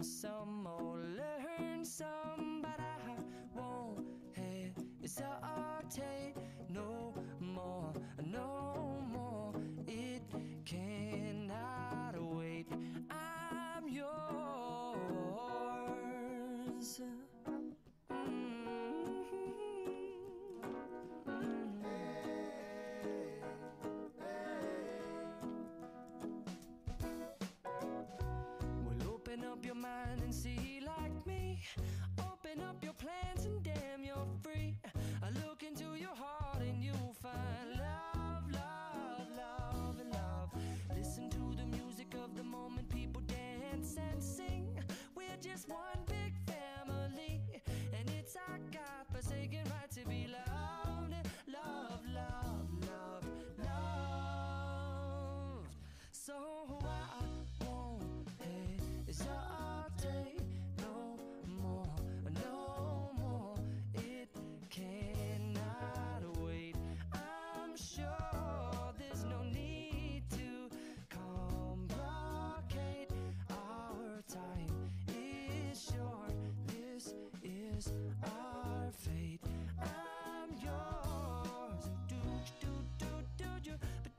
some or learn some, but I won't hesitate no more, no more. It cannot wait. I'm yours. Open up your mind and see like me. Open up your plans and damn, you're free. I look into your heart and you'll find love, love, love, and love. Listen to the music of the moment, people dance and sing. We're just one big family, and it's our God-forsaken right to be loved, love, love, love, loved. So I won't hesitate no more, no more. It cannot wait. I'm sure there's no need to complicate. Our time is short. This is our fate. I'm yours. Do you? But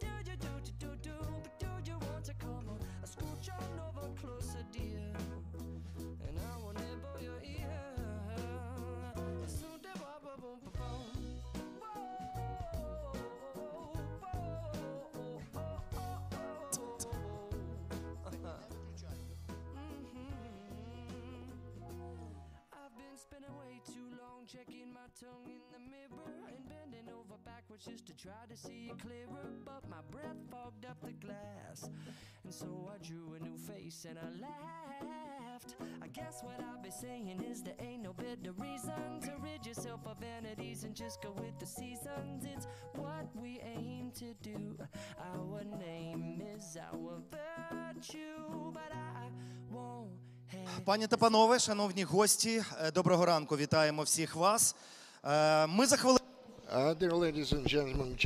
do you want to come on? Scooch on over closer, dear, and I will nibble your ear. I've been spending way too long checking my tongue in the mirror and bending over backwards just to try to see it clearer, but my breath fogged up the glass, and so I drew a new face and I laughed. I guess what I'll be saying is there ain't no better reason to rid yourself of vanities and just go with the seasons. It's what we aim to do. Our name is our virtue, but I won't. Пані та панове, шановні гості, доброго ранку, вітаємо всіх вас. Ми за хвилину. Dear ladies and gentlemen,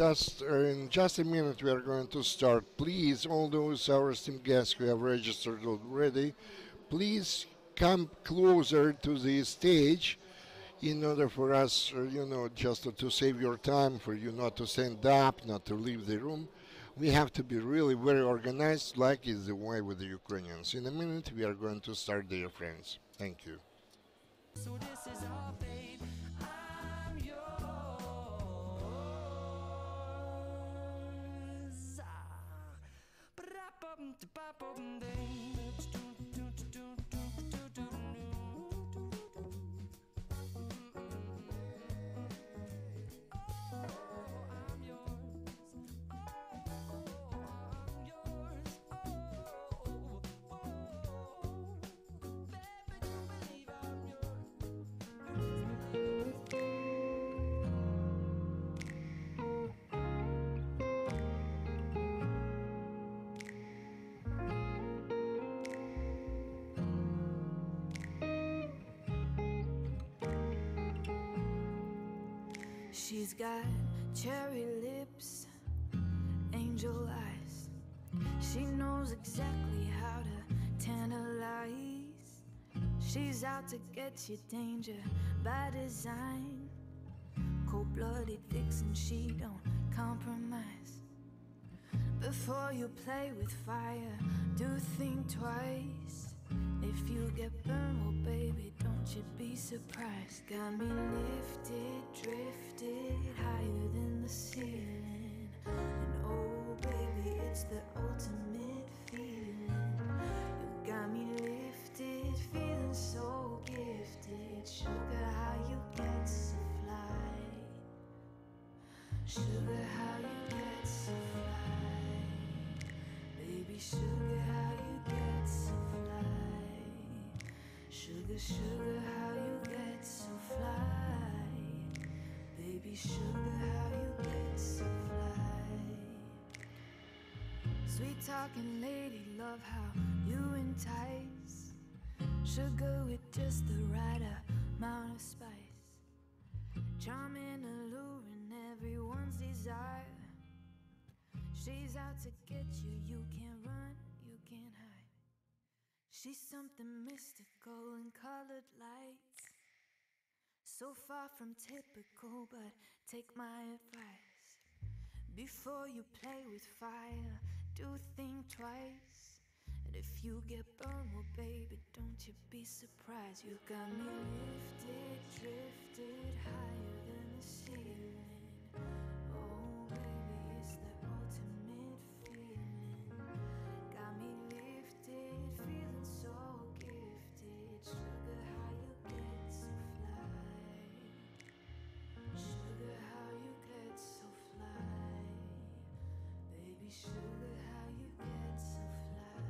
in just a minute we are going to start. Please, all those our esteemed guests who have registered already, please come closer to the stage in order for us, just to save your time, for you not to stand up, not to leave the room. We have to be really very organized, like is the way with the Ukrainians. In a minute we are going to start, dear friends. Thank you. So this is our fate. I'm yours. She's got cherry lips, angel eyes. She knows exactly how to tantalize. She's out to get you, danger by design. Cold-blooded vixen, she don't compromise. Before you play with fire, do think twice. If you get burned, well baby, don't you be surprised. Got me lifted, drifted higher than the ceiling. And oh baby, it's the ultimate feeling. You got me lifted, feeling so gifted. Sugar, how you get so fly. Sugar, how you get so fly. Baby, sugar, how you get so fly. Sugar, sugar, how you get so fly. Baby, sugar, how you get so fly. Sweet talking lady, love how you entice. Sugar with just the right amount of spice. Charming, alluring, everyone's desire. She's out to get you, you can't run, you can't hide. She's something mystical in colored lights. So far from typical, but take my advice. Before you play with fire, do think twice. And if you get burned, well baby, don't you be surprised. You got me lifted, drifted higher than the ceiling. Oh baby, it's the ultimate feeling. Got me lifted, feeling so gifted. Sugar, how you get so fly. Sugar, how you get so fly. Baby, sugar, how you get so fly.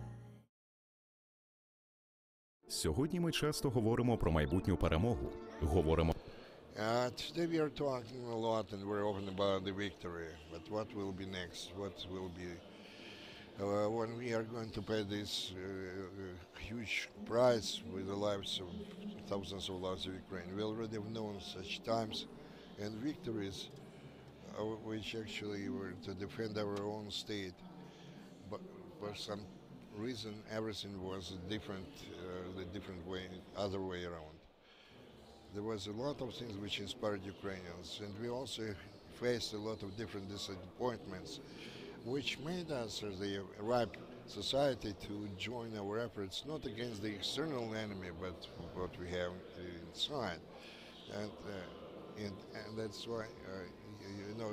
Сьогодні ми часто говоримо про майбутню перемогу. Говоримо Today we are talking a lot and very often about the victory, but what will be next? What will be when we are going to pay this huge price with the lives of thousands of lives of Ukraine? We already have known such times and victories which actually were to defend our own state, but for some reason everything was different, the different way, other way around. There was a lot of things which inspired Ukrainians, and we also faced a lot of different disappointments, which made us as a ripe society to join our efforts not against the external enemy, but what we have inside. And, and that's why,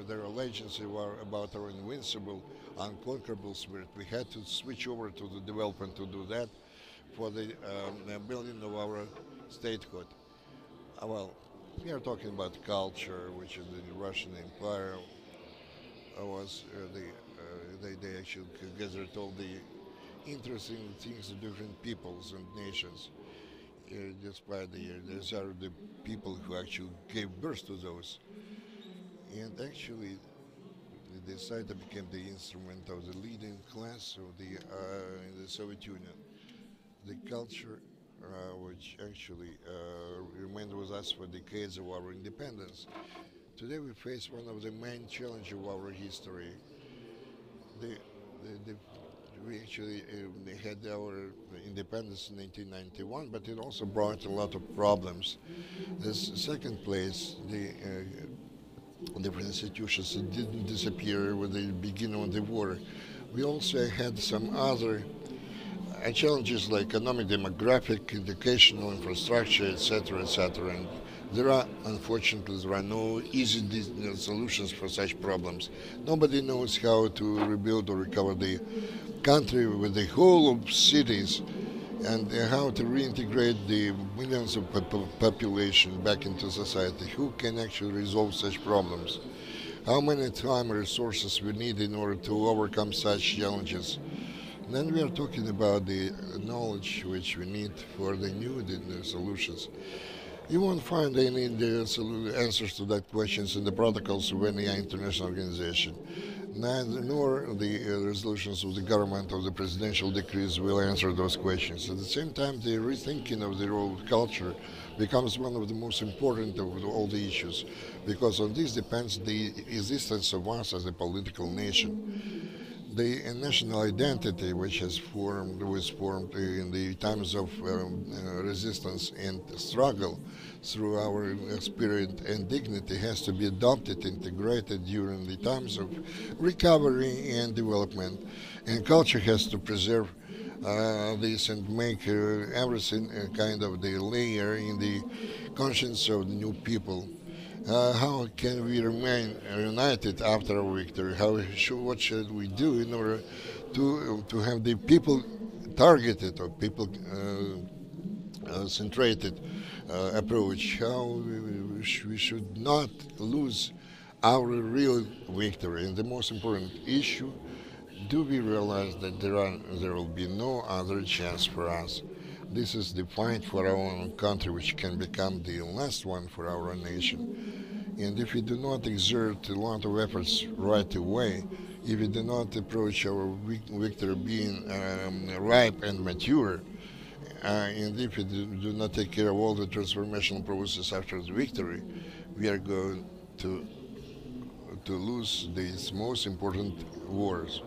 there are legends about our invincible, unconquerable spirit. We had to switch over to the development to do that for the building of our statehood. Well, we are talking about culture, which is the Russian Empire was they actually gathered all the interesting things of different peoples and nations. Despite these are the people who actually gave birth to those, and actually the Saida became the instrument of the leading class of in the Soviet Union. The culture which actually remained with us for decades of our independence. Today we face one of the main challenges of our history. We actually had our independence in 1991, but it also brought a lot of problems. This second place, the different institutions didn't disappear with the beginning of the war. We also had some other challenges like economic, demographic, educational infrastructure, etc., etc. And unfortunately, there are no easy solutions for such problems. Nobody knows how to rebuild or recover the country with the whole of cities and how to reintegrate the millions of population back into society. Who can actually resolve such problems? How many time and resources we need in order to overcome such challenges? Then we are talking about the knowledge which we need for the new solutions. You won't find any answers to that questions in the protocols of any international organization. Neither nor the resolutions of the government or the presidential decrees will answer those questions. At the same time, the rethinking of the role of culture becomes one of the most important of all the issues, because on this depends the existence of us as a political nation. The national identity, which was formed in the times of resistance and struggle through our spirit and dignity, has to be adopted, integrated during the times of recovery and development. And culture has to preserve this and make everything kind of the layer in the conscience of the new people. How can we remain united after our victory? What should we do in order to have the people targeted or people centrated approach? How we should not lose our real victory. And the most important issue: do we realize that there will be no other chance for us? This is the fight for our own country, which can become the last one for our nation. And if we do not exert a lot of efforts right away, if we do not approach our victory being ripe and mature, and if we do not take care of all the transformational processes after the victory, we are going to lose these most important wars.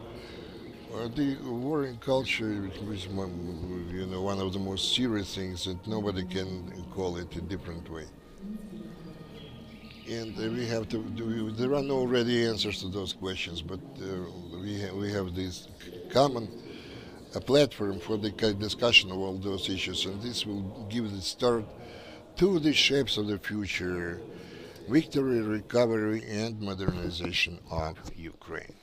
The warring culture is one of the most serious things that nobody can call it a different way. And we have to do. There are no ready answers to those questions, but we have this common a platform for the discussion of all those issues, and this will give the start to the shapes of the future, victory, recovery, and modernization of Ukraine.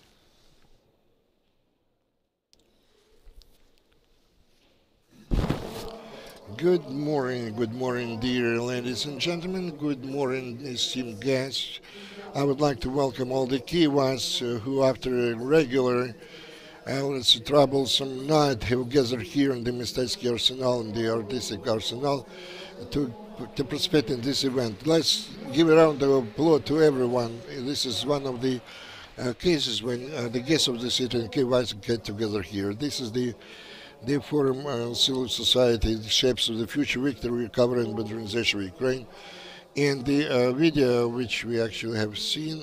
Good morning, dear ladies and gentlemen. Good morning, esteemed guests. I would like to welcome all the Kyivites who, after a regular, let's say, troublesome night, have gathered here in the Mystetskyi Arsenal, in the artistic arsenal, to participate in this event. Let's give a round of applause to everyone. This is one of the cases when the guests of the city and Kyivites get together here. This is the forum civil society, the shapes of the future, victory, recovery, and modernization of Ukraine. And the video which we actually have seen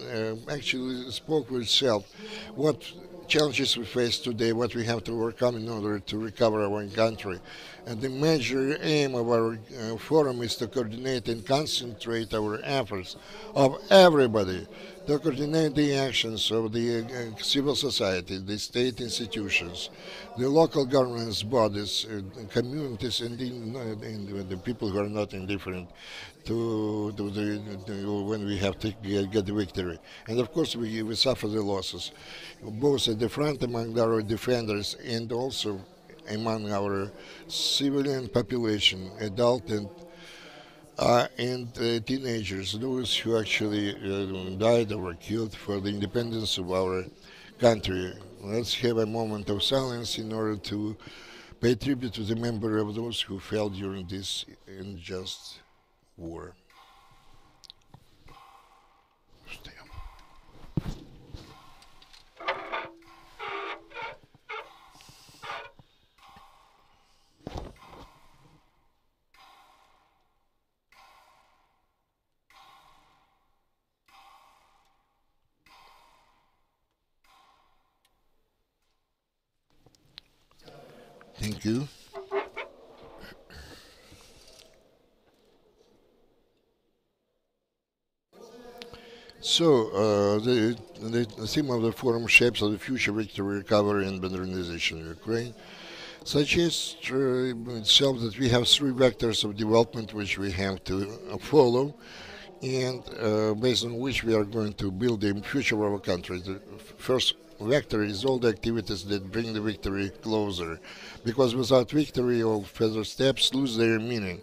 actually spoke for itself. What challenges we face today, what we have to overcome in order to recover our country. And the major aim of our forum is to coordinate and concentrate our efforts of everybody, to coordinate the actions of the civil society, the state institutions, the local governance bodies, communities, and the people who are not indifferent to when we have to get the victory. And of course we suffer the losses, both at the front among our defenders and also among our civilian population, adult and teenagers, those who actually died or were killed for the independence of our country. Let's have a moment of silence in order to pay tribute to the memory of those who fell during this unjust war. Thank you. So, the theme of the forum, shapes of the future, victory, recovery, and modernization of Ukraine, suggests itself that we have three vectors of development which we have to follow, and based on which we are going to build the future of our country. The first vector is all the activities that bring the victory closer, because without victory, all further steps lose their meaning.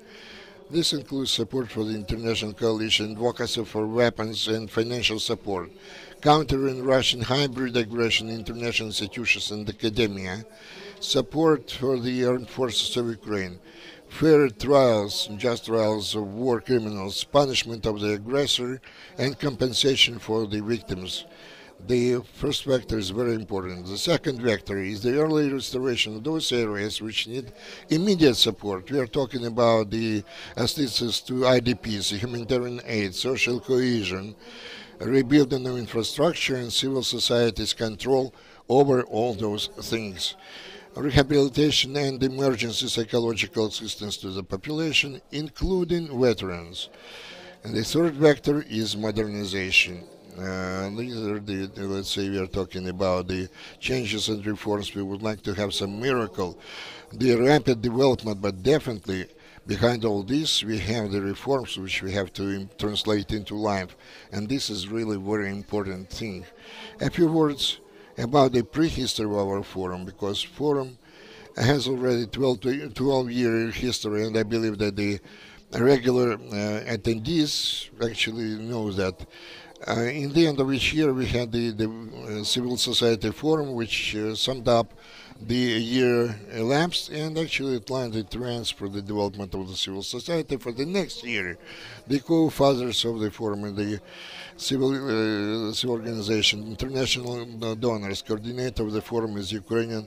This includes support for the international coalition, advocacy for weapons and financial support, countering Russian hybrid aggression, international institutions and academia, support for the armed forces of Ukraine, fair trials, just trials of war criminals, punishment of the aggressor, and compensation for the victims. The first vector is very important. The second vector is the early restoration of those areas which need immediate support. We are talking about the assistance to IDPs, humanitarian aid, social cohesion, rebuilding of infrastructure, and civil society's control over all those things. Rehabilitation and emergency psychological assistance to the population, including veterans. And the third vector is modernization. These are let's say we are talking about the changes and reforms. We would like to have some miracle, the rapid development, but definitely behind all this we have the reforms which we have to translate into life, and this is really very important thing. A few words about the prehistory of our forum, because forum has already 12-year history, and I believe that the regular attendees actually know that. In the end of each year, we had the Civil Society Forum, which summed up the year elapsed and actually outlined the trends for the development of the civil society for the next year. The co-fathers of the forum and the civil organization, international donors, coordinator of the forum is Ukrainian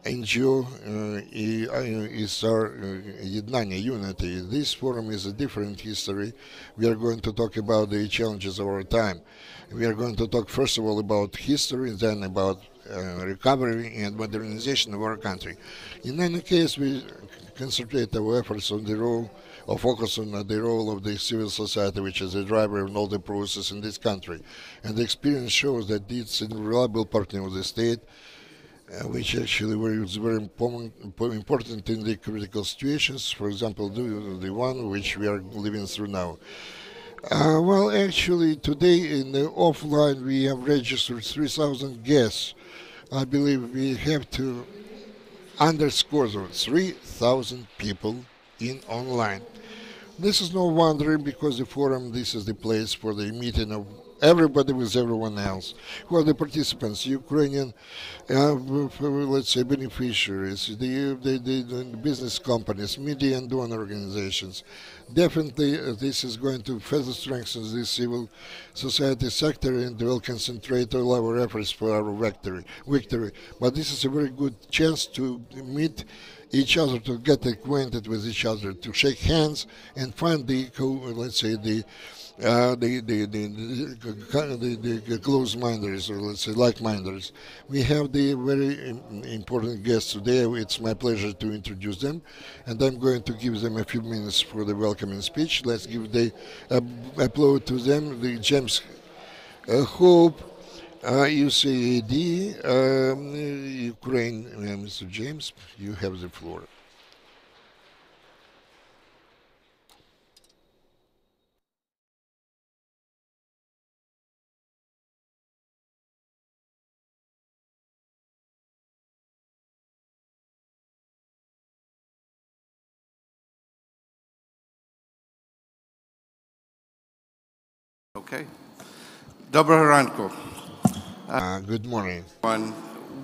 NGO isar.ednannia unity. This forum is a different history. We are going to talk about the challenges of our time. We are going to talk first of all about history, then about recovery and modernization of our country. In any case, we concentrate our efforts on the role or focus on the role of the civil society, which is the driver of all the process in this country. And the experience shows that it's a reliable partner of the state, which actually is very important in the critical situations, for example, the one which we are living through now. Well, actually, today in the offline we have registered 3,000 guests. I believe we have to underscore that 3,000 people in online. This is no wonder because the forum, this is the place for the meeting of everybody with everyone else, who are the participants, Ukrainian, let's say, beneficiaries, the business companies, media and donor organizations. Definitely, this is going to further strengthen the civil society sector and will concentrate all our efforts for our victory. But this is a very good chance to meet each other, to get acquainted with each other, to shake hands and find the close-minders, or let's say like-minders. We have the very important guests today. It's my pleasure to introduce them, and I'm going to give them a few minutes for the welcoming speech. Let's give the applause to them. The James Hope, USAID, Ukraine. Mr. James, you have the floor. Okay. Доброго ранку. Good morning.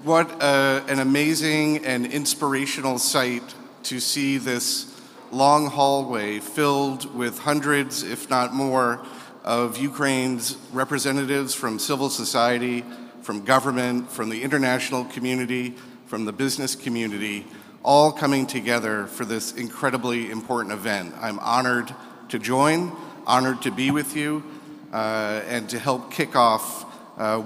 What an amazing and inspirational sight to see this long hallway filled with hundreds, if not more, of Ukraine's representatives from civil society, from government, from the international community, from the business community, all coming together for this incredibly important event. I'm honored to join, honored to be with you, and to help kick off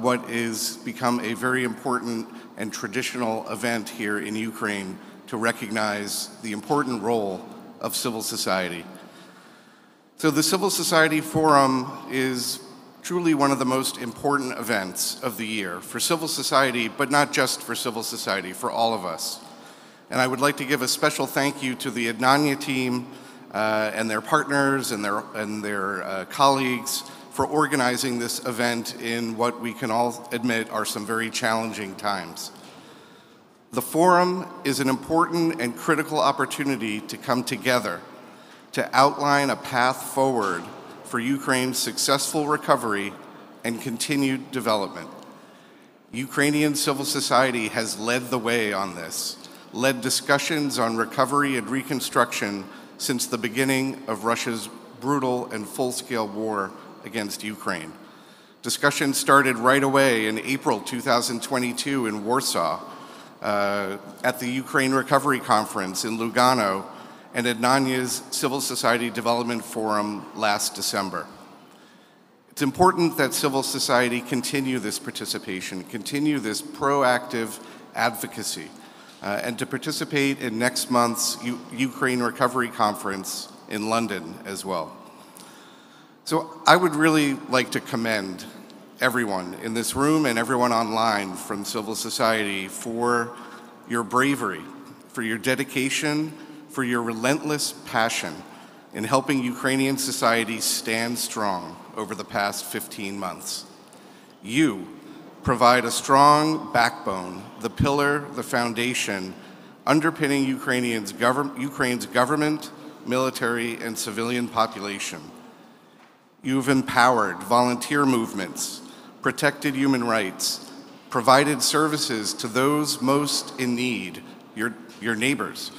what is become a very important and traditional event here in Ukraine to recognize the important role of civil society. So the Civil Society Forum is truly one of the most important events of the year for civil society, but not just for civil society, for all of us. And I would like to give a special thank you to the Ednannia team and their partners and their colleagues for organizing this event in what we can all admit are some very challenging times. The forum is an important and critical opportunity to come together to outline a path forward for Ukraine's successful recovery and continued development. Ukrainian civil society has led the way on this, led discussions on recovery and reconstruction since the beginning of Russia's brutal and full-scale war against Ukraine. Discussions started right away in April 2022 in Warsaw at the Ukraine Recovery Conference in Lugano and Ednannia's Civil Society Development Forum last December. It's important that civil society continue this participation, continue this proactive advocacy, and to participate in next month's Ukraine Recovery Conference in London as well. So I would really like to commend everyone in this room and everyone online from civil society for your bravery, for your dedication, for your relentless passion in helping Ukrainian society stand strong over the past 15 months. You provide a strong backbone, the pillar, the foundation, underpinning Ukraine's government, military, and civilian population. You've empowered volunteer movements, protected human rights, provided services to those most in need, your neighbors,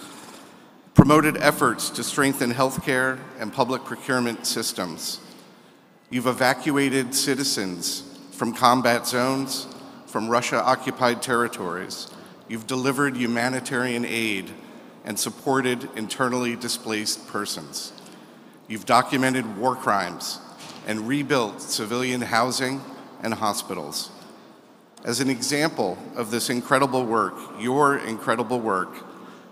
promoted efforts to strengthen healthcare and public procurement systems. You've evacuated citizens from combat zones, from Russia-occupied territories. You've delivered humanitarian aid and supported internally displaced persons. You've documented war crimes and rebuilt civilian housing and hospitals. As an example of this incredible work, your incredible work,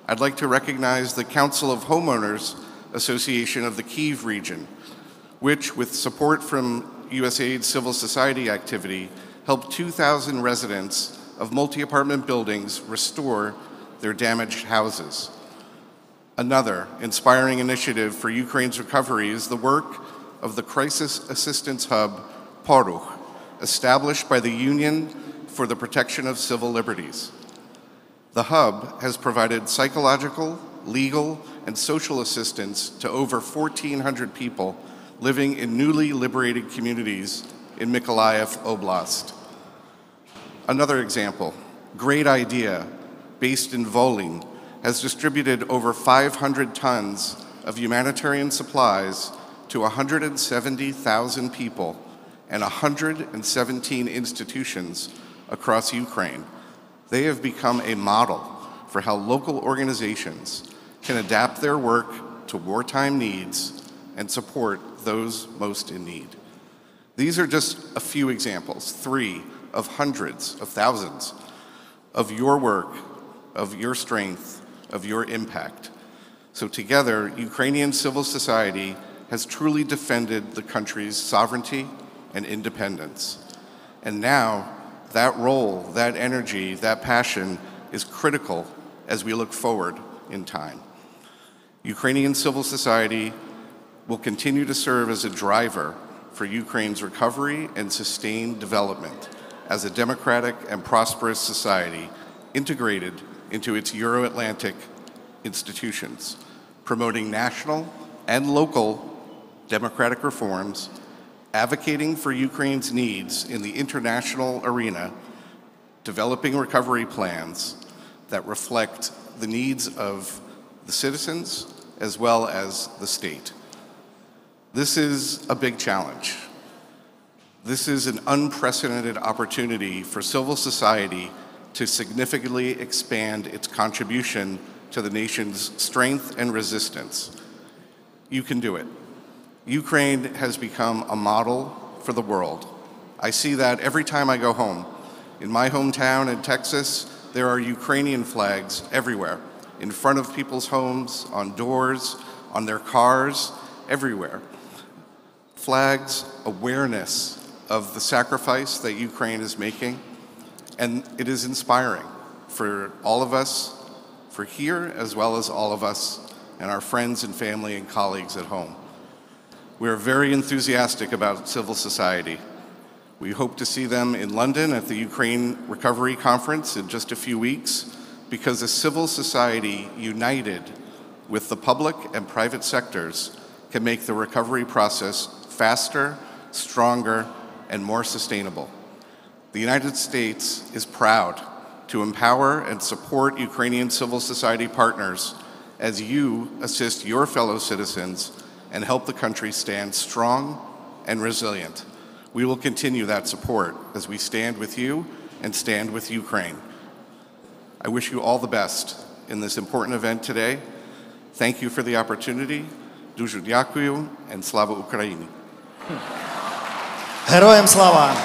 I'd like to recognize the Council of Homeowners Association of the Kyiv region, which, with support from USAID civil society activity, helped 2,000 residents of multi-apartment buildings restore their damaged houses. Another inspiring initiative for Ukraine's recovery is the work of the Crisis Assistance Hub, Poruch, established by the Union for the Protection of Civil Liberties. The hub has provided psychological, legal, and social assistance to over 1,400 people living in newly liberated communities in Mykolaiv Oblast. Another example, Great Idea, based in Volyn, has distributed over 500 tons of humanitarian supplies to 170,000 people and 117 institutions across Ukraine. They have become a model for how local organizations can adapt their work to wartime needs and support those most in need. These are just a few examples, 3 of hundreds of thousands of your work, of your strength, of your impact. So together, Ukrainian civil society has truly defended the country's sovereignty and independence. And now, that role, that energy, that passion is critical as we look forward in time. Ukrainian civil society will continue to serve as a driver for Ukraine's recovery and sustained development as a democratic and prosperous society integrated into its Euro-Atlantic institutions, promoting national and local democratic reforms, advocating for Ukraine's needs in the international arena, developing recovery plans that reflect the needs of the citizens as well as the state. This is a big challenge. This is an unprecedented opportunity for civil society to significantly expand its contribution to the nation's strength and resistance. You can do it. Ukraine has become a model for the world. I see that every time I go home. In my hometown in Texas, there are Ukrainian flags everywhere, in front of people's homes, on doors, on their cars, everywhere. Flags, awareness of the sacrifice that Ukraine is making, and it is inspiring for all of us, for here, as well as all of us and our friends and family and colleagues at home. We are very enthusiastic about civil society. We hope to see them in London at the Ukraine Recovery Conference in just a few weeks, because a civil society united with the public and private sectors can make the recovery process faster, stronger, and more sustainable. The United States is proud to empower and support Ukrainian civil society partners as you assist your fellow citizens and help the country stand strong and resilient. We will continue that support as we stand with you and stand with Ukraine. I wish you all the best in this important event today. Thank you for the opportunity. Дуже дякую, and slava Ukraini. Героям слава!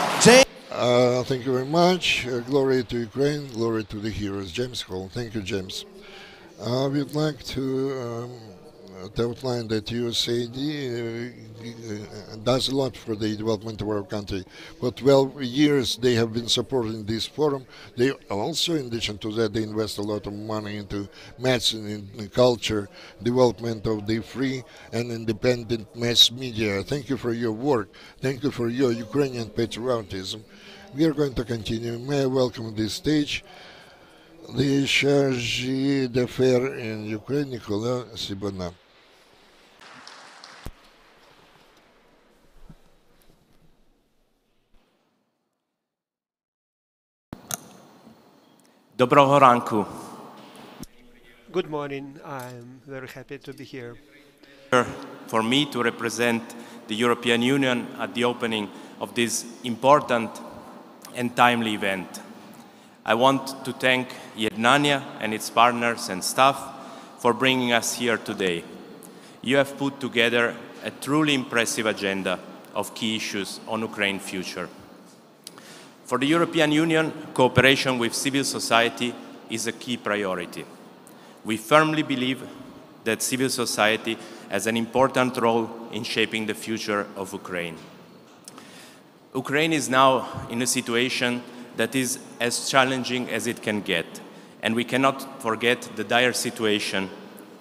Thank you very much. Glory to Ukraine, glory to the heroes. James Hall. Thank you, James. We'd like to outline that USAID does a lot for the development of our country. For 12 years, they have been supporting this forum. They also, in addition to that, they invest a lot of money into medicine, in culture, development of the free and independent mass media. Thank you for your work. Thank you for your Ukrainian patriotism. We are going to continue. May I welcome on this stage the chargé d'affaires in Ukraine, Nicolas Sibona. Доброго ранку. Good morning. I'm very happy to be here. For me to represent the European Union at the opening of this important and timely event. I want to thank Ednannia and its partners and staff for bringing us here today. You have put together a truly impressive agenda of key issues on Ukraine's future. For the European Union, cooperation with civil society is a key priority. We firmly believe that civil society has an important role in shaping the future of Ukraine. Ukraine is now in a situation that is as challenging as it can get, and we cannot forget the dire situation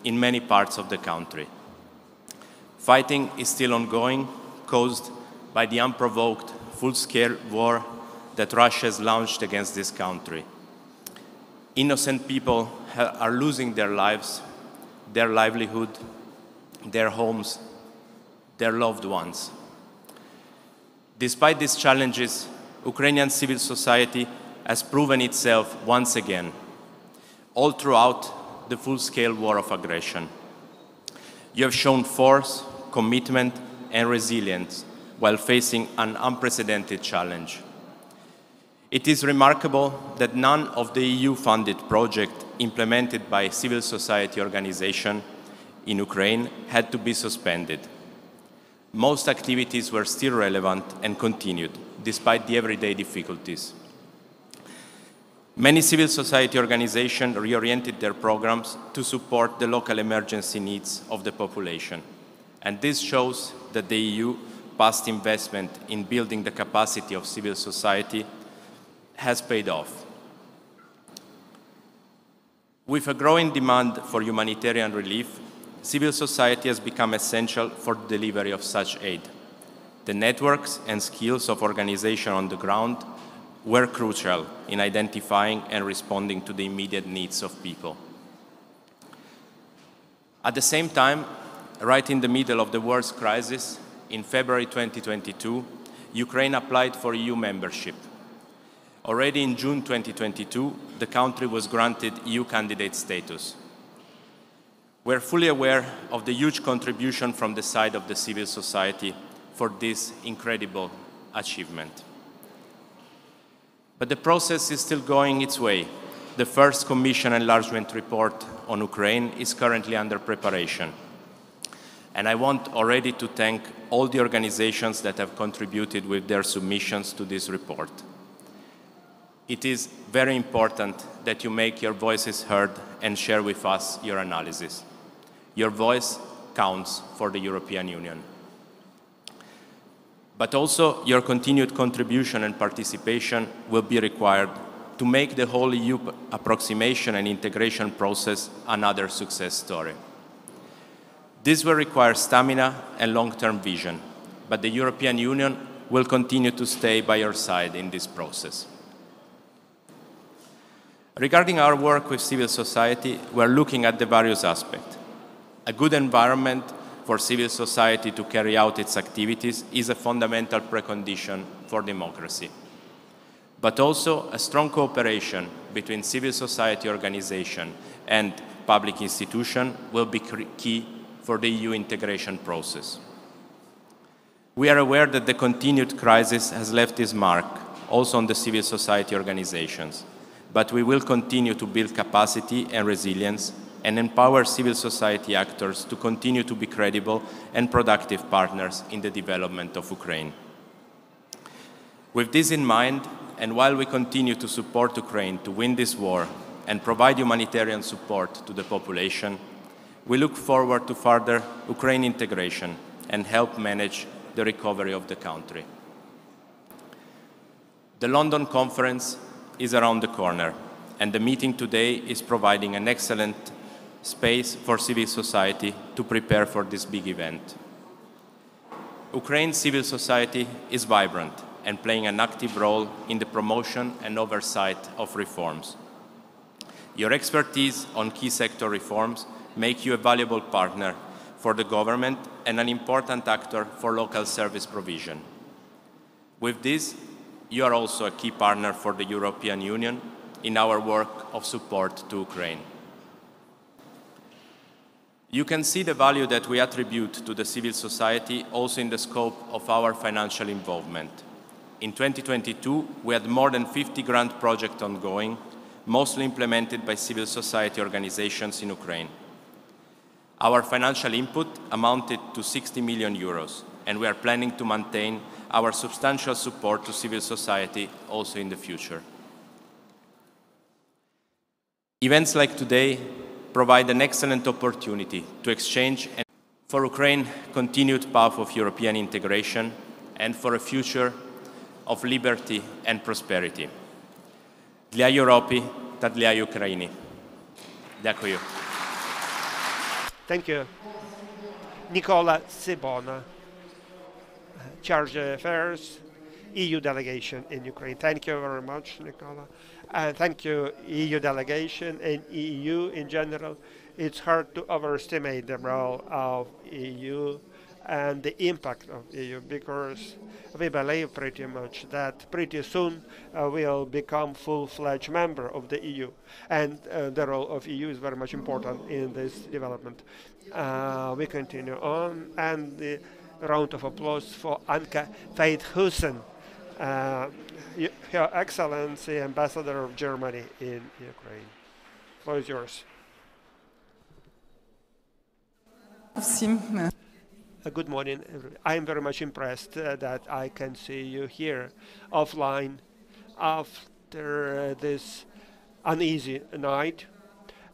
in many parts of the country. Fighting is still ongoing, caused by the unprovoked, full-scale war that Russia has launched against this country. Innocent people are losing their lives, their livelihood, their homes, their loved ones. Despite these challenges, Ukrainian civil society has proven itself once again, all throughout the full-scale war of aggression. You have shown force, commitment, and resilience while facing an unprecedented challenge. It is remarkable that none of the EU-funded projects implemented by civil society organizations in Ukraine had to be suspended. Most activities were still relevant and continued, despite the everyday difficulties. Many civil society organizations reoriented their programs to support the local emergency needs of the population. And this shows that the EU past investment in building the capacity of civil society has paid off. With a growing demand for humanitarian relief, civil society has become essential for the delivery of such aid. The networks and skills of organization on the ground were crucial in identifying and responding to the immediate needs of people. At the same time, right in the middle of the world's crisis, in February 2022, Ukraine applied for EU membership. Already in June 2022, the country was granted EU candidate status. We're fully aware of the huge contribution from the side of the civil society for this incredible achievement. But the process is still going its way. The first Commission enlargement report on Ukraine is currently under preparation. And I want already to thank all the organizations that have contributed with their submissions to this report. It is very important that you make your voices heard and share with us your analysis. Your voice counts for the European Union. But also, your continued contribution and participation will be required to make the whole EU approximation and integration process another success story. This will require stamina and long-term vision, but the European Union will continue to stay by your side in this process. Regarding our work with civil society, we are looking at the various aspects. A good environment for civil society to carry out its activities is a fundamental precondition for democracy. But also a strong cooperation between civil society organizations and public institutions will be key for the EU integration process. We are aware that the continued crisis has left its mark also on the civil society organizations, but we will continue to build capacity and resilience and empower civil society actors to continue to be credible and productive partners in the development of Ukraine. With this in mind, and while we continue to support Ukraine to win this war and provide humanitarian support to the population, we look forward to further Ukraine integration and help manage the recovery of the country. The London conference is around the corner, and the meeting today is providing an excellent space for civil society to prepare for this big event. Ukraine's civil society is vibrant and playing an active role in the promotion and oversight of reforms. Your expertise on key sector reforms make you a valuable partner for the government and an important actor for local service provision. With this, you are also a key partner for the European Union in our work of support to Ukraine. You can see the value that we attribute to the civil society also in the scope of our financial involvement. In 2022, we had more than 50 grant projects ongoing, mostly implemented by civil society organizations in Ukraine. Our financial input amounted to 60 million euros, and we are planning to maintain our substantial support to civil society also in the future. Events like today provide an excellent opportunity to exchange and for Ukraine's continued path of European integration and for a future of liberty and prosperity. Для Європи та для України. Дякую. Thank you. Nicola Cibona, Charge Affairs, EU delegation in Ukraine. Thank you very much, Nicola. And thank you, EU delegation and EU in general. It's hard to overestimate the role of EU and the impact of EU, because we believe pretty much that pretty soon we'll become full-fledged member of the EU, and the role of EU is very much important in this development. We continue on, and the round of applause for Anka Feithhusen, Her Excellency, Ambassador of Germany in Ukraine. The floor is yours. Good morning. I am very much impressed that I can see you here offline after this uneasy night.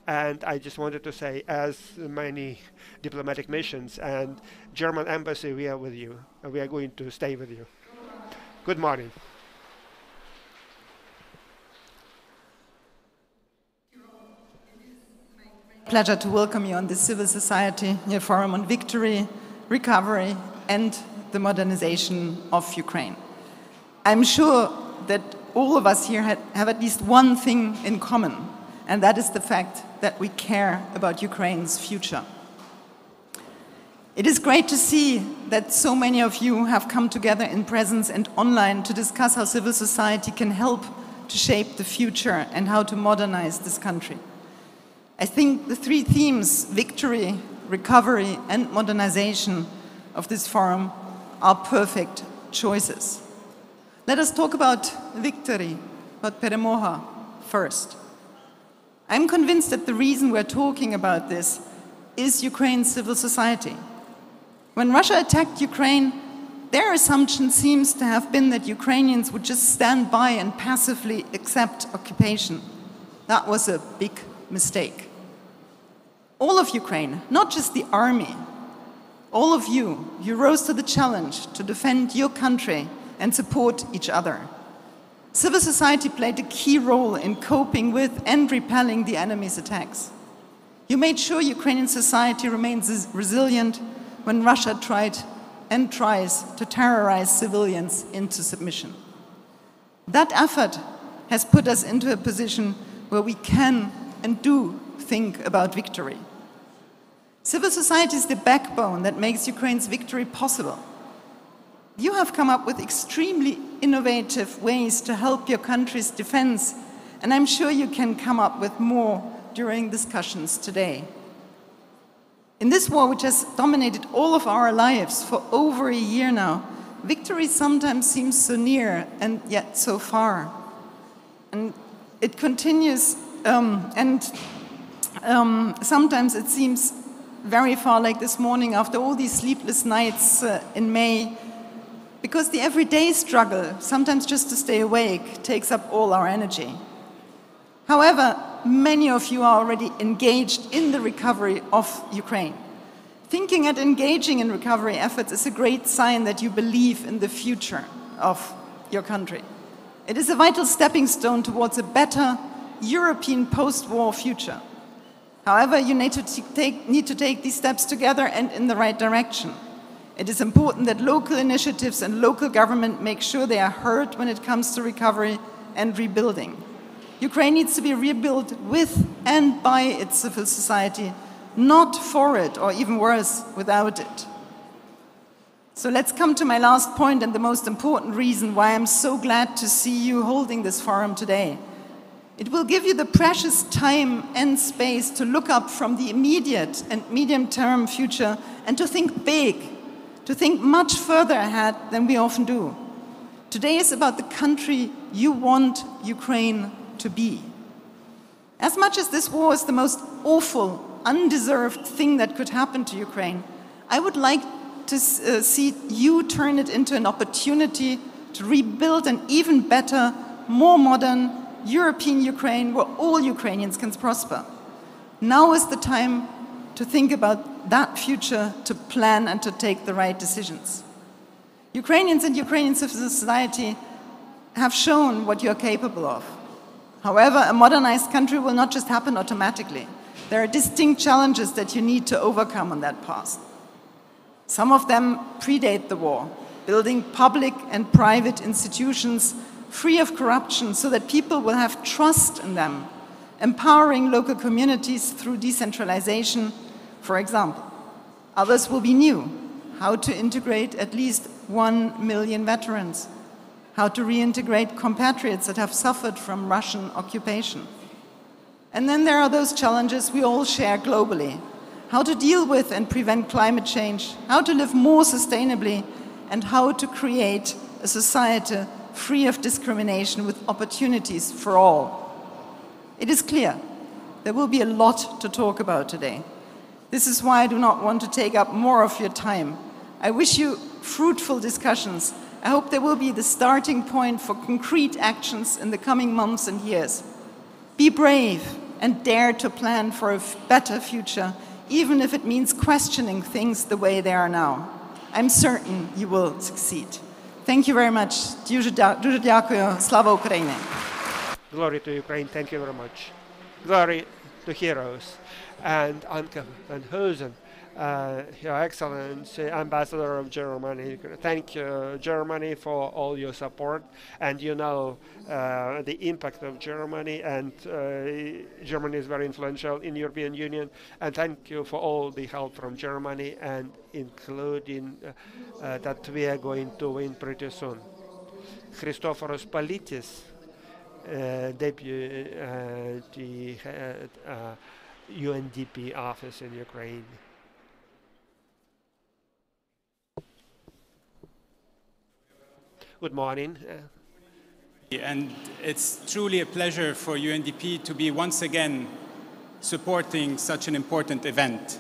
And I just wanted to say, as many diplomatic missions and German embassy, we are with you, and we are going to stay with you. Good morning. Pleasure to welcome you on the Civil Society Forum on Victory, Recovery and the Modernization of Ukraine. I'm sure that all of us here have at least one thing in common, and that is the fact that we care about Ukraine's future. It is great to see that so many of you have come together in presence and online to discuss how civil society can help to shape the future and how to modernize this country. I think the three themes, victory, recovery and modernization of this forum, are perfect choices. Let us talk about victory, about перемога first. I'm convinced that the reason we're talking about this is Ukraine's civil society. When Russia attacked Ukraine, their assumption seems to have been that Ukrainians would just stand by and passively accept occupation. That was a big mistake. All of Ukraine, not just the army, all of you rose to the challenge to defend your country and support each other. Civil society played a key role in coping with and repelling the enemy's attacks. You made sure Ukrainian society remains resilient when Russia tried and tries to terrorize civilians into submission. That effort has put us into a position where we can and do think about victory. Civil society is the backbone that makes Ukraine's victory possible. You have come up with extremely innovative ways to help your country's defense, and I'm sure you can come up with more during discussions today. In this war, which has dominated all of our lives for over a year now, victory sometimes seems so near and yet so far. And it continues, sometimes it seems very far, like this morning after all these sleepless nights in May, because the everyday struggle, sometimes just to stay awake, takes up all our energy. However, many of you are already engaged in the recovery of Ukraine. Thinking and engaging in recovery efforts is a great sign that you believe in the future of your country. It is a vital stepping stone towards a better European post-war future. However, you need to take these steps together and in the right direction. It is important that local initiatives and local government make sure they are heard when it comes to recovery and rebuilding. Ukraine needs to be rebuilt with and by its civil society, not for it, or even worse, without it. So let's come to my last point and the most important reason why I'm so glad to see you holding this forum today. It will give you the precious time and space to look up from the immediate and medium-term future and to think big, to think much further ahead than we often do. Today is about the country you want Ukraine to be. As much as this war is the most awful, undeserved thing that could happen to Ukraine, I would like to see you turn it into an opportunity to rebuild an even better, more modern European Ukraine where all Ukrainians can prosper. Now is the time to think about that future, to plan and to take the right decisions. Ukrainians and Ukrainian civil society have shown what you're capable of. However, a modernized country will not just happen automatically. There are distinct challenges that you need to overcome on that path. Some of them predate the war, building public and private institutions free of corruption so that people will have trust in them, empowering local communities through decentralization, for example. Others will be new: how to integrate at least 1 million veterans, how to reintegrate compatriots that have suffered from Russian occupation. And then there are those challenges we all share globally: how to deal with and prevent climate change, how to live more sustainably, and how to create a society free of discrimination with opportunities for all. It is clear there will be a lot to talk about today. This is why I do not want to take up more of your time. I wish you fruitful discussions. I hope they will be the starting point for concrete actions in the coming months and years. Be brave and dare to plan for a better future, even if it means questioning things the way they are now. I'm certain you will succeed. Thank you very much. Дуже дякую. Слава Україні. Glory to Ukraine. Thank you very much. Glory to heroes. And Anke and Hosen, Your Excellency, Ambassador of Germany. Thank you, Germany, for all your support. And you know the impact of Germany, and Germany is very influential in European Union. And thank you for all the help from Germany, and including that we are going to win pretty soon. Christoforos Politis, Deputy Head, UNDP office in Ukraine. Good morning. And it's truly a pleasure for UNDP to be once again supporting such an important event.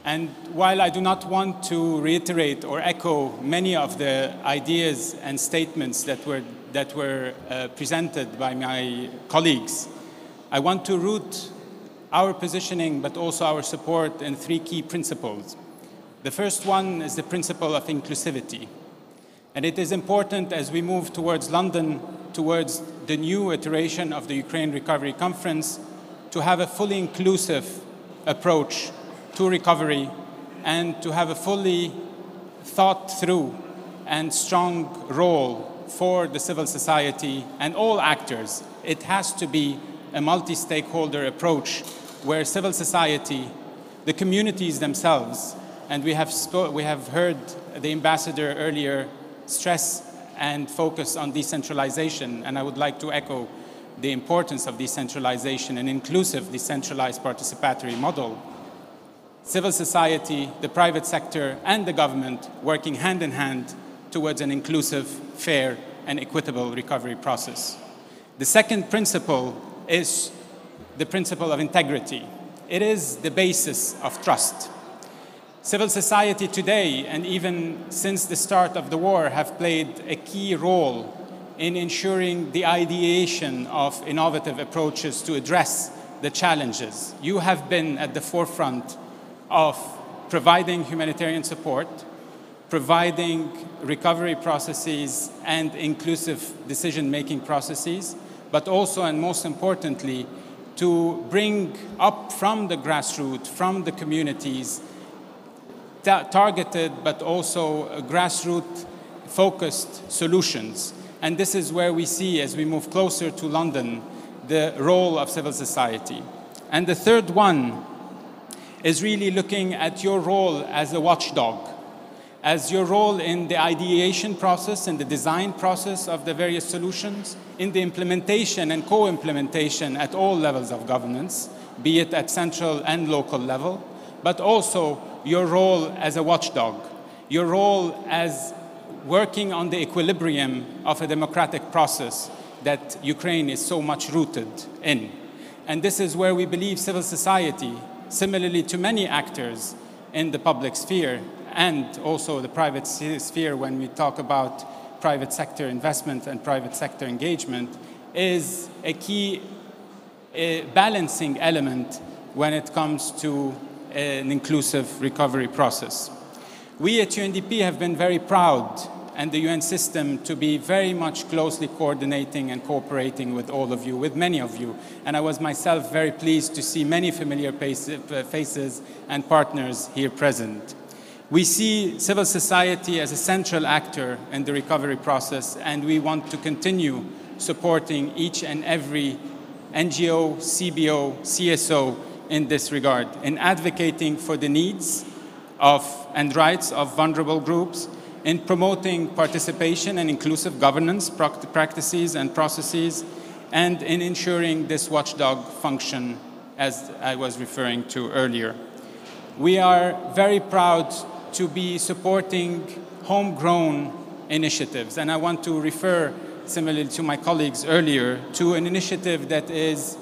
And while I do not want to reiterate or echo many of the ideas and statements that were presented by my colleagues, I want to root our positioning, but also our support, in 3 key principles. The first one is the principle of inclusivity. And it is important as we move towards London, towards the new iteration of the Ukraine Recovery Conference, to have a fully inclusive approach to recovery and to have a fully thought through and strong role for the civil society and all actors. It has to be a multi-stakeholder approach where civil society, the communities themselves, and we have heard the ambassador earlier stress and focus on decentralization, and I would like to echo the importance of decentralization, an inclusive, decentralized participatory model. Civil society, the private sector, and the government working hand in hand towards an inclusive, fair, and equitable recovery process. The second principle is the principle of integrity. It is the basis of trust. Civil society today, and even since the start of the war, have played a key role in ensuring the ideation of innovative approaches to address the challenges. You have been at the forefront of providing humanitarian support, providing recovery processes and inclusive decision-making processes, but also, and most importantly, to bring up from the grassroots, from the communities, targeted but also grassroots-focused solutions. And this is where we see, as we move closer to London, the role of civil society. And the third one is really looking at your role as a watchdog, as your role in the ideation process, in the design process of the various solutions, in the implementation and co-implementation at all levels of governance, be it at central and local level, but also your role as a watchdog, your role as working on the equilibrium of a democratic process that Ukraine is so much rooted in. And this is where we believe civil society, similarly to many actors in the public sphere and also the private sphere when we talk about private sector investment and private sector engagement, is a key balancing element when it comes to an inclusive recovery process. We at UNDP have been very proud, and the UN system, to be very much closely coordinating and cooperating with all of you, with many of you. And I was myself very pleased to see many familiar faces and partners here present. We see civil society as a central actor in the recovery process, and we want to continue supporting each and every NGO, CBO, CSO in this regard, in advocating for the needs and rights of vulnerable groups, in promoting participation and inclusive governance practices and processes, and in ensuring this watchdog function, as I was referring to earlier. We are very proud to be supporting homegrown initiatives, and I want to refer, similarly to my colleagues earlier, to an initiative that has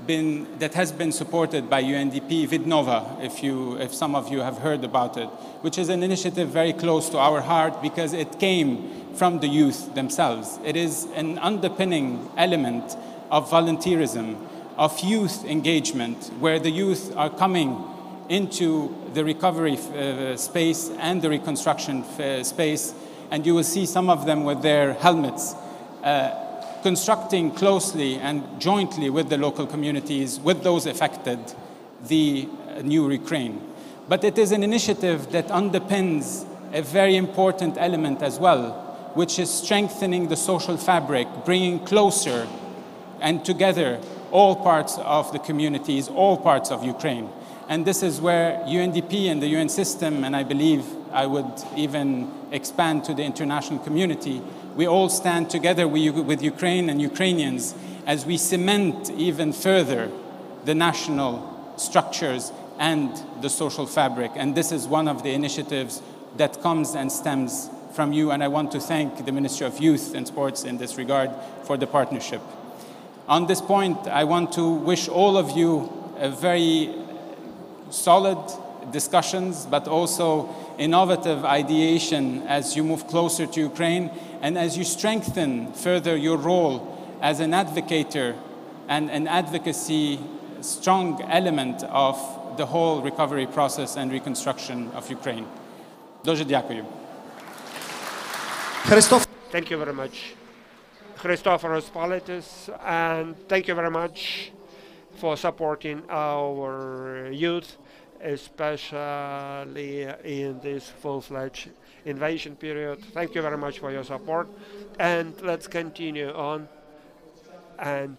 been supported by UNDP, Vidnova, if some of you have heard about it, which is an initiative very close to our heart because it came from the youth themselves. It is an underpinning element of volunteerism, of youth engagement, where the youth are coming into the recovery space and the reconstruction space, and you will see some of them with their helmets, constructing closely and jointly with the local communities, with those affected, the new Ukraine. But it is an initiative that underpins a very important element as well, which is strengthening the social fabric, bringing closer and together all parts of the communities, all parts of Ukraine. And this is where UNDP and the UN system, and I believe I would even expand to the international community, we all stand together with Ukraine and Ukrainians as we cement even further the national structures and the social fabric. And this is one of the initiatives that comes and stems from you. And I want to thank the Ministry of Youth and Sports in this regard for the partnership. On this point, I want to wish all of you a very solid discussions, but also innovative ideation as you move closer to Ukraine and as you strengthen further your role as an advocator and an advocacy strong element of the whole recovery process and reconstruction of Ukraine. Дуже дякую. Thank you very much, Christoforos Politis, and thank you very much for supporting our youth, especially in this full-fledged invasion period. Thank you very much for your support, and let's continue on. And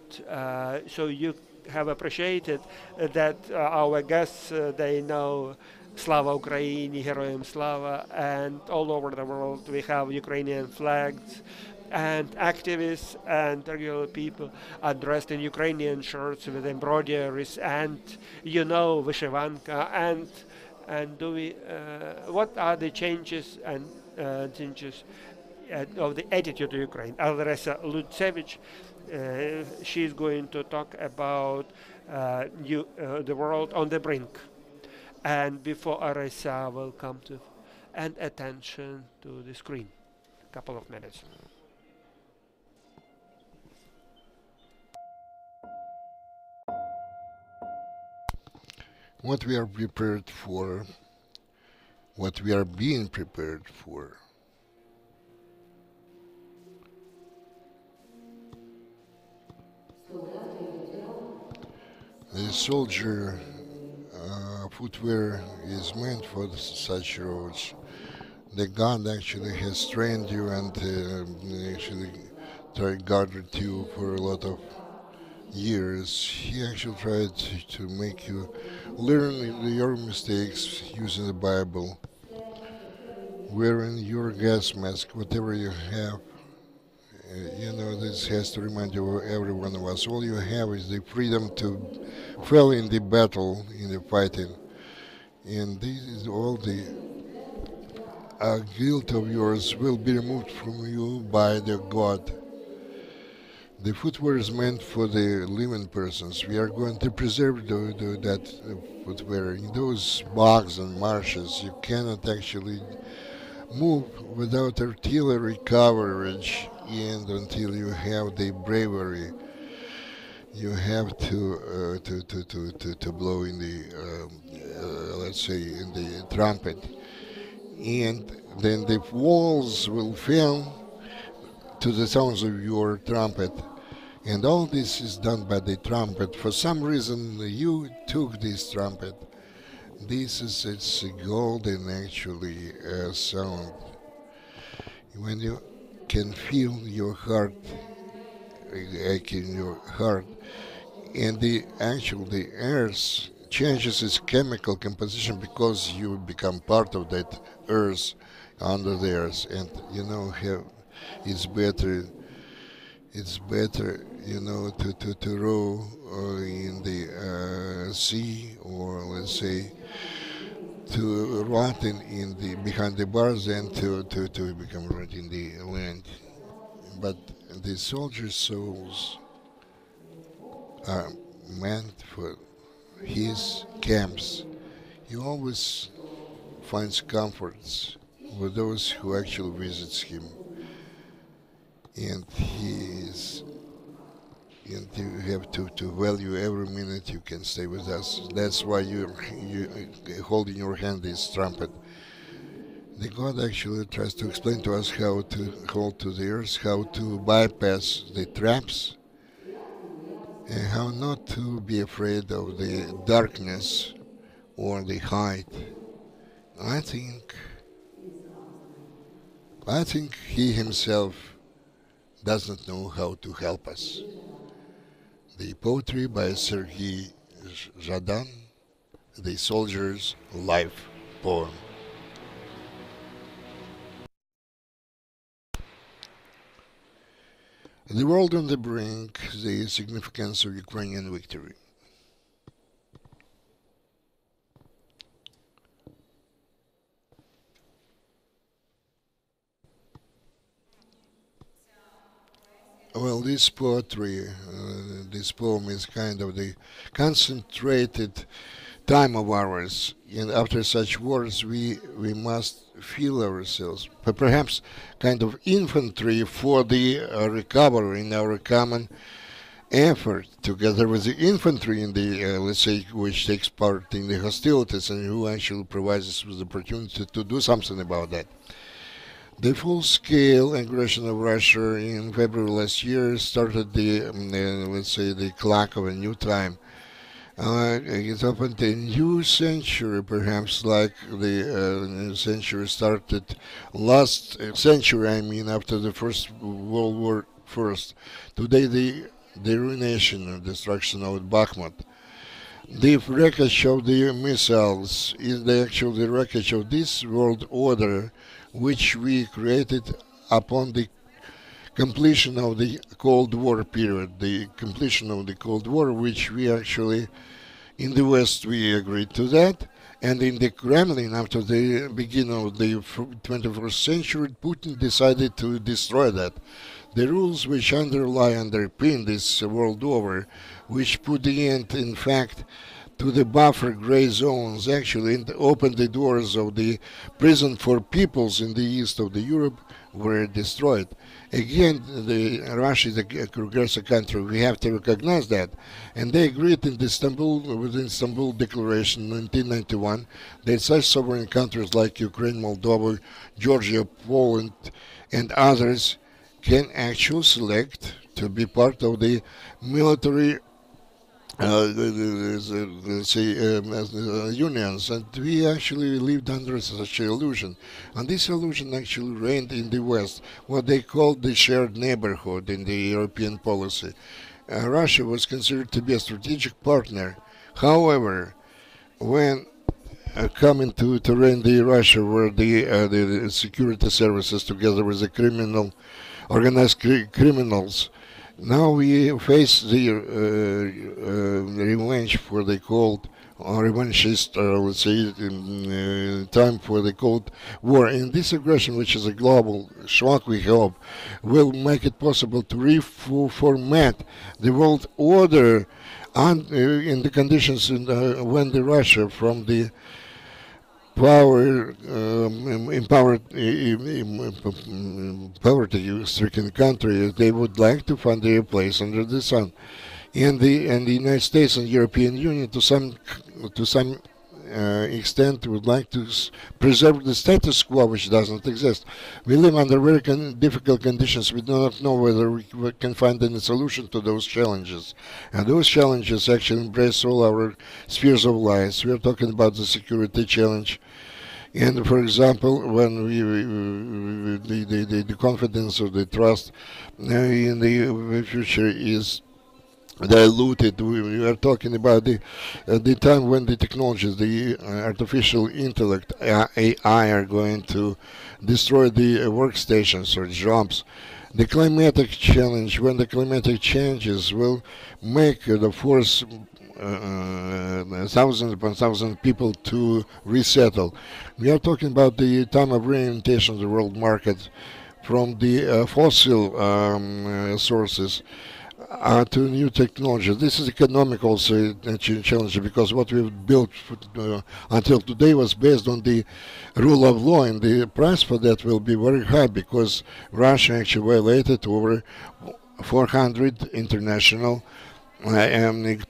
so you have appreciated that our guests, they know Slava Ukraini, Heroyam Slava, and all over the world we have Ukrainian flags, and activists and regular people are dressed in Ukrainian shirts with embroideries and, you know, vyshivanka. And do we? What are the changes and changes of the attitude to Ukraine? Alresa Lutsevich, she's going to talk about the world on the brink. And before Aresa will come to, and attention to the screen. Couple of minutes. What we are prepared for, what we are being prepared for. The soldier footwear is meant for such roads. The God actually has trained you and actually guarded you for a lot of years. He actually tried to make you learn your mistakes using the Bible, wearing your gas mask, whatever you have. You know, this has to remind you of every one of us. All you have is the freedom to fall in the battle, in the fighting. And this is all the guilt of yours will be removed from you by the God. The footwear is meant for the living persons. We are going to preserve that footwear. In those bogs and marshes, you cannot actually move without artillery coverage, and until you have the bravery, you have to blow in the let's say in the trumpet, and then the walls will fail to the sounds of your trumpet. And all this is done by the trumpet. For some reason, you took this trumpet. This is its golden, actually, sound. When you can feel your heart, in your heart, and the earth changes its chemical composition because you become part of that earth, under the earth, and you know how it's better. It's better, to row in the sea, or let's say to rot in the behind the bars than to become rot in the land. But the soldiers' souls are meant for his camps. He always finds comforts with those who actually visits him. And you have to value every minute you can stay with us. That's why you hold in your hand this trumpet. The God actually tries to explain to us how to hold to the earth, how to bypass the traps, and how not to be afraid of the darkness or the height. I think he himself doesn't know how to help us. The poetry by Sergei Zhadan, The Soldier's Life Poem. The world on the brink, the significance of Ukrainian victory. Well, this poetry, this poem is kind of the concentrated time of ours. And after such wars, we must feel ourselves, but perhaps kind of infantry for the recovery in our common effort, together with the infantry in the, let's say, which takes part in the hostilities and who actually provides us with the opportunity to do something about that. The full-scale aggression of Russia in February last year started the, let's say, the clock of a new time. It opened a new century, perhaps like the new century started last century, after the First World War first. Today, the ruination and destruction of Bakhmut. The wreckage of the missiles is the wreckage of this world order, which we created upon the completion of the Cold War period, the completion of the Cold War, which we actually, in the West, we agreed to that, and in the Kremlin, after the beginning of the 21st century, Putin decided to destroy that. The rules which underpin this world order, which put the end, in fact, to the buffer gray zones, actually, and opened the doors of the prison for peoples in the east of the Europe, were destroyed. Again, Russia is a aggressor country. We have to recognize that. And they agreed with the Istanbul Declaration in 1991 that such sovereign countries like Ukraine, Moldova, Georgia, Poland, and others can actually select to be part of the military unions, and we actually lived under such an illusion. And this illusion actually reigned in the West, what they called the shared neighborhood in the European policy. Russia was considered to be a strategic partner. However, when coming to reign the Russia, where the security services, together with the organized criminals, now we face the revenge for the cold revanchist, let's say, time for the Cold War. And this aggression, which is a global shock, we hope, will make it possible to reformat the world order and in the conditions when the Russia from the poverty-stricken country, they would like to find their place under the sun. And the United States and European Union, to some extent, would like to preserve the status quo, which doesn't exist. We live under very difficult conditions. We do not know whether we can find any solution to those challenges. And those challenges actually embrace all our spheres of life. We are talking about the security challenge. And for example, when the confidence or the trust in the future is diluted, we are talking about the time when the technologies, the artificial intellect, AI, are going to destroy the workstations or jobs. The climatic challenge, when the climatic changes will make the force thousands upon thousands of people to resettle. We are talking about the time of reorientation of the world market from the fossil sources to new technologies. This is economic also challenge, because what we've built until today was based on the rule of law, and the price for that will be very high, because Russia actually violated over 400 international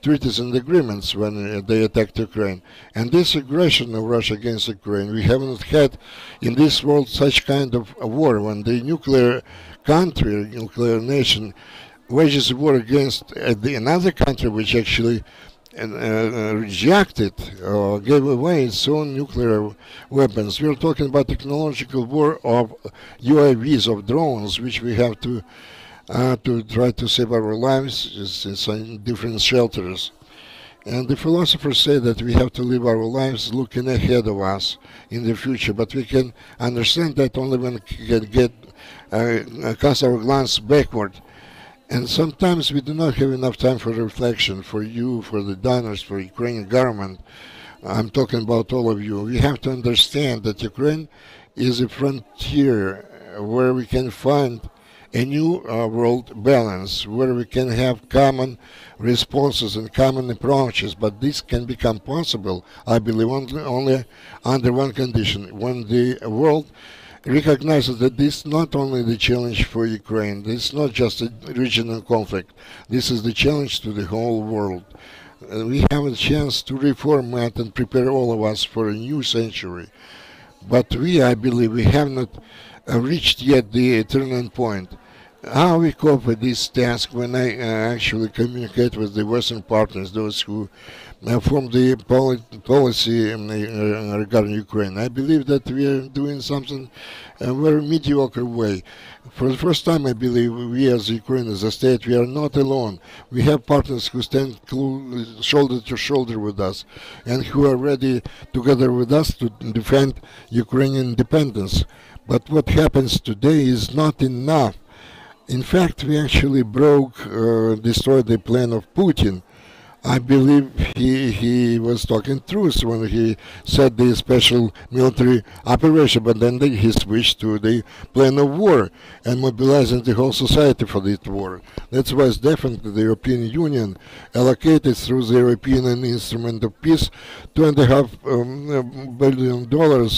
treaties and agreements when they attacked Ukraine. And this aggression of Russia against Ukraine, we haven't had in this world such kind of a war, when the nuclear country, nuclear nation, wages war against another country which actually rejected or gave away its own nuclear weapons. We are talking about technological war of UAVs, of drones, which we have to try to save our lives in different shelters. And the philosophers say that we have to live our lives looking ahead of us in the future, but we can understand that only when we can cast our glance backward. And sometimes we do not have enough time for reflection, for you, for the donors, for Ukrainian government. I'm talking about all of you. We have to understand that Ukraine is a frontier where we can find a new world balance, where we can have common responses and common approaches. But this can become possible, I believe, only under one condition: when the world recognizes that this is not only the challenge for Ukraine, this is not just a regional conflict, this is the challenge to the whole world. We have a chance to reformat and prepare all of us for a new century. But I believe, we have not reached yet the turning point. How we cope with this task when I actually communicate with the Western partners, those who form the policy regarding Ukraine. I believe that we are doing something a very mediocre way. For the first time, I believe we as Ukraine, as a state, we are not alone. We have partners who stand shoulder to shoulder with us and who are ready together with us to defend Ukrainian independence. But what happens today is not enough. In fact, we actually destroyed the plan of Putin. I believe he was talking truth when he said the special military operation, but then he switched to the plan of war and mobilizing the whole society for this war. That's why it's definitely the European Union allocated through the European Instrument of Peace $2.5 billion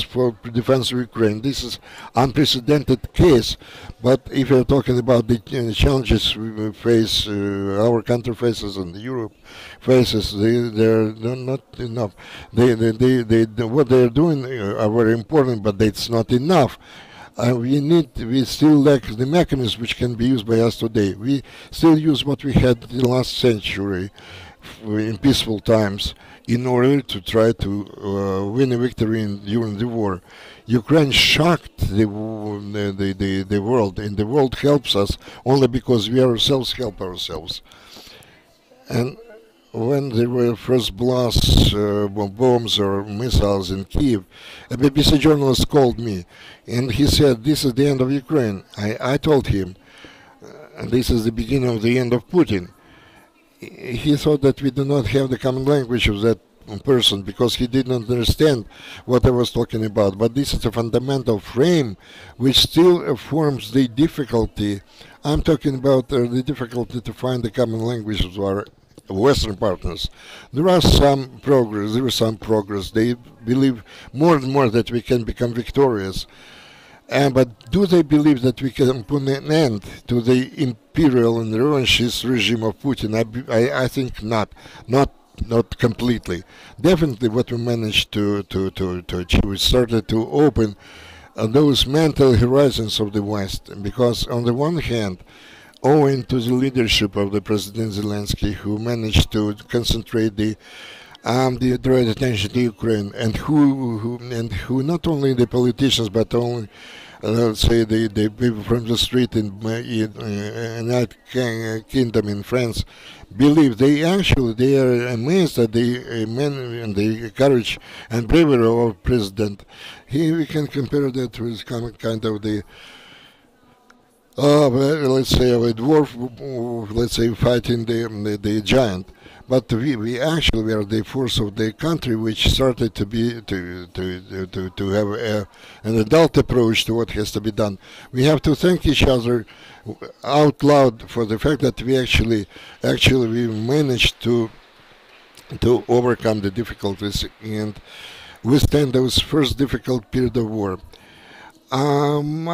for defense of Ukraine. This is unprecedented case. But if you're talking about the challenges we face, our country faces and Europe faces, they're not enough. What they're doing are very important, but it's not enough. We still lack the mechanisms which can be used by us today. We still use what we had in the last century in peaceful times in order to try to win a victory during the war. Ukraine shocked the world, and the world helps us only because we ourselves help ourselves. And when there were first blasts, bombs or missiles in Kyiv, a BBC journalist called me, and he said, "This is the end of Ukraine." I told him, "This is the beginning of the end of Putin." He thought that we do not have the common language of that person because he didn't understand what I was talking about. But this is a fundamental frame which still forms the difficulty. I'm talking about the difficulty to find a common language with our Western partners. There is some progress. They believe more and more that we can become victorious. But do they believe that we can put an end to the imperial and revanchist regime of Putin? I think not completely. Definitely what we managed to achieve, we started to open those mental horizons of the West, because on the one hand, owing to the leadership of the President Zelensky, who managed to concentrate the direct attention to Ukraine, and who not only the politicians but only let's say the people from the street in United Kingdom, in France, believe they are amazed at the men and the courage and bravery of our president. Here we can compare that with kind of the let's say a dwarf, let's say fighting the giant. But we actually are the force of the country which started to be to have an adult approach to what has to be done. We have to thank each other out loud for the fact that we actually we managed to overcome the difficulties and withstand those first difficult period of war. I'm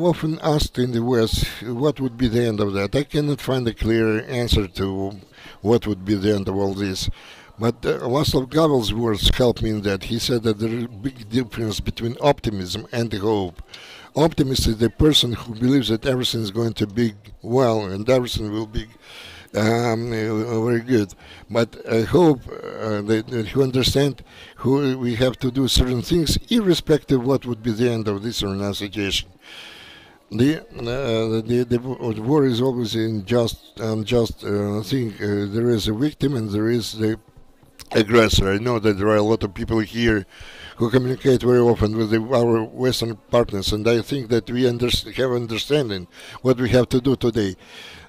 often asked in the West what would be the end of that. I cannot find a clear answer to what would be the end of all this. But Václav Havel's words helped me in that. He said that there is a big difference between optimism and hope. Optimist is the person who believes that everything is going to be well and everything will be very good. But I hope that you understand who we have to do certain things, irrespective of what would be the end of this renunciation. The war is always an unjust thing. There is a victim and there is the aggressor. I know that there are a lot of people here who communicate very often with our Western partners, and I think that we have understanding what we have to do today.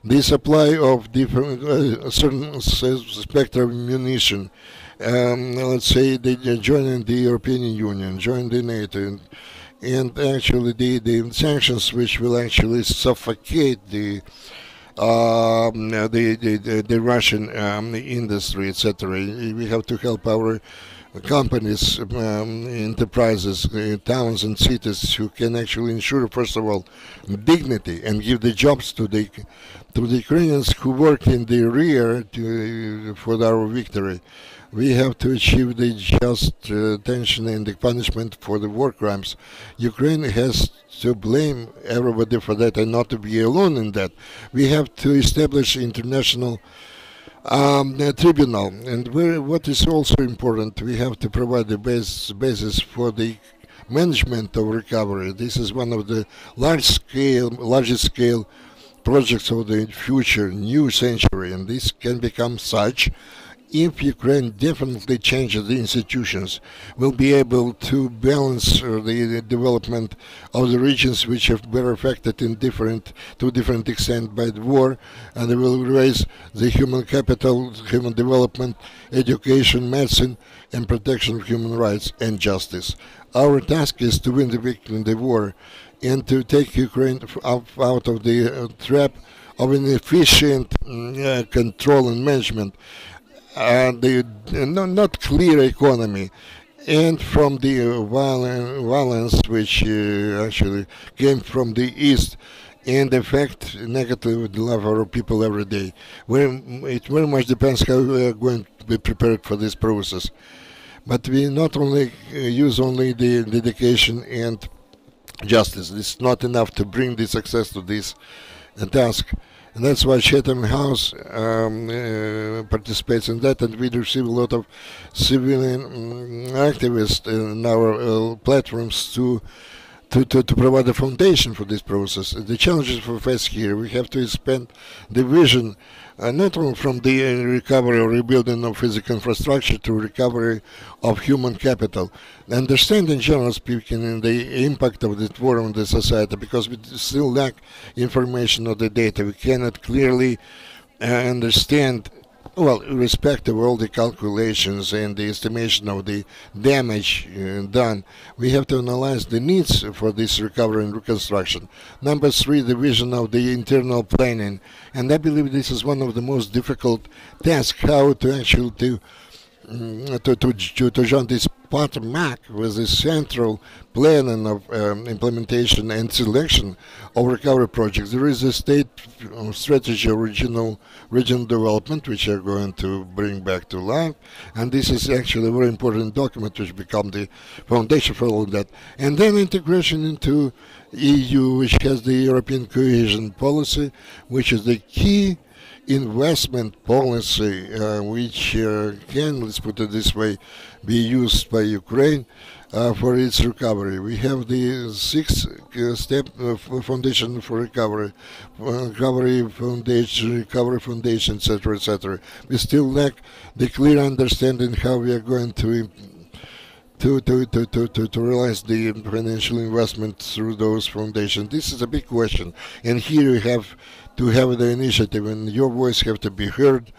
The supply of different certain spectrum of ammunition, let's say they join the European Union, join the NATO, and actually the sanctions which will actually suffocate the Russian industry, etc. We have to help our companies, enterprises, towns and cities who can actually ensure, first of all, dignity and give the jobs to the Ukrainians who work in the rear for our victory. We have to achieve the just attention and the punishment for the war crimes. Ukraine has to blame everybody for that and not to be alone in that. We have to establish international tribunal, and what is also important, we have to provide the basis for the management of recovery. This is one of the largest scale projects of the future, new century, and this can become such if Ukraine definitely changes the institutions. We'll be able to balance the development of the regions which were affected to different extent by the war, and they will raise the human capital, human development, education, medicine, and protection of human rights and justice. Our task is to win the victory in the war and to take Ukraine out of the trap of inefficient control and management, the not clear economy, and from the violence which actually came from the east and affect negatively the life of our people every day. It very much depends how we are going to be prepared for this process. But we not only use only the dedication and justice. It's not enough to bring the success to this task. And that's why Chatham House participates in that, and we receive a lot of civilian activists in our platforms to provide a foundation for this process. The challenges we face here, we have to expand the vision, not only from the recovery or rebuilding of physical infrastructure to recovery of human capital. Understanding, generally speaking, the impact of this war on the society, because we still lack information of the data. We cannot clearly understand Well, irrespective of all the calculations and the estimation of the damage done, we have to analyze the needs for this recovery and reconstruction. Number three, the vision of the internal planning. And I believe this is one of the most difficult tasks, how to actually to join this bottom-up with the central planning of implementation and selection of recovery projects. There is a state strategy of regional development, which are going to bring back to life, and this is actually a very important document which become the foundation for all of that. And then integration into EU, which has the European cohesion policy, which is the key investment policy which can, let's put it this way, be used by Ukraine for its recovery. We have the six-step foundation for recovery, recovery foundation, etc., etc. We still lack the clear understanding how we are going to realize the financial investment through those foundations. This is a big question, and here you have to have the initiative, and your voice have to be heard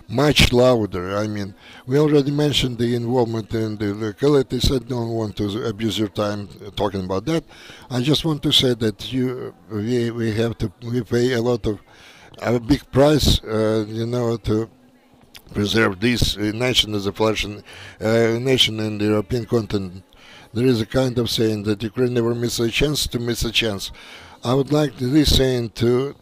much louder. I mean, we already mentioned the involvement in the localities. I don't want to abuse your time talking about that. I just want to say that we pay a big price, to preserve this nation as a flourishing nation in the European continent. There is a kind of saying that Ukraine never misses a chance to miss a chance. I would like this saying to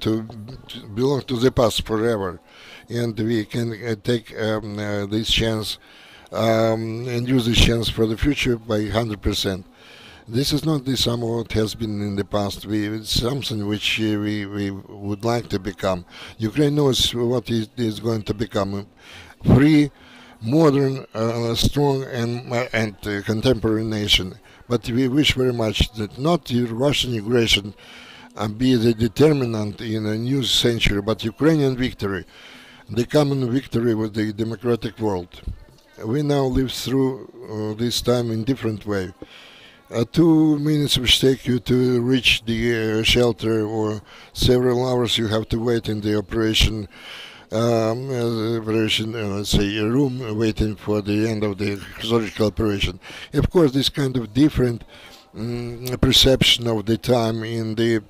belong to the past forever, and we can take this chance and use this chance for the future by 100%. This is not the sum of what has been in the past. It's something which we would like to become. Ukraine knows what it is going to become: free, modern, strong, and contemporary nation. But we wish very much that not the Russian aggression be the determinant in a new century, but Ukrainian victory, the common victory with the democratic world. We now live through this time in different way. 2 minutes which take you to reach the shelter, or several hours you have to wait in the operation, let's say, a room waiting for the end of the surgical operation. Of course, this kind of different perception of the time in the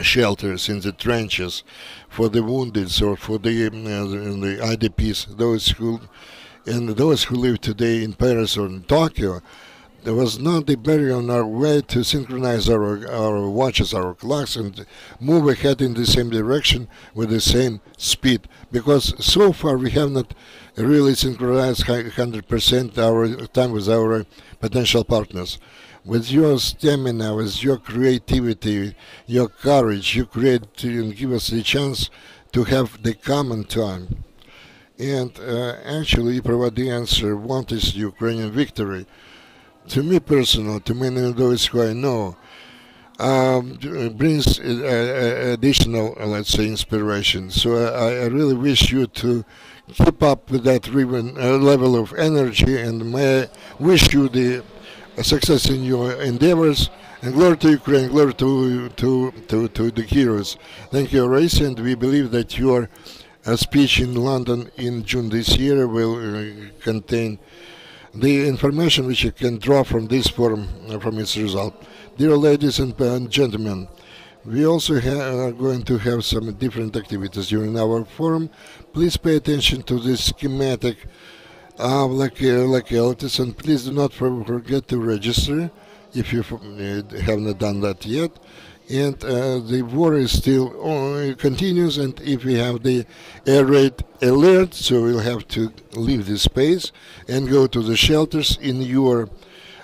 shelters, in the trenches, for the wounded or for the IDPs, those who live today in Paris or in Tokyo. There was not the barrier on our way to synchronize our watches, our clocks, and move ahead in the same direction with the same speed. Because so far we have not really synchronized 100% our time with our potential partners. With your stamina, with your creativity, your courage, you create and give us the chance to have the common time. And actually you provide the answer, what is Ukrainian victory? To me personally, to many of those who I know, brings additional, let's say, inspiration. So I really wish you to keep up with that level of energy, and may I wish you the success in your endeavors, and glory to Ukraine, glory to the heroes. Thank you, Race, and we believe that your speech in London in June this year will contain the information which you can draw from this forum, from its result. Dear ladies and gentlemen, we also are going to have some different activities during our forum. Please pay attention to this schematic localities, and please do not forget to register if you have not done that yet. And the war is still continues, and if we have the air raid alert, so we'll have to leave this space and go to the shelters. In your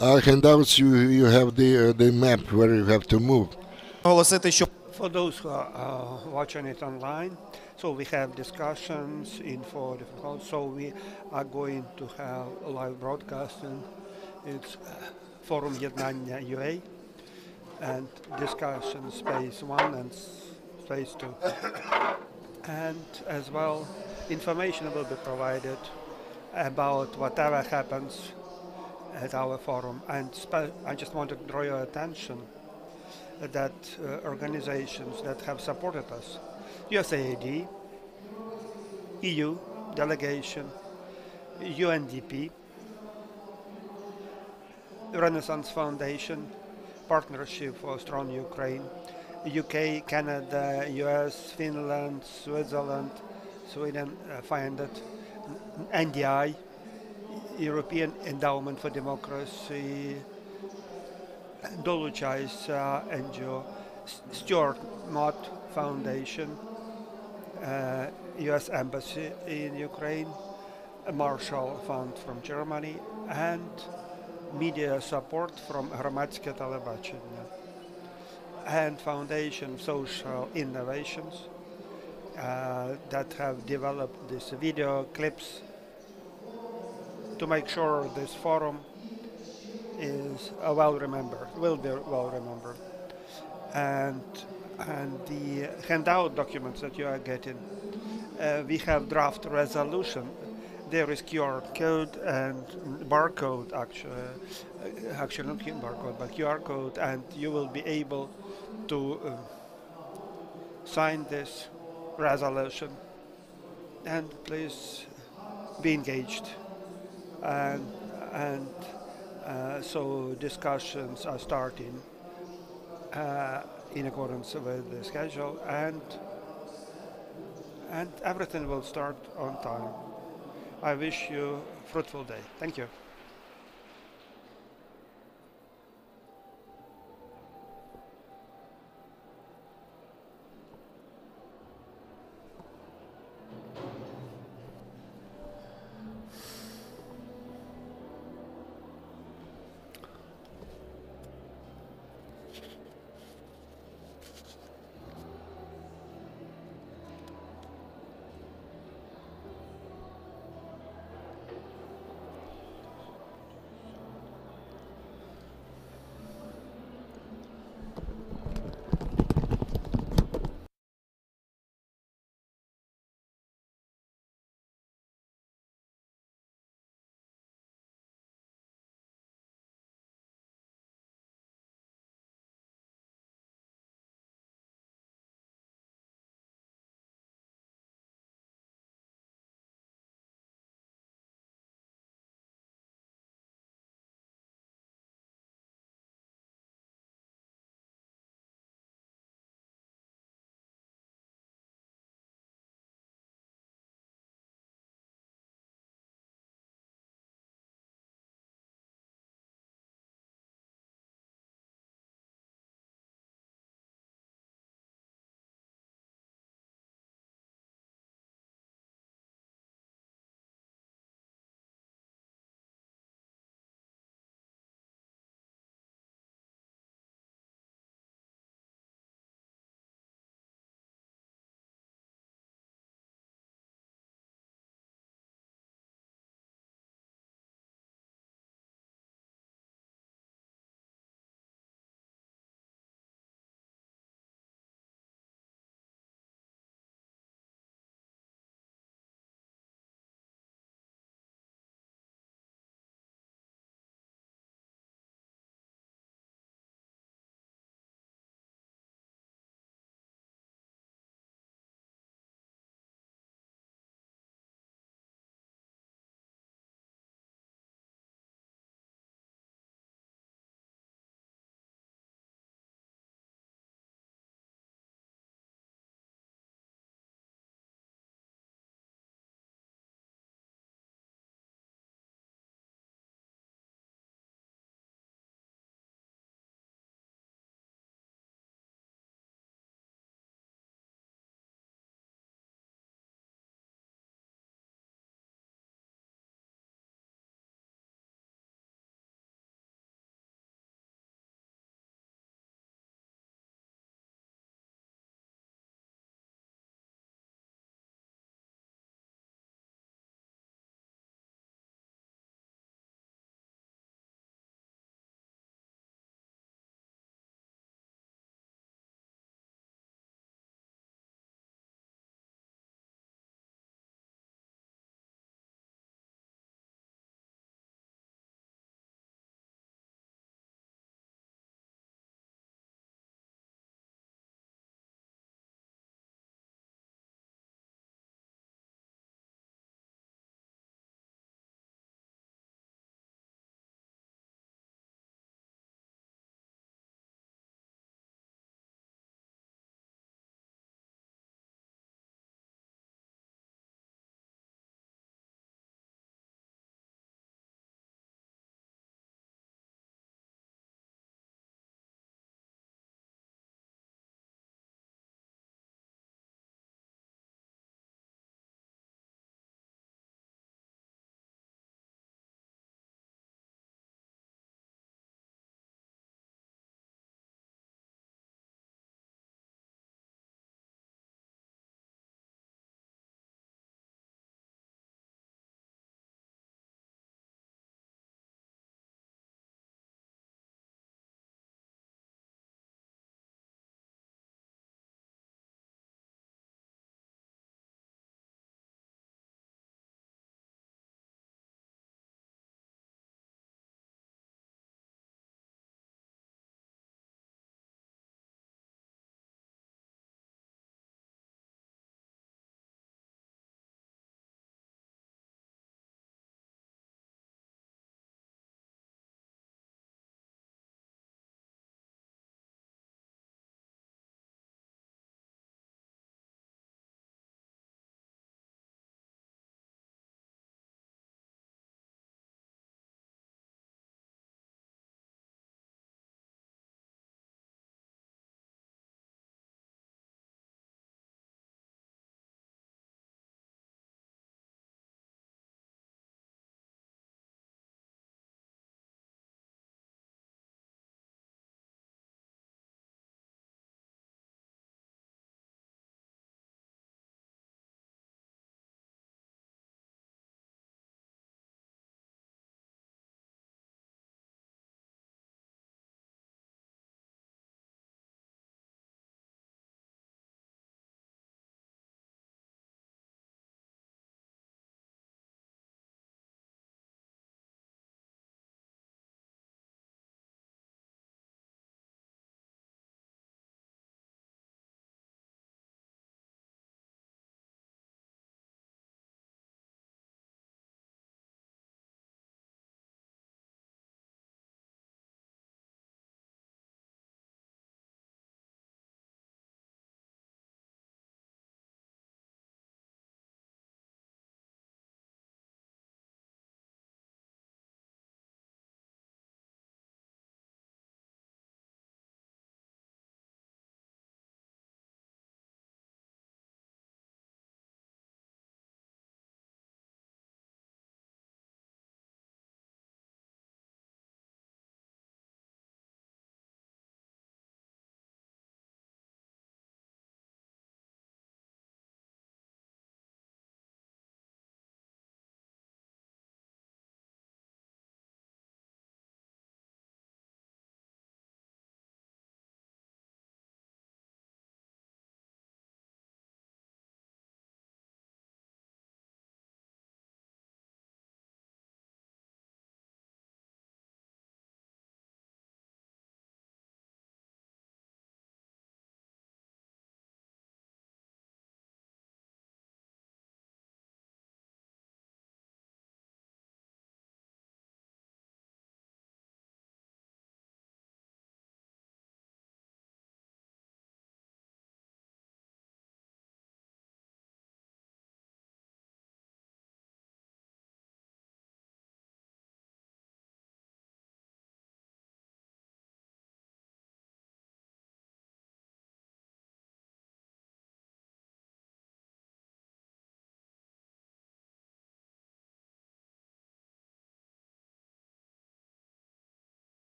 handouts you have the map where you have to move. For those who are watching it online, so we have discussions in 4 different halls. So we are going to have a live broadcasting. It's Forum Ednannia UA, and discussion space 1 and space 2. And as well, information will be provided about whatever happens at our forum. And I just want to draw your attention that organizations that have supported us, USAID, EU, delegation, UNDP, Renaissance Foundation, Partnership for Strong Ukraine, UK, Canada, US, Finland, Switzerland, Sweden funded, NDI, European Endowment for Democracy, Doluchai's NGO, Stuart Mott Foundation, US Embassy in Ukraine, a Marshall Fund from Germany, and media support from Hromadske Television and Foundation Social Innovations that have developed these video clips to make sure this forum is will be well remembered. And the handout documents that you are getting, we have draft resolution. There is QR code and barcode, actually not barcode, but QR code, and you will be able to sign this resolution. And please be engaged. And so discussions are starting in accordance with the schedule, and everything will start on time. I wish you a fruitful day. Thank you.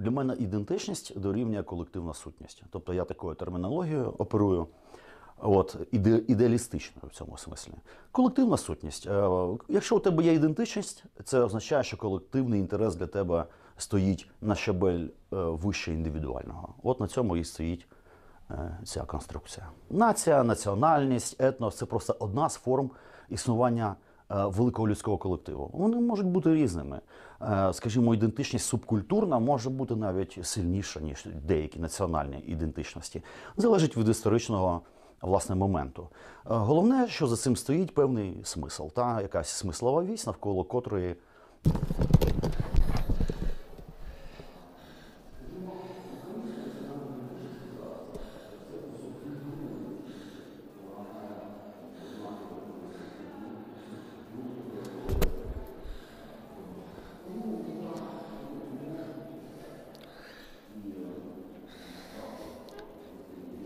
Для мене ідентичність дорівнює колективна сутність. Тобто я такою термінологією оперую, ідеалістичною в цьому смислі. Колективна сутність. Якщо у тебе є ідентичність, це означає, що колективний інтерес для тебе стоїть на щабель вище індивідуального. От на цьому і стоїть ця конструкція. Нація, національність, етнос – це просто одна з форм існування великого людського колективу. Вони можуть бути різними. Скажімо, ідентичність субкультурна може бути навіть сильніша, ніж деякі національні ідентичності. Залежить від історичного, власне, моменту. Головне, що за цим стоїть певний смисл, якась смислова вісь, навколо котрої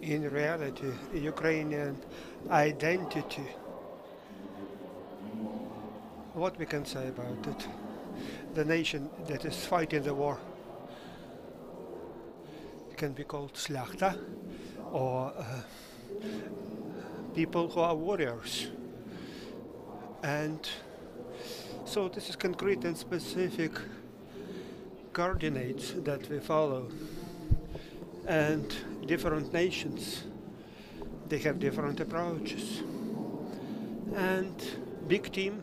In reality, Ukrainian identity, what we can say about it? The nation that is fighting the war can be called Slachta, or people who are warriors. And so this is concrete and specific coordinates that we follow. And different nations, they have different approaches. And big team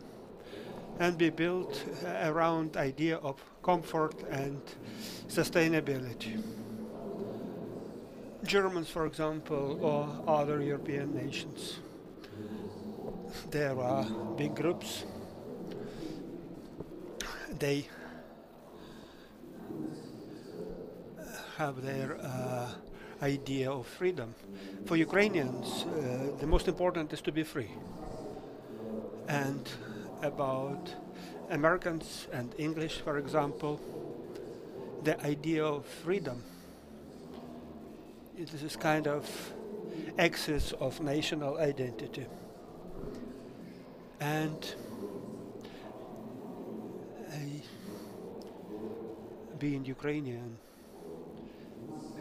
and be built around idea of comfort and sustainability. Germans, for example, or other European nations. There are big groups. They have their idea of freedom. For Ukrainians, the most important is to be free. And about Americans and English, for example, the idea of freedom, it is this kind of excess of national identity. And being Ukrainian,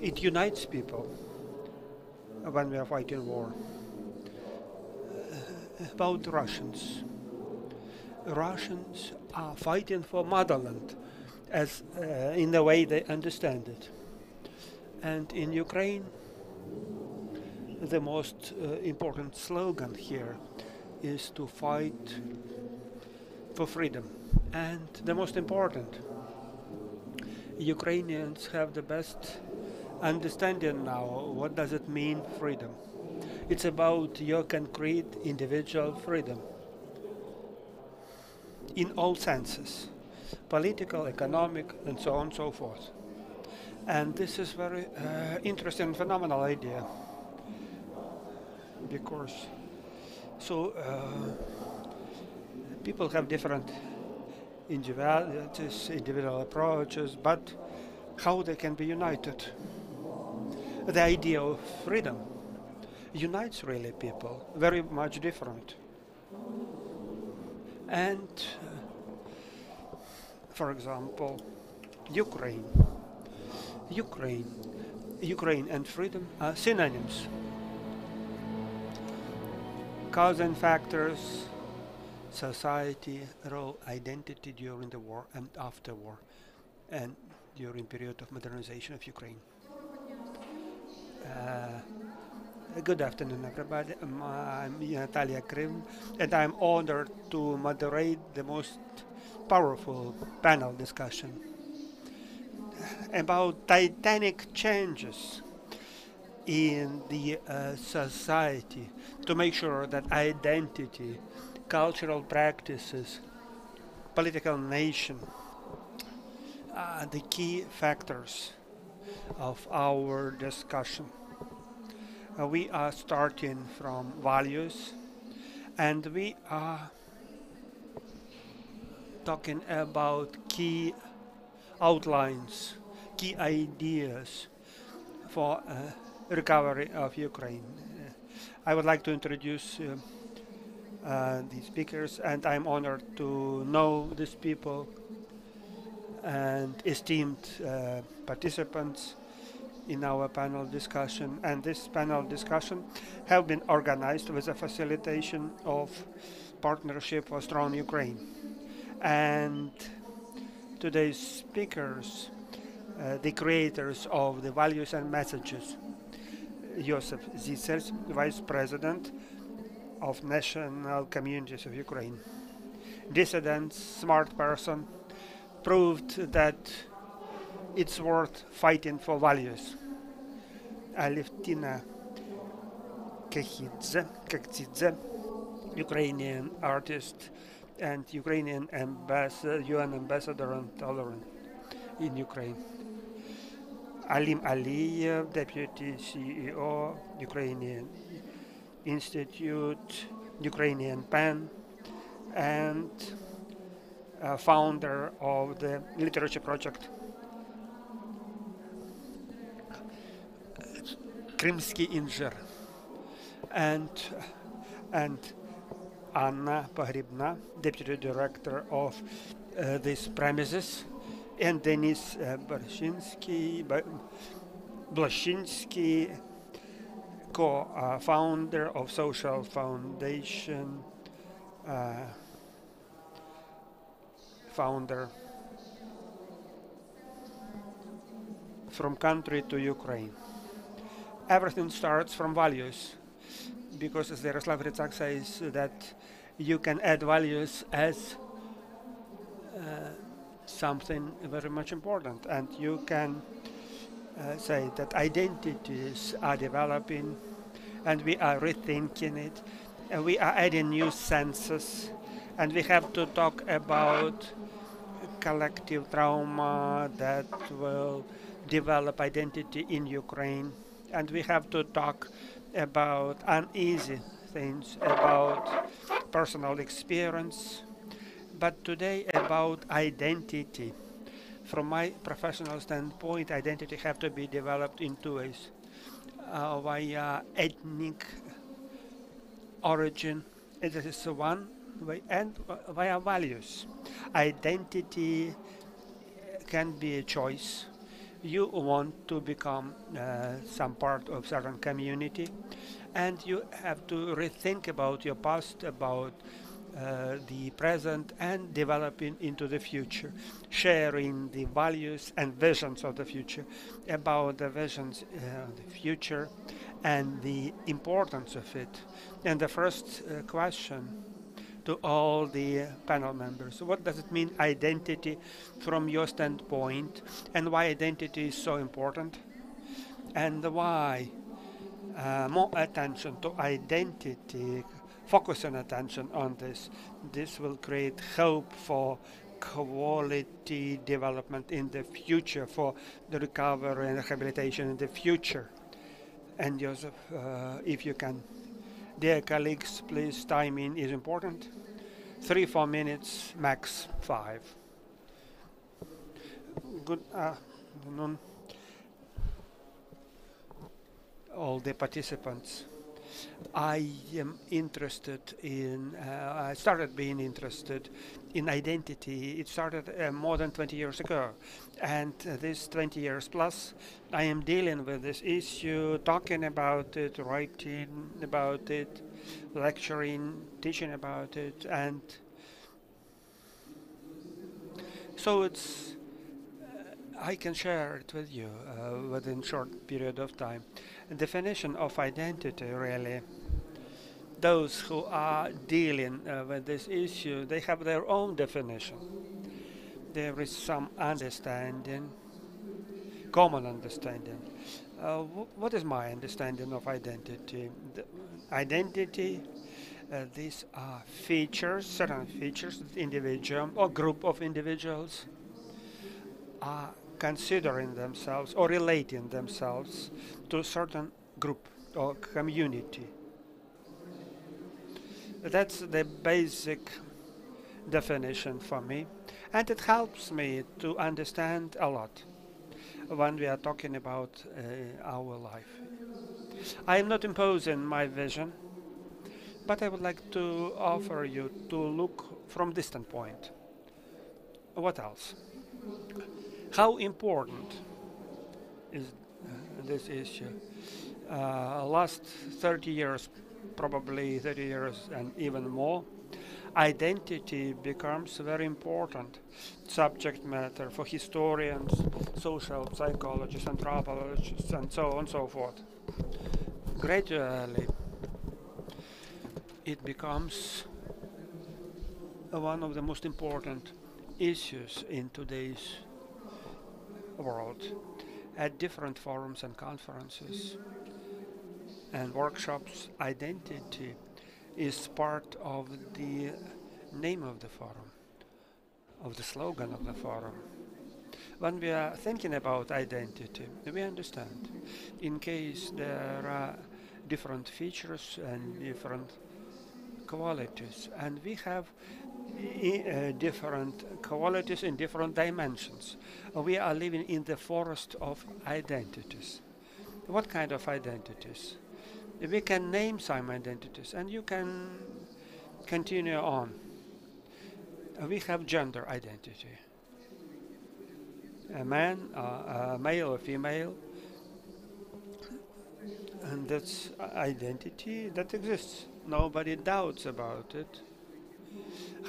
it unites people when we are fighting war. About Russians. Russians are fighting for motherland as in the way they understand it. And in Ukraine, the most important slogan here is to fight for freedom. And the most important, Ukrainians have the best understanding now what does it mean freedom. It's about your concrete individual freedom in all senses, political, economic, and so on and so forth. And this is very interesting and phenomenal idea, because people have different individualities, individual approaches, but how they can be united. The idea of freedom unites really people, very much different. And for example, Ukraine and freedom are synonyms. Cause and factors, society, role, identity during the war and after war, and during period of modernization of Ukraine. Good afternoon, everybody. I'm Natalia Krim, and I'm honored to moderate the most powerful panel discussion about titanic changes in the society to make sure that identity, cultural practices, political nation are the key factors of our discussion. We are starting from values, and we are talking about key outlines, key ideas for recovery of Ukraine. I would like to introduce the speakers, and I'm honored to know these people and esteemed participants in our panel discussion. And this panel discussion have been organized with the facilitation of Partnership for Strong Ukraine. And today's speakers, the creators of the values and messages, Joseph Zisers, Vice President of National Communities of Ukraine. Dissident, smart person, proved that it's worth fighting for values. Alevtina Kakidze, Ukrainian artist and Ukrainian UN ambassador on tolerance in Ukraine. Alim Aliyev, Deputy CEO, Ukrainian Institute, Ukrainian PEN, and founder of the literature project Krymsky Injir, and Anna Pogrebna, Deputy Director of these premises, and Denis Blashinsky, co-founder of Social Foundation, founder from country to Ukraine. Everything starts from values, because as Yaroslav Ritsak says that you can add values as something very much important, and you can say that identities are developing and we are rethinking it, and we are adding new senses, and we have to talk about collective trauma that will develop identity in Ukraine, and we have to talk about uneasy things, about personal experience, but today about identity. From my professional standpoint, identity have to be developed in two ways, via ethnic origin, it is one way, and via values. Identity can be a choice. You want to become some part of certain community, and you have to rethink about your past, about the present, and developing into the future, sharing the values and visions of the future, about the visions of the future and the importance of it. And the first question to all the panel members: what does it mean, identity, from your standpoint, and why identity is so important, and why more attention to identity, focusing attention on this will create hope for quality development in the future, for the recovery and rehabilitation in the future. And Joseph, if you can, dear colleagues, please, timing is important. 3-4 minutes, max 5. Good afternoon, all the participants. I am interested in, I started being interested in identity. It started more than 20 years ago. And this 20 years plus, I am dealing with this issue, talking about it, writing about it, lecturing, teaching about it. And so it's, I can share it with you within a short period of time. The definition of identity, really, those who are dealing with this issue, they have their own definition. There is some understanding, common understanding. What is my understanding of identity? Identity, these are features, certain features that individual or group of individuals are considering themselves or relating themselves to a certain group or community. That's the basic definition for me, and it helps me to understand a lot when we are talking about our life. I am not imposing my vision, but I would like to offer you to look from distant point. What else? How important is this issue? Last 30 years, probably 30 years and even more, identity becomes very important subject matter for historians, social psychologists, anthropologists, and so on and so forth. Gradually, it becomes one of the most important issues in today's world. At different forums and conferences and workshops, identity is part of the name of the forum, of the slogan of the forum. When we are thinking about identity, we understand in case there are different features and different qualities, and we have different qualities in different dimensions. We are living in the forest of identities. What kind of identities? We can name some identities, and you can continue on. We have gender identity. A man, a male or female, and that's identity that exists. Nobody doubts about it.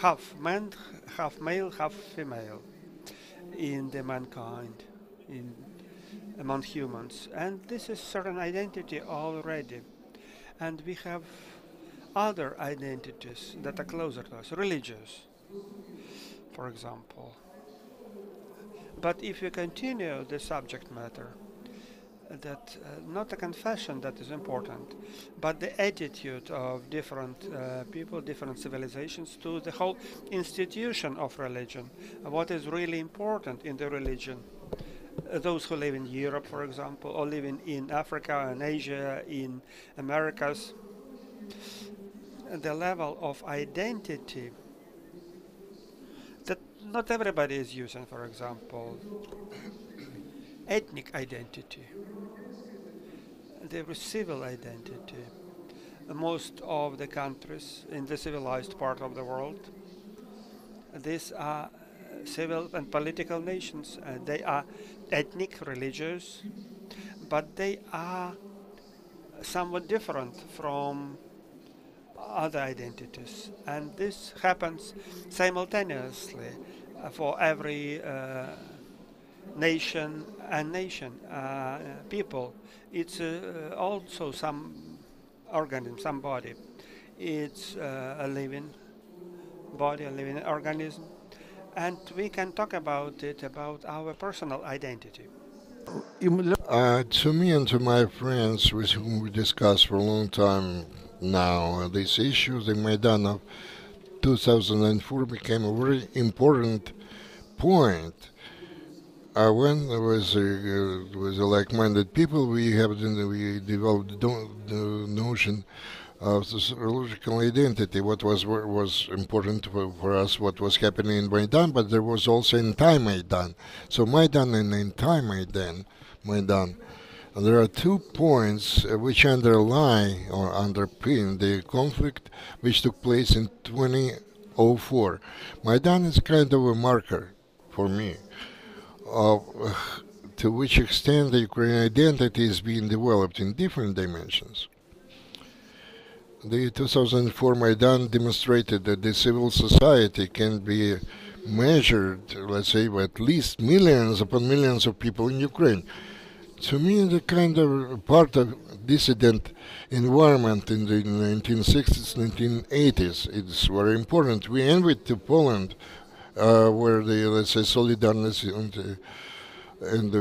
Half man, half male, half female in the mankind, among humans. And this is certain identity already. And we have other identities that are closer to us, religious, for example. But if you continue the subject matter, that not the confession that is important, but the attitude of different people, different civilizations to the whole institution of religion, what is really important in the religion. Those who live in Europe, for example, or living in Africa and Asia, in Americas, the level of identity that not everybody is using, for example, ethnic identity. There is civil identity. Most of the countries in the civilized part of the world, these are civil and political nations. They are ethnic, religious, but they are somewhat different from other identities. And this happens simultaneously for every nation and people. It's also some organism, some body. It's a living body, a living organism. And we can talk about it, about our personal identity. To me and to my friends with whom we discussed for a long time now, this issue, the Maidan of 2004 became a very important point. When with like-minded people, we developed the notion of sociological identity. What was important for us, what was happening in Maidan, but there was also anti-Maidan. So Maidan and anti-Maidan, and there are 2 points which underlie or underpin the conflict which took place in 2004. Maidan is kind of a marker for me of to which extent the Ukrainian identity is being developed in different dimensions. The 2004 Maidan demonstrated that the civil society can be measured, let's say, by at least millions upon millions of people in Ukraine. To me, the kind of part of dissident environment in the 1960s, 1980s, it's very important. We envied to Poland, where the, let's say, Solidarność and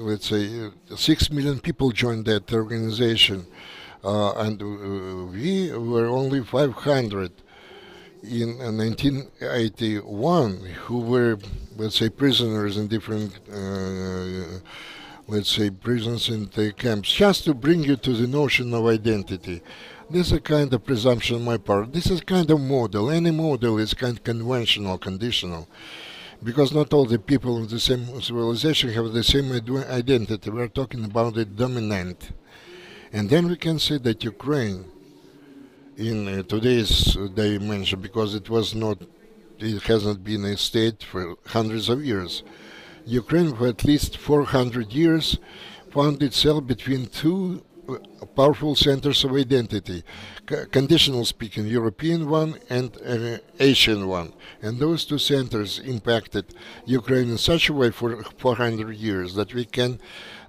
let's say 6 million people joined that organization, and we were only 500 in 1981 who were, let's say, prisoners in different let's say, prisons and camps, just to bring you to the notion of identity. This is a kind of presumption on my part. This is kind of model. Any model is kind of conventional, conditional, because not all the people in the same civilization have the same identity. We're talking about the dominant. And then we can say that Ukraine, in today's dimension, because it hasn't been a state for hundreds of years, Ukraine for at least 400 years found itself between two powerful centers of identity, conditional speaking, European one and Asian one. And those two centers impacted Ukraine in such a way for 400 years that we can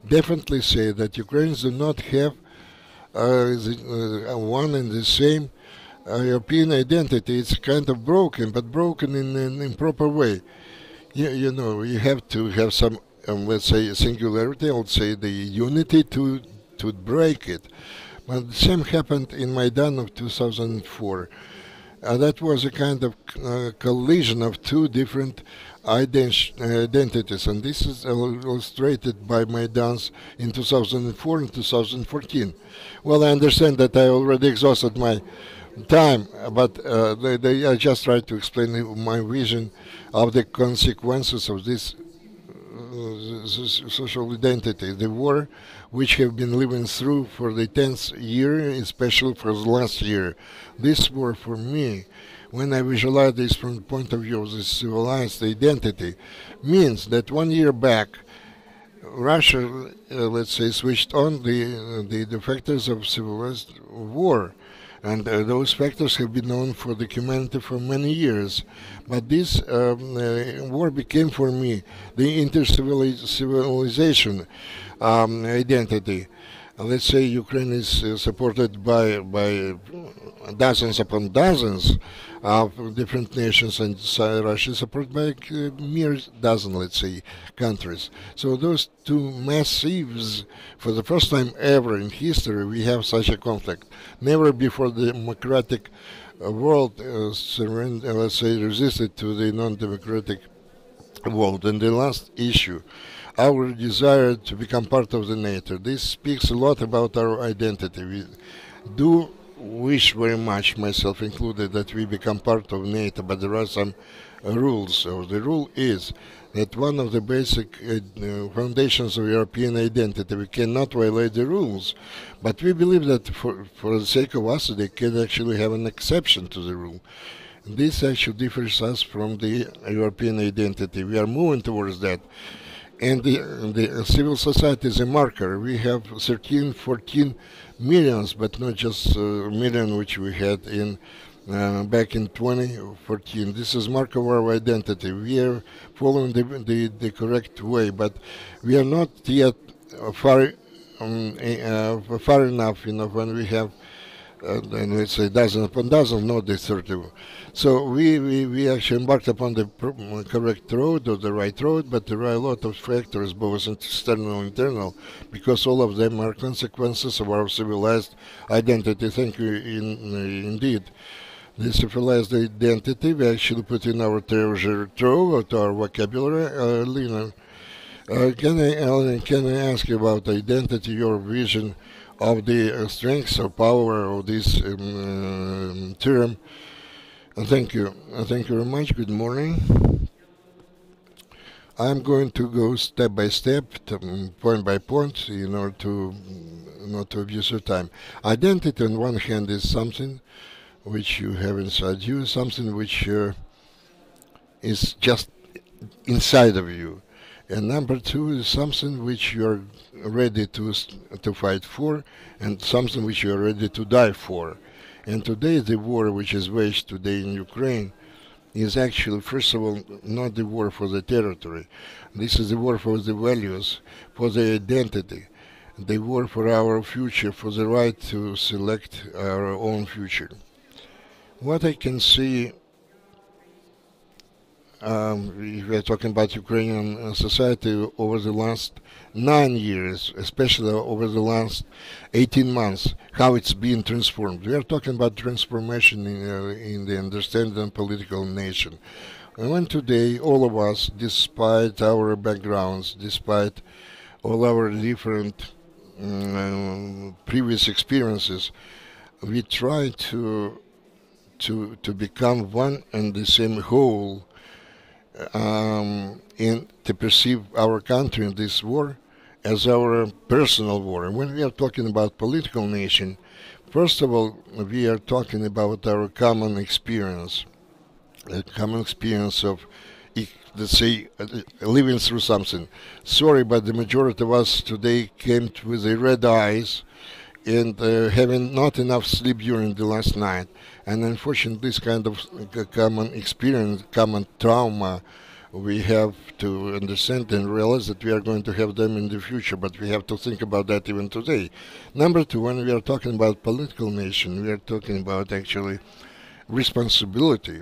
definitely say that Ukrainians do not have one and the same European identity. It's kind of broken, but broken in an improper way. You know, you have to have some, let's say, singularity, I would say the unity to break it. But the same happened in Maidan of 2004. That was a kind of collision of two different identities, and this is illustrated by Maidans in 2004 and 2014. Well, I understand that I already exhausted my time, but I just tried to explain my vision of the consequences of this social identity, the war which have been living through for the 10th year, especially for the last year. This war for me, when I visualize this from the point of view of the civilized identity, means that 1 year back Russia, let's say, switched on the factors of civilized war. And those factors have been known for the humanity for many years. But this war became for me the inter-civilization identity. Let's say Ukraine is supported by dozens upon dozens of different nations, and Russia is supported by a mere dozen, let's say, countries. So those two massives, for the first time ever in history, we have such a conflict. Never before the democratic world let's say, resisted to the non-democratic world. And the last issue, our desire to become part of the NATO. This speaks a lot about our identity. We do wish very much, myself included, that we become part of NATO, but there are some rules. So the rule is that one of the basic foundations of European identity, we cannot violate the rules. But we believe that for the sake of us, they can actually have an exception to the rule. This actually differs us from the European identity. We are moving towards that. And the civil society is a marker. We have 13, 14 millions, but not just a million which we had in back in 2014. This is mark of our identity. We are following the correct way, but we are not yet far enough, when we have and let's say dozen upon dozen, not the 30. So we actually embarked upon the correct road or the right road, but there are a lot of factors, both external and internal, because all of them are consequences of our civilized identity. Thank you indeed. The civilized identity we actually put in our treasure trove, or to our vocabulary. Lena, can I ask you about identity, your vision of the strengths or power of this term? Thank you. Thank you very much. Good morning. I'm going to go step by step, point by point, in order to not to abuse your time. Identity, on one hand, is something which you have inside you, something which is just inside of you. And number two is something which you are ready to fight for, and something which you are ready to die for. And today, the war which is waged today in Ukraine is actually, first of all, not the war for the territory. This is the war for the values, for the identity, the war for our future, for the right to select our own future. What I can see, if we are talking about Ukrainian society over the last 9 years, especially over the last 18 months, how it's been transformed. We are talking about transformation in the understanding of political nation. And when today, all of us, despite our backgrounds, despite all our different previous experiences, we try to become one and the same whole, and to perceive our country in this war as our personal war. And when we are talking about political nation, first of all, we are talking about our common experience, a common experience of let's say, living through something. Sorry, but the majority of us today came with the red eyes and having not enough sleep during the last night. And unfortunately, this kind of common experience, common trauma, we have to understand and realize that we are going to have them in the future, but we have to think about that even today. Number two, when we are talking about political nation, we are talking about actually responsibility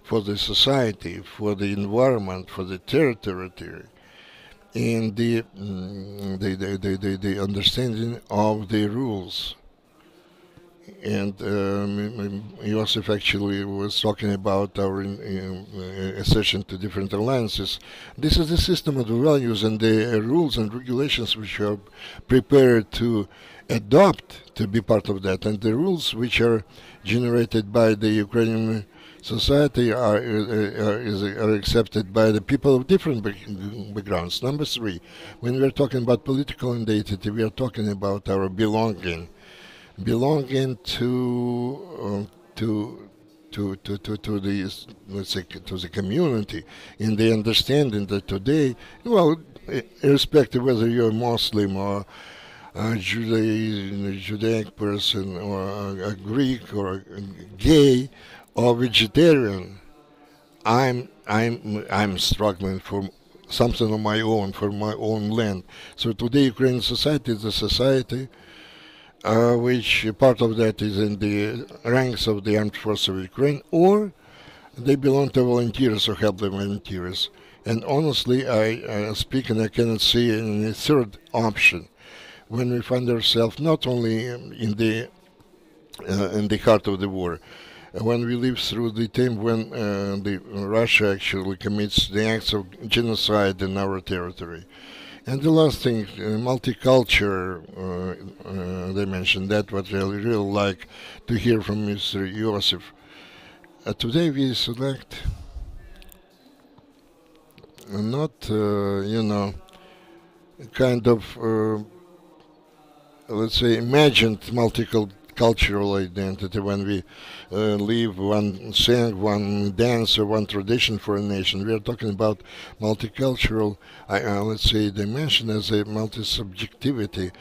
for the society, for the environment, for the territory, and the understanding of the rules. And Joseph actually was talking about our accession to different alliances. This is the system of the values and the rules and regulations which are prepared to adopt to be part of that. And the rules which are generated by the Ukrainian society are accepted by the people of different backgrounds. Number three, when we are talking about political identity, we are talking about our belonging to the, let's say, to the community, in the understanding that today, well, irrespective whether you're a Muslim or a Judaic person or a Greek or a gay or vegetarian, I'm struggling for something of my own, for my own land. So today Ukrainian society is a society which part of that is in the ranks of the armed forces of Ukraine, or they belong to volunteers or help the volunteers. And honestly, I speak and I cannot see any third option when we find ourselves not only in the heart of the war, when we live through the time when Russia actually commits the acts of genocide in our territory. And the last thing, multicultural dimension, that's what I really like to hear from Mr. Joseph. Today we select not, kind of, let's say, imagined multicultural identity when we leave one song, one dance, or one tradition for a nation. We are talking about multicultural, let's say, dimension as a multi-subjectivity,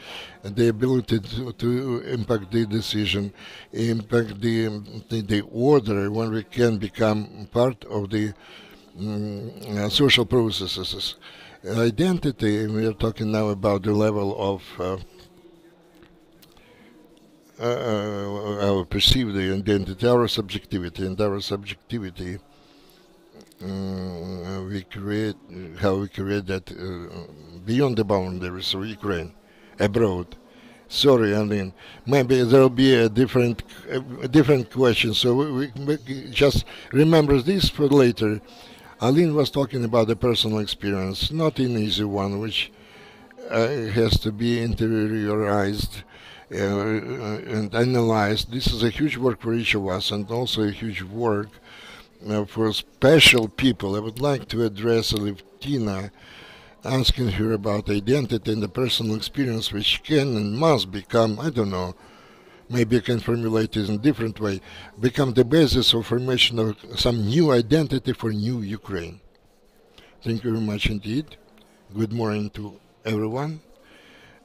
and the ability to impact the decision, impact the order when we can become part of the social processes. Identity, we are talking now about the level of our perceived identity, our subjectivity, and our subjectivity, we create that beyond the boundaries of Ukraine, abroad. Sorry, I mean, maybe there will be a different question, so we just remember this for later. Aline was talking about the personal experience, not an easy one, which has to be interiorized and analyzed. This is a huge work for each of us, and also a huge work for special people. I would like to address Alevtina, asking her about identity and the personal experience, which can and must become, I don't know, maybe I can formulate it in a different way, become the basis of formation of some new identity for new Ukraine. Thank you very much indeed. Good morning to everyone.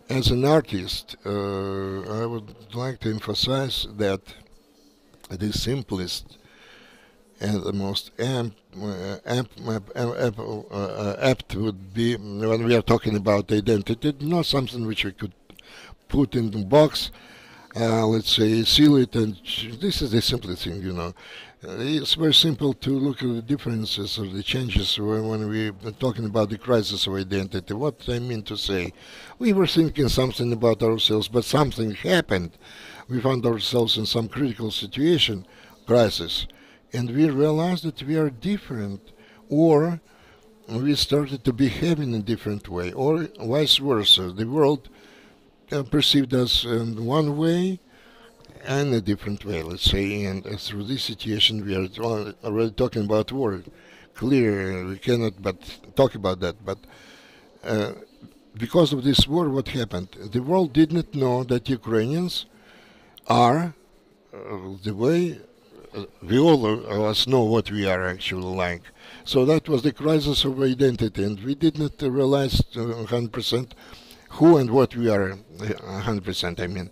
As an artist, I would like to emphasize that the simplest and the most apt would be, when we are talking about identity, not something which we could put in the box, let's say, seal it, and this is the simplest thing, It's very simple to look at the differences or the changes when we are talking about the crisis of identity. What I mean to say, we were thinking something about ourselves, but something happened. We found ourselves in some critical situation, crisis, and we realized that we are different, or we started to behave in a different way, or vice versa. The world perceived us in one way and a different way, let's say, and through this situation we are already talking about war. Clear, we cannot but talk about that, but because of this war, what happened? The world did not know that Ukrainians are the way we all of us know what we are actually like. So that was the crisis of identity, and we did not realize 100% who and what we are. 100%, I mean.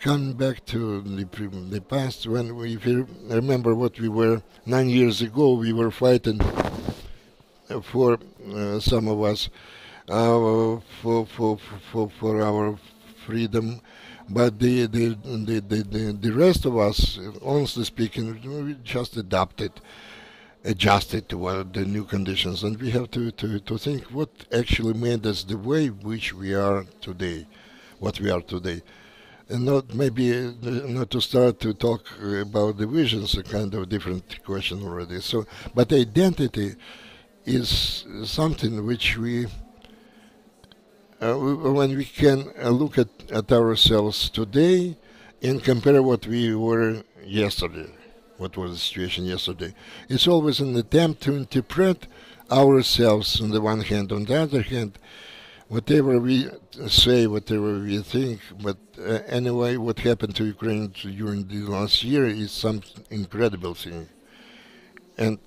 Coming back to the past, when if you remember what we were 9 years ago, we were fighting for some of us for our freedom, but the rest of us, honestly speaking, we just adjusted to the new conditions, and we have to think what actually made us the way which we are today, what we are today. And not to start to talk about the visions, a kind of different question already. So, but identity is something which when we can look at ourselves today and compare what we were yesterday, what was the situation yesterday. It's always an attempt to interpret ourselves on the one hand. On the other hand, whatever we say, whatever we think, but anyway, what happened to Ukraine during the last year is some incredible thing. And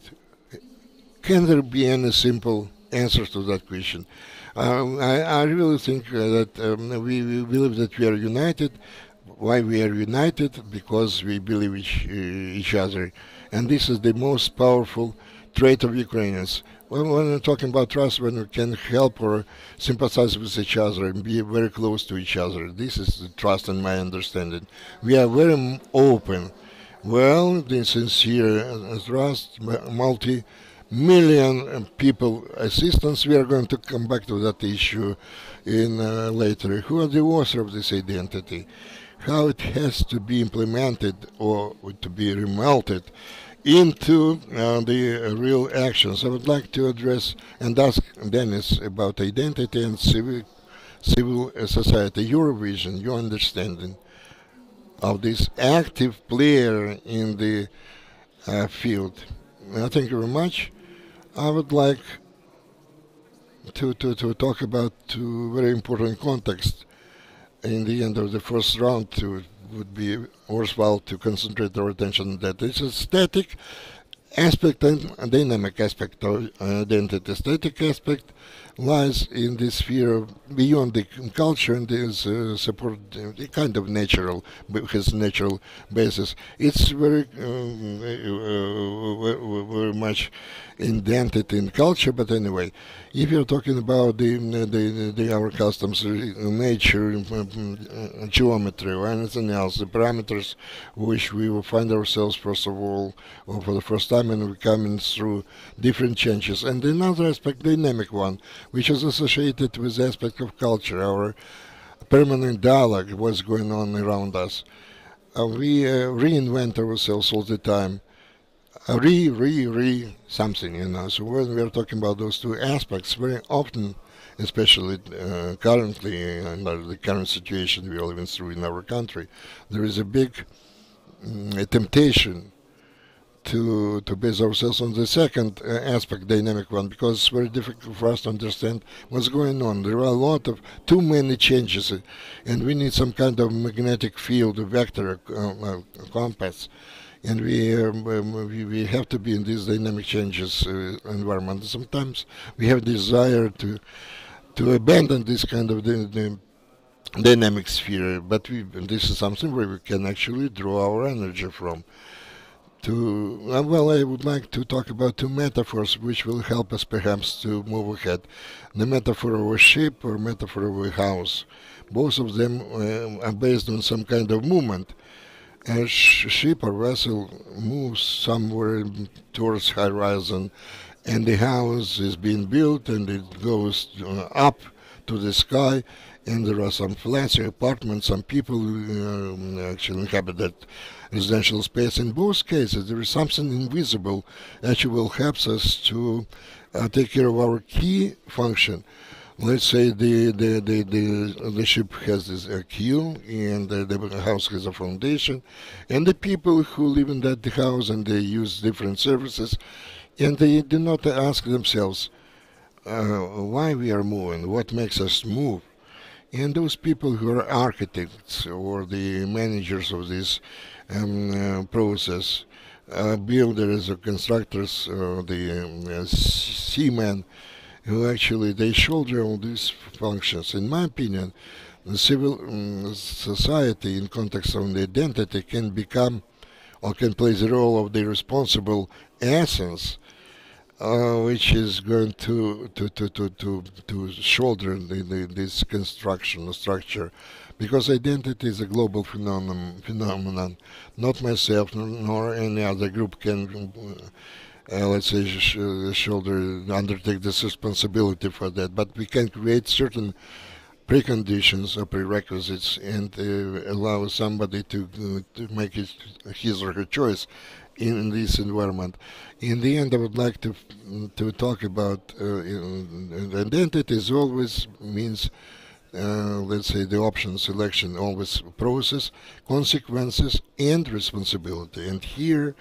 can there be any simple answer to that question? I really think that we believe that we are united. Why we are united? Because we believe each other. And this is the most powerful trait of Ukrainians. When we're talking about trust, when we can help or sympathize with each other and be very close to each other, this is the trust in my understanding. We are very open. Well, the sincere trust, multi-million people assistance, we are going to come back to that issue in later. Who are the author of this identity? How it has to be implemented or to be remelted into the real actions. I would like to address and ask Dennis about identity and civil society, your vision, your understanding of this active player in the field. Thank you very much. I would like to talk about two very important contexts. In the end of the first round, would be worthwhile to concentrate our attention on that. It's a static aspect and a dynamic aspect of identity. Static aspect lies in the sphere beyond the culture and is support the kind of natural, has natural basis. It's very much indented in culture, but anyway, if you're talking about our customs, nature, geometry, or anything else, the parameters which we will find ourselves first of all, or for the first time, and we're coming through different changes. And another aspect, dynamic one, which is associated with the aspect of culture, our permanent dialogue, what's going on around us. We reinvent ourselves all the time. Something, you know. So when we are talking about those two aspects, very often, especially currently, under the current situation we are living through in our country, there is a big temptation to base ourselves on the second aspect, dynamic one, because it's very difficult for us to understand what's going on. There are too many changes, and we need some kind of magnetic field, a vector, compass. And we have to be in these dynamic changes environment. Sometimes we have desire to abandon this kind of the dynamic sphere, but this is something where we can actually draw our energy from. Well, I would like to talk about two metaphors which will help us perhaps to move ahead. The metaphor of a ship or metaphor of a house. Both of them are based on some kind of movement. A ship or vessel moves somewhere towards horizon, and the house is being built, and it goes up to the sky, and there are some flats, apartments, some people actually inhabit that residential space. In both cases, there is something invisible that will help us to take care of our key function. Let's say the ship has this keel, and the house has a foundation, and the people who live in that house and they use different services, and they do not ask themselves why we are moving, what makes us move. And those people who are architects or the managers of this process, builders or constructors, the seamen, who actually they shoulder all these functions. In my opinion, the civil society in context of the identity can become or can play the role of the responsible essence, which is going to shoulder this construction or structure, because identity is a global phenomenon. Not myself nor any other group can, let's say, undertake this responsibility for that. But we can create certain preconditions or prerequisites and allow somebody to make his or her choice in this environment. In the end, I would like to talk about identity. Is always means, let's say, the option selection, always process, consequences, and responsibility. And here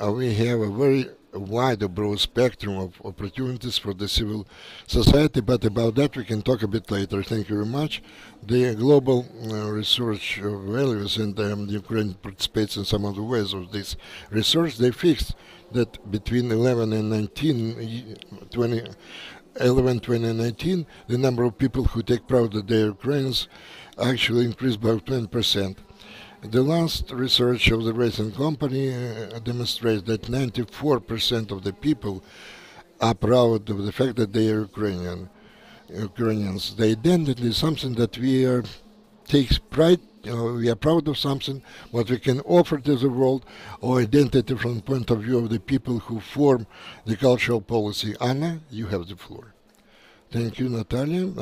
we have a very wide or broad spectrum of opportunities for the civil society, but about that we can talk a bit later. Thank you very much. The global research values, and Ukraine participates in some of the ways of this research. They fixed that between 2019, the number of people who take proud that they are Ukrainians actually increased by 20%. The last research of the Raytheon company demonstrates that 94% of the people are proud of the fact that they are Ukrainians. The identity is something that takes pride. We are proud of something, what we can offer to the world, or identity from the point of view of the people who form the cultural policy. Anna, you have the floor. Thank you, Natalia.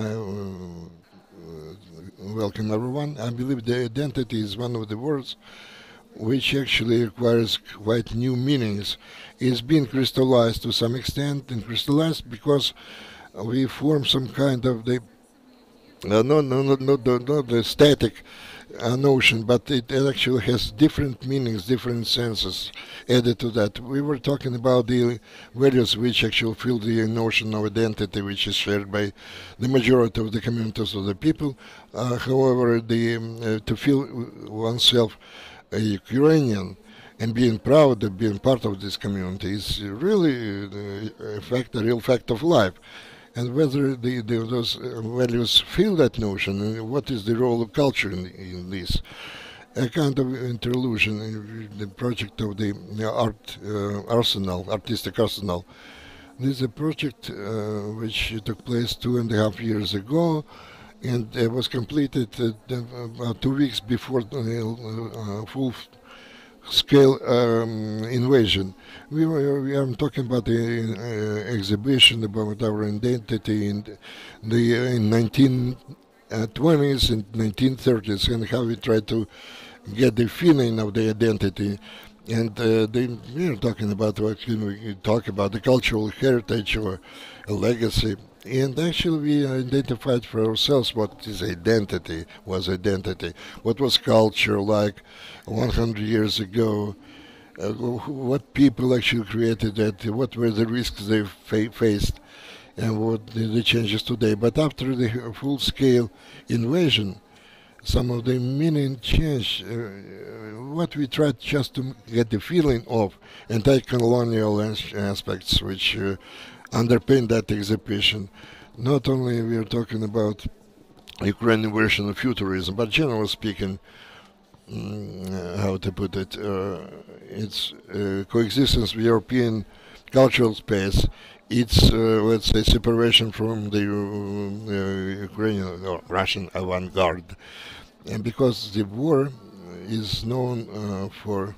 Welcome everyone. I believe the identity is one of the words which actually requires quite new meanings. It's been crystallized to some extent, and crystallized because we form some kind of the not the static notion, but it actually has different meanings, different senses added to that. We were talking about the values which actually fill the notion of identity, which is shared by the majority of the communities of the people. However, to feel oneself a Ukrainian and being proud of being part of this community is really a real fact of life. And whether those values fill that notion, and what is the role of culture in this? A kind of interlusion in the project of the artistic arsenal. This is a project which took place 2.5 years ago, and it was completed about 2 weeks before the full-scale invasion. We are talking about the exhibition about our identity in 1920s and 1930s, and how we try to get the feeling of the identity. And we are talking about what can we talk about, the cultural heritage or a legacy. And actually we identified for ourselves what is identity, what was culture like 100 years ago, what people actually created that, what were the risks they faced, and what the changes today. But after the full-scale invasion, some of the meaning changed. What we tried just to get the feeling of anti-colonial aspects which underpin that exhibition. Not only we are talking about Ukrainian version of futurism, but generally speaking, how to put it, it's coexistence with European cultural space. It's, let's say, separation from the Ukrainian or Russian avant-garde. And because the war is known for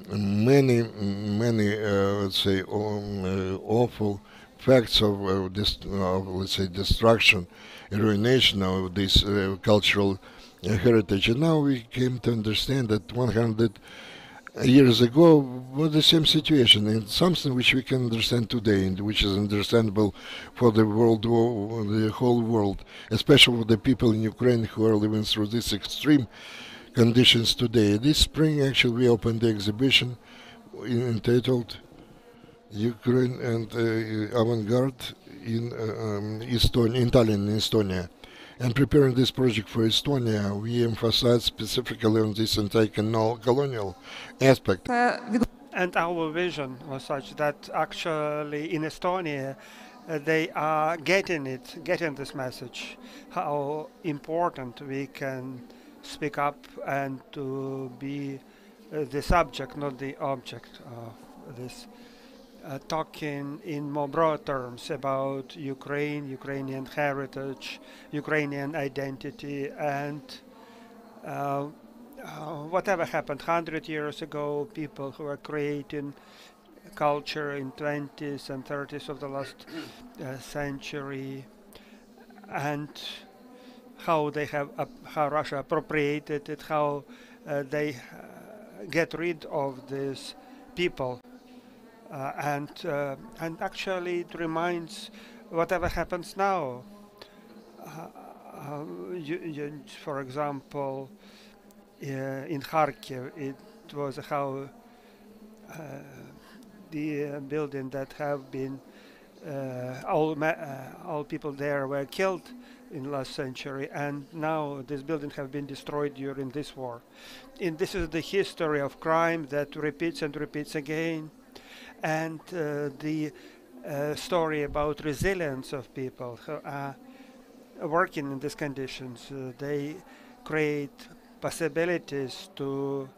many, let's say, awful facts of let's say, destruction, ruination of this cultural heritage. And now we came to understand that 100 years ago was the same situation, and something which we can understand today, and which is understandable for the world, the whole world, especially for the people in Ukraine who are living through these extreme conditions today. This spring, actually, we opened the exhibition entitled "Ukraine and Avant-Garde" in Estonia, in Tallinn, in Estonia. And preparing this project for Estonia, we emphasize specifically on this anti-colonial aspect. And our vision was such that actually in Estonia, they are getting this message, how important we can speak up and to be the subject, not the object of this. Talking in more broad terms about Ukraine, Ukrainian heritage, Ukrainian identity, and whatever happened 100 years ago, people who are creating culture in 20s and 30s of the last century, and how they have how Russia appropriated it, how they get rid of these people, and actually it reminds whatever happens now. For example, in Kharkiv, it was how the building that have been all people there were killed in last century, and now this building have been destroyed during this war. And this is the history of crime that repeats and repeats again, and the story about resilience of people who are working in these conditions. They create possibilities to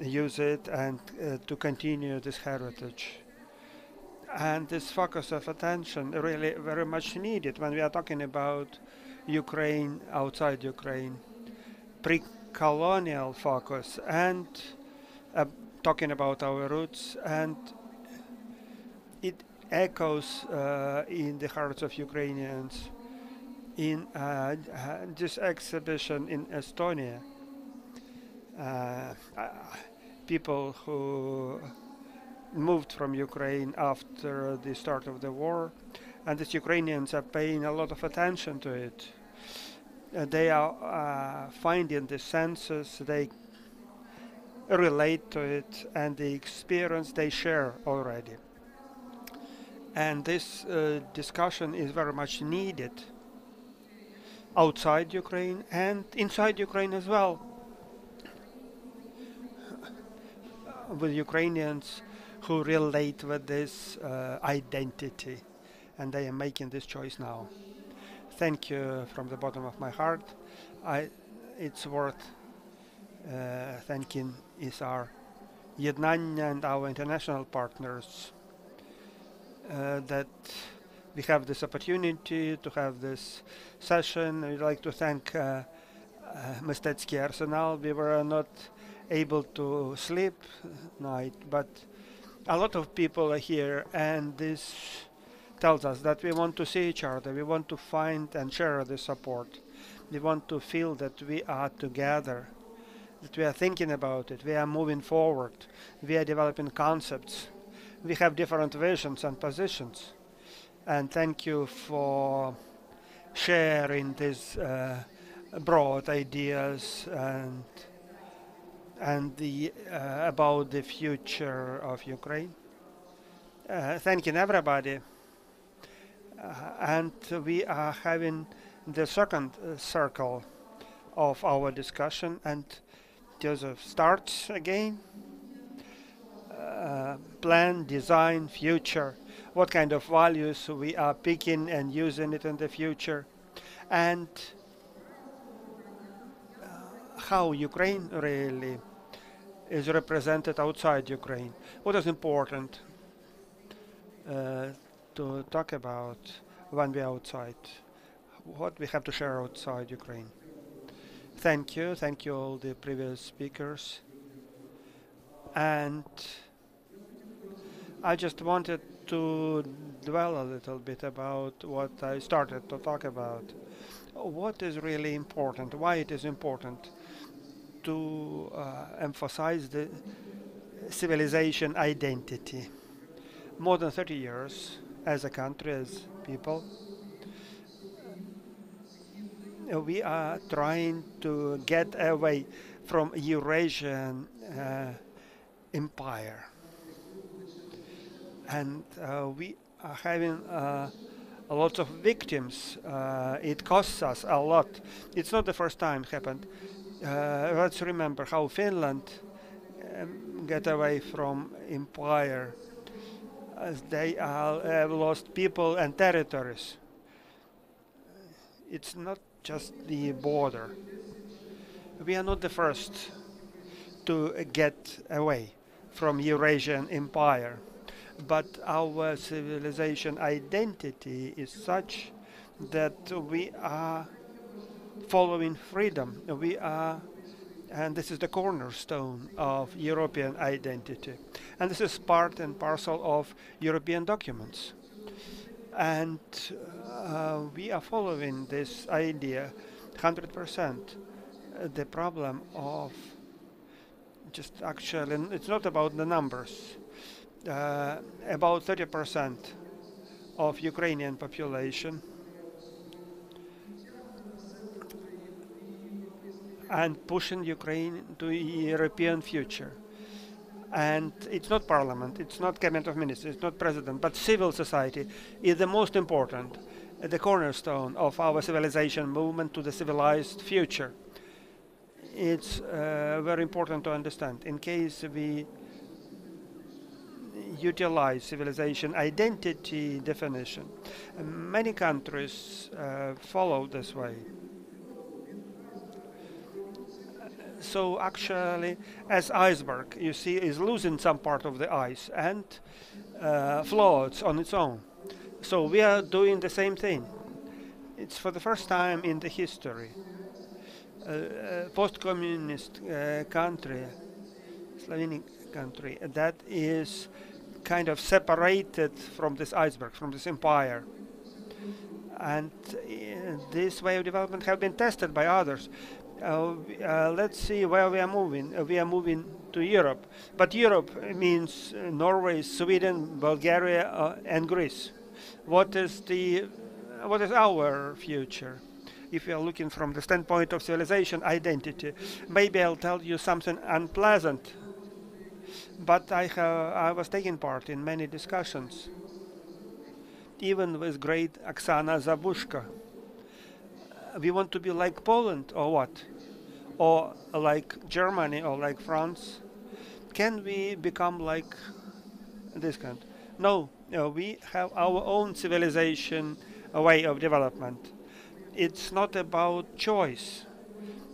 use it and to continue this heritage. And this focus of attention really very much needed when we are talking about Ukraine, outside Ukraine, pre-colonial focus, and talking about our roots, and it echoes in the hearts of Ukrainians. In this exhibition in Estonia, people who moved from Ukraine after the start of the war, and these Ukrainians are paying a lot of attention to it. They are finding the senses, they relate to it, and the experience they share already. And this discussion is very much needed outside Ukraine and inside Ukraine as well, with Ukrainians who relate with this identity, and they are making this choice now. Thank you from the bottom of my heart. It's worth thanking isar.ednannia and our international partners that we have this opportunity to have this session. I'd like to thank Mystetskyi Arsenal. We were not able to sleep night, but a lot of people are here, and this tells us that we want to see each other. We want to find and share the support. We want to feel that we are together, that we are thinking about it. We are moving forward. We are developing concepts. We have different visions and positions. And thank you for sharing these broad ideas and the about the future of Ukraine. Thanking everybody. And we are having the second circle of our discussion, and Joseph starts again. Plan, design, future. What kind of values we are picking and using it in the future, and how Ukraine really is represented outside Ukraine. What is important to talk about when we are outside? What we have to share outside Ukraine. Thank you all the previous speakers. And I just wanted to dwell a little bit about what I started to talk about. What is really important, why it is important to emphasize the civilization identity. More than 30 years as a country, as people, we are trying to get away from Eurasian empire. And we are having a lot of victims. It costs us a lot. It's not the first time it happened. Let's remember how Finland get away from empire, as they have lost people and territories. It's not just the border. We are not the first to get away from Eurasian empire, but our civilization identity is such that we are following freedom. We are, and this is the cornerstone of European identity. And this is part and parcel of European documents. And we are following this idea 100%. The problem of just actually, it's not about the numbers. About 30% of Ukrainian population and pushing Ukraine to a European future. And it's not parliament, it's not cabinet of ministers, it's not president, but civil society is the most important, the cornerstone of our civilization movement to the civilized future. It's very important to understand. In case we utilize civilization identity definition, many countries follow this way. So actually, as iceberg, you see, is losing some part of the ice and floats on its own. So we are doing the same thing. It's for the first time in the history. Post-communist country, Slovenian country, that is kind of separated from this iceberg, from this empire. And this way of development have been tested by others. Let's see where we are moving. We are moving to Europe. But Europe means Norway, Sweden, Bulgaria, and Greece. What is our future? If you are looking from the standpoint of civilization identity, maybe I'll tell you something unpleasant. But I was taking part in many discussions, even with great Oksana Zabushka. We want to be like Poland or what? Or like Germany or like France? Can we become like this country? No, we have our own civilization way of development. It's not about choice.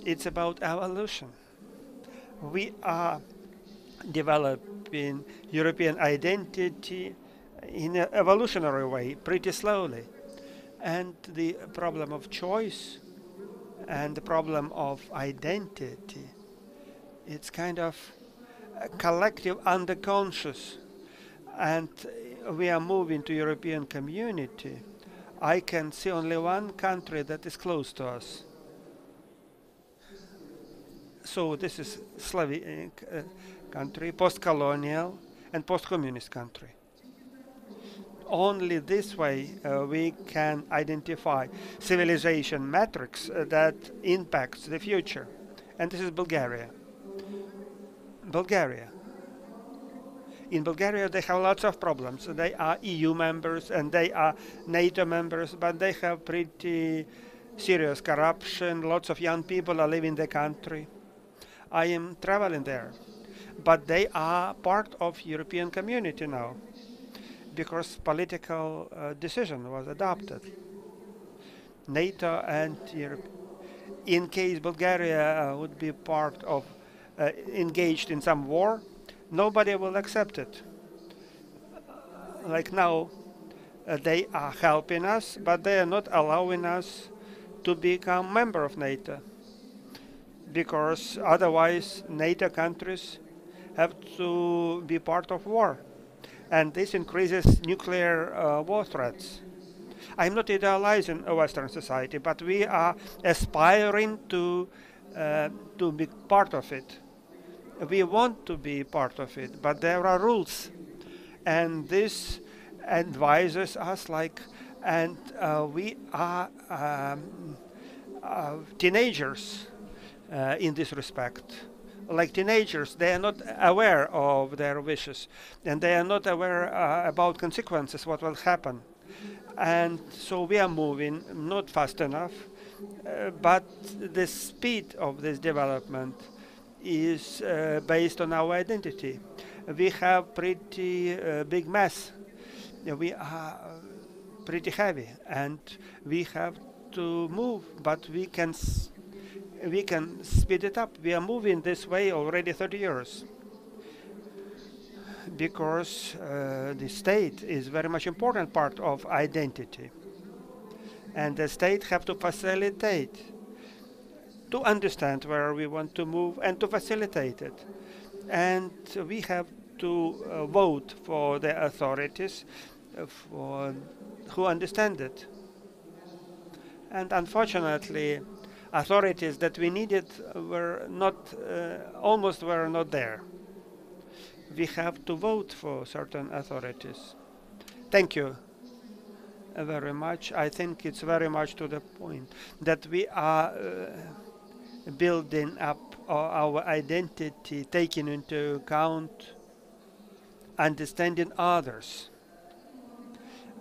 It's about evolution. We are developing European identity in an evolutionary way, pretty slowly. And the problem of choice and the problem of identity, it's kind of a collective underconscious. And we are moving to European community. I can see only one country that is close to us. So this is Slavic country, post-colonial and post-communist country. Only this way we can identify civilization matrix that impacts the future. And this is Bulgaria. Bulgaria. In Bulgaria, they have lots of problems. They are EU members and they are NATO members, but they have pretty serious corruption. Lots of young people are leaving the country. I am traveling there. But they are part of European community now, because political decision was adopted. NATO and Europe. In case Bulgaria would be part of, engaged in some war, nobody will accept it. Like now, they are helping us, but they are not allowing us to become member of NATO, because otherwise NATO countries have to be part of war. And this increases nuclear war threats. I'm not idealizing a Western society, but we are aspiring to be part of it. We want to be part of it, but there are rules. And this advises us like, and we are teenagers in this respect. Like teenagers, they are not aware of their wishes, and they are not aware about consequences, what will happen. And so we are moving, not fast enough, but the speed of this development is based on our identity. We have pretty big mass. We are pretty heavy, and we have to move, but we can speed it up. We are moving this way already 30 years because the state is very much important part of identity, and the state have to facilitate to understand where we want to move and to facilitate it. And we have to vote for the authorities who understand it. And unfortunately, authorities that we needed were not, almost were not there. We have to vote for certain authorities. Thank you very much. I think it's very much to the point that we are building up our identity, taking into account understanding others.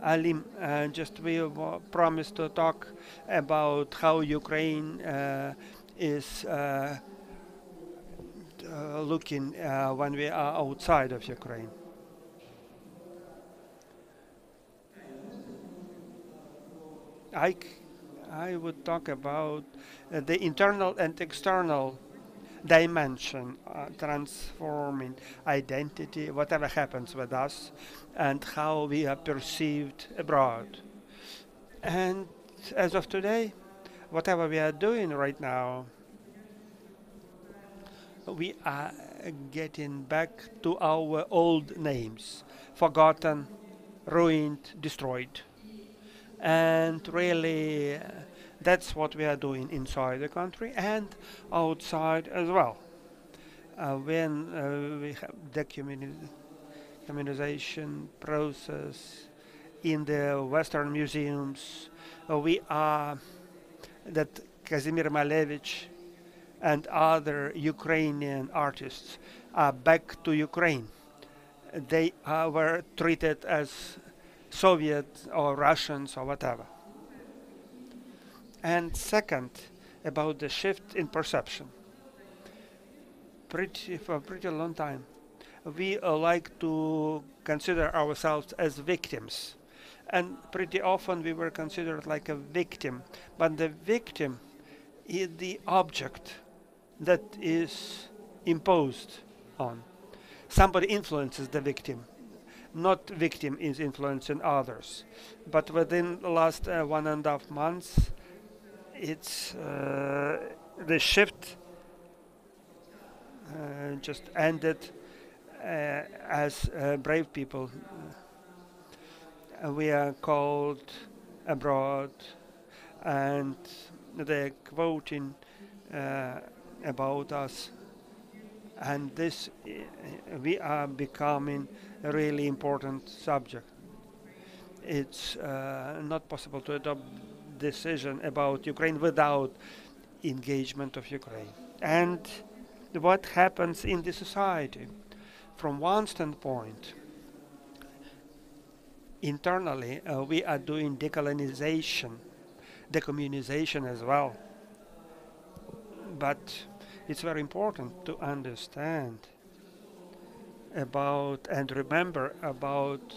Alim, just we promised to talk about how Ukraine is looking when we are outside of Ukraine. I would talk about the internal and external dimension, transforming identity, whatever happens with us, and how we are perceived abroad. And as of today, whatever we are doing right now, we are getting back to our old names, forgotten, ruined, destroyed. And really, that's what we are doing inside the country and outside as well. When we have the communization process in the Western museums, we are that Kazimir Malevich and other Ukrainian artists are back to Ukraine. They were treated as Soviet or Russians or whatever. And second, about the shift in perception. For a pretty long time, we like to consider ourselves as victims. And pretty often we were considered like a victim. But the victim is the object that is imposed on. Somebody influences the victim. Not victim is influencing others. But within the last 1.5 months, it's the shift just ended as brave people. We are called abroad, and they're quoting about us, and this we are becoming a really important subject. It's not possible to adopt decision about Ukraine without engagement of Ukraine. And what happens in the society? From one standpoint, internally, we are doing decolonization, decommunization as well. But it's very important to understand about and remember about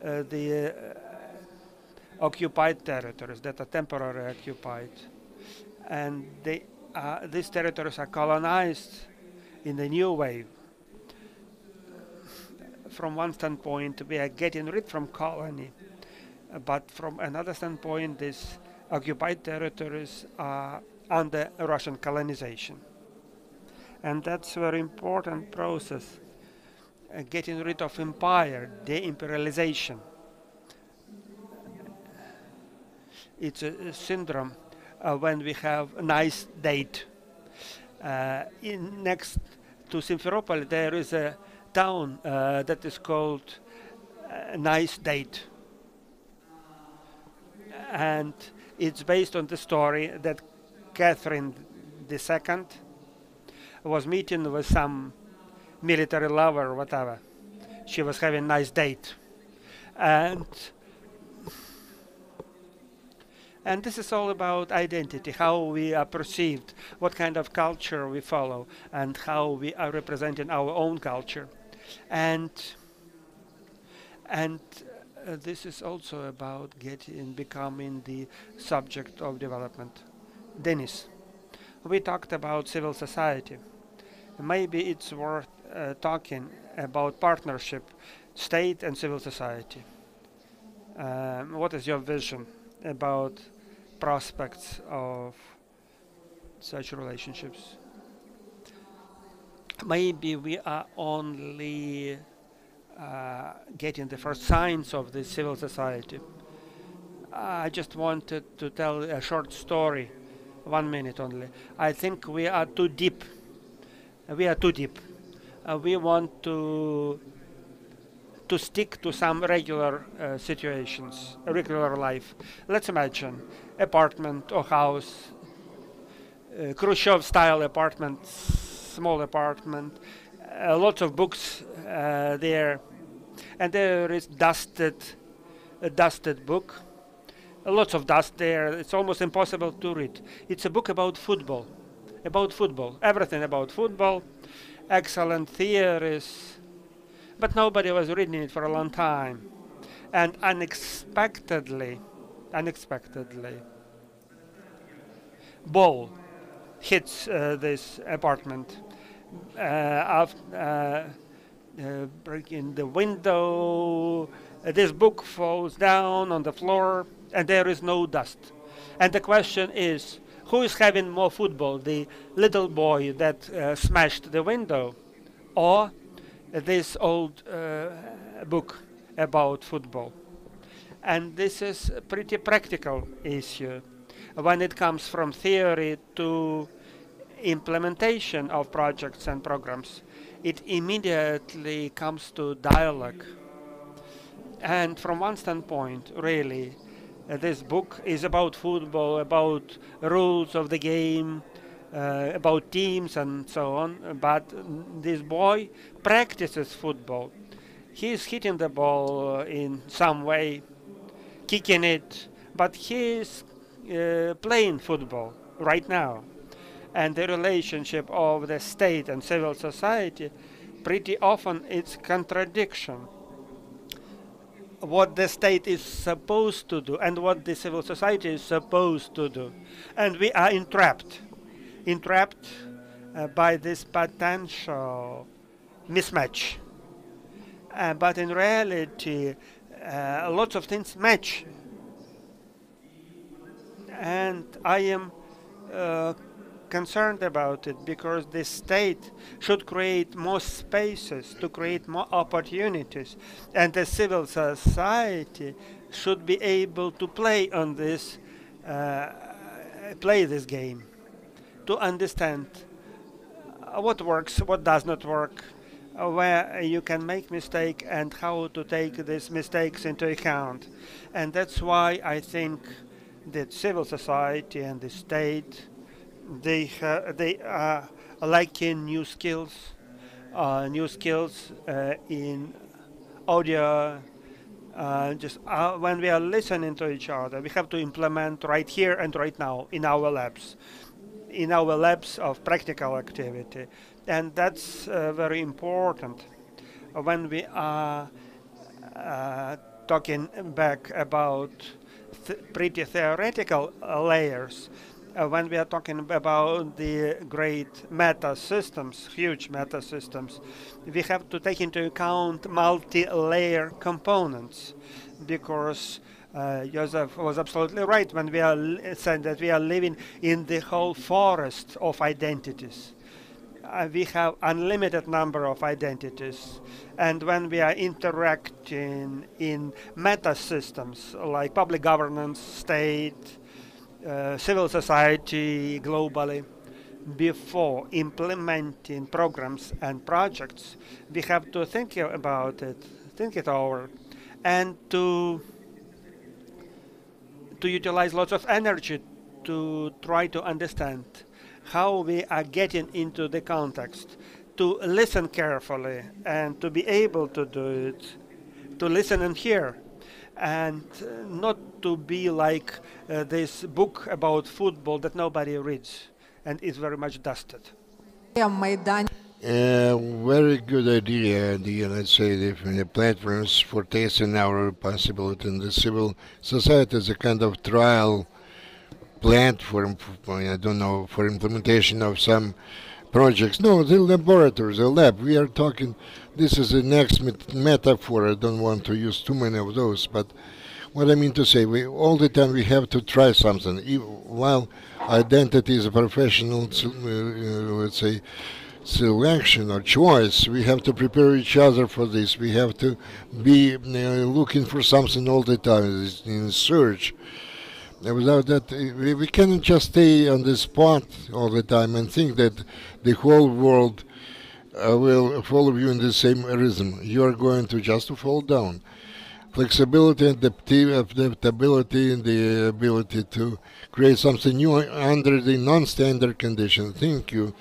the occupied territories that are temporarily occupied, and these territories are colonized in a new way. From one standpoint, we are getting rid from colony, but from another standpoint, these occupied territories are under Russian colonization, and that's a very important process. Getting rid of empire, de-imperialization. It's a syndrome when we have a nice date. Next to Simferopol, there is a town that is called Nice Date. And it's based on the story that Catherine II was meeting with some military lover or whatever. She was having a nice date. And And this is all about identity, how we are perceived, what kind of culture we follow, and how we are representing our own culture. And this is also about becoming the subject of development. Denis, we talked about civil society. Maybe it's worth talking about partnership, state and civil society. What is your vision about prospects of such relationships? Maybe we are only getting the first signs of the civil society. I just wanted to tell a short story, 1 minute only. I think we are too deep. We are too deep. We want to stick to some regular situations, a regular life. Let's imagine apartment or house, Khrushchev-style apartment, small apartment, lots of books there, and there is a dusted book, lots of dust there. It's almost impossible to read. It's a book about football, everything about football, excellent theories, but nobody was reading it for a long time. And unexpectedly, ball hits this apartment, breaking the window. This book falls down on the floor, and there is no dust. And the question is, who is having more football, the little boy that smashed the window, or this old book about football? And this is a pretty practical issue when it comes from theory to implementation of projects and programs. It immediately comes to dialogue. And from one standpoint, really, this book is about football, about rules of the game, about teams and so on. But this boy practices football. He is hitting the ball in some way, kicking it, but he is playing football right now. And the relationship of the state and civil society, pretty often it's contradiction. What the state is supposed to do and what the civil society is supposed to do. And we are entrapped by this potential mismatch. But in reality, lots of things match. And I am concerned about it because the state should create more spaces to create more opportunities, and the civil society should be able to play on this game, to understand what works, what does not work, where you can make mistake and how to take these mistakes into account. And that's why I think that civil society and the state, they are lacking new skills in audio. When we are listening to each other, we have to implement right here and right now in our labs of practical activity. And that's very important when we are talking back about pretty theoretical layers. When we are talking about the great meta systems, huge meta systems, we have to take into account multi-layer components, because Joseph was absolutely right when we are saying that we are living in the whole forest of identities. We have unlimited number of identities, and when we are interacting in meta systems like public governance, state, civil society globally, before implementing programs and projects, we have to think about it, think it over, and to utilize lots of energy to try to understand how we are getting into the context, to listen carefully and to be able to do it, to listen and hear. and not to be like this book about football that nobody reads and is very much dusted. Very good idea, let's say, the platforms for testing our possibility in the civil society as a kind of trial platform, I don't know, for implementation of some projects. No, the laboratories, the lab, we are talking, this is the next metaphor, I don't want to use too many of those, but what I mean to say, all the time we have to try something. While identity is a professional, let's say, selection or choice, we have to prepare each other for this. We have to be looking for something all the time, in search. Without that, we cannot just stay on the spot all the time and think that the whole world will follow you in the same rhythm. You are going to just fall down. Flexibility, adaptability, and the ability to create something new under the non-standard conditions. Thank you.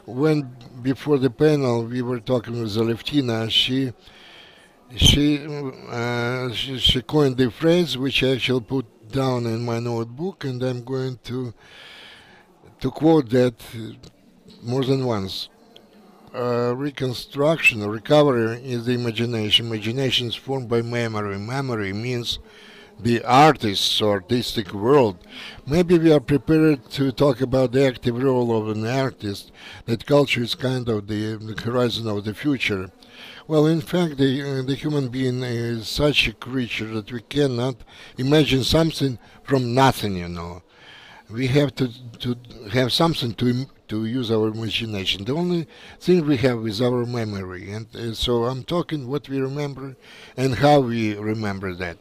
When before the panel we were talking with Aleftina, she coined the phrase which I shall put down in my notebook, and I'm going to quote that more than once. Reconstruction or recovery is the imagination. Imagination is formed by memory. Memory means the artist's or artistic world. Maybe we are prepared to talk about the active role of an artist, that culture is kind of the horizon of the future. Well, in fact, the human being is such a creature that we cannot imagine something from nothing, We have to have something to use our imagination. The only thing we have is our memory. And so I'm talking what we remember and how we remember that.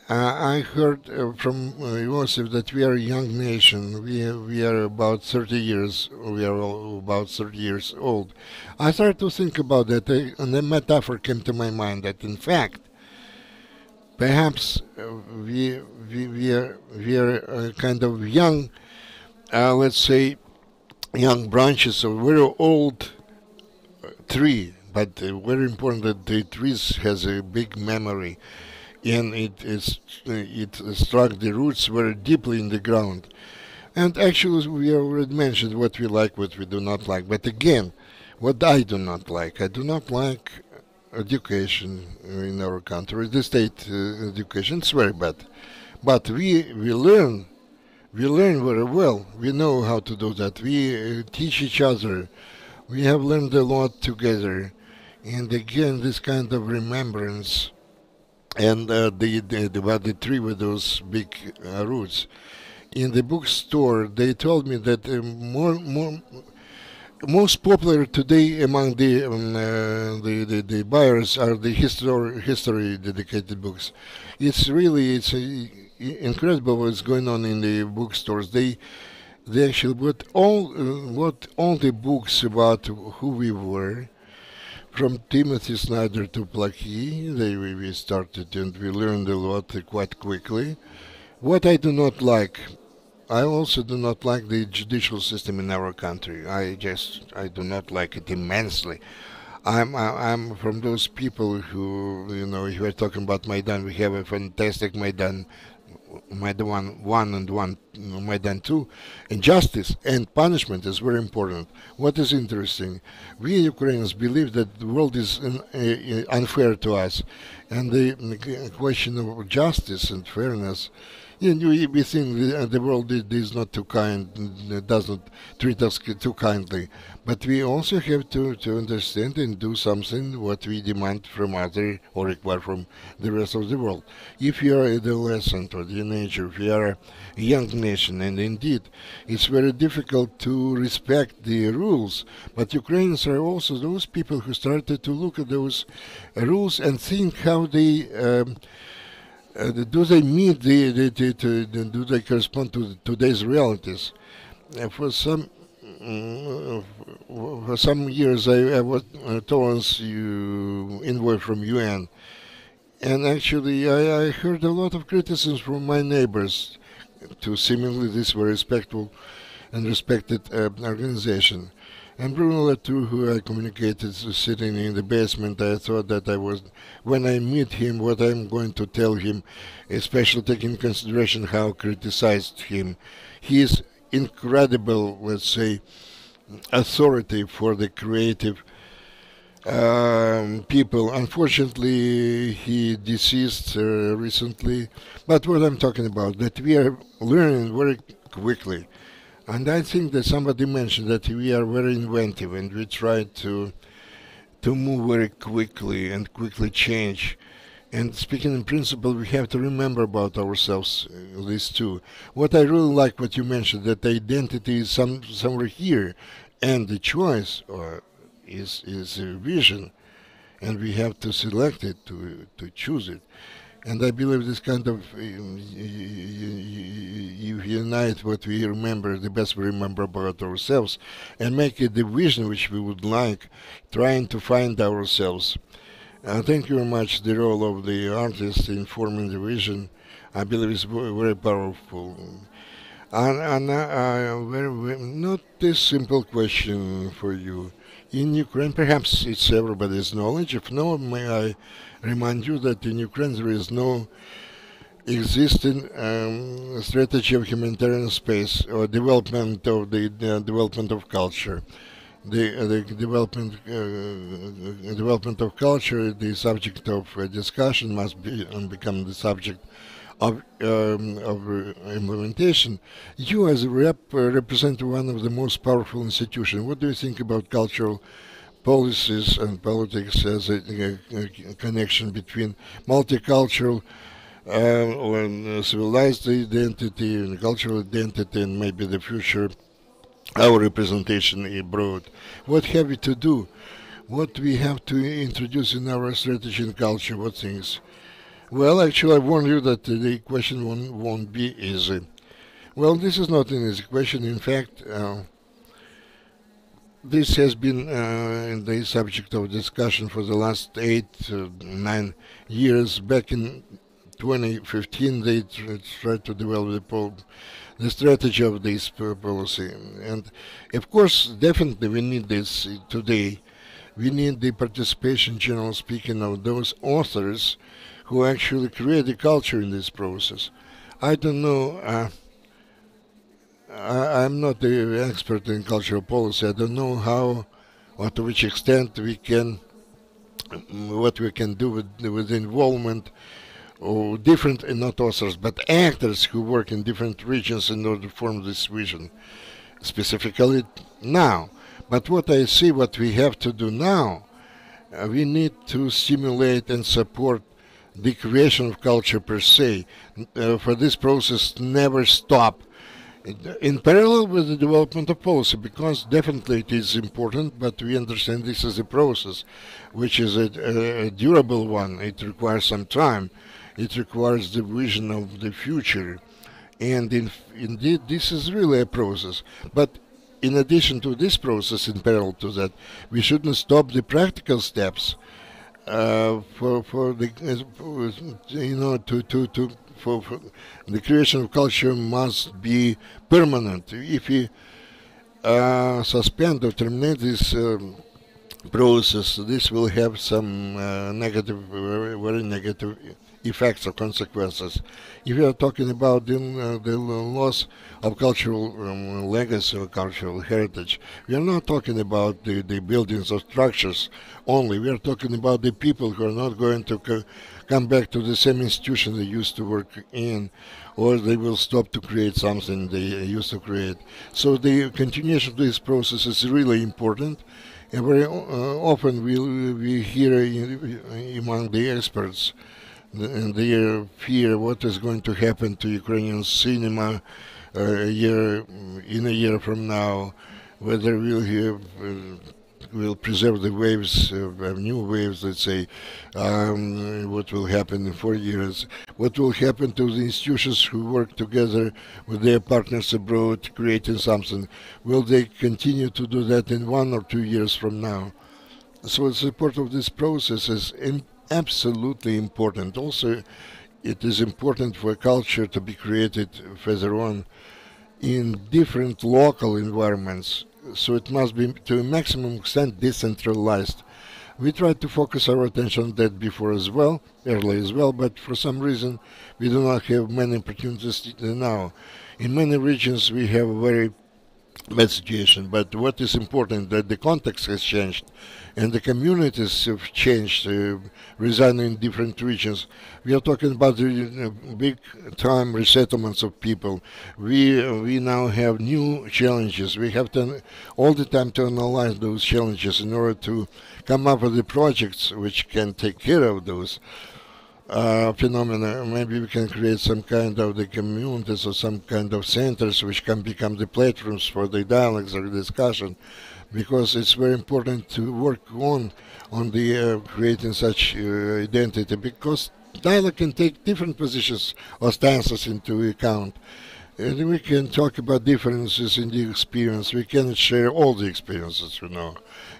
I heard from Joseph that we are a young nation. We are about 30 years. We are all about 30 years old. I started to think about that, and a metaphor came to my mind that, in fact, perhaps we are kind of young, let's say, young branches of a very old tree. But very important that the tree has a big memory. And it struck the roots very deeply in the ground. And actually, we already mentioned what we like, what we do not like. But again, what I do not like education in our country, the state education. It's very bad. But we learn very well. We know how to do that. We teach each other. We have learned a lot together. And again, this kind of remembrance. And the tree with those big roots. In the bookstore, they told me that most popular today among the buyers are the history dedicated books. It's incredible what's going on in the bookstores. They actually bought all the books about who we were. From Timothy Snyder to Plakhy, we started and we learned a lot quite quickly. What I do not like, I also do not like the judicial system in our country. I do not like it immensely. I'm from those people who, if we're talking about Maidan, we have a fantastic Maidan 1 and Maidan 2, and justice and punishment is very important. What is interesting, we Ukrainians believe that the world is unfair to us, and the question of justice and fairness, we think the world is not too kind, does not treat us too kindly. But we also have to understand and do something what we demand from others or require from the rest of the world. If you are an adolescent or teenager, if you are a young nation, and indeed it's very difficult to respect the rules, but Ukrainians are also those people who started to look at those rules and think how they do they meet do they correspond to today's realities? For some years I was towards envoy from UN, and actually I heard a lot of criticisms from my neighbors to seemingly this very respectful and respected organization. And Bruno Latour, who I communicated sitting in the basement, I thought that when I meet him, what I'm going to tell him, especially taking into consideration how I criticized him. He is incredible, let's say, authority for the creative people. Unfortunately, he deceased recently. But what I'm talking about, that we are learning very quickly. And I think that somebody mentioned that we are very inventive and we try to move very quickly and quickly change. And speaking in principle, we have to remember about ourselves, these two. What I really like what you mentioned, that identity is somewhere here, and the choice is a vision, and we have to select it, to choose it. And I believe this kind of you unite what we remember, the best we remember about ourselves, and make it the vision which we would like, trying to find ourselves. Thank you very much. The role of the artist in forming the vision, I believe, is very powerful. And not a simple question for you. In Ukraine, perhaps it's everybody's knowledge. If no, may I remind you that in Ukraine there is no existing strategy of humanitarian space or development of the development of culture. The development of culture, the subject of discussion must be and become the subject of implementation. You, as a represent one of the most powerful institutions. What do you think about cultural policies and politics as a connection between multicultural or civilized identity and cultural identity and maybe the future, our representation abroad? What have we to do? What we have to introduce in our strategy and culture? What things? Well, actually, I warn you that the question won't be easy. Well, this is not an easy question. In fact, this has been the subject of discussion for the last 8-9 years. Back in 2015, they tried to develop the strategy of this policy. And, of course, definitely we need this today. We need the participation, generally speaking, of those authors who actually create the culture in this process. I don't know, I'm not an expert in cultural policy. I don't know how or to which extent we can, what we can do with the involvement of different, not authors, but actors who work in different regions in order to form this vision, specifically now. But what I see, what we have to do now, we need to stimulate and support the creation of culture per se. For this process never stop in parallel with the development of policy, because definitely it is important, but we understand this is a process which is a durable one. It requires some time. It requires the vision of the future, and indeed this is really a process. But in addition to this process, in parallel to that, we shouldn't stop the practical steps for the for the creation of culture must be permanent. If we suspend or terminate this process, this will have some negative, very negative effects or consequences. If we are talking about the loss of cultural legacy or cultural heritage, we are not talking about the buildings or structures only. We are talking about the people who are not going to come back to the same institution they used to work in, or they will stop to create something they used to create. So the continuation of this process is really important. And very often we hear among the experts and their fear what is going to happen to Ukrainian cinema in a year from now, whether we'll preserve the waves, new waves, let's say, what will happen in 4 years, what will happen to the institutions who work together with their partners abroad, creating something. Will they continue to do that in 1 or 2 years from now? So the support of this process is absolutely important. Also, it is important for culture to be created further on in different local environments. so it must be to a maximum extent decentralized. We tried to focus our attention on that before as well, early as well, but for some reason we do not have many opportunities now. In many regions we have a very bad situation, but what is important that the context has changed and the communities have changed, residing in different regions. We are talking about the big time resettlements of people. We now have new challenges. We have to all the time to analyze those challenges in order to come up with the projects which can take care of those phenomena. Maybe we can create some kind of the communities or some kind of centers which can become the platforms for the dialogues or discussion, because it's very important to work on the creating such identity, because dialogue can take different positions or stances into account. And we can talk about differences in the experience. We cannot share all the experiences,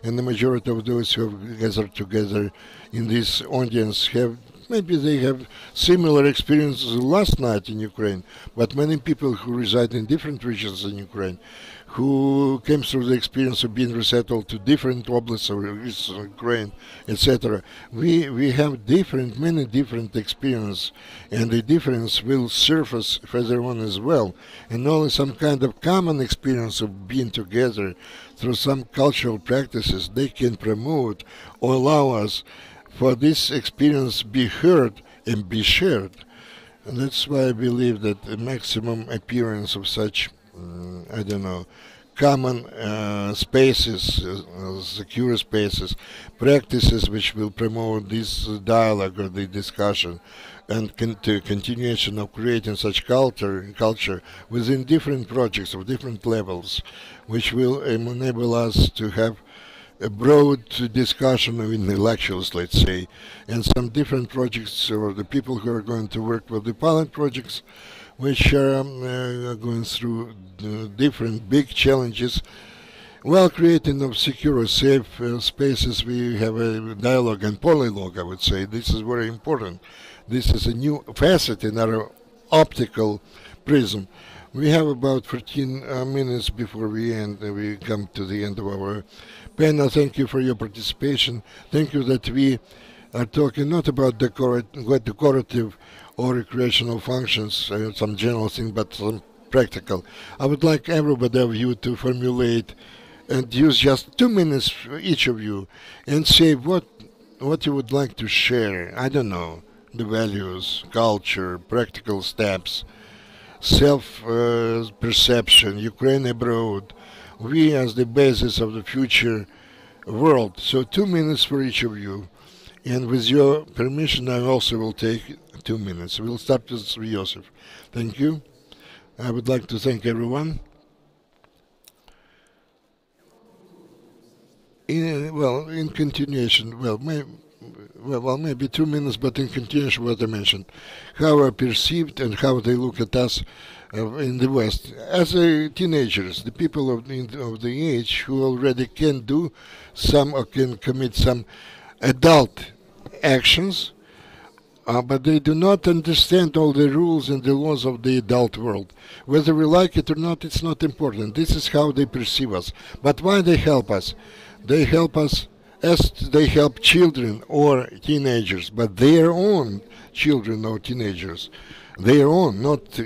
And the majority of those who have gathered together in this audience maybe they have similar experiences last night in Ukraine, but many people who reside in different regions in Ukraine, who came through the experience of being resettled to different oblasts of Ukraine, etc. We have many different experiences, and the difference will surface further on as well. And only some kind of common experience of being together through some cultural practices they can promote or allow us for this experience be heard and be shared. And that's why I believe that the maximum appearance of such, common spaces, secure spaces, practices which will promote this dialogue or the discussion, and the continuation of creating such culture within different projects of different levels, which will enable us to have a broad discussion of intellectuals, let's say, and some different projects, or the people who are going to work with the pilot projects, which are going through different big challenges, while creating of secure, safe spaces. We have a dialogue and polylogue, I would say. This is very important. This is a new facet in our optical prism. We have about 14 minutes before we end. We come to the end of our panel. Thank you for your participation. Thank you that we are talking not about decorative or recreational functions, some general thing, but some practical. I would like everybody of you to formulate and use just 2 minutes for each of you and say what you would like to share. I don't know, the values, culture, practical steps, self-perception, Ukraine abroad, we as the basis of the future world. So 2 minutes for each of you. And with your permission, I also will take 2 minutes. We'll start with Yosef. Thank you. I would like to thank everyone. In continuation, maybe 2 minutes, but in continuation what I mentioned, how are perceived and how they look at us in the West. As teenagers, the people of the age who already can do some or can commit some adult actions, but they do not understand all the rules and the laws of the adult world. Whether we like it or not, it's not important. This is how they perceive us. But why they help us? They help us as they help children or teenagers, but their own children or teenagers. Their own, not,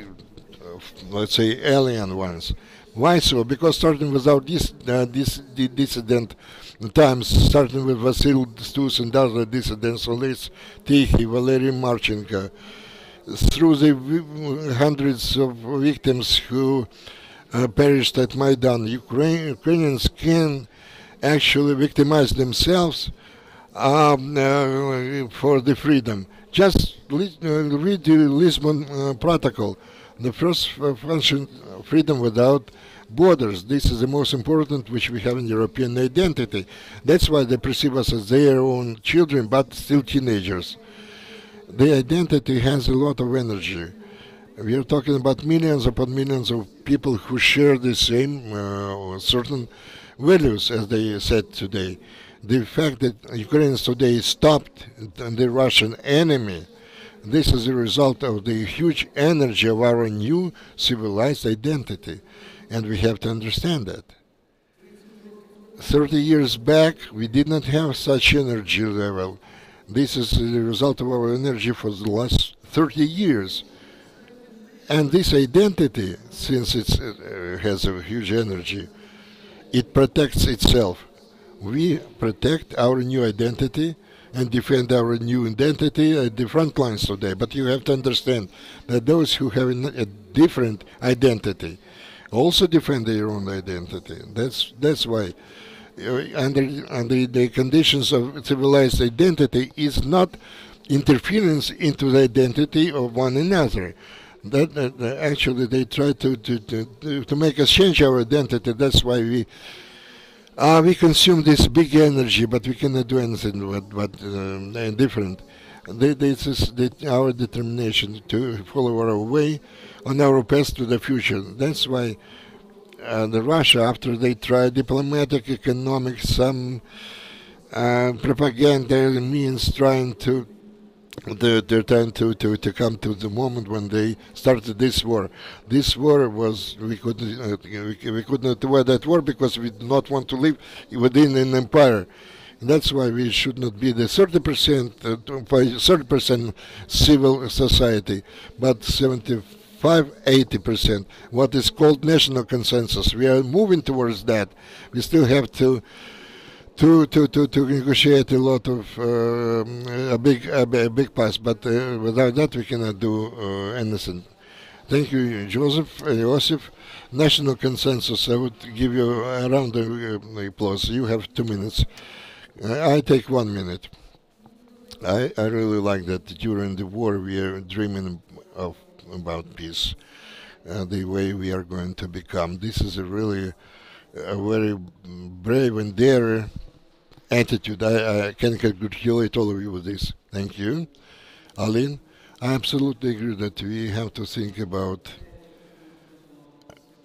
let's say, alien ones. Why so? Because starting with our dissident times, starting with Vasil Stus and other dissidents, Oles Tikhy, Valery Marchenko, through the hundreds of victims who perished at Maidan, Ukrainians can actually victimize themselves for the freedom. Just read the Lisbon Protocol, the first function, freedom without borders. This is the most important which we have in European identity. That's why they perceive us as their own children, but still teenagers. The identity has a lot of energy. We are talking about millions upon millions of people who share the same certain values, as they said today. The fact that Ukrainians today stopped the Russian enemy, this is a result of the huge energy of our new civilized identity, and we have to understand that. 30 years back, we did not have such energy level. This is the result of our energy for the last 30 years. And this identity, since it has a huge energy, it protects itself. We protect our new identity and defend our new identity at the front lines today. But you have to understand that those who have a different identity also defend their own identity. That's why under the conditions of civilized identity is not interference into the identity of one another. That actually they try to make us change our identity. That's why we consume this big energy, but we cannot do anything but different. This is our determination to follow our way on our path to the future. That's why the Russia, after they tried diplomatic, economic, some propaganda means trying to they're trying to come to the moment when they started this war. This war was we could not avoid that war because we did not want to live within an empire. And that's why we should not be the 30% civil society, but 75-80%. What is called national consensus. We are moving towards that. We still have to negotiate a lot of a big pass, but without that we cannot do anything. Thank you, Joseph. National consensus. I would give you a round of applause. You have 2 minutes. I take 1 minute. I really like that during the war we are dreaming about peace, the way we are going to become. This is a very brave and dare attitude. I can congratulate all of you with this. Thank you. Aline, I absolutely agree that we have to think about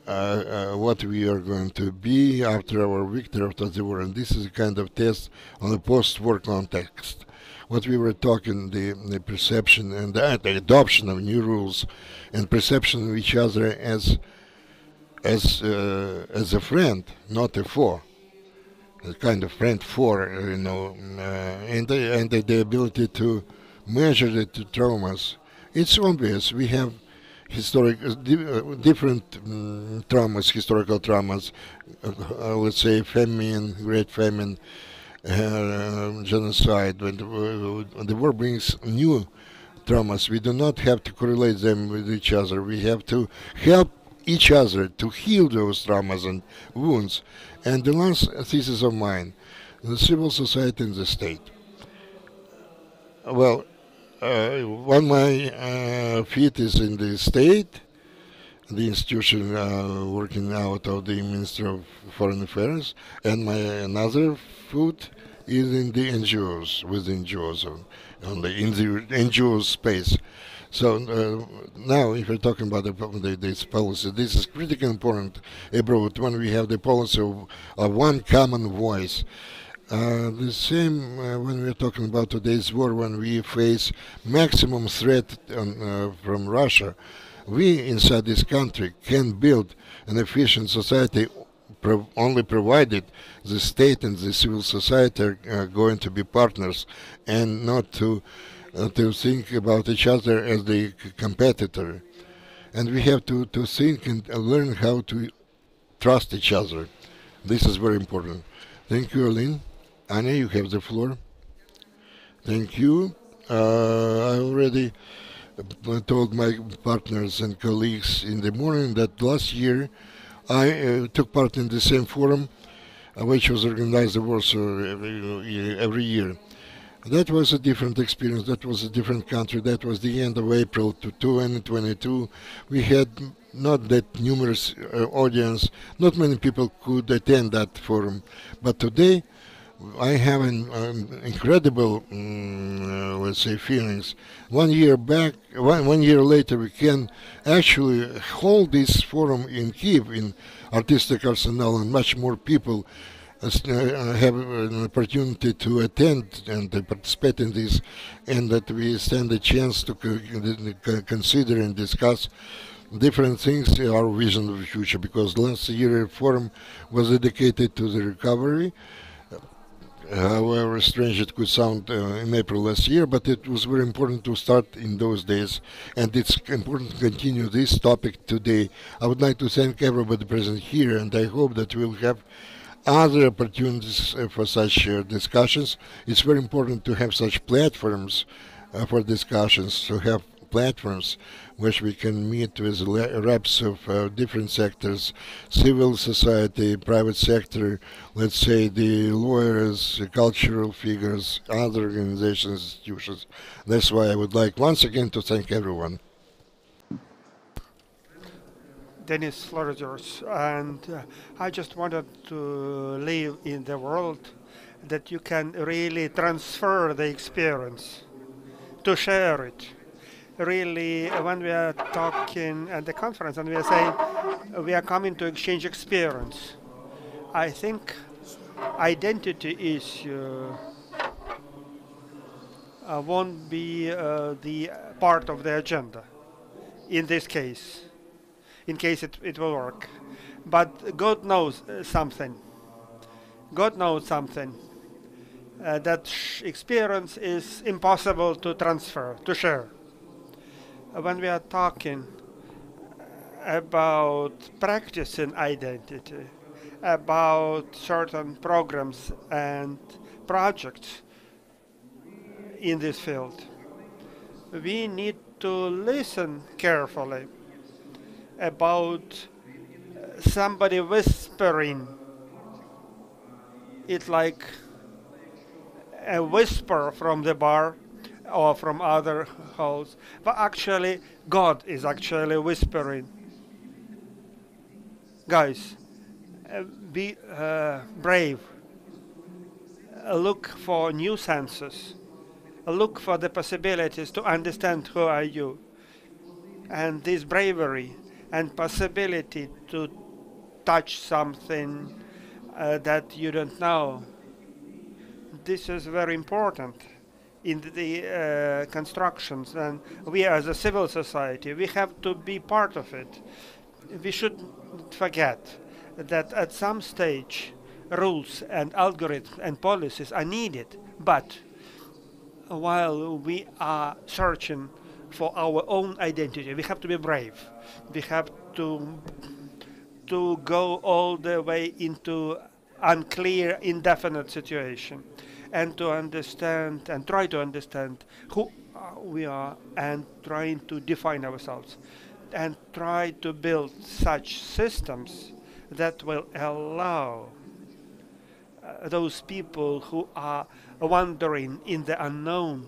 what we are going to be after our victory, after the war. And this is a kind of test on the post-war context. What we were talking, the perception and the adoption of new rules and perception of each other as a friend, not a foe. A kind of friend for, and the ability to measure the traumas. It's obvious we have different traumas, historical traumas. Let's say famine, great famine, genocide. When the war brings new traumas, we do not have to correlate them with each other. We have to help each other to heal those traumas and wounds. And the last thesis of mine, the civil society and the state. Well, one my feet is in the state, the institution working out of the Ministry of Foreign Affairs, and my another foot is in the NGOs, with NGOs, in the NGO space. So now, if we're talking about this policy, this is critically important abroad when we have the policy of one common voice. The same when we're talking about today's war, when we face maximum threat from Russia, we inside this country can build an efficient society only provided the state and the civil society are going to be partners and not to think about each other as the competitor. And we have to think and learn how to trust each other. This is very important. Thank you, Aline. Anya, you have the floor. Thank you. I already told my partners and colleagues in the morning that last year I took part in the same forum which was organized in Warsaw every year. That was a different experience. That was a different country. That was the end of April 2022. We had not that numerous audience. Not many people could attend that forum. But today, I have an incredible, let's say, feelings. 1 year back, one year later, we can actually hold this forum in Kyiv, in Artistic Arsenal, and much more people have an opportunity to attend and to participate in this, and that we stand a chance to consider and discuss different things in our vision of the future, because last year forum was dedicated to the recovery. However strange it could sound in April last year, but it was very important to start in those days, and it's important to continue this topic today. I would like to thank everybody present here, and I hope that we'll have other opportunities for such discussions. It's very important to have such platforms for discussions, to have platforms which we can meet with reps of different sectors, civil society, private sector, let's say the lawyers, the cultural figures, other organizations, institutions. That's why I would like once again to thank everyone. Denis, floor is yours. And I just wanted to live in the world that you can really transfer the experience, to share it. Really, when we are talking at the conference and we are saying we are coming to exchange experience, I think identity issue won't be the part of the agenda in this case, in case it will work. But God knows something. God knows something. That experience is impossible to transfer, to share. When we are talking about practicing identity, about certain programs and projects in this field, we need to listen carefully about somebody whispering. It's like a whisper from the bar or from other halls, but actually God is actually whispering. Guys, be brave. Look for new senses. Look for the possibilities to understand who are you. And this bravery and possibility to touch something that you don't know, this is very important in the constructions, and we as a civil society, we have to be part of it. We shouldn't forget that at some stage rules and algorithms and policies are needed, but while we are searching for our own identity, we have to be brave. We have to go all the way into unclear, indefinite situation, and to understand and try to understand who we are, and trying to define ourselves, and try to build such systems that will allow those people who are wandering in the unknown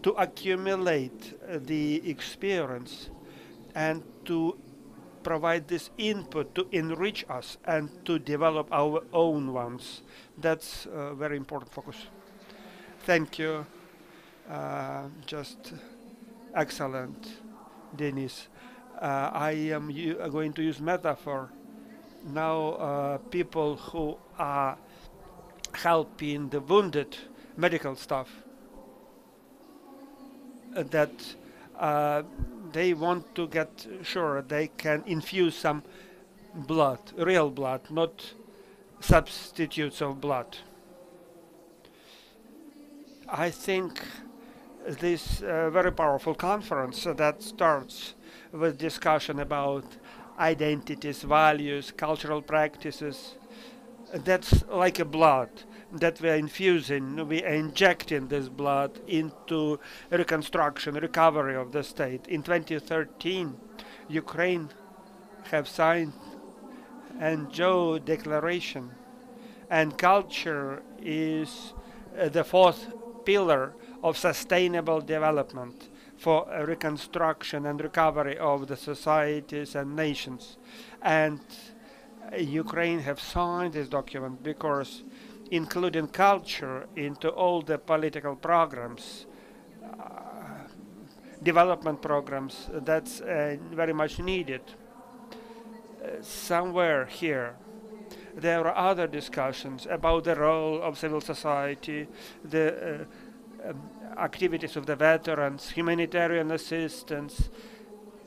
to accumulate the experience and to provide this input to enrich us and to develop our own ones. That's a very important focus. Thank you. Just excellent, Denis. I am going to use metaphor. Now people who are helping the wounded, medical staff, that they want to get sure they can infuse some blood, real blood, not substitutes of blood. I think this very powerful conference that starts with discussion about identities, values, cultural practices, that's like a blood that we are infusing, we are injecting this blood into reconstruction, recovery of the state. In 2013, Ukraine have signed Joe Declaration, and culture is the fourth pillar of sustainable development for reconstruction and recovery of the societies and nations. And Ukraine have signed this document because including culture into all the political programs, development programs, that's very much needed. Somewhere here, there are other discussions about the role of civil society, the activities of the veterans, humanitarian assistance,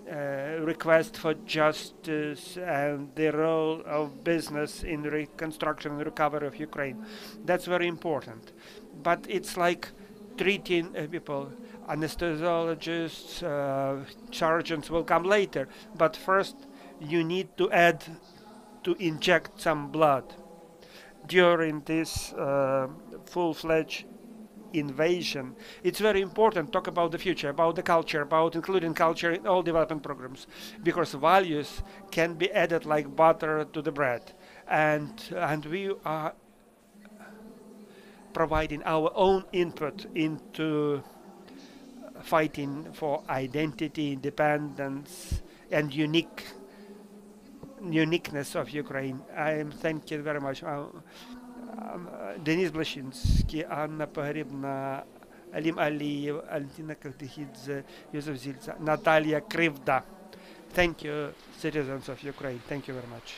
request for justice and the role of business in reconstruction and recovery of Ukraine. That's very important. But it's like treating people. Anesthesiologists, surgeons will come later. But first, you need to inject some blood. During this full-fledged invasion, it's very important to talk about the future, about the culture, about including culture in all development programs, because values can be added like butter to the bread, and we are providing our own input into fighting for identity, independence, and uniqueness of Ukraine. I thank you very much. Денис Блащинський, Анна Погребна, Алим Алиев, Альтина Калтихидзе, Yusuf Zilza, Natalia Krivda. Thank you, citizens of Ukraine. Thank you very much.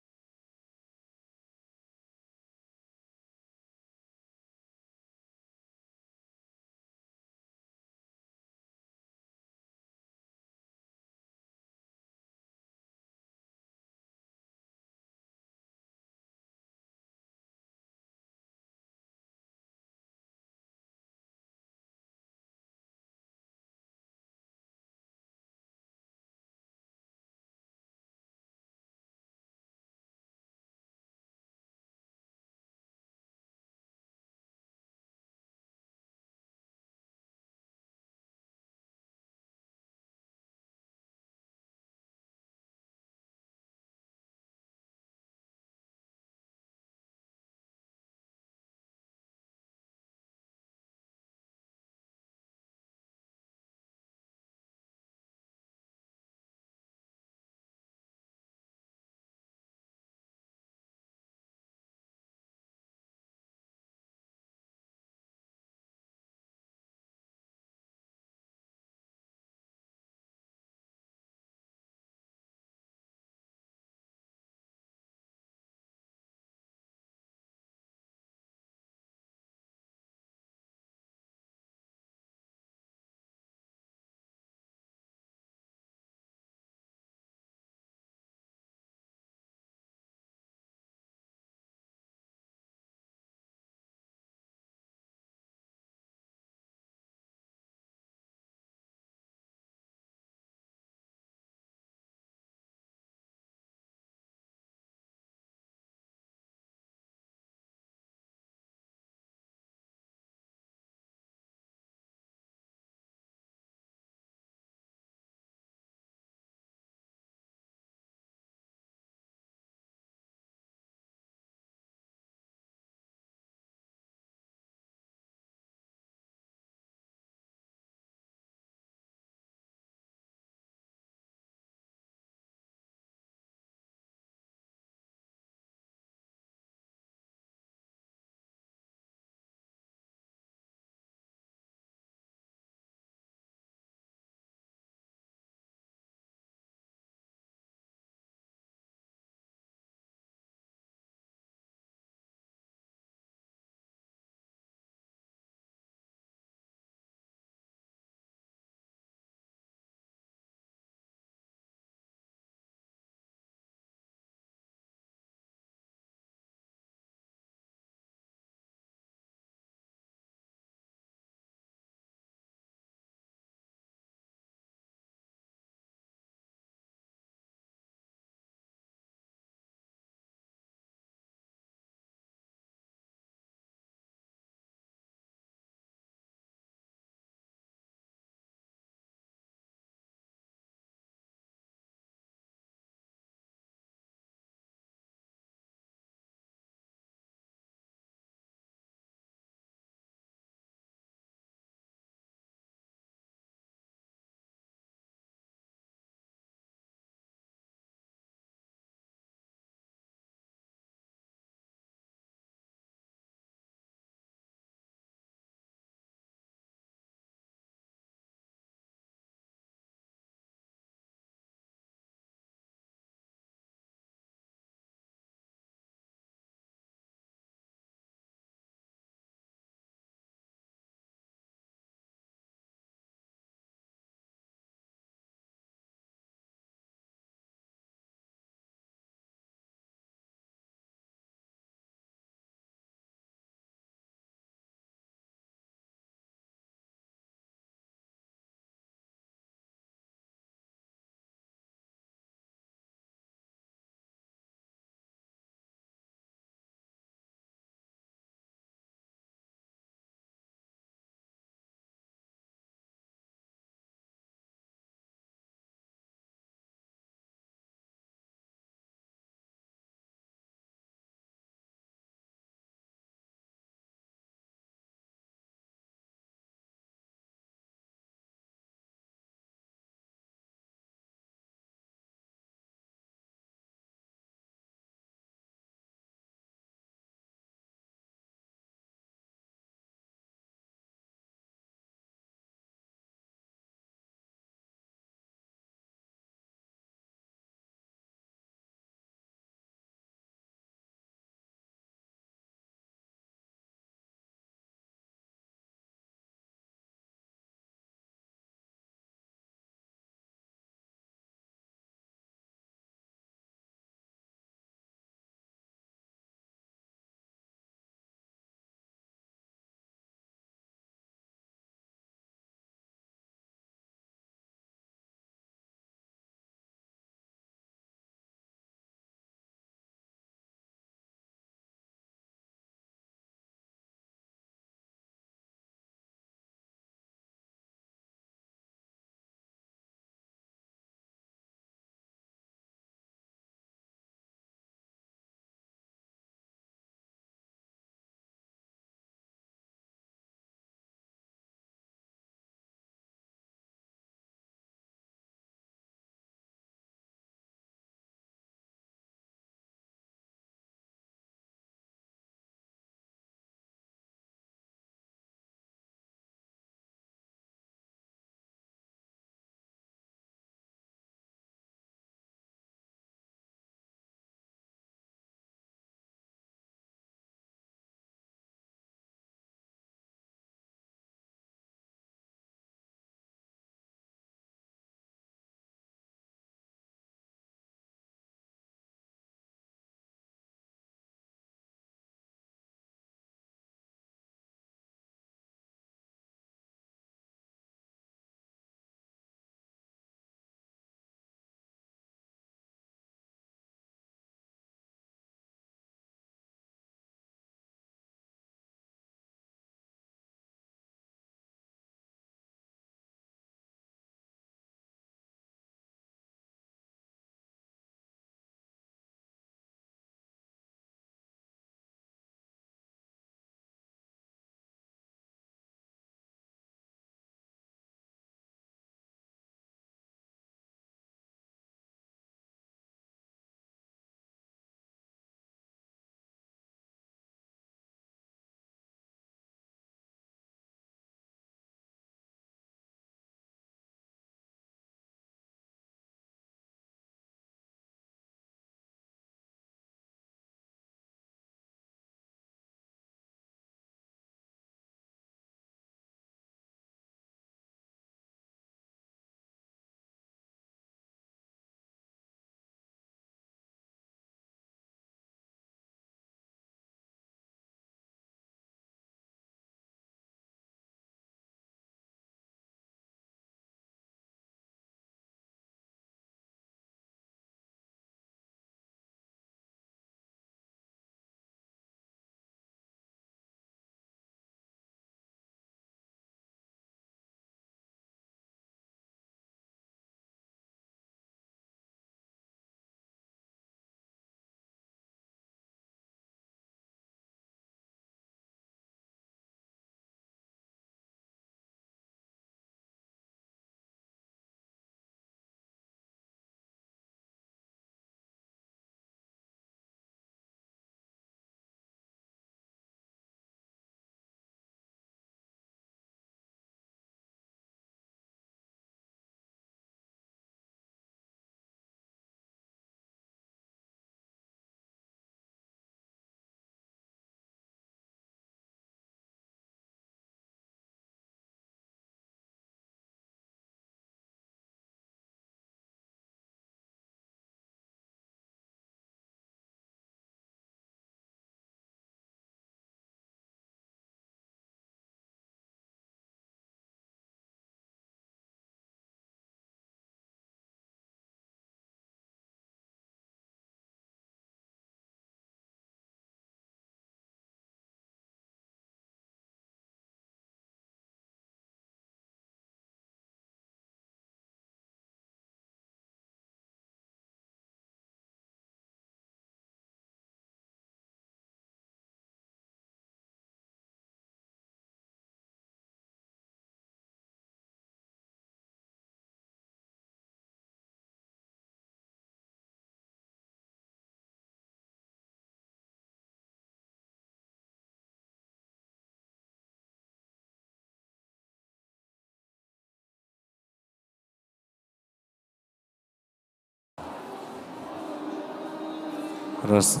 Раз.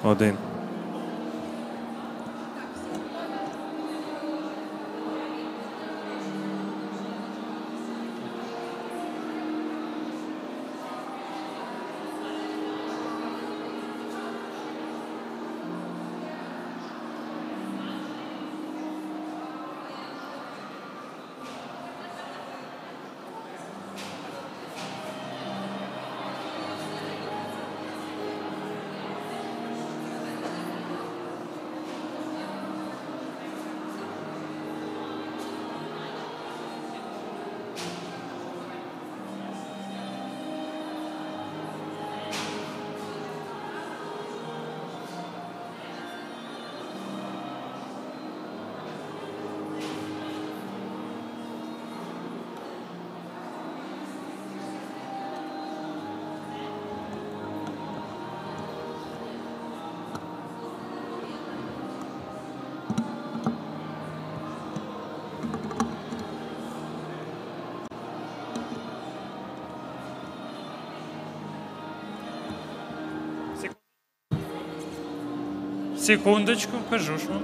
Один. Секундочку, кажу ж вам.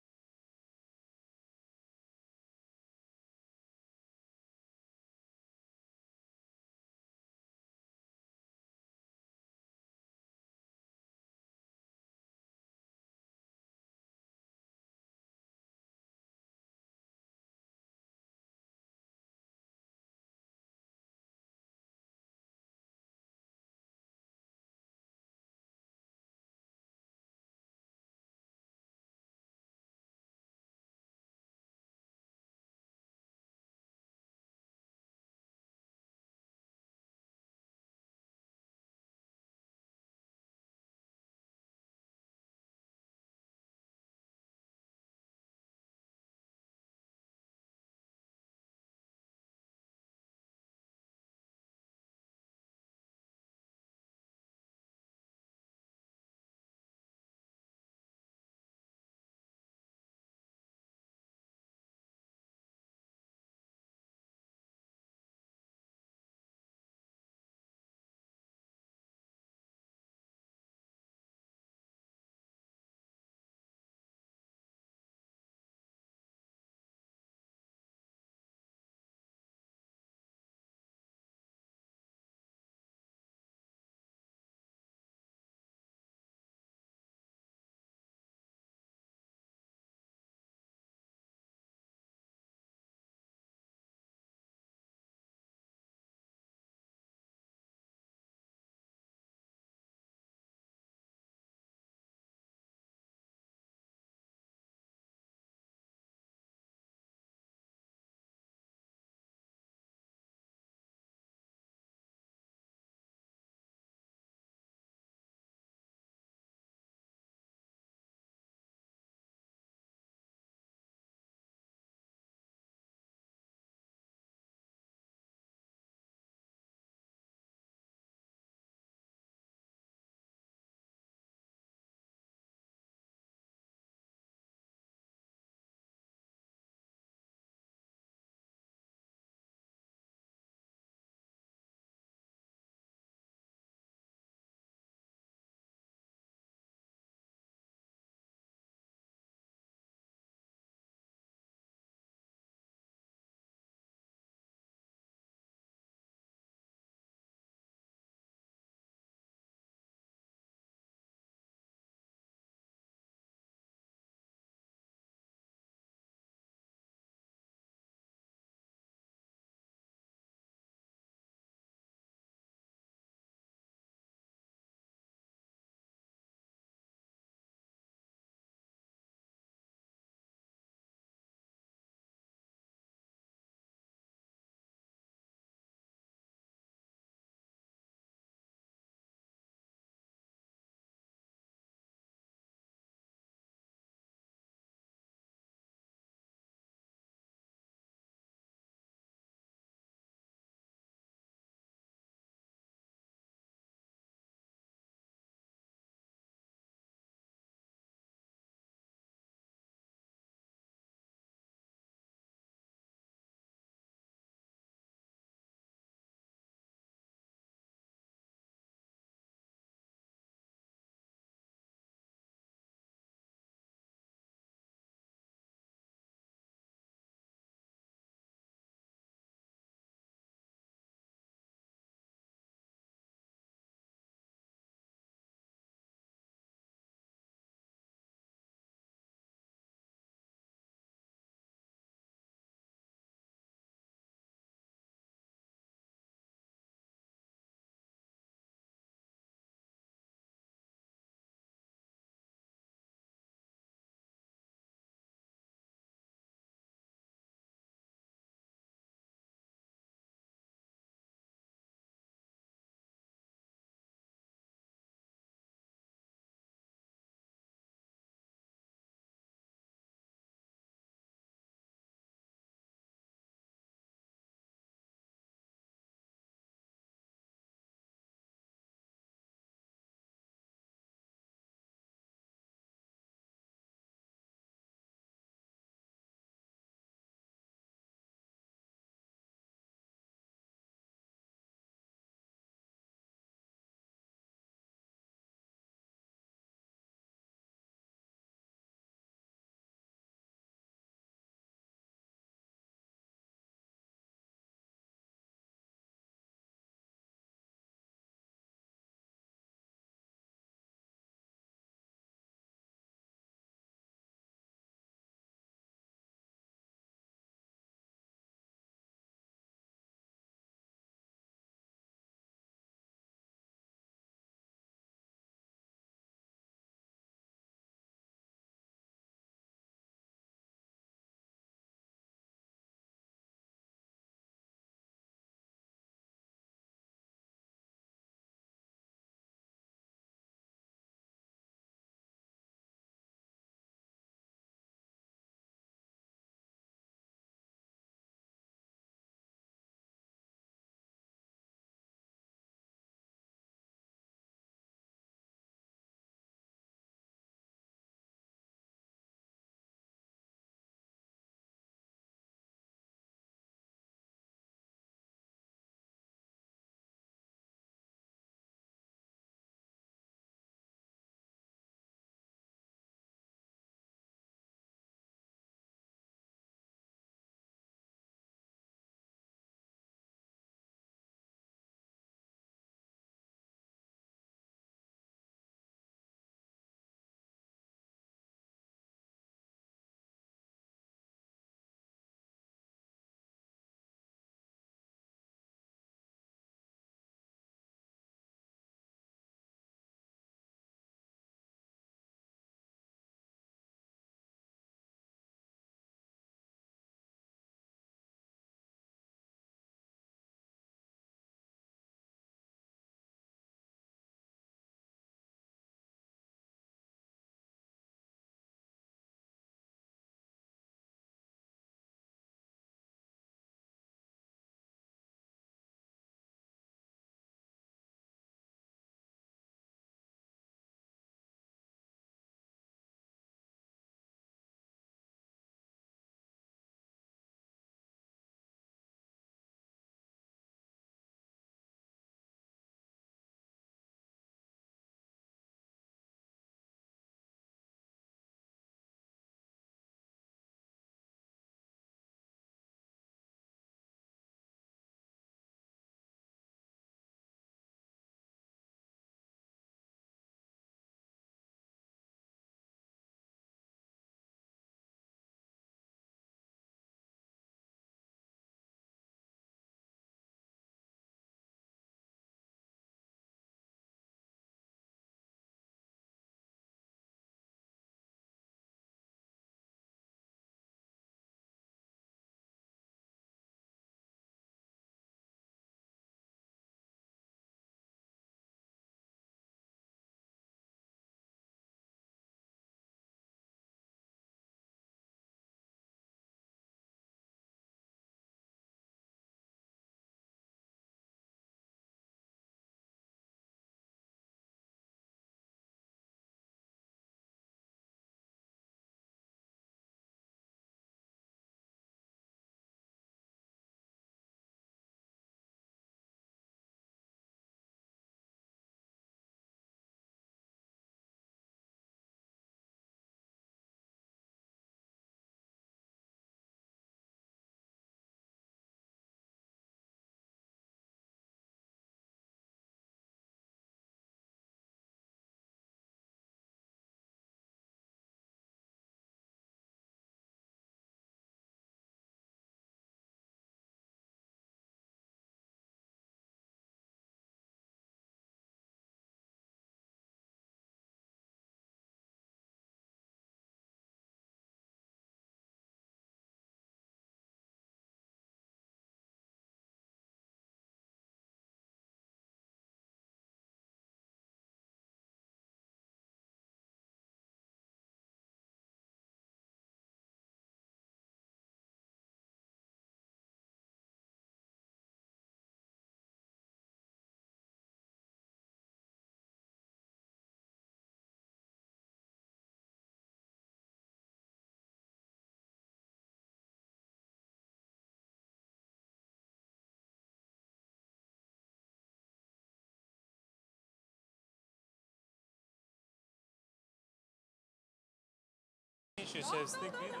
що ще встиг відео.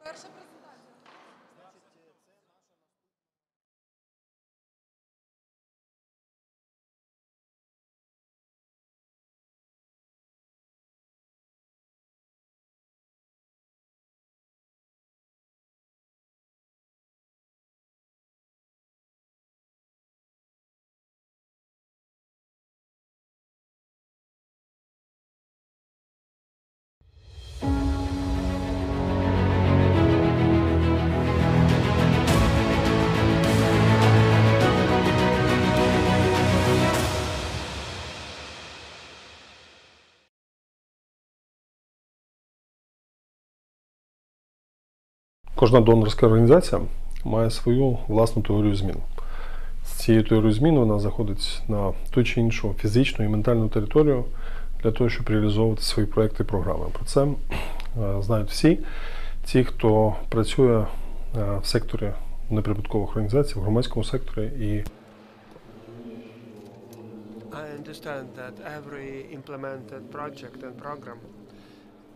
Перша презентація. Кожна донорська організація має свою власну теорію змін. З цією теорією змін вона заходить на ту чи іншу фізичну і ментальну територію для того, щоб реалізовувати свої проекти і програми. Про це знають всі ті, хто працює в секторі неприбуткових організацій, в громадському секторі і I understand that every implemented project and program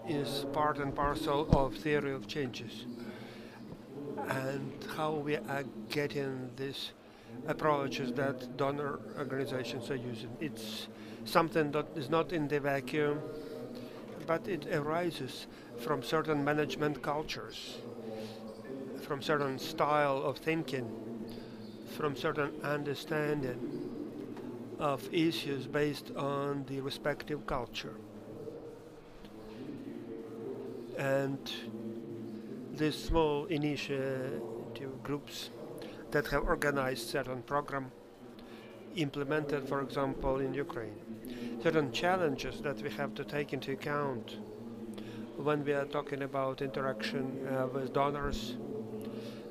is part and parcel of theory of changes. And how we are getting these approaches that donor organizations are using. It's something that is not in the vacuum, but it arises from certain management cultures, from certain style of thinking, from certain understanding of issues based on the respective culture. And these small initiative groups that have organized certain program implemented, for example, in Ukraine. Certain challenges that we have to take into account when we are talking about interaction with donors.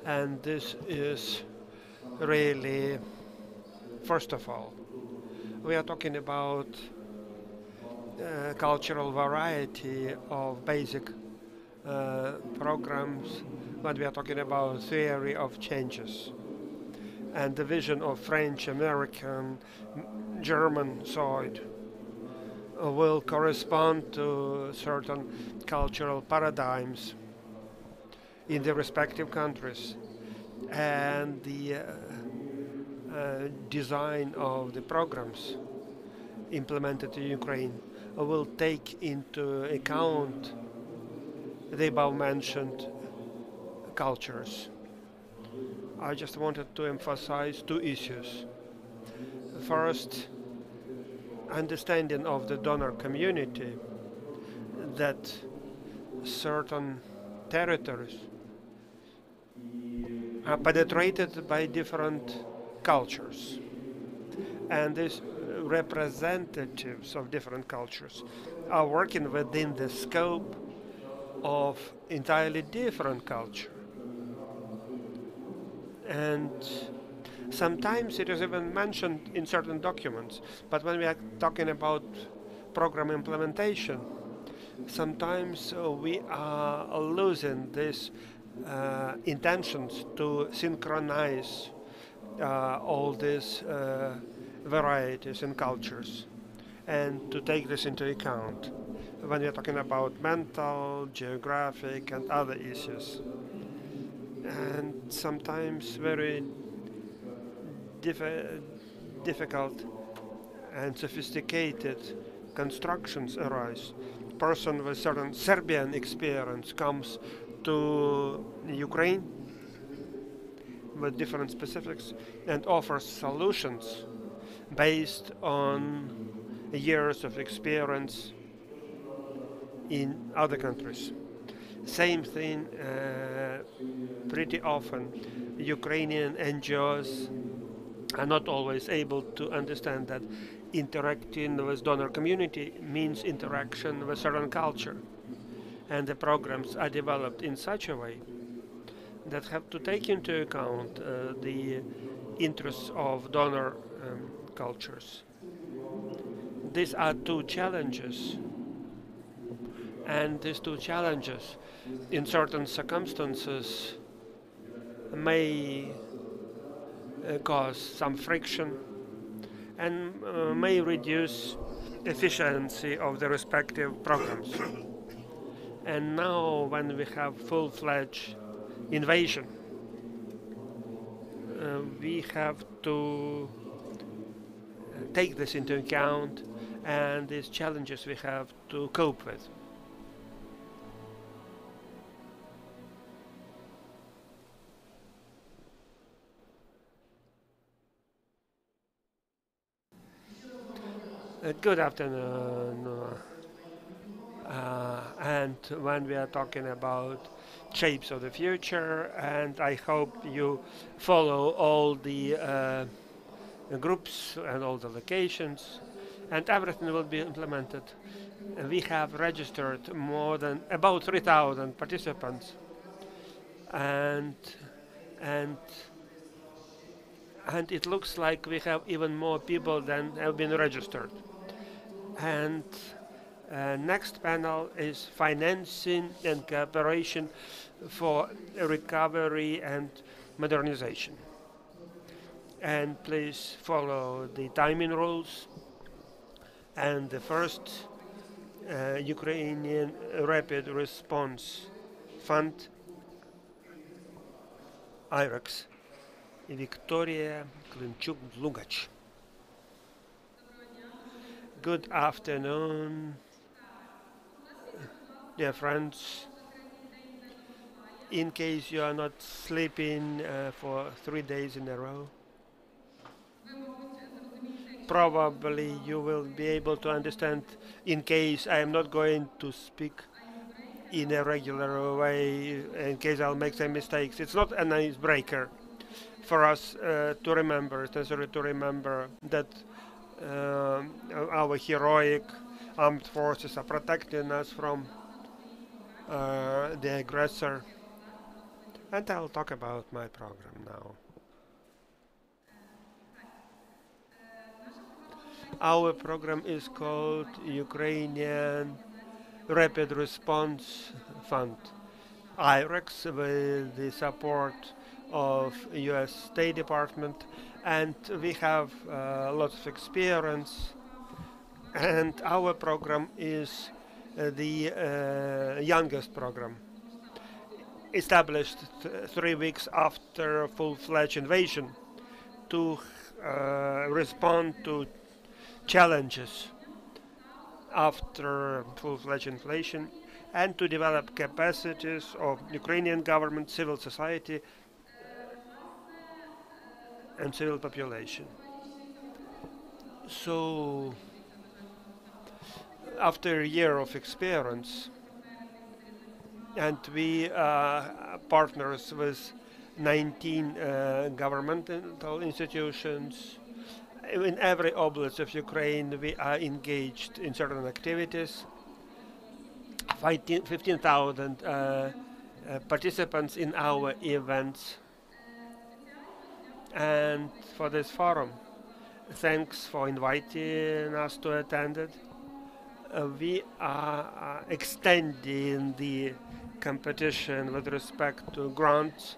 And this is really, first of all, we are talking about cultural variety of basic programs when we are talking about theory of changes. And the vision of French, American, German side will correspond to certain cultural paradigms in the respective countries. And the design of the programs implemented in Ukraine will take into account the above-mentioned cultures. I just wanted to emphasize two issues. First, understanding of the donor community that certain territories are penetrated by different cultures. And these representatives of different cultures are working within the scope of entirely different culture. And sometimes it is even mentioned in certain documents, but when we are talking about program implementation, sometimes we are losing these intentions to synchronize all these varieties in cultures and to take this into account when we're talking about mental, geographic, and other issues. And sometimes very difficult and sophisticated constructions arise. A person with certain Serbian experience comes to Ukraine with different specifics and offers solutions based on years of experience in other countries. Same thing, pretty often Ukrainian NGOs are not always able to understand that interacting with donor community means interaction with certain culture. And the programs are developed in such a way that have to take into account the interests of donor cultures. These are two challenges. And these two challenges, in certain circumstances, may cause some friction and may reduce efficiency of the respective programs. And now when we have full-fledged invasion, we have to take this into account and these challenges we have to cope with. Good afternoon. And when we are talking about shapes of the future, and I hope you follow all the groups and all the locations, and everything will be implemented. We have registered more than about 3,000 participants, and it looks like we have even more people than have been registered. And next panel is financing and cooperation for recovery and modernization. And please follow the timing rules. And the first Ukrainian Rapid Response Fund, IREX, Victoria Klimchuk-Dlugach. Good afternoon, dear friends. In case you are not sleeping for 3 days in a row, probably you will be able to understand in case I am not going to speak in a regular way, in case I'll make some mistakes. It's not an icebreaker for us to remember. It's necessary to remember that our heroic armed forces are protecting us from the aggressor. And I'll talk about my program now. Our program is called Ukrainian Rapid Response Fund, IREX, with the support of US State Department, and we have lots of experience, and our program is the youngest program, established 3 weeks after full-fledged invasion to respond to challenges after full-fledged invasion and to develop capacities of Ukrainian government, civil society, and civil population. So, after a year of experience, and we are partners with 19 governmental institutions. In every oblast of Ukraine, we are engaged in certain activities. 15,000 participants in our events. And for this forum, thanks for inviting us to attend it. We are extending the competition with respect to grants,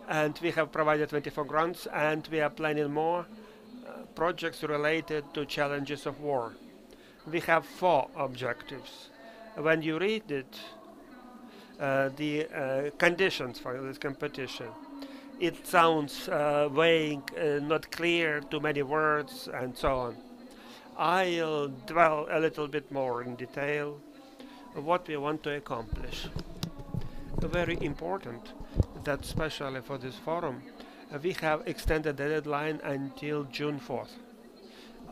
and we have provided 24 grants, and we are planning more projects related to challenges of war. We have 4 objectives. When you read it, the conditions for this competition, it sounds vague, not clear, too many words, and so on. I'll dwell a little bit more in detail of what we want to accomplish. Very important that, especially for this forum, we have extended the deadline until June 4th.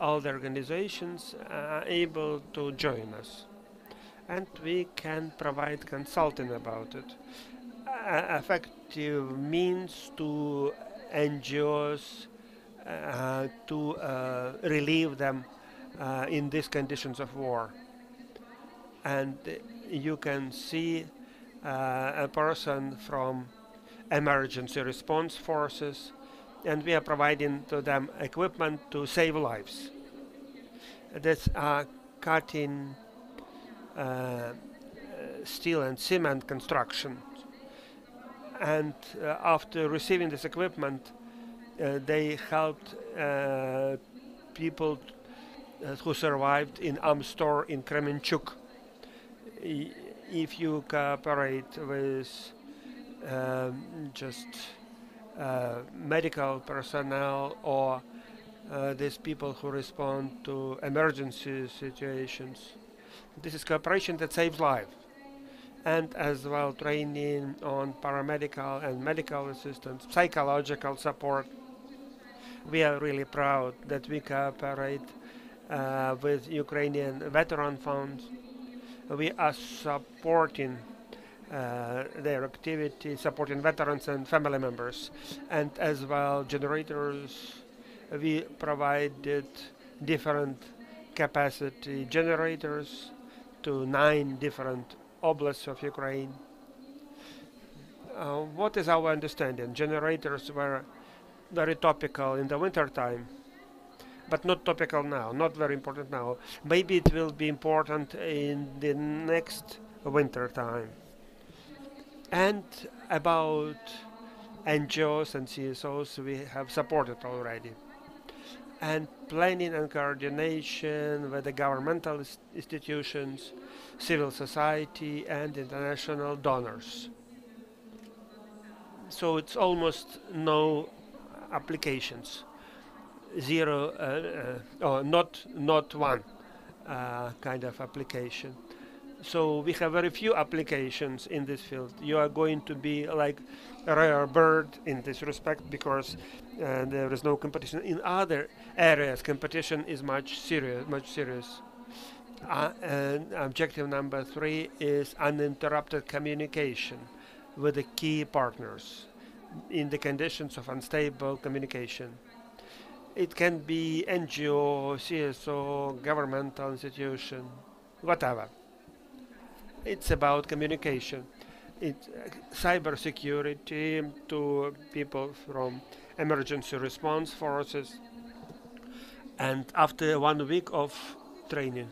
All the organizations are able to join us, and we can provide consulting about it. Effective means to NGOs to relieve them in these conditions of war. And you can see a person from emergency response forces, and we are providing to them equipment to save lives. That's cutting steel and cement construction. And after receiving this equipment, they helped people who survived in armed store in Kremenchuk. if you cooperate with just medical personnel or these people who respond to emergency situations. This is cooperation that saves lives. And as well training on paramedical and medical assistance, psychological support. We are really proud that we cooperate with Ukrainian veteran funds. We are supporting their activity, supporting veterans and family members, and as well generators. We provided different capacity generators to 9 different oblasts of Ukraine. What is our understanding? Generators were very topical in the winter time, but not topical now, not very important now. Maybe it will be important in the next winter time. And about NGOs and CSOs, we have supported already. And planning and coordination with the governmental institutions, civil society, and international donors. So it's almost no applications, zero, or not one kind of application. So we have very few applications in this field. You are going to be like a rare bird in this respect because there is no competition. In other areas, competition is much serious. And objective number 3 is uninterrupted communication with the key partners in the conditions of unstable communication. It can be NGO, CSO, governmental institution, whatever. It's about communication. It's cyber security to people from emergency response forces. And after 1 week of training,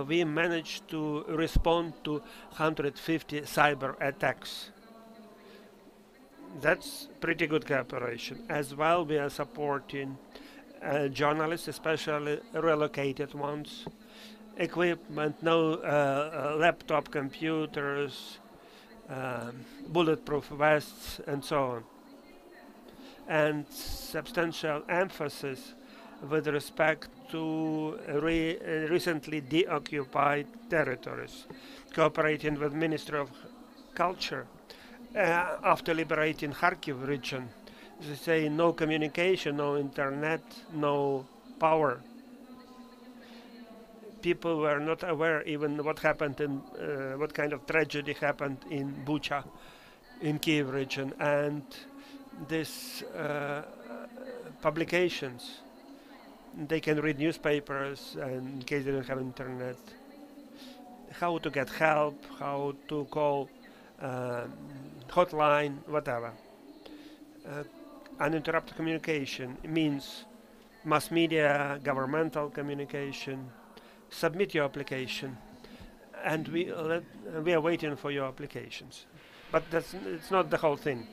we managed to respond to 150 cyber attacks. That's pretty good cooperation. As well, we are supporting journalists, especially relocated ones, equipment, no laptop computers, bulletproof vests, and so on. And substantial emphasis with respect to recently deoccupied territories, cooperating with Ministry of Culture after liberating Kharkiv region. They say no communication, no internet, no power. People were not aware even what happened in what kind of tragedy happened in Bucha, in Kyiv region, and these publications. They can read newspapers, and in case they don't have internet, how to get help, how to call hotline, whatever. Uninterrupted communication means mass media, governmental communication. Submit your application, and we are waiting for your applications. But it's not the whole thing.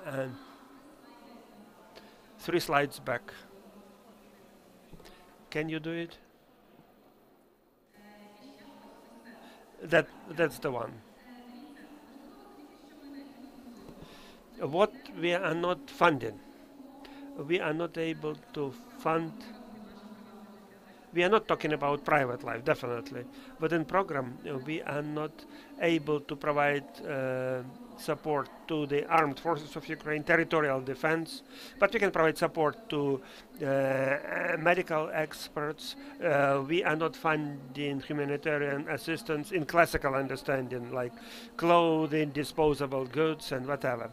And 3 slides back. Can you do it? That's the one. What we are not funding. We are not able to fund. We are not talking about private life, definitely. But in program, we are not able to provide support to the armed forces of Ukraine, territorial defense, but we can provide support to medical experts. We are not funding humanitarian assistance in classical understanding, like clothing, disposable goods, and whatever.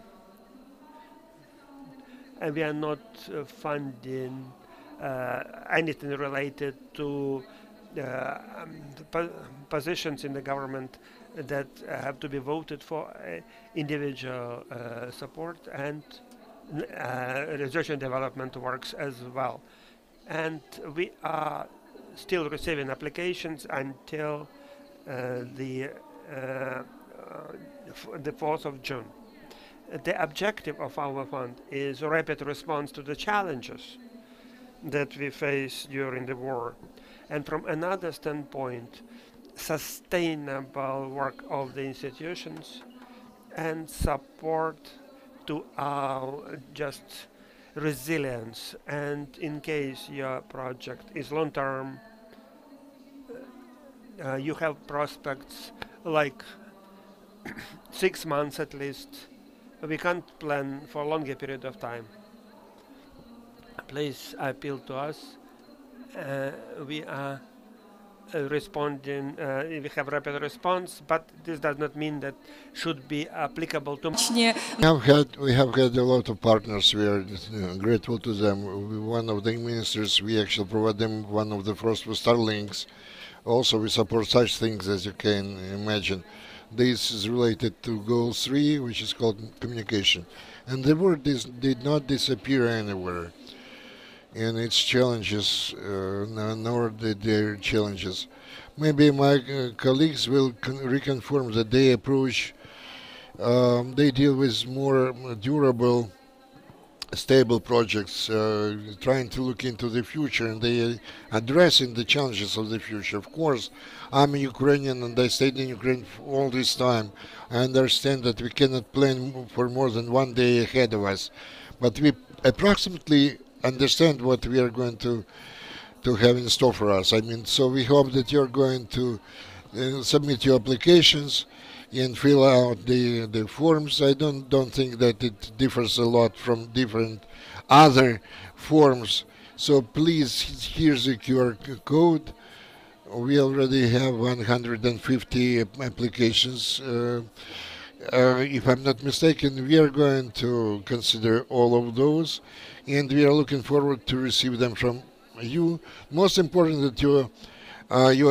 And we are not funding anything related to positions in the government that have to be voted for, individual support, and research and development works as well. And we are still receiving applications until the 4th of June. The objective of our fund is rapid response to the challenges that we face during the war. And from another standpoint, sustainable work of the institutions and support to our just resilience. And in case your project is long-term, you have prospects like 6 months at least. We can't plan for a longer period of time. Please appeal to us. We are responding, we have rapid response, but this does not mean that should be applicable to. We have had a lot of partners. We are grateful to them. One of the ministers, we actually provide them one of the first with Starlinks. Also, we support such things as you can imagine. This is related to goal 3, which is called communication. And the word did not disappear anywhere. And its challenges, nor their challenges. Maybe my colleagues will reconfirm that they approach, they deal with more durable, stable projects, trying to look into the future, and they addressing the challenges of the future. Of course, I'm a Ukrainian and I stayed in Ukraine all this time. I understand that we cannot plan for more than one day ahead of us, but we approximately understand what we are going to have in store for us. I mean, so we hope that you're going to submit your applications and fill out the forms. I don't think that it differs a lot from different other forms. So please, here's the QR code. We already have 150 applications. If I'm not mistaken, we are going to consider all of those, and we are looking forward to receive them from you. Most important that your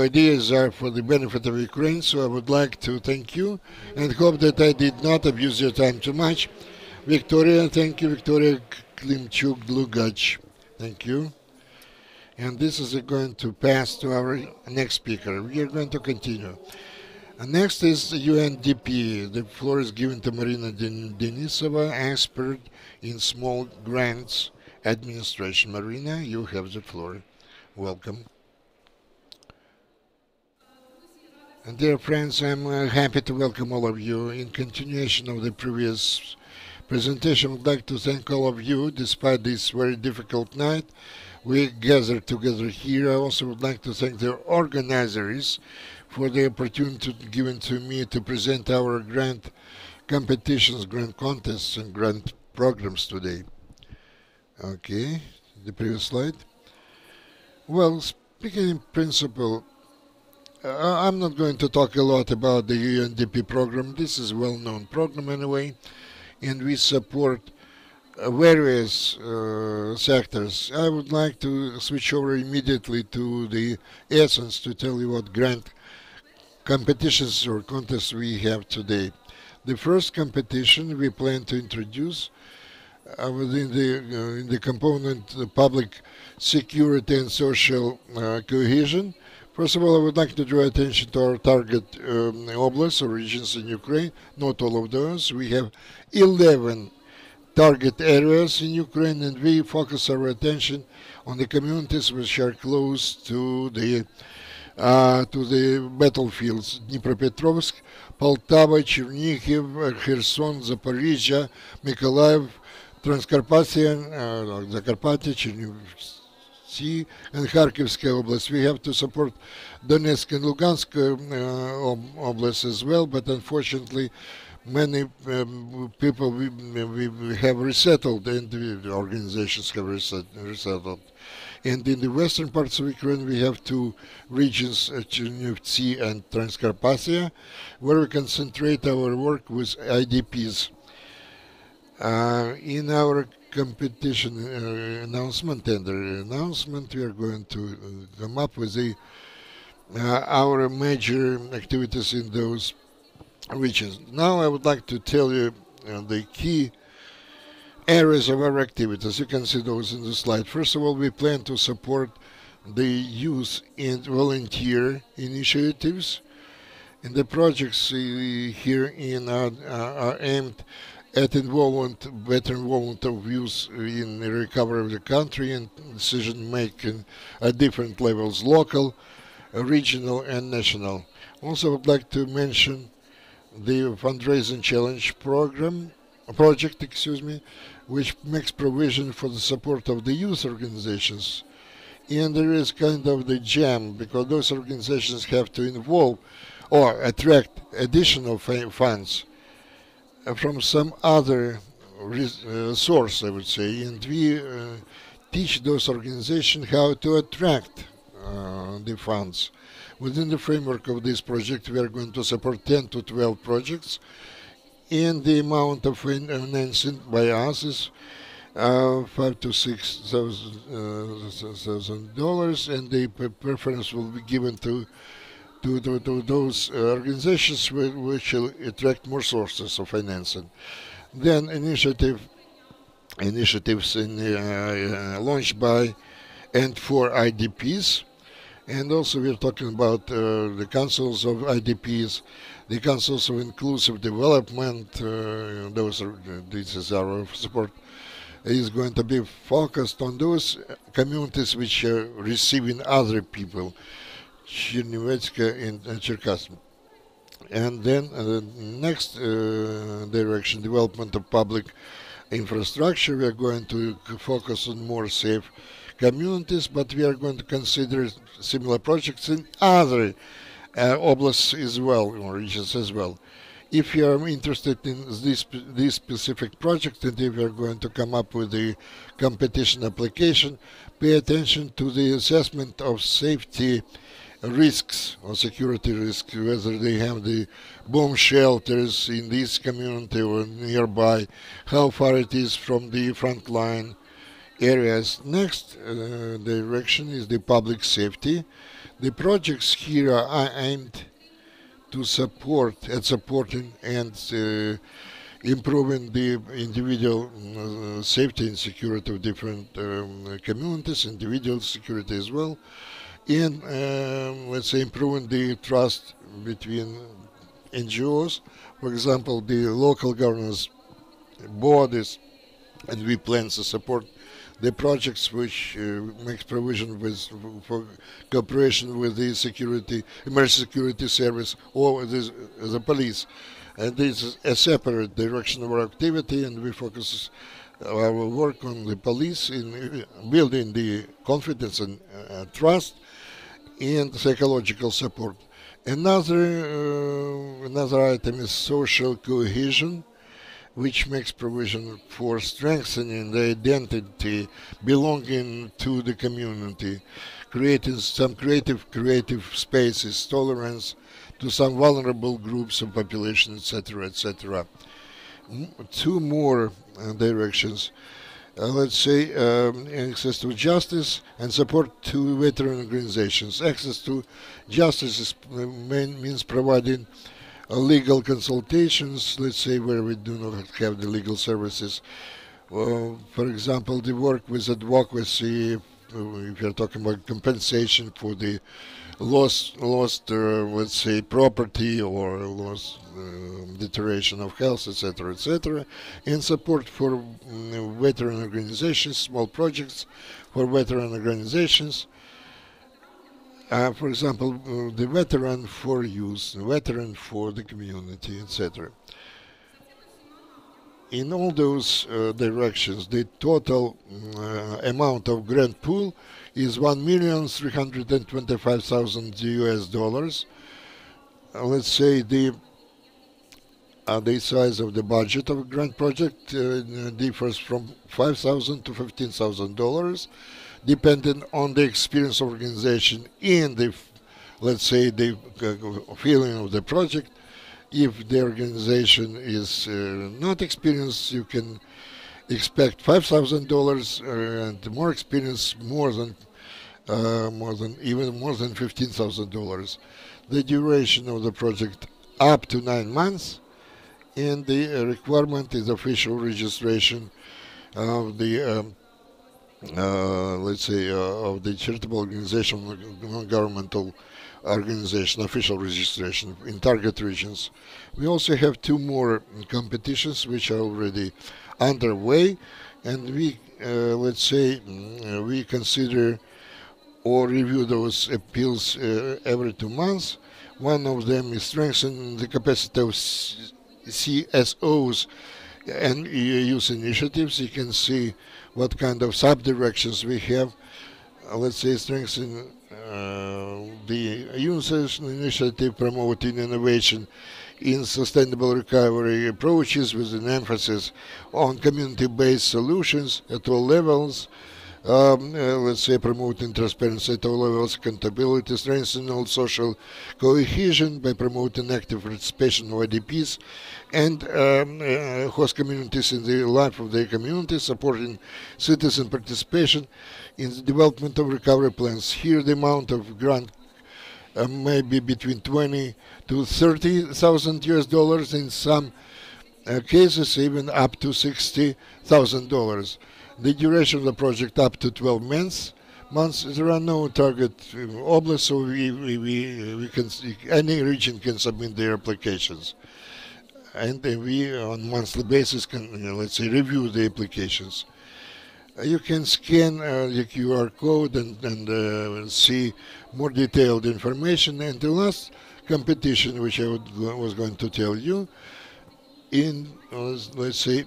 ideas are for the benefit of Ukraine, so I would like to thank you and hope that I did not abuse your time too much. Victoria, thank you. Victoria Klimchuk-Dlugach, thank you. And this is going to pass to our next speaker. We are going to continue. Next is the UNDP. The floor is given to Marina Denisova, expert in small grants administration. Marina, you have the floor. Welcome. And dear friends, I'm happy to welcome all of you. In continuation of the previous presentation, I would like to thank all of you. Despite this very difficult night, we gathered together here. I also would like to thank the organizers for the opportunity given to me to present our grant competitions, grant contests, and grant programs today. Okay, the previous slide. Well, speaking in principle, I'm not going to talk a lot about the UNDP program. This is a well-known program anyway, and we support various sectors. I would like to switch over immediately to the essence to tell you what grant competitions or contests we have today. The first competition we plan to introduce within in the component public security and social cohesion. First of all, I would like to draw attention to our target oblasts or regions in Ukraine, not all of those. We have 11 target areas in Ukraine, and we focus our attention on the communities which are close to the battlefields: Dnipropetrovsk, Poltava, Chernihiv, Kherson, Zaporizhia, Mykolaiv, Transcarpathia, Zakarpattia, Chernivtsi, and Kharkivsky Oblast. We have to support Donetsk and Lugansk Oblast as well, but unfortunately many people we have resettled, and the organizations have resettled. And in the western parts of Ukraine, we have two regions, Chernivtsi and Transcarpathia, where we concentrate our work with IDPs. In our competition tender announcement, we are going to come up with our major activities in those regions. Now I would like to tell you the key areas of our activities. You can see those in the slide. First of all, we plan to support the youth and volunteer initiatives. And the projects here are aimed at better involvement of youth in the recovery of the country and decision making at different levels, local, regional and national. Also, I would like to mention the fundraising challenge project, which makes provision for the support of the youth organizations. And there is kind of the jam, because those organizations have to involve or attract additional funds from some other source, I would say, and we teach those organizations how to attract the funds. Within the framework of this project, we are going to support 10 to 12 projects, and the amount of financing by us is $5,000 to $6,000, and the preference will be given to those organizations which will attract more sources of financing. Then initiatives launched by and for IDPs, and also we're talking about the councils of IDPs, the councils of inclusive development. This is our support. Is going to be focused on those communities which are receiving other people, Chernivetska and Cherkasy. And then next direction, development of public infrastructure. We are going to focus on more safe communities, but we are going to consider similar projects in other oblasts as well, or regions as well. If you are interested in this specific project, and if you are going to come up with the competition application, pay attention to the assessment of safety risks or security risks, whether they have the bomb shelters in this community or nearby, how far it is from the frontline areas. Next direction is the public safety. The projects here are aimed to supporting and improving the individual safety and security of different communities, individual security as well, and let's say improving the trust between NGOs, for example, the local governance bodies, and we plan to support the projects which makes provision for cooperation with the emergency security service or the police. And this is a separate direction of our activity, and we focus our work on the police in building the confidence and trust and psychological support. Another item is social cohesion, which makes provision for strengthening the identity belonging to the community, creating some creative spaces, tolerance to some vulnerable groups of population, etc., etc. Two more directions. Let's say access to justice and support to veteran organizations. Access to justice means providing legal consultations, let's say, where we do not have the legal services. For example, the work with advocacy, if you're talking about compensation for the lost let's say, property or lost deterioration of health, etc., etc., and support for veteran organizations, small projects for veteran organizations. For example, the veteran for youth, the veteran for the community, etc. In all those directions, the total amount of grant pool is $1,325,000 US. Let's say the size of the budget of a grant project differs from $5,000 to $15,000. Depending on the experience of organization and the, let's say, the feeling of the project. If the organization is not experienced, you can expect $5,000, and more experience more than $15,000. The duration of the project up to 9 months, and the requirement is official registration of the let's say, of the charitable organization, non-governmental organization, official registration in target regions. We also have 2 more competitions which are already underway, and we, let's say, we consider or review those appeals every 2 months. One of them is strengthening the capacity of CSOs and youth initiatives. You can see what kind of sub-directions we have. Let's say strengthen the youth initiative, promoting innovation in sustainable recovery approaches with an emphasis on community-based solutions at all levels. Let's say promoting transparency at all levels, accountability, strengthening social cohesion by promoting active participation of IDPs and host communities in the life of their community, supporting citizen participation in the development of recovery plans. Here the amount of grant may be between 20 to 30,000 US dollars, in some cases even up to $60,000. The duration of the project up to 12 months. There are no target oblasts, so we can, any region can submit their applications, and we on monthly basis can, let's say, review the applications. You can scan the QR code and see more detailed information. And the last competition, which I was going to tell you, in let's say,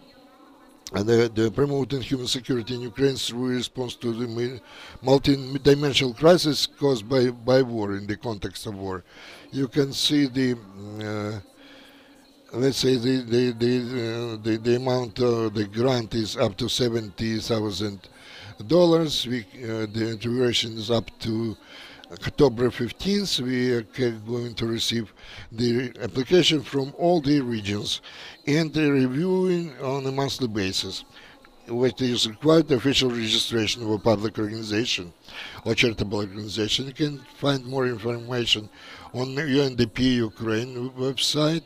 the promoting human security in Ukraine through response to the multi-dimensional crisis caused by war, in the context of war. You can see the let's say the amount of the grant is up to $70,000. The duration is up to October 15th. We are going to receive the application from all the regions and the reviewing on a monthly basis, which is required official registration of a public organization or charitable organization. You can find more information on the UNDP Ukraine website,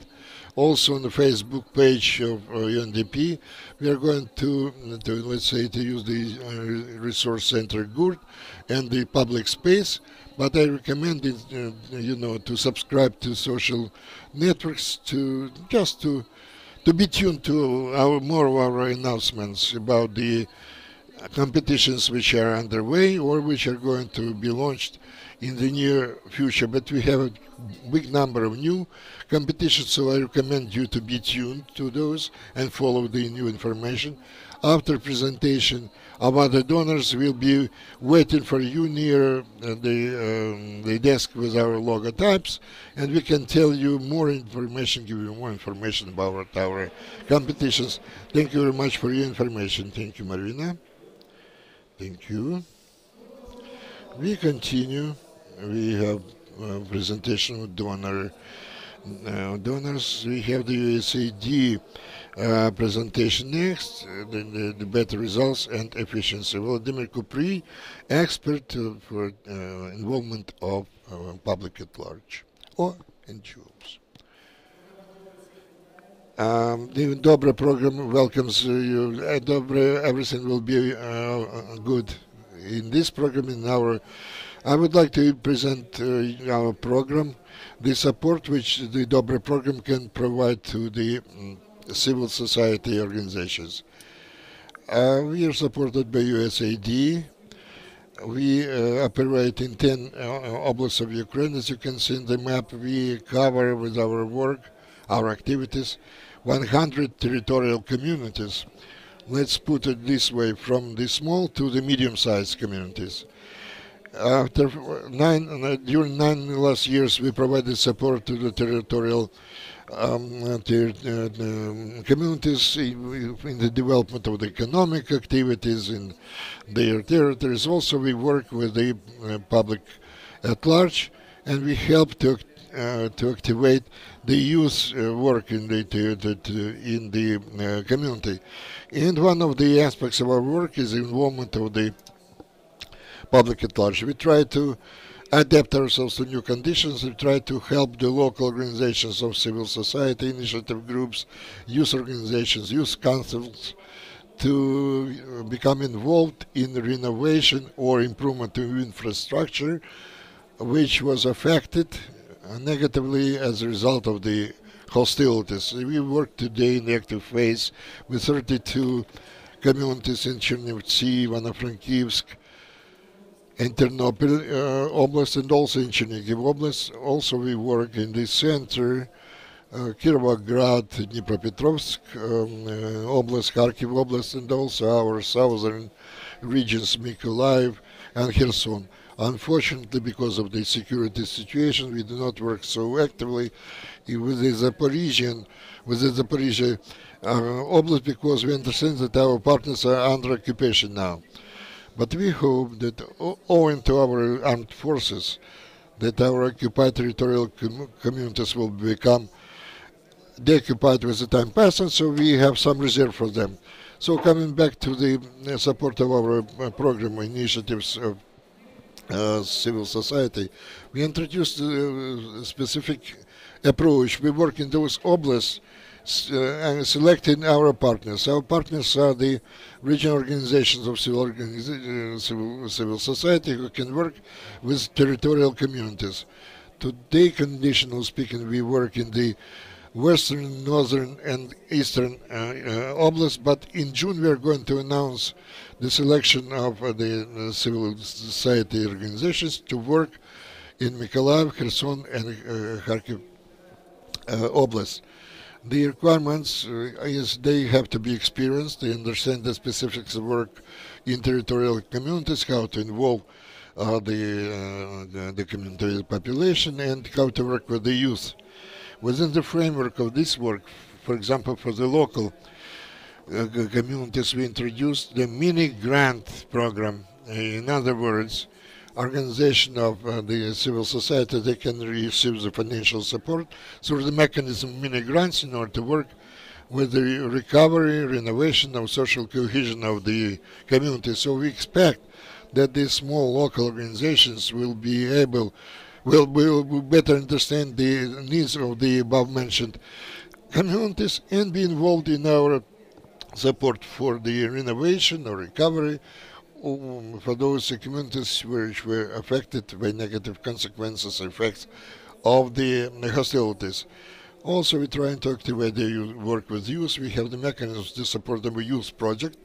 also on the Facebook page of UNDP. We are going to let's say, to use the resource center GURT and the public space, but I recommend it, to subscribe to social networks, to just to be tuned to more of our announcements about the competitions which are underway or which are going to be launched in the near future. But we have a big number of new competitions, so I recommend you to be tuned to those and follow the new information. After presentation of other donors, we'll be waiting for you near the desk with our logotypes, and we can tell you more information, give you more information about our competitions. Thank you very much for your information. Thank you, Marina. Thank you. We continue. We have a presentation of donors. We have the USAID presentation next, the better results and efficiency. Vladimir Kupri, expert for involvement of public at large or NGOs. The Dobre program welcomes you. Dobre, everything will be good in this program. I would like to present our program, the support which the Dobre program can provide to the civil society organizations. We are supported by USAID. We operate in 10 oblasts of Ukraine. As you can see in the map, we cover with our work, our activities, 100 territorial communities. Let's put it this way, from the small to the medium-sized communities. During 9 last years, we provided support to the territorial communities in the development of the economic activities in their territories. Also, we work with the public at large, and we help to activate the youth work in the community. And one of the aspects of our work is the involvement of the public at large. We try to adapt ourselves to new conditions. We try to help the local organizations of civil society, initiative groups, youth organizations, youth councils to become involved in renovation or improvement of infrastructure which was affected negatively as a result of the hostilities. We work today in the active phase with 32 communities in Chernivtsi, Ivano-Frankivsk, and Ternopil Oblast, and also in Chernihiv Oblast. Also we work in the center, Kirovograd, Dnipropetrovsk Oblast, Kharkiv Oblast, and also our southern regions, Mykolaiv and Kherson. Unfortunately, because of the security situation, we do not work so actively with the Zaporizhia Oblast, because we understand that our partners are under occupation now. But we hope that owing to our armed forces, that our occupied territorial communities will become deoccupied with the time passing, so we have some reserve for them. So coming back to the support of our program initiatives of civil society, we introduced a specific approach. We work in those oblasts and selecting our partners. Our partners are the regional organizations of civil society who can work with territorial communities. Today, conditional speaking, we work in the western, northern, and eastern oblasts, but in June we are going to announce the selection of the civil society organizations to work in Mykolaiv, Kherson, and Kharkiv oblasts. The requirements is they have to be experienced, they understand the specifics of work in territorial communities, how to involve the community population, and how to work with the youth. Within the framework of this work, for example, for the local communities, we introduced the mini grant program. In other words, organization of the civil society, they can receive the financial support through the mechanism mini grants in order to work with the recovery, renovation of social cohesion of the community. So we expect that these small local organizations will be able, will better understand the needs of the above-mentioned communities and be involved in our support for the renovation or recovery for those communities which were affected by negative consequences or effects of the hostilities. Also, we're trying to activate the work with youth. We have the mechanisms to support the youth project.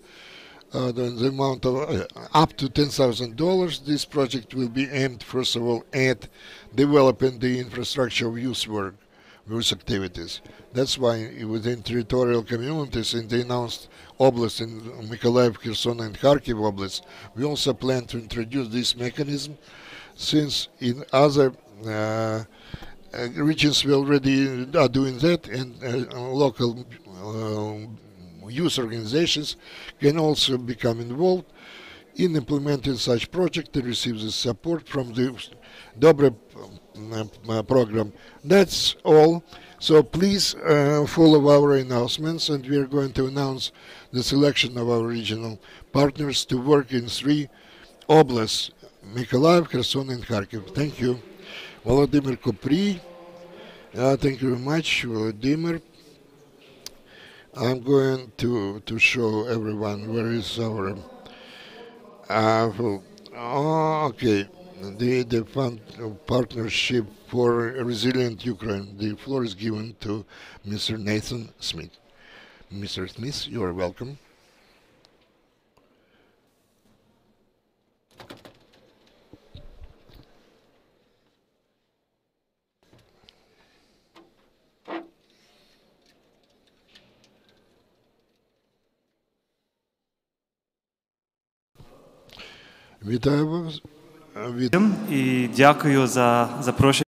The amount of up to $10,000. This project will be aimed, first of all, at developing the infrastructure of youth work, youth activities. That's why within territorial communities in the announced oblasts in Mykolaiv, Kherson, and Kharkiv oblasts, we also plan to introduce this mechanism, since in other regions we already are doing that, and local youth organizations can also become involved in implementing such projects and receive the support from the Dobre program. That's all. So please follow our announcements, and we are going to announce the selection of our regional partners to work in 3 oblasts: Mykolaiv, Kherson, and Kharkiv. Thank you. Volodymyr Kopry. Thank you very much, Volodymyr. I'm going to show everyone where is our okay, the fund partnership for a resilient Ukraine. The floor is given to Mr. Nathan Smith. Mr. Smith, you are welcome. Вітаю вас. І дякую за запрошення.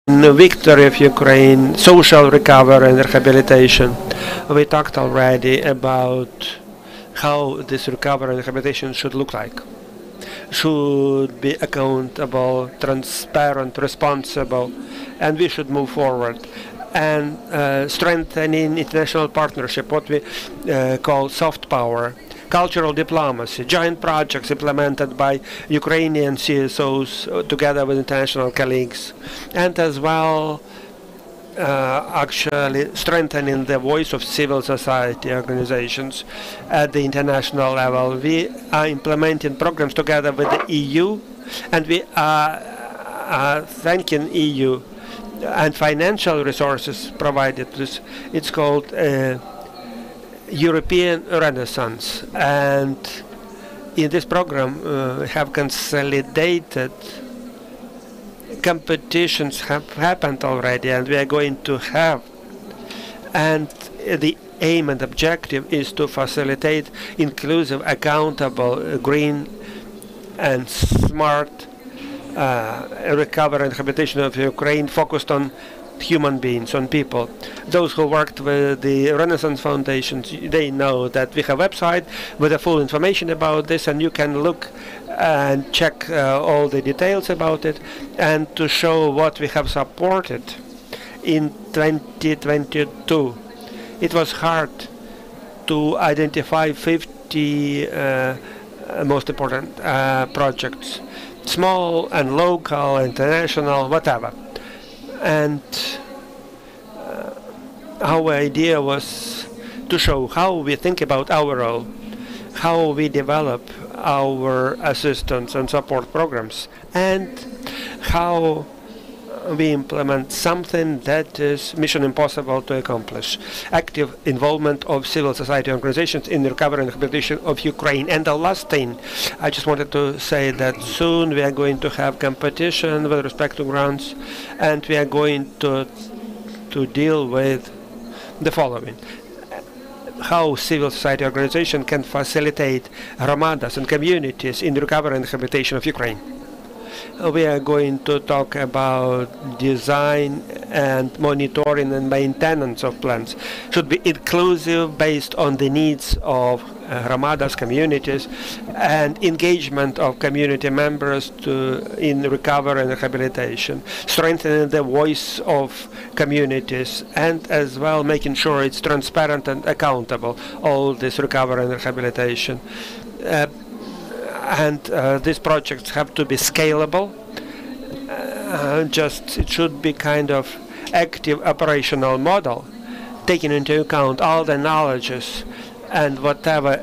victory of Ukraine, social recovery and rehabilitation. We talked already about how this recovery and rehabilitation should look like. Should be accountable, transparent, responsible, and we should move forward. And strengthening international partnership, what we call soft power, cultural diplomacy, joint projects implemented by Ukrainian CSOs together with international colleagues, and as well actually strengthening the voice of civil society organizations at the international level. We are implementing programs together with the EU, and we are thanking EU and financial resources provided. It's called European Renaissance, and in this program we have consolidated competitions have happened already, and we are going to have, and the aim and objective is to facilitate inclusive, accountable, green and smart recovery and rehabilitation of Ukraine focused on human beings, on people. Those who worked with the Renaissance Foundations, they know that we have a website with the full information about this, and you can look and check all the details about it, and to show what we have supported in 2022. It was hard to identify 50 most important projects, small and local, international, whatever. And our idea was to show how we think about our role, how we develop our assistance and support programs, and how we implement something that is mission impossible to accomplish: active involvement of civil society organizations in the recovery and rehabilitation of Ukraine. And the last thing, I just wanted to say that soon we are going to have competition with respect to grants, and we are going to deal with the following: how civil society organization can facilitate Hromadas and communities in the recovery and rehabilitation of Ukraine. We are going to talk about design and monitoring and maintenance of plans. Should be inclusive, based on the needs of Hromadas communities, and engagement of community members in recovery and rehabilitation, strengthening the voice of communities, and as well making sure it's transparent and accountable, all this recovery and rehabilitation. And these projects have to be scalable. It should be kind of active operational model, taking into account all the knowledges, and whatever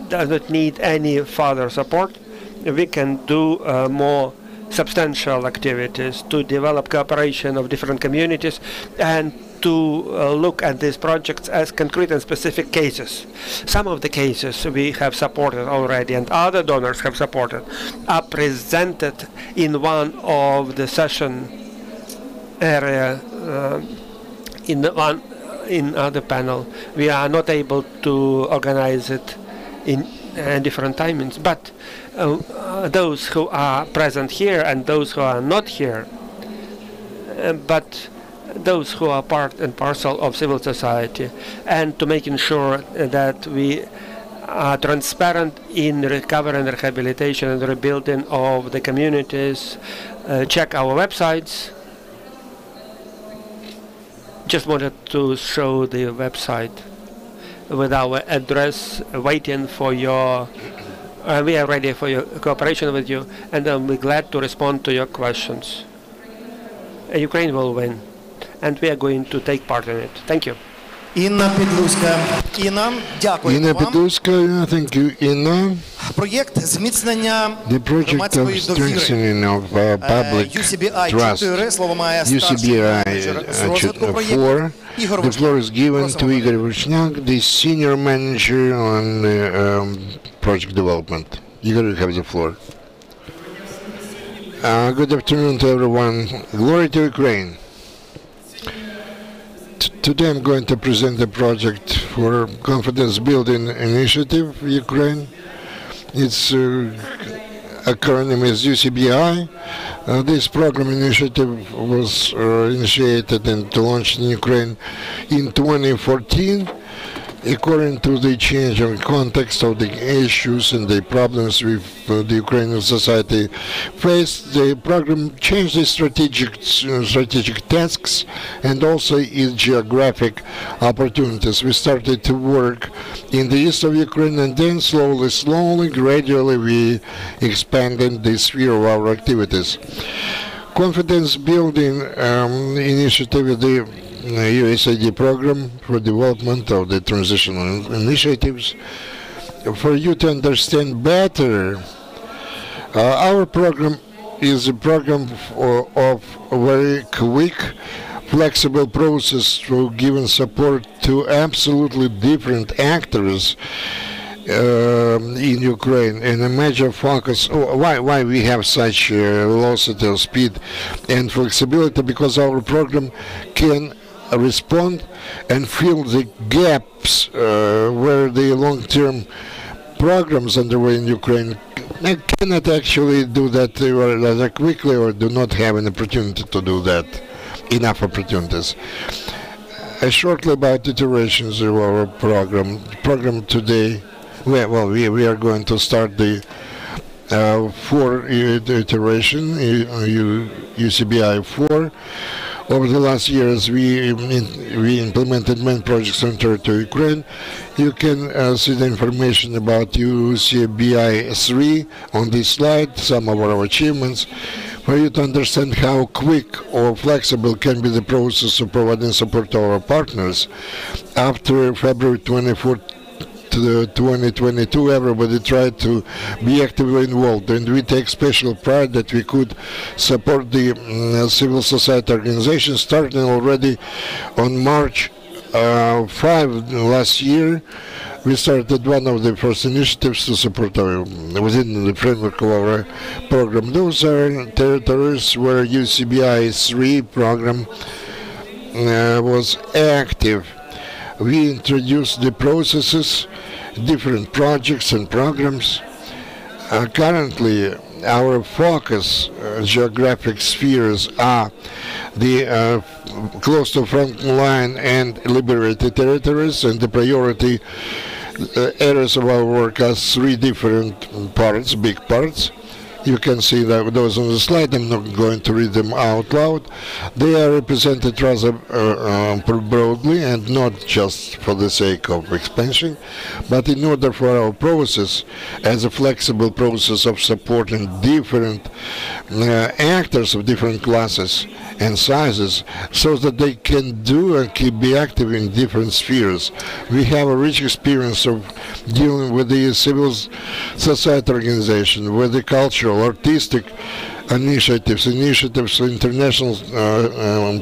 does not need any further support, we can do more substantial activities to develop cooperation of different communities, and to look at these projects as concrete and specific cases. Some of the cases we have supported already, and other donors have supported, are presented in one of the session area in other panel. We are not able to organize it in different timings, but those who are present here and those who are not here, but those who are part and parcel of civil society, and to making sure that we are transparent in recovery and rehabilitation and rebuilding of the communities. Check our websites. Just wanted to show the website with our address, waiting for your we are ready for your cooperation with you, and I'll be glad to respond to your questions. Ukraine will win, and we are going to take part in it. Thank you. Інна Підлузька. Інна, дякую Inna вам. Підлузька, thank you, Inna. Проєкт зміцнення The project громадської of довіри. strengthening of public UCBI trust, 4, слово має старший менеджер з розвитку проєкту. 4. Ігор The floor is given Просимо to вас. Igor Vishniak, the senior manager on project development. Igor, you have the floor. Good afternoon to everyone. Glory to Ukraine. Today I'm going to present the project for confidence building initiative Ukraine. Its acronym is UCBI. This program initiative was initiated and launched in Ukraine in 2014. According to the changing context of the issues and the problems with the Ukrainian society faced, the program changed the strategic tasks and also its geographic opportunities. We started to work in the east of Ukraine, and then slowly, gradually, we expanded the sphere of our activities. Confidence building initiative with the USAID program for development of the transitional initiatives. For you to understand better, our program is a program of very quick, flexible process for giving support to absolutely different actors in Ukraine, and a major focus. Why we have such velocity of speed and flexibility? Because our program can respond and fill the gaps where the long-term programs underway in Ukraine cannot actually do that rather quickly, or do not have an opportunity to do that, enough opportunities. Shortly about iterations of our program today. Well, we are going to start the 4 iteration, UCBI 4. Over the last years, we implemented many projects on territory of Ukraine. You can see the information about UCBI 3 on this slide, some of our achievements, for you to understand how quick or flexible can be the process of providing support to our partners. After February 24th, 2022, everybody tried to be actively involved, and we take special pride that we could support the civil society organizations starting already on March 5 last year. We started one of the first initiatives to support within the framework of our program. Those are territories where UCBI 3 program was active. We introduced the processes, different projects and programs. Currently, our focus geographic spheres are the close to front line and liberated territories, and the priority areas of our work are 3 different parts, big parts. You can see that those on the slide. I'm not going to read them out loud. They are represented rather broadly, and not just for the sake of expansion, but in order for our process as a flexible process of supporting different actors of different classes and sizes, so that they can do and be active in different spheres. We have a rich experience of dealing with the civil society organization, with the cultural, artistic initiatives for international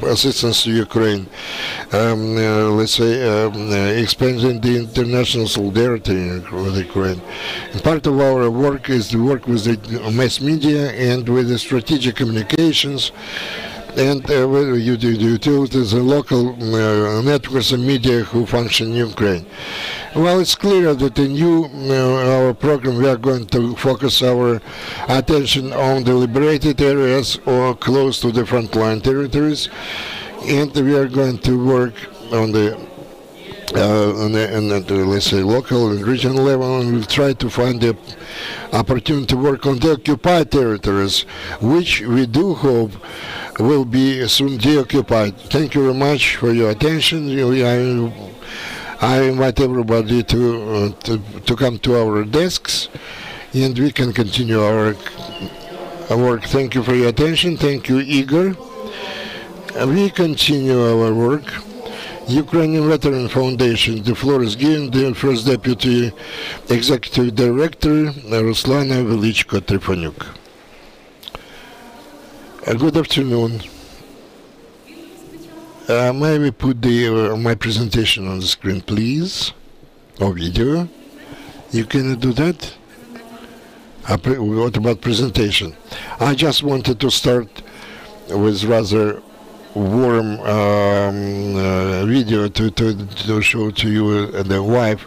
assistance to Ukraine, let's say expanding the international solidarity with Ukraine. And part of our work is to work with the mass media and with the strategic communications, and utilities and local networks and media who function in Ukraine. Well, it's clear that in our program we are going to focus our attention on the liberated areas or close to the frontline territories, and we are going to work on the let's say local and regional level, and we'll try to find the opportunity to work on the occupied territories, which we do hope will be soon deoccupied. Thank you very much for your attention. I invite everybody to come to our desks, and we can continue our work. Thank you for your attention. Thank you, Igor. We continue our work. Ukrainian Veteran Foundation. The floor is given to the First Deputy Executive Director, Ruslana Velichko-Trifanyuk. Good afternoon. May we put my presentation on the screen, please? Or video? You can do that? What about presentation? I just wanted to start with rather warm video to show to you the wife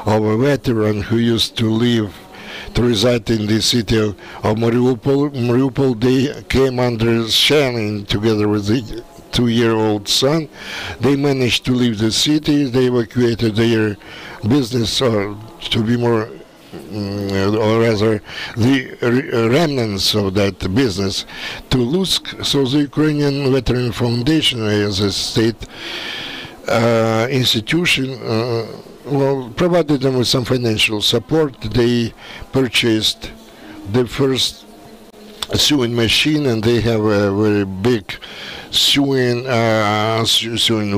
of a veteran who used to live to reside in the city of Mariupol. Mariupol, they came under shelling together with the 2-year-old son. They managed to leave the city. They evacuated their business, or to be more, or rather, the remnants of that business to Lusk. So the Ukrainian Veteran Foundation, as a state institution, provided them with some financial support. They purchased the first sewing machine, and they have a very big sewing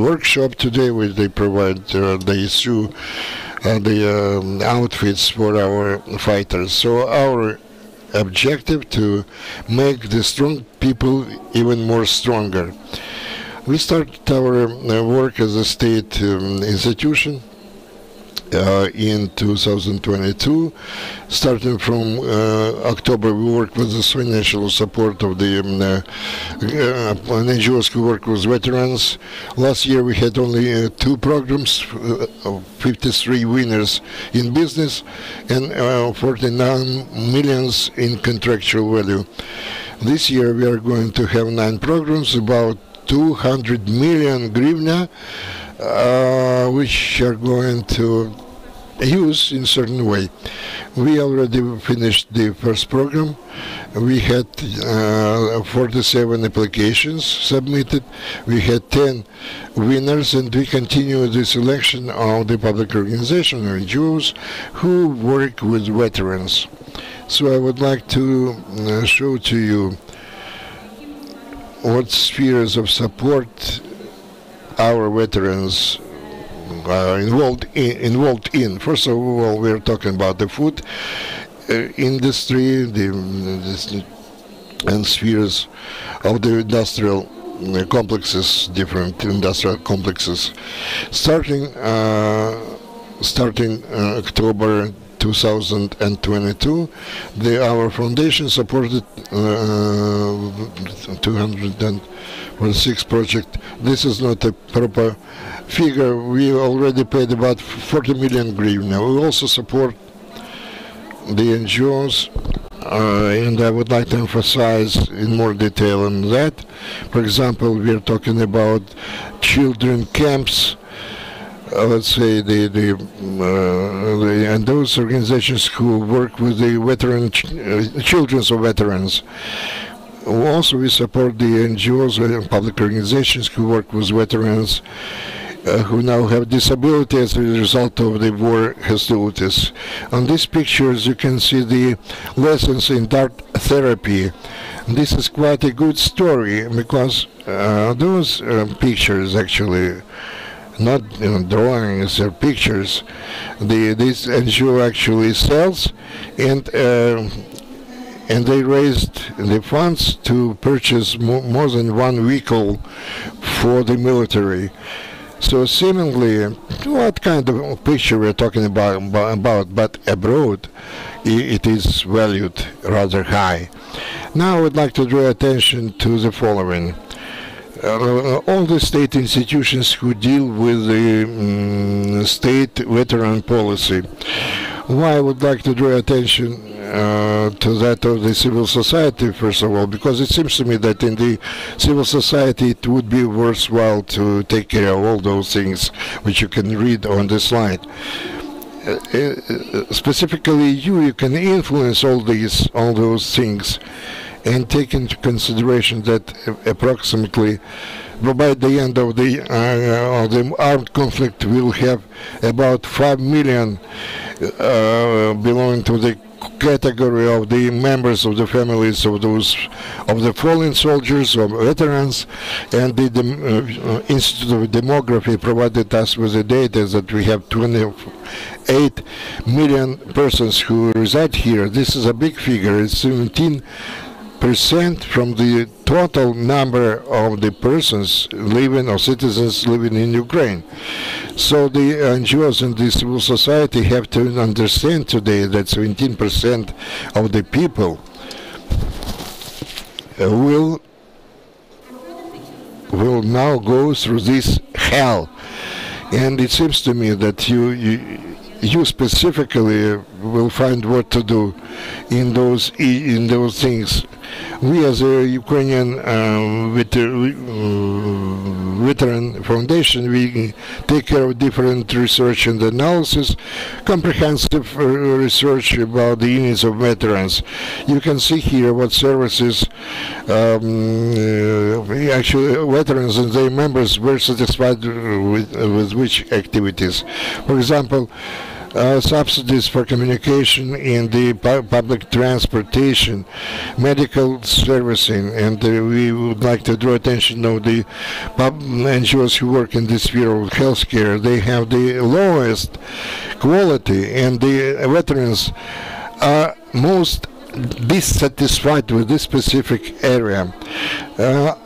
workshop today, where they provide, they sew the outfits for our fighters. So our objective to make the strong people even more stronger. We started our work as a state institution in 2022. Starting from October, we work with the financial support of the NGOs who work with veterans. Last year we had only 2 programs, 53 winners in business, and 49 millions in contractual value. This year we are going to have 9 programs, about 200 million hryvnia, which are going to use in certain way. We already finished the first program. We had 47 applications submitted. We had 10 winners, and we continue the selection of the public organization or NGOs who work with veterans. So I would like to show to you what spheres of support our veterans are involved in. First of all, we're talking about the food industry, and spheres of the industrial complexes, different industrial complexes. Starting October 2022, our foundation supported 206 projects. This is not a proper figure. We already paid about 40 million hryvnia. We also support the NGOs, and I would like to emphasize in more detail on that. For example, we are talking about children camps. Let's say and those organizations who work with the veteran children of veterans. Also, we support the NGOs and public organizations who work with veterans who now have disability as a result of the war hostilities. On these pictures, you can see the lessons in art therapy. This is quite a good story, because those pictures actually, not drawings or pictures, this NGO actually sells, and they raised the funds to purchase more than 1 vehicle for the military. So seemingly, what kind of picture we're talking about, but abroad it is valued rather high. Now I would like to draw attention to the following. All the state institutions who deal with the state veteran policy. Why I would like to draw attention to that of the civil society, first of all, because it seems to me that in the civil society it would be worthwhile to take care of all those things which you can read on the slide. Specifically, you can influence all those things, and take into consideration that approximately by the end of the armed conflict, we'll have about 5 million belonging to the category of the members of the families of those of the fallen soldiers or veterans, and the Institute of Demography provided us with the data that we have 28 million persons who reside here. This is a big figure. It's 17% from the total number of the persons living or citizens living in Ukraine. So the NGOs and the civil society have to understand today that 17% of the people will now go through this hell. And it seems to me that you specifically will find what to do in those things. We, as a Ukrainian veteran foundation, we take care of different research and analysis, comprehensive research about the needs of veterans. You can see here what services actually veterans and their members were satisfied with which activities. For example, subsidies for communication in the public transportation, medical servicing, and we would like to draw attention to the NGOs who work in this sphere of healthcare. They have the lowest quality, and the veterans are most dissatisfied with this specific area.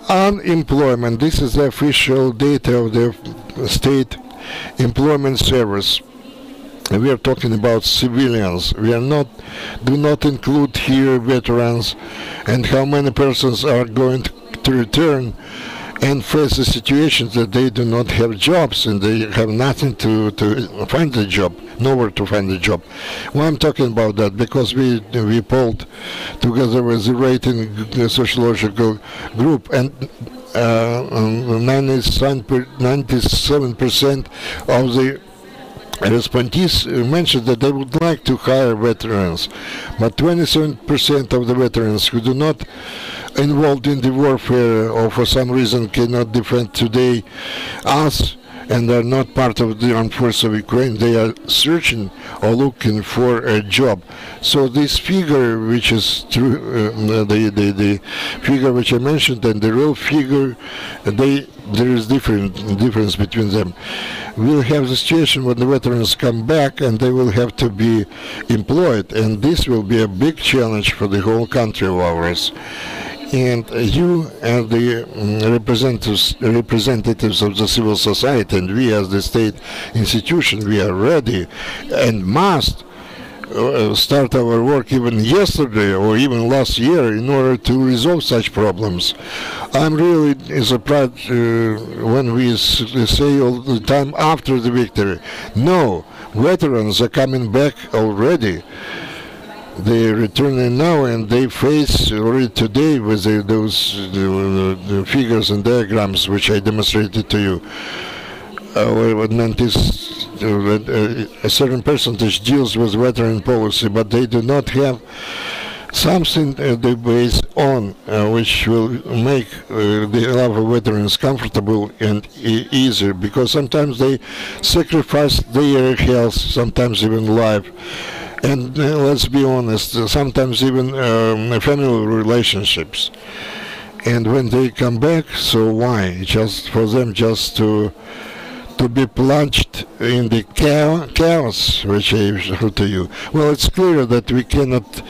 Unemployment, this is the official data of the State Employment Service. We are talking about civilians. We do not include here veterans, and how many persons are going to return and face the situation that they do not have jobs and they have nothing to find a job, nowhere to find a job. Why I'm talking about that? Because we polled together with the rating sociological group, and 97% of the respondees mentioned that they would like to hire veterans, but 27% of the veterans who do not involved in the warfare or for some reason cannot defend today us and are not part of the armed forces of Ukraine, they are searching or looking for a job. So this figure, which is true, the figure which I mentioned and the real figure, there is difference between them. We'll have the situation when the veterans come back and they will have to be employed, and this will be a big challenge for the whole country of ours. And you as the representatives of the civil society, and we as the state institution, we are ready and must start our work even yesterday or even last year in order to resolve such problems. I'm really surprised when we say all the time after the victory. No, veterans are coming back already. They're returning now, and they face already today with those figures and diagrams which I demonstrated to you. A certain percentage deals with veteran policy, but they do not have something they base on which will make the life of veterans comfortable and easier, because sometimes they sacrifice their health, sometimes even life. And let's be honest, sometimes even family relationships. And when they come back, so why? Just for them just to be plunged in the chaos which I showed to you. Well, it's clear that we cannot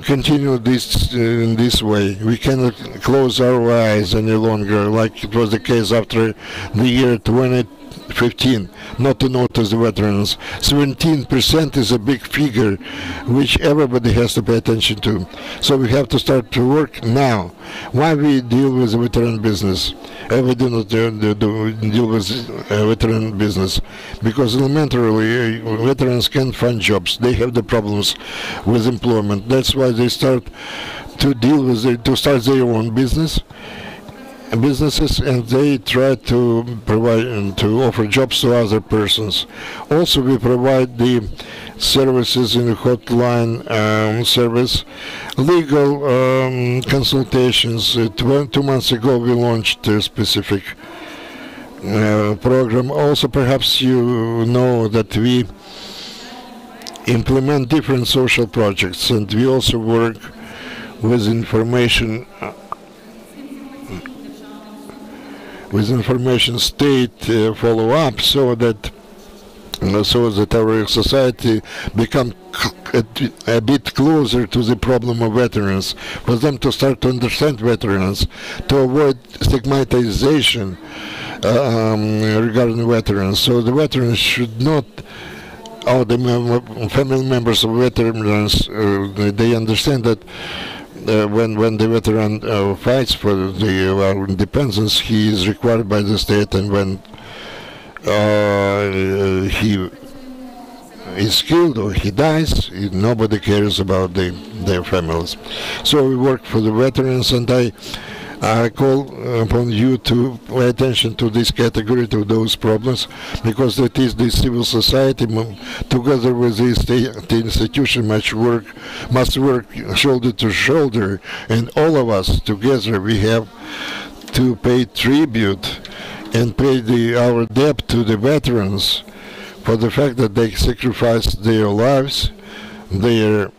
continue this in this way. We cannot close our eyes any longer, like it was the case after the year 2015, not to notice the veterans. 17% is a big figure which everybody has to pay attention to. So we have to start to work now. Why we deal with the veteran business? We do not deal with veteran business because elementarily veterans can't find jobs. They have the problems with employment. That's why they start to deal with to start their own businesses, and they try to provide and to offer jobs to other persons. Also, we provide the services in the hotline service, legal consultations. 2 months ago, we launched a specific program. Also, perhaps you know that we implement different social projects, and we also work with information state follow-up, so that our society become a bit closer to the problem of veterans, for them to start to understand veterans, to avoid stigmatization regarding veterans. So the veterans should not, or the family members of veterans, they understand that when the veteran fights for our independence, he is required by the state, and when he is killed or he dies, nobody cares about their families. So we work for the veterans, and I call upon you to pay attention to this category, to those problems, because it is the civil society together with the institution must work shoulder to shoulder, and all of us together we have to pay tribute and pay our debt to the veterans for the fact that they sacrificed their lives, their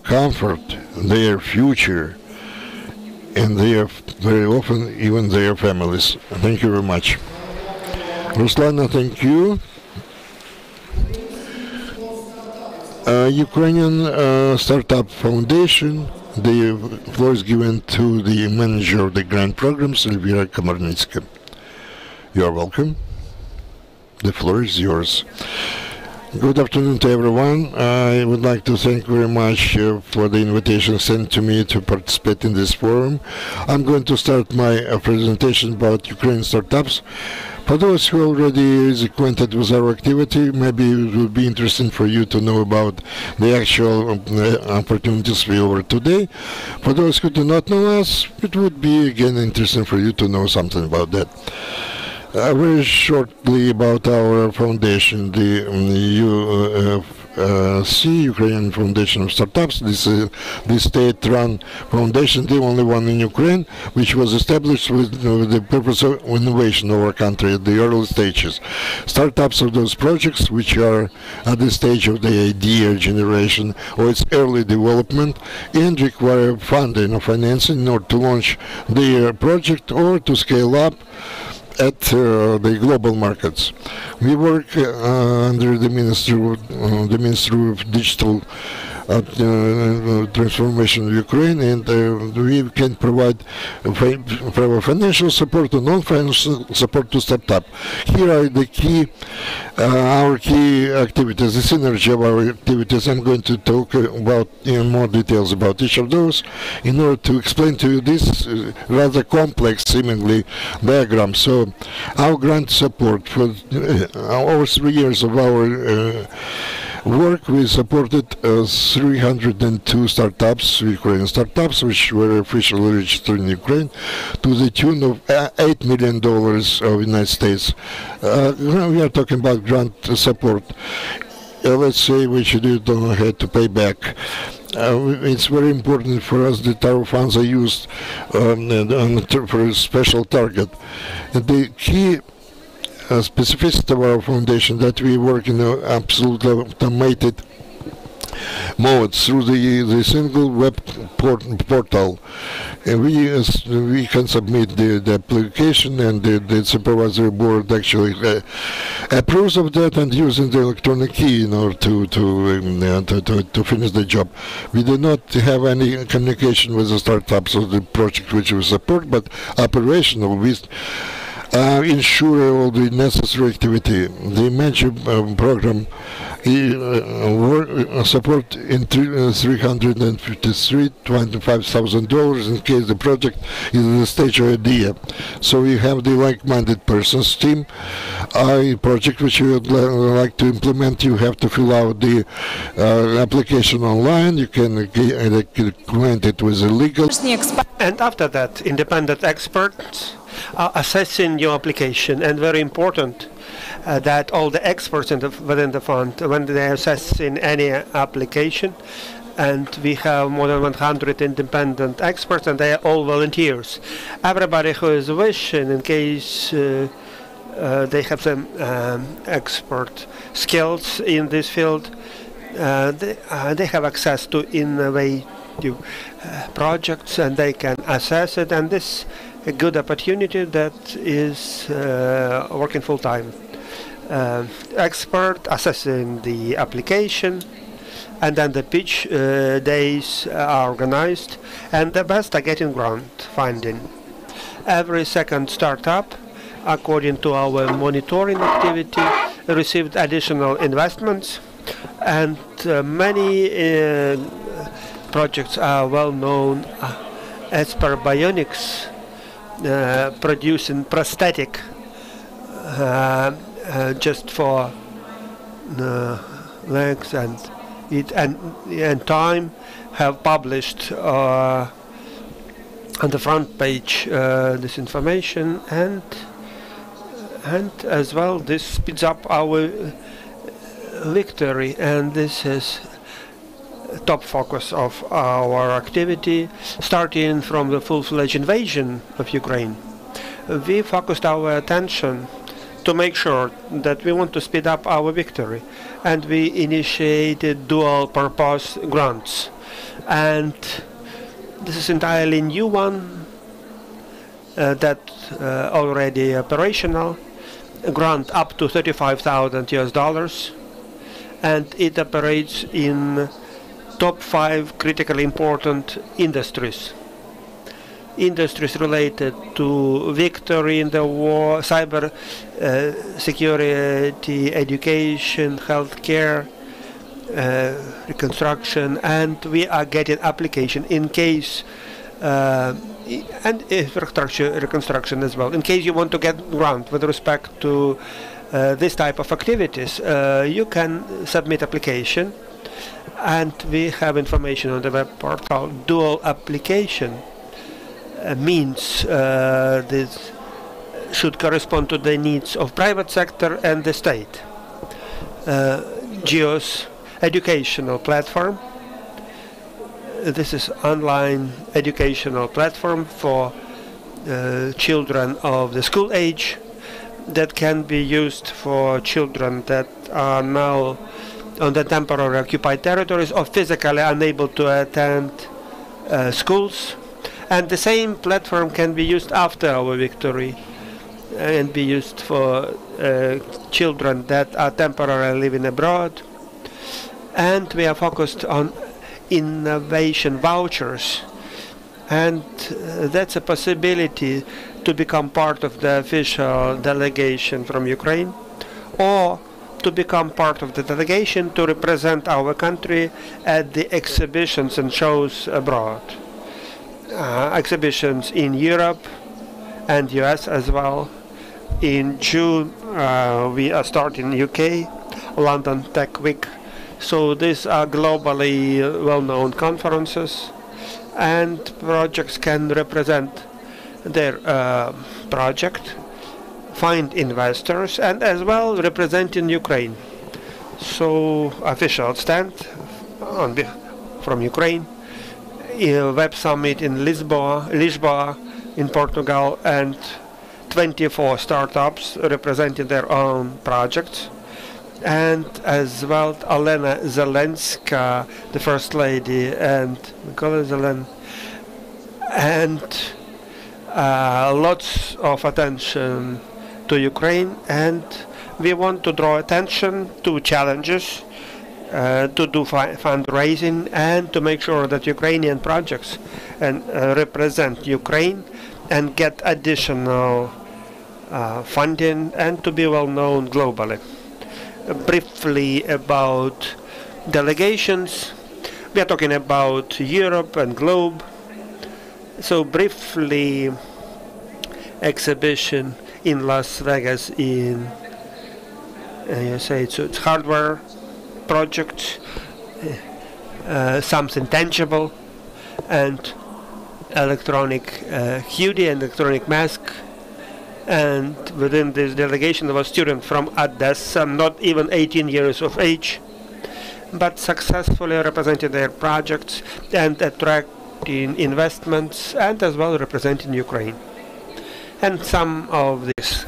comfort, their future, and very often even their families. Thank you very much. Ruslana, thank you. Ukrainian Startup Foundation, the floor is given to the manager of the grant programs, Elvira Komarnitska. You are welcome. The floor is yours. Good afternoon to everyone. I would like to thank very much for the invitation sent to me to participate in this forum. I'm going to start my presentation about Ukrainian startups. For those who already is acquainted with our activity, maybe it would be interesting for you to know about the actual opportunities we offer today. For those who do not know us, it would be again interesting for you to know something about that. Very shortly about our foundation, the Ukrainian Foundation of Startups. This is the state-run foundation, the only one in Ukraine, which was established with the purpose of innovation of our country at the early stages. Startups of those projects which are at the stage of the idea generation or its early development and require funding or financing in order to launch their project or to scale up at the global markets. We work under the Ministry of Digital Transformation of Ukraine, and we can provide financial support and non-financial support to startup. Here are the our key activities, the synergy of our activities. I'm going to talk about in more details about each of those in order to explain to you this rather complex, seemingly, diagram. So, our grant support for over 3 years of our work, we supported 302 startups, Ukrainian startups, which were officially registered in Ukraine, to the tune of $8 million of United States. We are talking about grant support. Let's say which you don't have to pay back. It's very important for us that our funds are used for a special target. The key specificity of our foundation that we work in an absolutely automated mode through the single web portal. And we can submit the application, and the supervisory board actually approves of that and using the electronic key in order to finish the job. We do not have any communication with the startups or the project which we support, but operational. We ensure all the necessary activity. The major program support in $325,000 in case the project is in the stage of idea. So we have the like-minded persons team. A project which you would like to implement, you have to fill out the application online. You can document it with a legal. And after that, independent experts are assessing your application, and very important that all the experts within the fund, when they are assessing any application, and we have more than 100 independent experts, and they are all volunteers. Everybody who is wishing, in case they have some expert skills in this field, they have access to innovative projects, and they can assess it, and this a good opportunity that is working full-time. Expert assessing the application, and then the pitch days are organized, and the best are getting grant funding. Every second startup, according to our monitoring activity, received additional investments, and many projects are well known as per bionics, producing prosthetic just for length and time have published on the front page this information, and as well this speeds up our victory, and this is top focus of our activity, starting from the full-fledged invasion of Ukraine. We focused our attention to make sure that we want to speed up our victory, and we initiated dual-purpose grants. And this is entirely new one that already operational, a grant up to $35,000, and it operates in top 5 critically important industries. Industries related to victory in the war, cyber security, education, healthcare, reconstruction, and we are getting application in case and infrastructure reconstruction as well. In case you want to get grant with respect to this type of activities, you can submit application, and we have information on the web portal. Dual application means this should correspond to the needs of private sector and the state. GEOS educational platform. This is online educational platform for children of the school age that can be used for children that are now on the temporary occupied territories or physically unable to attend schools. And the same platform can be used after our victory and be used for children that are temporarily living abroad. And we are focused on innovation vouchers, and that's a possibility to become part of the official delegation from Ukraine, or to become part of the delegation to represent our country at the exhibitions and shows abroad. Exhibitions in Europe and US as well. In June we are starting UK, London Tech Week. So these are globally well-known conferences, and projects can represent their project, find investors, and as well representing Ukraine. So official stand from Ukraine, a web summit in Lisboa in Portugal, and 24 startups representing their own projects. And as well, Alena Zelenska, the First Lady, and Mikola Zelen, and lots of attention to Ukraine. And we want to draw attention to challenges, to do fundraising, and to make sure that Ukrainian projects represent Ukraine and get additional funding, and to be well known globally. Briefly about delegations, we are talking about Europe and globe. So briefly, exhibition in Las Vegas in USA. It's hardware project, something tangible, and electronic hoodie and electronic mask. And within this delegation there was a student from Odessa, not even 18 years of age, but successfully representing their projects and attracting investments, and as well representing Ukraine. And some of this,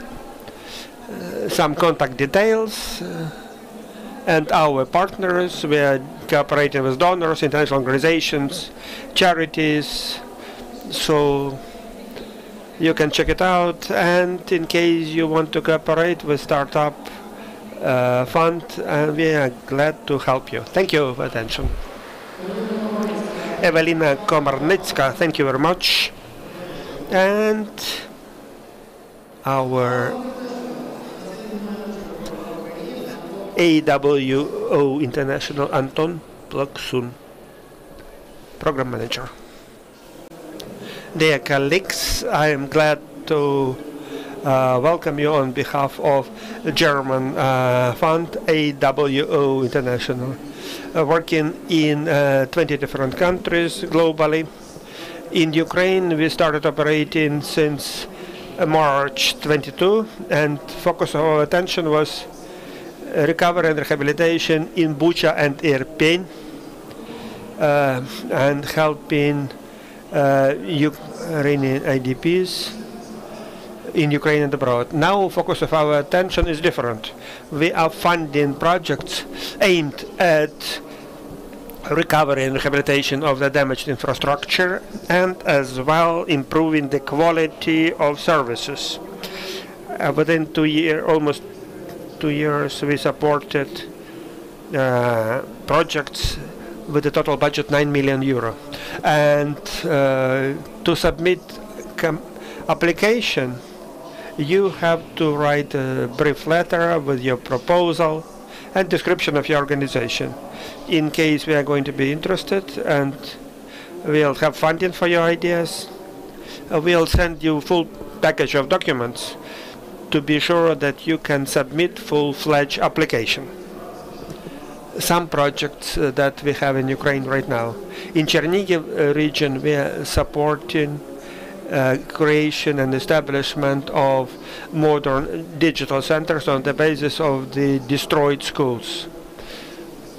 some contact details, and our partners. We are cooperating with donors, international organizations, charities, so you can check it out. And in case you want to cooperate with Startup Fund, we are glad to help you. Thank you for attention. Evelina Komarnicka, thank you very much. And our AWO International Anton Plaksun, Program Manager. Dear colleagues, I am glad to welcome you on behalf of the German fund AWO International, working in 20 different countries globally. In Ukraine, we started operating since March 22, and focus of our attention was recovery and rehabilitation in Bucha and Irpin, and helping Ukrainian IDPs in Ukraine and abroad. Now, focus of our attention is different. We are funding projects aimed at recovery and rehabilitation of the damaged infrastructure, and as well improving the quality of services. Within almost 2 years, we supported projects with a total budget 9 million euro. And to submit application, you have to write a brief letter with your proposal and description of your organization. In case we are going to be interested and we'll have funding for your ideas, we'll send you full package of documents to be sure that you can submit full-fledged application. Some projects that we have in Ukraine right now. In Chernihiv region, we are supporting creation and establishment of modern digital centers on the basis of the destroyed schools.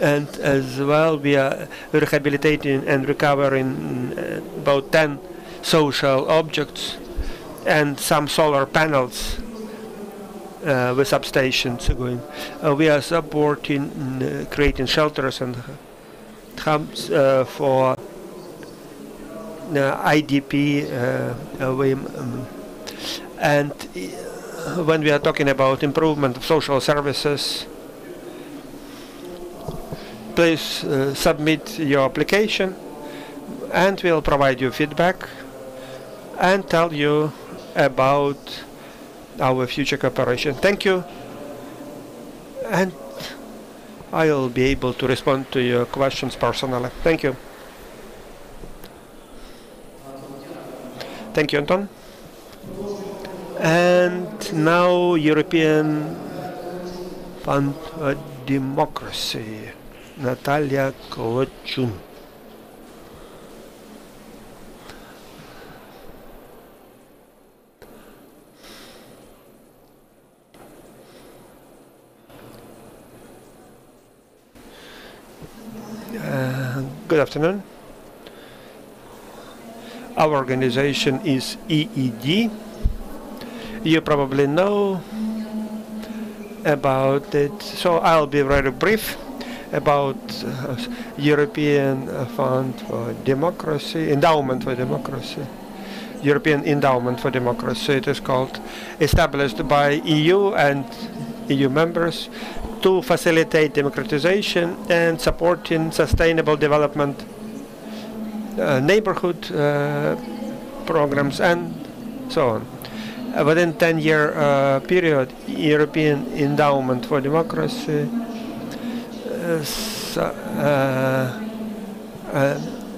And as well, we are rehabilitating and recovering about 10 social objects and some solar panels with substations going. We are supporting creating shelters and hubs for IDP, and when we are talking about improvement of social services, please submit your application and we'll provide you feedback and tell you about our future cooperation. Thank you, and I'll be able to respond to your questions personally. Thank you. Thank you, Anton. And now European Fund for Democracy, Natalia Kochun. Good afternoon. Our organization is EED. You probably know about it, so I'll be very brief about European Fund for Democracy, Endowment for Democracy, European Endowment for Democracy. It is called, established by EU and EU members to facilitate democratization and supporting sustainable development, neighborhood programs, and so on. Within 10-year period, European Endowment for Democracy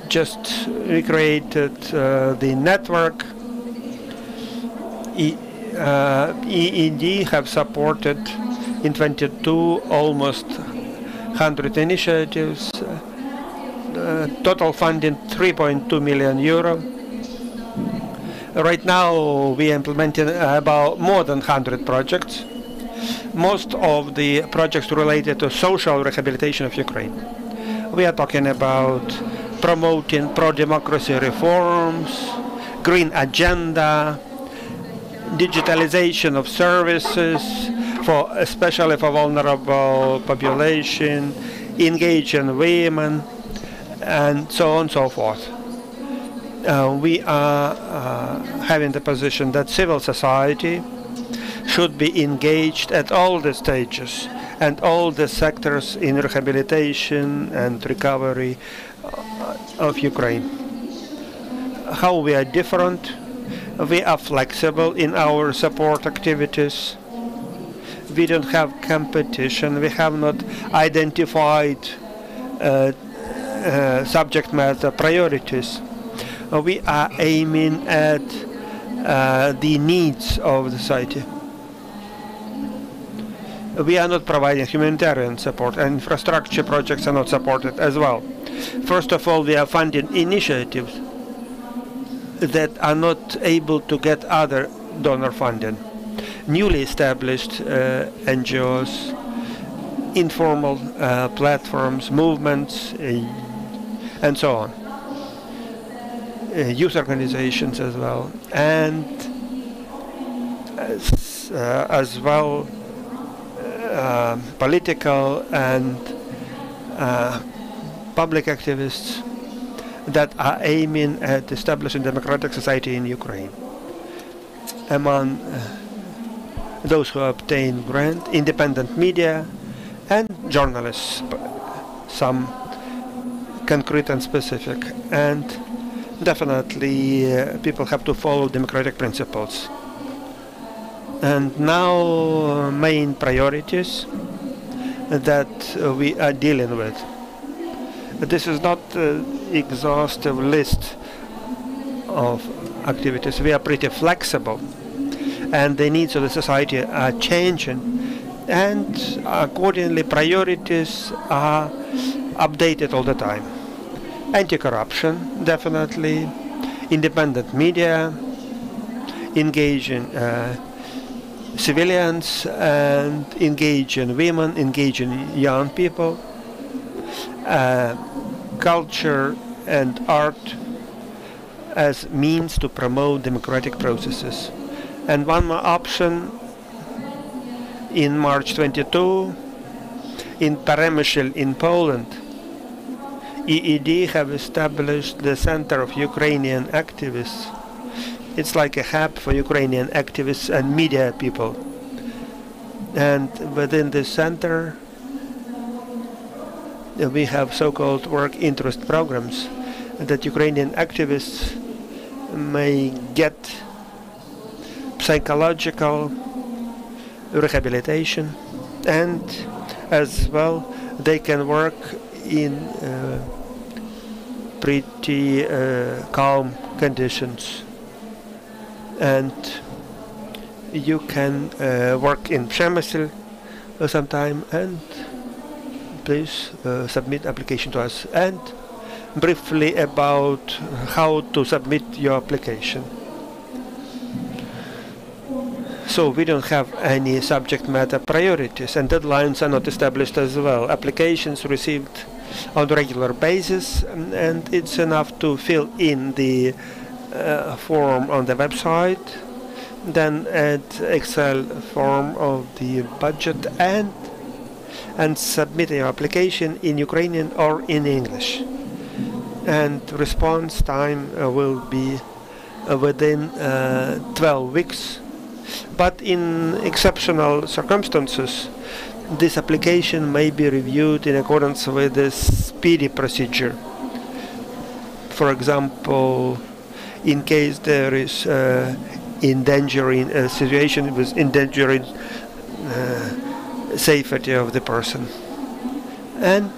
just recreated the network. EED have supported in 22 almost 100 initiatives, total funding 3.2 million euro. Right now we are implementing about more than 100 projects. Most of the projects related to social rehabilitation of Ukraine. We are talking about promoting pro-democracy reforms, green agenda, digitalization of services, especially for vulnerable population, engaging women, and so on and so forth. We are having the position that civil society should be engaged at all the stages and all the sectors in rehabilitation and recovery of Ukraine. How we are different? We are flexible in our support activities. We don't have competition. We have not identified subject matter priorities. We are aiming at the needs of the society. We are not providing humanitarian support, and infrastructure projects are not supported as well. First of all, we are funding initiatives that are not able to get other donor funding. Newly established NGOs, informal platforms, movements, and so on. Youth organizations as well, and as well political and public activists that are aiming at establishing democratic society in Ukraine. Among those who obtain grant, independent media and journalists, some concrete and specific, and definitely people have to follow democratic principles. And now main priorities that we are dealing with. This is not an exhaustive list of activities. We are pretty flexible, and the needs of the society are changing, and accordingly priorities are updated all the time. Anti-corruption, definitely, independent media, engaging civilians, and engaging women, engaging young people, culture and art as means to promote democratic processes. And one more option, in March 22, in Przemyśl in Poland, EED have established the Center of Ukrainian Activists. It's like a hub for Ukrainian activists and media people. And within this center, we have so-called work interest programs that Ukrainian activists may get psychological rehabilitation, and as well they can work in pretty calm conditions. And you can work in Przemyśl sometime, and please submit application to us. And briefly about how to submit your application. So we don't have any subject matter priorities, and deadlines are not established as well. Applications received on a regular basis, and it's enough to fill in the form on the website, then add Excel form of the budget, and submit your application in Ukrainian or in English. And response time will be within 12 weeks. But in exceptional circumstances, this application may be reviewed in accordance with the speedy procedure. For example, in case there is endangering a situation with endangering safety of the person. And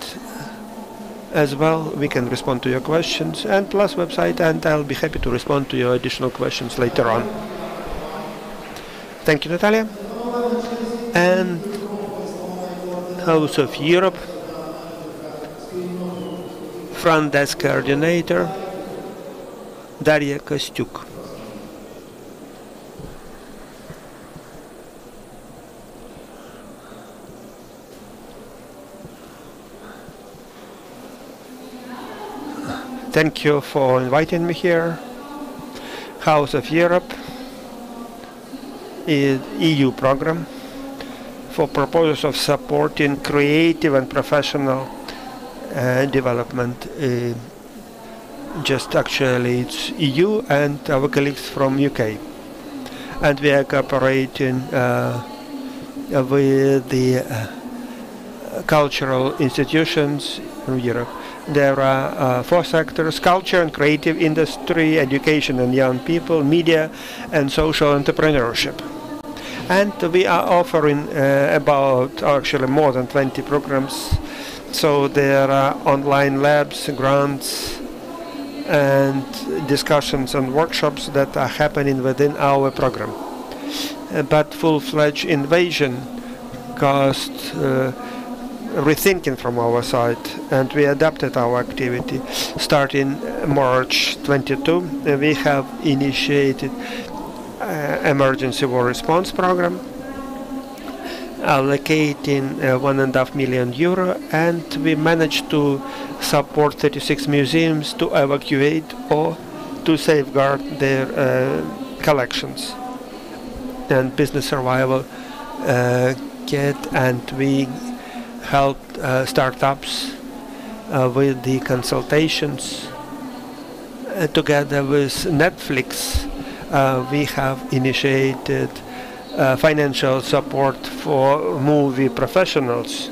as well, we can respond to your questions, and plus website, and I'll be happy to respond to your additional questions later on. Thank you, Natalia. And House of Europe, front desk coordinator, Daria Kostyuk. Thank you for inviting me here. House of Europe is EU program for purposes of supporting creative and professional development. Just actually it's EU and our colleagues from UK. And we are cooperating with the cultural institutions in Europe. There are 4 sectors: culture and creative industry, education and young people, media, and social entrepreneurship. And we are offering actually more than 20 programs. So there are online labs, grants, and discussions and workshops that are happening within our program. But full-fledged invasion caused rethinking from our side, and we adapted our activity. Starting March 22, we have initiated emergency war response program, allocating €1.5 million, and we managed to support 36 museums to evacuate or to safeguard their collections and business survival kit, and we helped startups with the consultations. Together with Netflix, we have initiated financial support for movie professionals,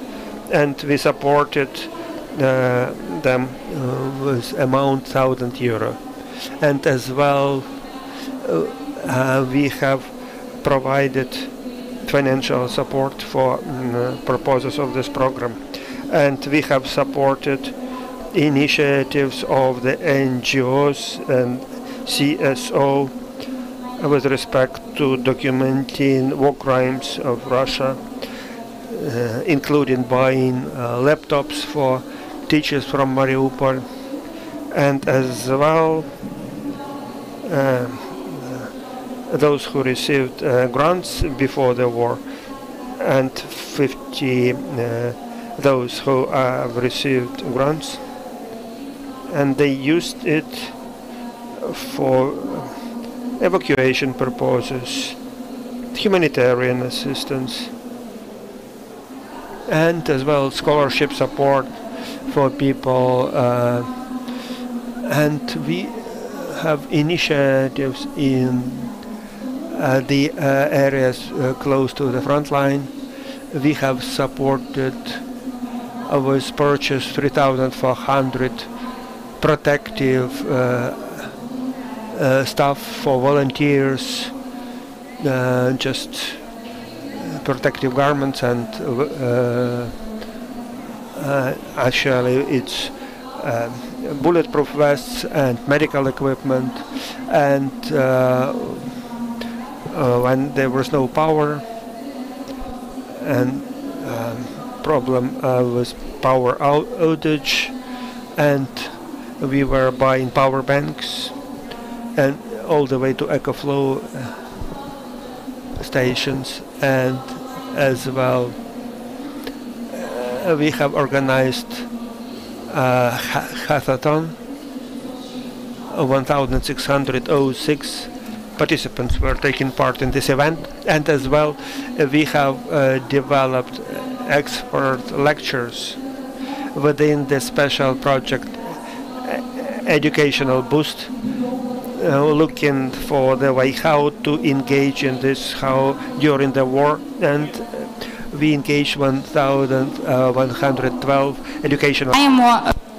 and we supported them with amount €1,000. And as well, we have provided financial support for purposes of this program, and we have supported initiatives of the NGOs and CSO with respect to documenting war crimes of Russia, including buying laptops for teachers from Mariupol, and as well those who received grants before the war, and 50 those who have received grants, and they used it for evacuation purposes, humanitarian assistance, and as well scholarship support for people, and we have initiatives in the areas close to the front line. We have supported with purchase 3,400 protective stuff for volunteers, just protective garments, and actually it's bulletproof vests and medical equipment. And when there was no power and problem with power outage, and we were buying power banks, and all the way to EcoFlow stations, and as well we have organized a hackathon. 1,606 participants were taking part in this event, and as well we have developed expert lectures within the special project Educational Boost, looking for the way how to engage in this, how during the war, and we engaged 1,112 educational.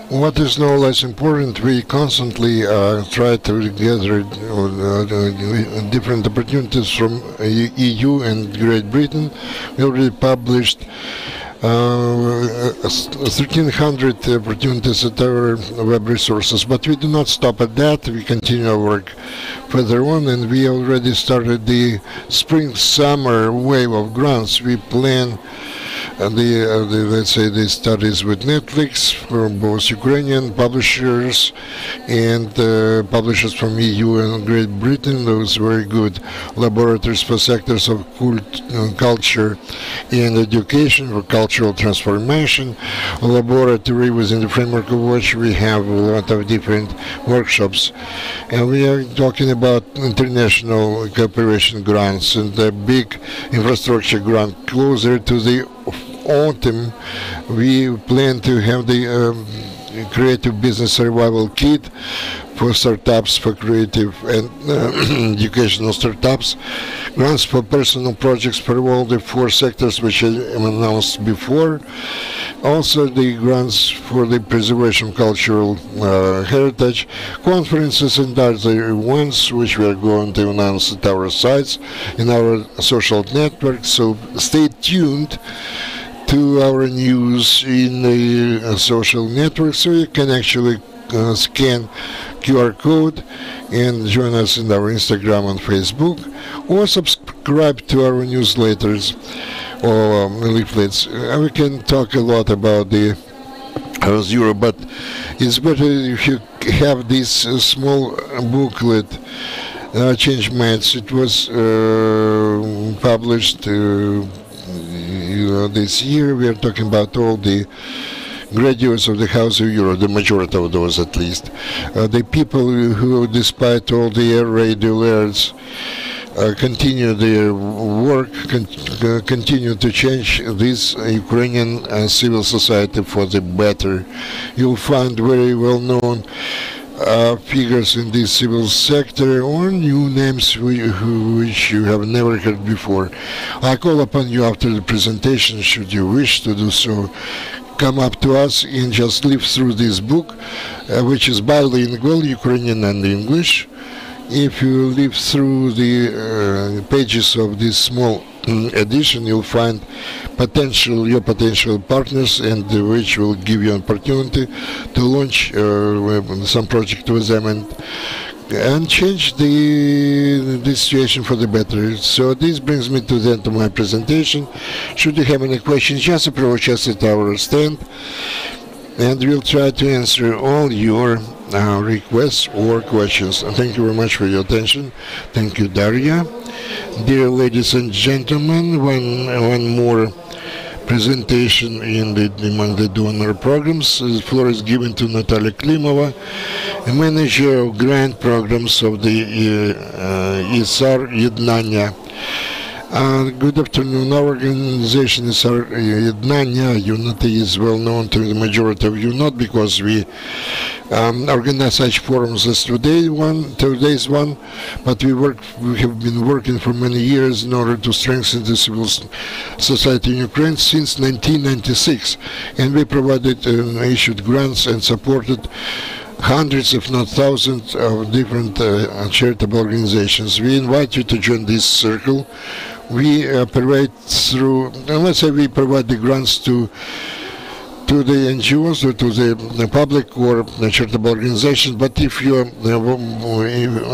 What is no less important, we constantly try to gather different opportunities from EU and Great Britain. We already published 1,300 opportunities at our web resources, but we do not stop at that. We continue our work further on, and we already started the spring-summer wave of grants. We plan let's say the studies with Netflix from both Ukrainian publishers and publishers from EU and Great Britain. Those very good laboratories for sectors of culture and education, for cultural transformation. A laboratory within the framework of which we have a lot of different workshops. And we are talking about international cooperation grants and the big infrastructure grant closer to the autumn. We plan to have the creative business survival kit for startups, for creative and educational startups, grants for personal projects for all the 4 sectors which I announced before. Also the grants for the preservation of cultural heritage, conferences and other events which we are going to announce at our sites, in our social networks. So stay tuned to our news in the social network, so you can actually scan QR code and join us in our Instagram and Facebook, or subscribe to our newsletters or leaflets. We can talk a lot about the Euro, but it's better if you have this small booklet, Change Maths. It was published this year. We are talking about all the graduates of the House of Europe, the majority of those at least. The people who, despite all the air raid alerts, continue their work, continue to change this Ukrainian civil society for the better. You'll find very well-known figures in this civil sector or new names which you have never heard before. I call upon you after the presentation, should you wish to do so. Come up to us and just live through this book, which is bilingual, Ukrainian and English. If you live through the pages of this small edition, you'll find your potential partners, and which will give you an opportunity to launch some project with them and change the situation for the better. So this brings me to the end of my presentation. Should you have any questions, just approach us at our stand, and we'll try to answer all your requests or questions. Thank you very much for your attention. Thank you, Daria. Dear ladies and gentlemen, one more presentation among the donor programs. The floor is given to Natalia Klimova, a manager of grant programs of the isar.ednannia. Good afternoon. Our organization is isar.ednannia. Unity is well known to the majority of you, not because we organize such forums as today's one, but we have been working for many years in order to strengthen the civil society in Ukraine since 1996, and we provided issued grants and supported hundreds, if not thousands, of different charitable organizations. We invite you to join this circle. We operate through, let's say we provide the grants to the NGOs or to the public or the charitable organizations, but if your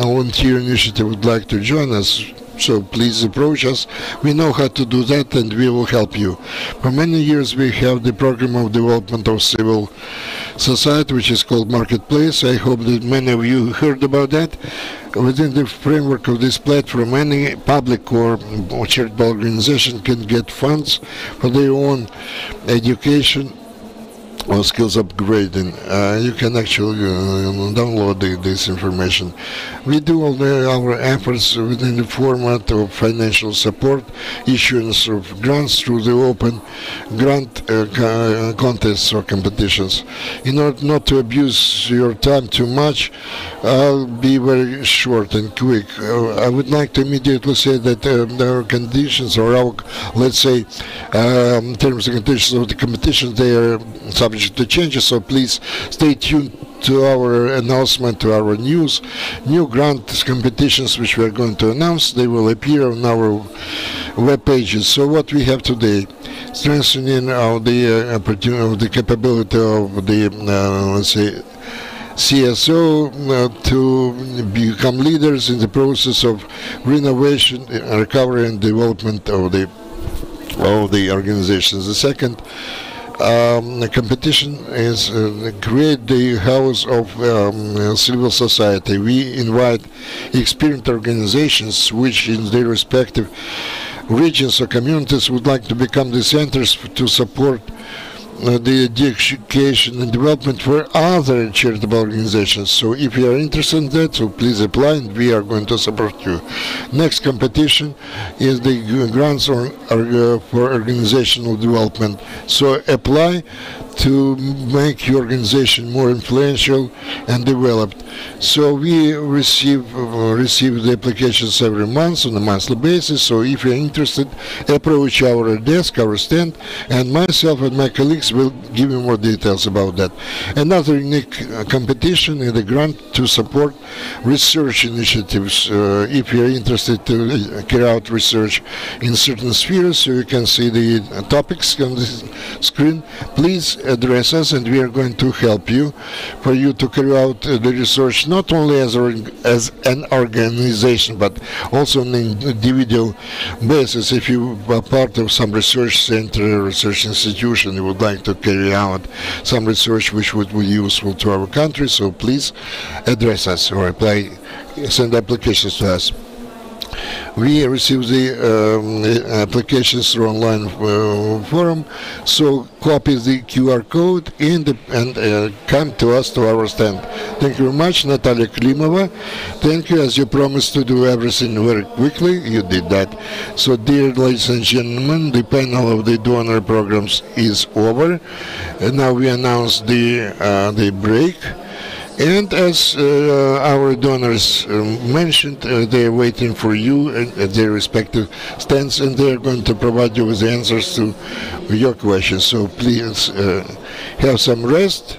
volunteer initiative would like to join us, so please approach us. We know how to do that, and we will help you. For many years we have the program of development of civil society, which is called Marketplace. I hope that many of you heard about that. Within the framework of this platform, any public or charitable organization can get funds for their own education or skills upgrading. You can actually download this information. We do all our efforts within the format of financial support, issuance of grants through the open grant contests or competitions. In order not to abuse your time too much, I'll be very short and quick. I would like to immediately say that our conditions, or our, let's say, terms and conditions of the competition, they are subject to changes, so please stay tuned to our announcement, to our news. New grant competitions which we are going to announce, they will appear on our web pages. So what we have today, strengthening the opportunity, the capability of the let's say CSO to become leaders in the process of renovation, recovery and development of the organizations. The second the competition is create the house of civil society. We invite experienced organizations which in their respective regions or communities would like to become the centers to support the education and development for other charitable organizations. So if you are interested in that, so please apply and we are going to support you. Next competition is the grants for organizational development. So apply to make your organization more influential and developed. So we receive the applications every month on a monthly basis. So if you're interested, approach our desk, our stand, and myself and my colleagues will give you more details about that. Another unique competition is the grant to support research initiatives. If you're interested to carry out research in certain spheres, so you can see the topics on the screen, please address us, and we are going to help you for you to carry out the research not only as an organization but also on an individual basis. If you are part of some research center, research institution, you would like to carry out some research which would be useful to our country, so please address us or send applications to us. We receive the applications through online forum, so copy the QR code and come to us to our stand. Thank you very much, Natalia Klimova. Thank you. As you promised to do everything very quickly, you did that. So, dear ladies and gentlemen, the panel of the donor programs is over. And now we announce the break. And as our donors mentioned, they are waiting for you at their respective stands, and they are going to provide you with the answers to your questions. So please have some rest,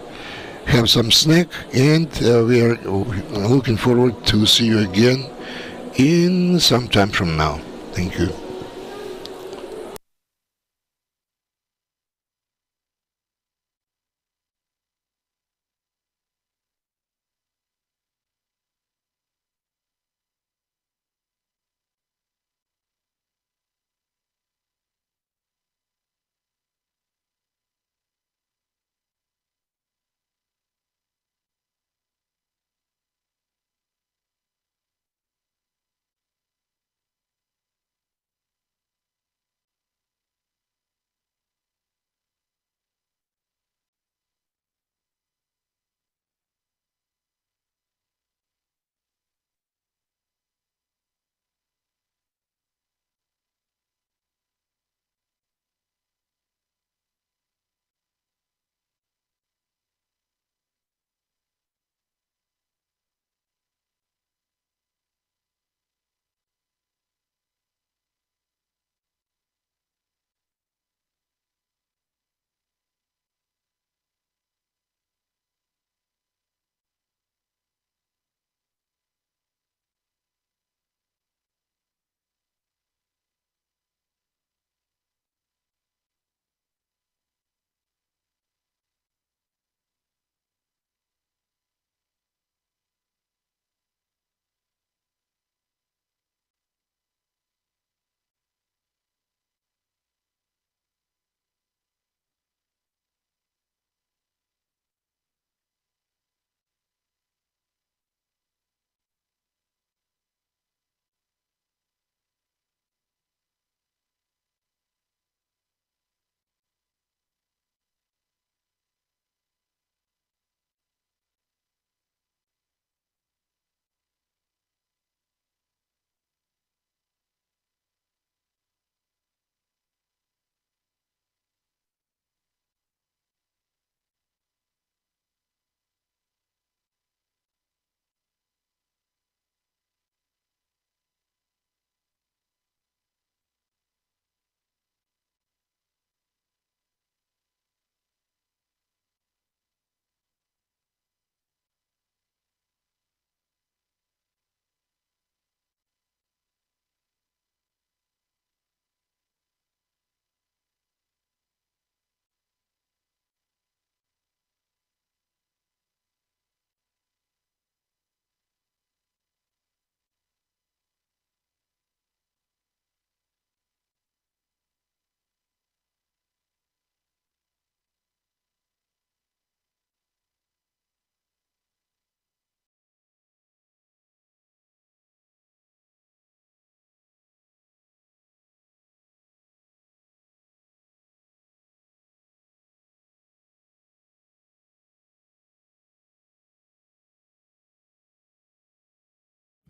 have some snack, and we are looking forward to see you again in some time from now. Thank you.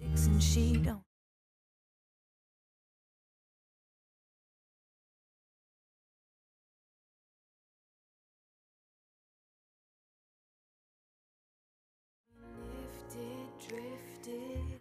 And she don't drifted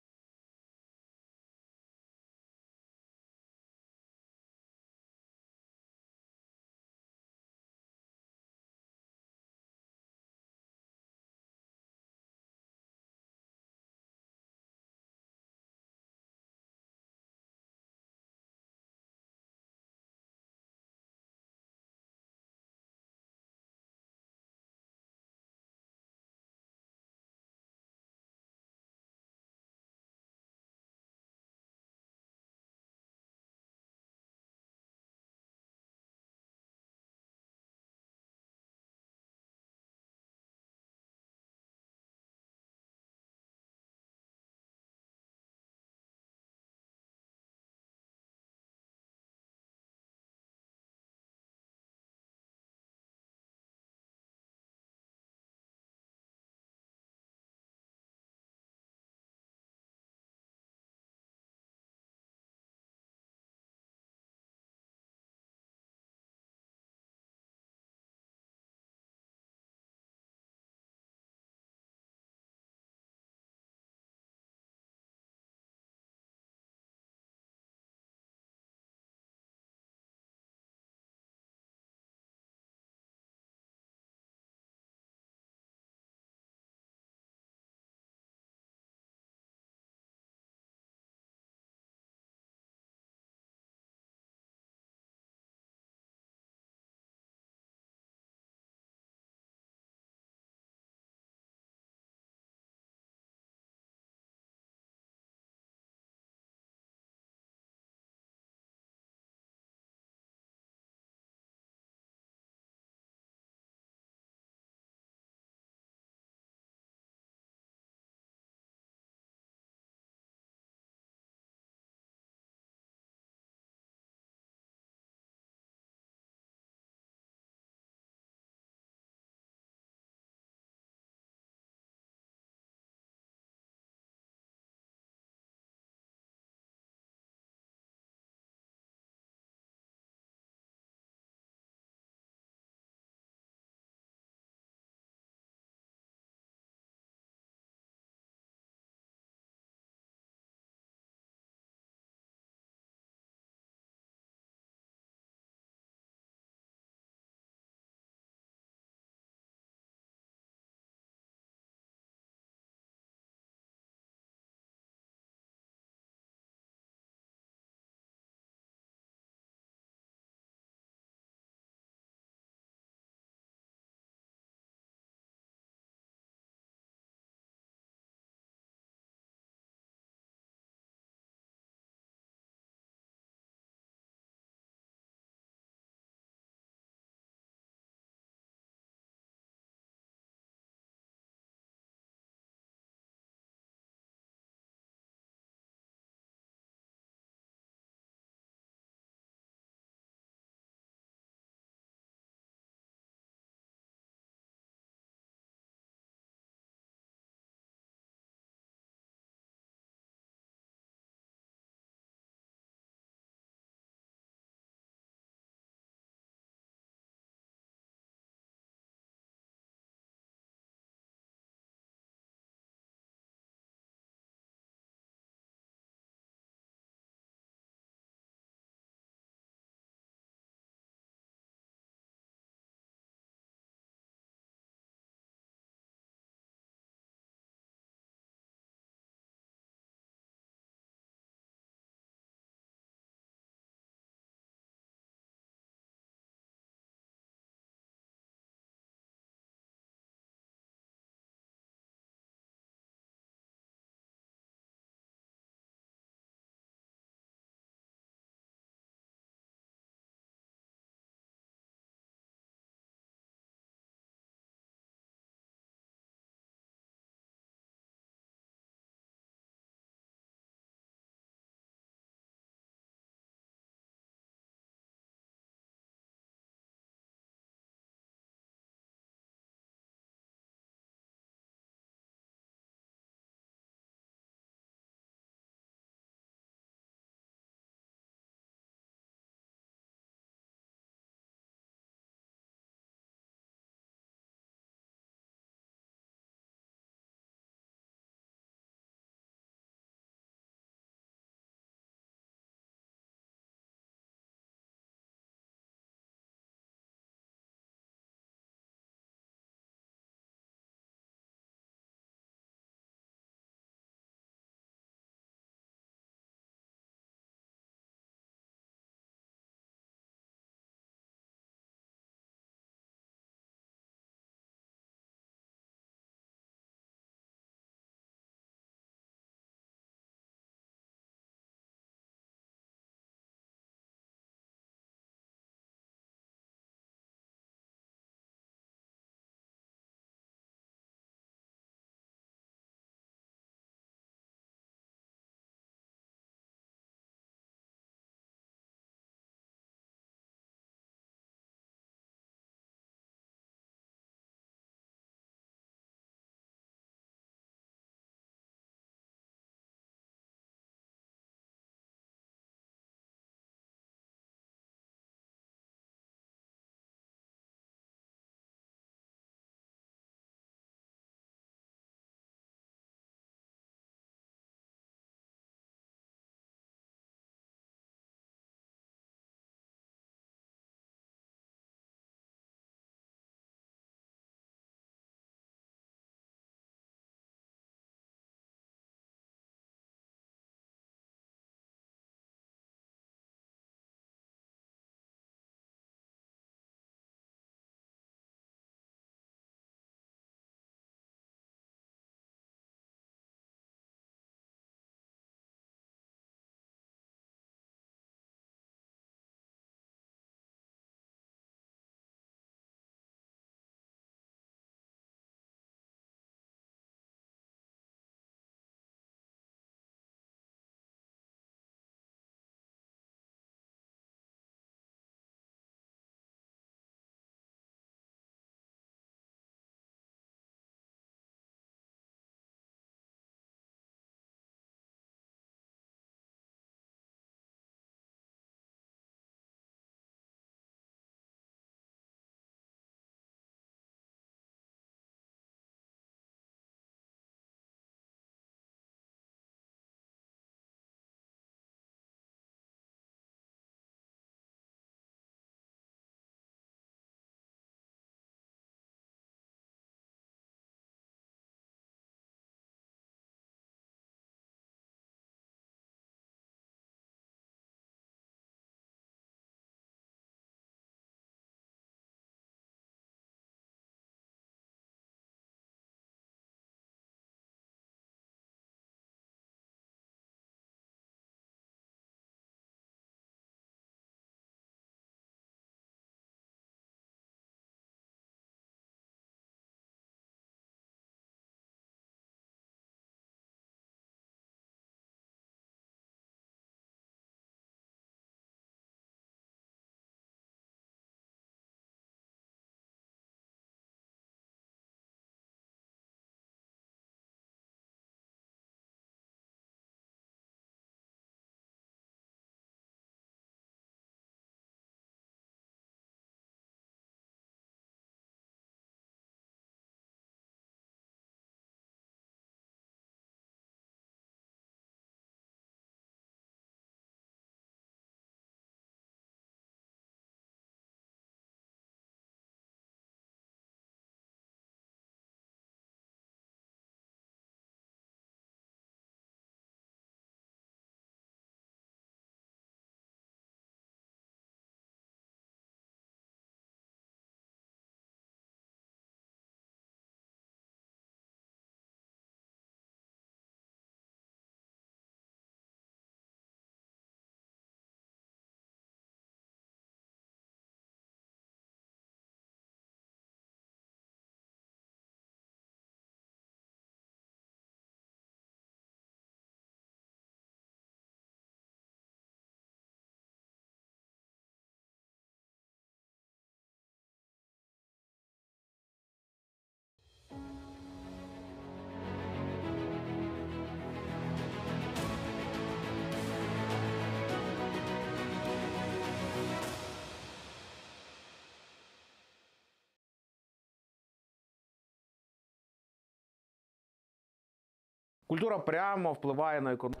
Культура прямо впливає на економіку.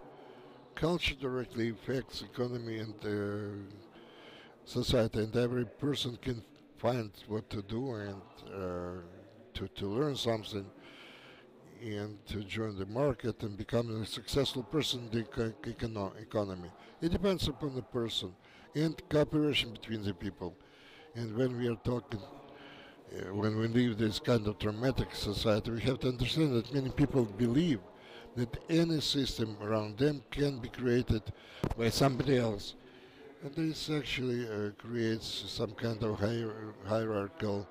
Culture directly affects economy and society, and every person can find what to do and to learn something and to join the market and become a successful person in the economy. It depends upon the person and cooperation between the people. And when we are talking, when we live this kind of traumatic society, we have to understand that many people believe that any system around them can be created by somebody else. And this actually creates some kind of hierarchical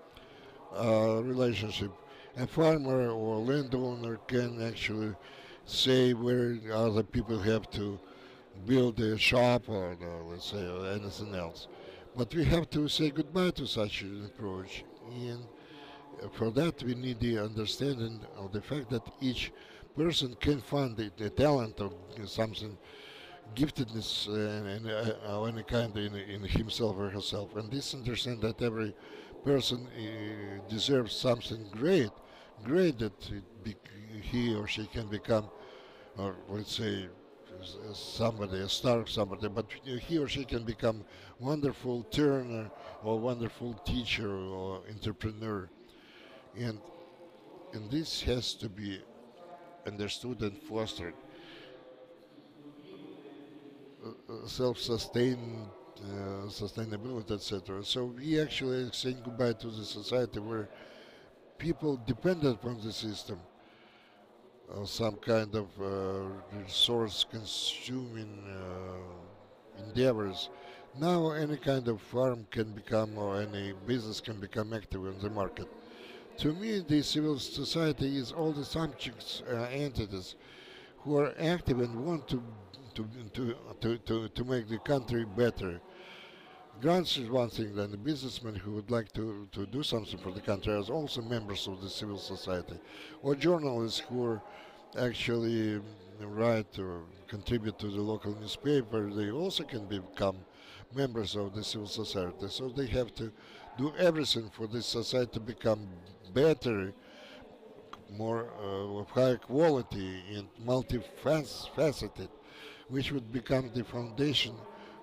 relationship. A farmer or landowner can actually say where other people have to build a shop or let's say or anything else. But we have to say goodbye to such an approach. And for that we need the understanding of the fact that each person can find the talent of something, giftedness and any kind in himself or herself. And this understand that every person deserves something great that he or she can become, or let's say somebody, a star of somebody, but he or she can become wonderful turner or wonderful teacher or entrepreneur. And this has to be understood and fostered. Self-sustained, sustainability, etc. So we actually saying goodbye to the society where people depended upon the system, some kind of resource-consuming endeavors. Now any kind of farm can become, or any business can become active in the market. To me, the civil society is all the subjects, entities who are active and want to make the country better. Grants is one thing, then the businessmen who would like to do something for the country are also members of the civil society, or journalists who are actually write or contribute to the local newspaper. They also can become members of the civil society. So they have to do everything for this society to become better, more of higher quality and multifaceted, which would become the foundation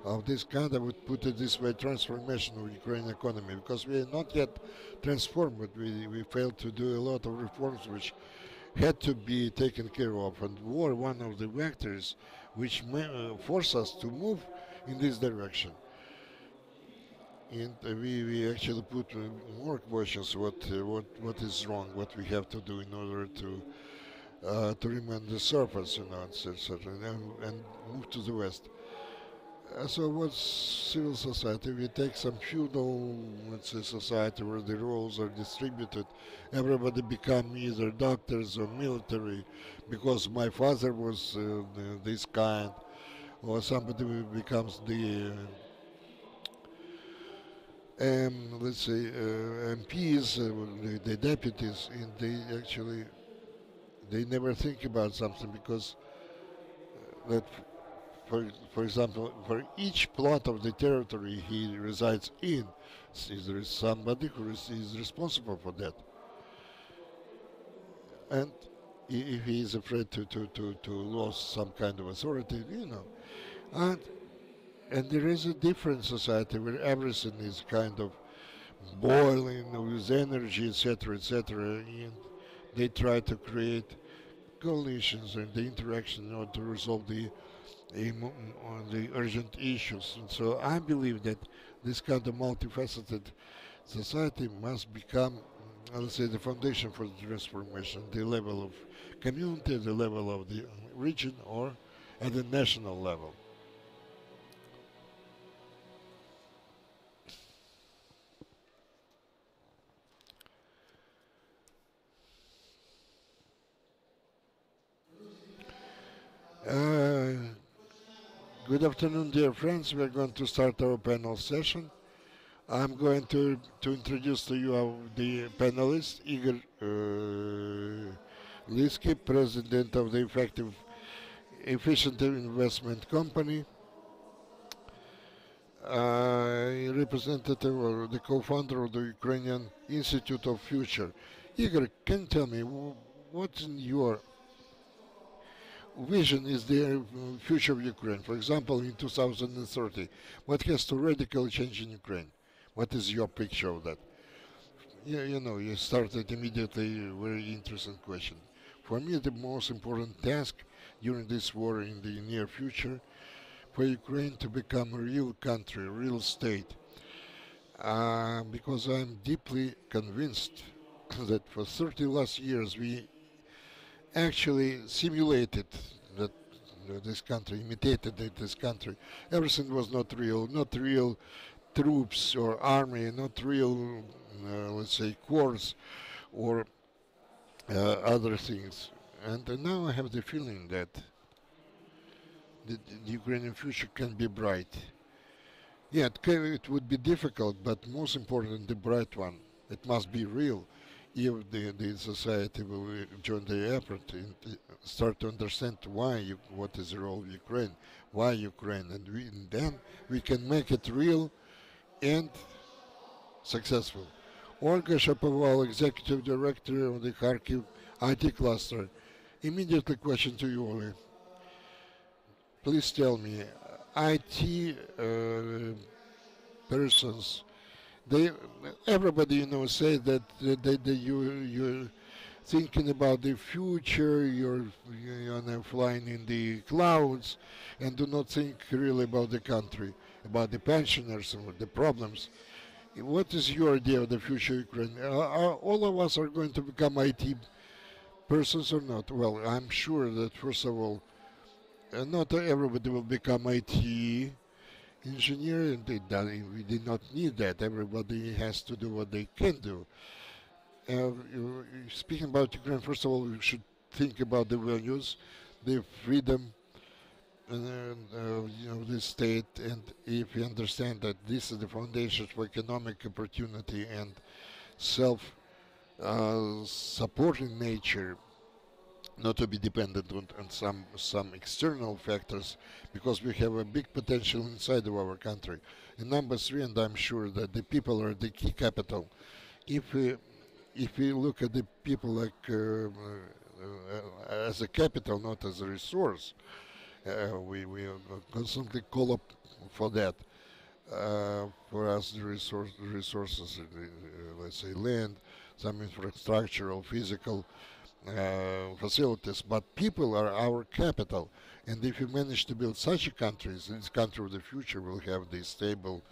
of this kind of, would put it this way, transformation of Ukrainian economy, because we are not yet transformed, but we failed to do a lot of reforms which had to be taken care of, and war one of the vectors which may force us to move in this direction. And we actually put more questions: what is wrong, what we have to do in order to remain the surface, etc., and move to the west. So what's civil society? We take some feudal, let's say, society where the roles are distributed. Everybody become either doctors or military because my father was this kind, or somebody becomes the let's say MPs, the deputies, and they never think about something, because that. For example, for each plot of the territory he resides in, there is somebody who is responsible for that. And if he is afraid to lose some kind of authority, and there is a different society where everything is kind of boiling with energy, etc., and they try to create coalitions and the interaction in order to resolve on the urgent issues. And so I believe that this kind of multifaceted society must become, let's say, the foundation for the transformation, the level of community, the level of the region, or at the national level. Good afternoon, dear friends. We are going to start our panel session. I'm going to introduce to you the panelists, Igor Litsky, President of the Efficient Investment Company, representative or the co-founder of the Ukrainian Institute of Future. Igor, can you tell me what's in your vision is the future of Ukraine? For example, in 2030, what has to radically change in Ukraine? What is your picture of that? You know, you started immediately a very interesting question. For me, the most important task during this war in the near future for Ukraine to become a real country, a real state. Because I'm deeply convinced that for 30 last years we actually simulated that this country, imitated this country. Everything was not real troops or army, not real, let's say, corps or other things. And now I have the feeling that the Ukrainian future can be bright. Yeah, it would be difficult, but most important, the bright one. It must be real. If the society will join the effort and start to understand what is the role of Ukraine, why Ukraine, and then we can make it real and successful. Olga Shapoval, Executive Director of the Kharkiv IT Cluster. Immediately question to you, Olga. Please tell me, IT persons, everybody say that you're thinking about the future, you're flying in the clouds, and do not think really about the country, about the pensioners or the problems. What is your idea of the future Ukraine? All of us are going to become IT persons or not? Well, I'm sure that first of all, not everybody will become IT engineer, and we did not need that. Everybody has to do what they can do. Speaking about Ukraine, first of all, we should think about the values, the freedom, the state, and if we understand that this is the foundation for economic opportunity and self-supporting nature, not to be dependent on some external factors, because we have a big potential inside of our country. And number three, and I'm sure that the people are the key capital. If we look at the people like as a capital, not as a resource, we constantly call up for that. For us, the resources, let's say land, some infrastructural, physical facilities, but people are our capital. And if we manage to build such a country, this country of the future will have the stable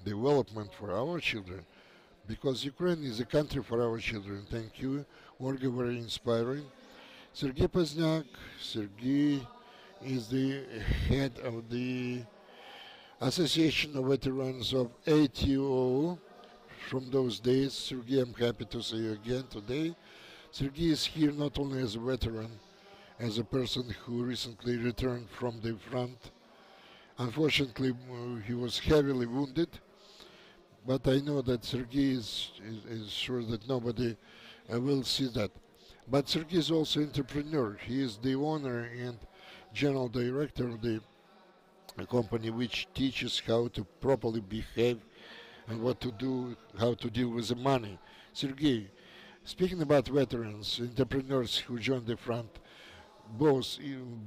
development for our children, because Ukraine is a country for our children. Thank you, Olga, very inspiring. Sergei Pozniak. Sergei is the head of the Association of Veterans of ATO from those days. Sergei, I'm happy to see you again today. Sergei is here not only as a veteran, as a person who recently returned from the front. Unfortunately, he was heavily wounded, but I know that Sergei is sure that nobody will see that. But Sergei is also an entrepreneur. He is the owner and general director of the company which teaches how to properly behave and what to do, how to deal with the money. Sergei, speaking about veterans, entrepreneurs who joined the front, both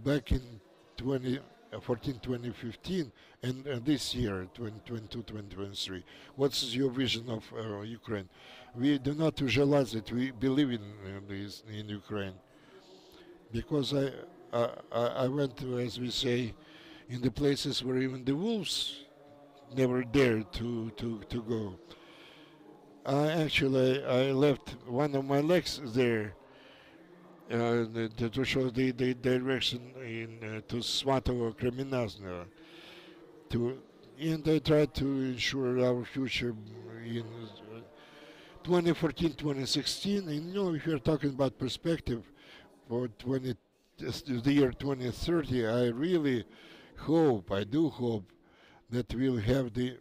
back in 2014-2015 and this year, 2022-2023, what's your vision of Ukraine? We do not visualize it. We believe in Ukraine, because I went to, as we say, in the places where even the wolves never dared to go. Actually, I left one of my legs there to show the direction to Svatovo Kreminazno. And I tried to ensure our future in 2014-2016. And if you're talking about perspective for the year 2030, I really hope, I do hope, that we'll have the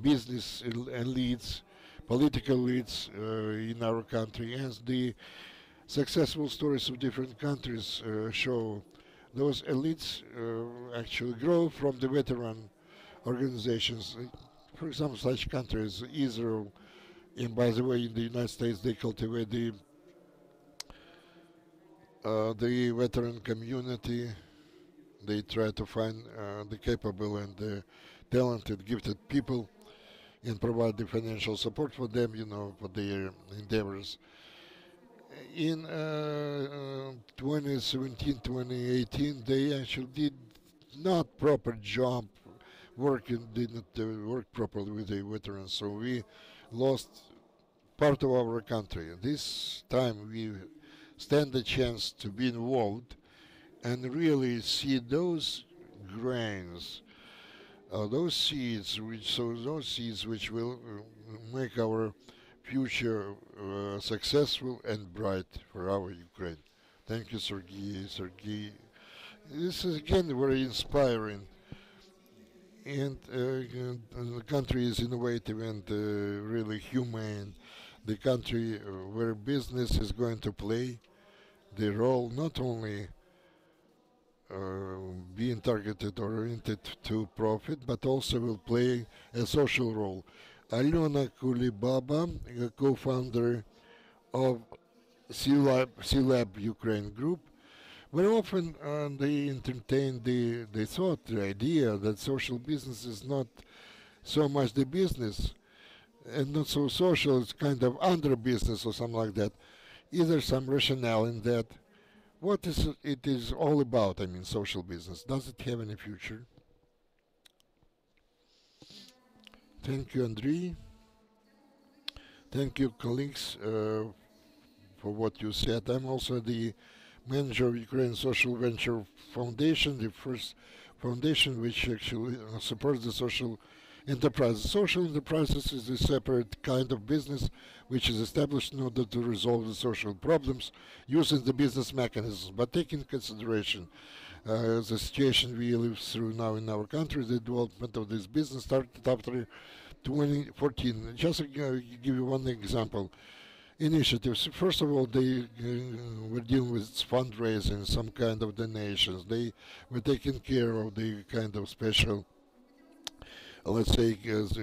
business elites, political elites in our country, as the successful stories of different countries show. Those elites actually grow from the veteran organizations. For example, such countries, Israel, and by the way, in the United States, they cultivate the the veteran community. They try to find the capable and the talented, gifted people and provide the financial support for them, for their endeavors. In 2017, 2018, they actually did not proper job didn't work properly with the veterans, so we lost part of our country. This time we stand a chance to be involved and really see those grains, those seeds which will make our future successful and bright for our Ukraine. Thank you, Sergei. This is again very inspiring, and the country is innovative and really humane. The country where business is going to play the role not only being targeted or oriented to profit, but also will play a social role. Alyona Kulibaba, a co-founder of C-Lab Ukraine Group, very often they entertain the thought, the idea that social business is not so much the business and not so social, it's kind of under business or something like that. Is there some rationale in that? What is it is all about, I mean, social business? Does it have any future? Thank you, Andriy. Thank you, colleagues, for what you said. I'm also the manager of Ukraine Social Venture Foundation, the first foundation which actually supports the social enterprises. Social enterprises is a separate kind of business which is established in order to resolve the social problems using the business mechanisms. But taking into consideration the situation we live through now in our country, the development of this business started after 2014. Just to give you one example. Initiatives. First of all, they were dealing with fundraising, some kind of donations. They were taking care of the kind of special, let's say,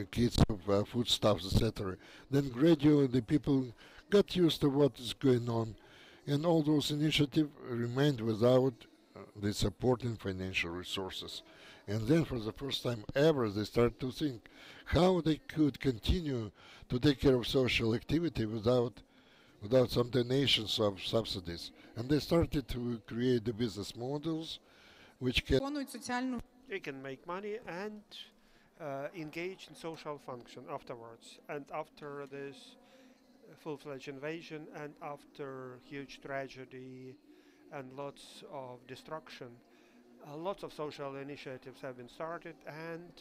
kits of foodstuffs, etc. Then gradually the people got used to what is going on, and all those initiatives remained without the support and financial resources. And then for the first time ever, they started to think how they could continue to take care of social activity without some donations of subsidies. And they started to create the business models which can... You can make money and engage in social function afterwards. And after this full-fledged invasion and after huge tragedy and lots of destruction, lots of social initiatives have been started, and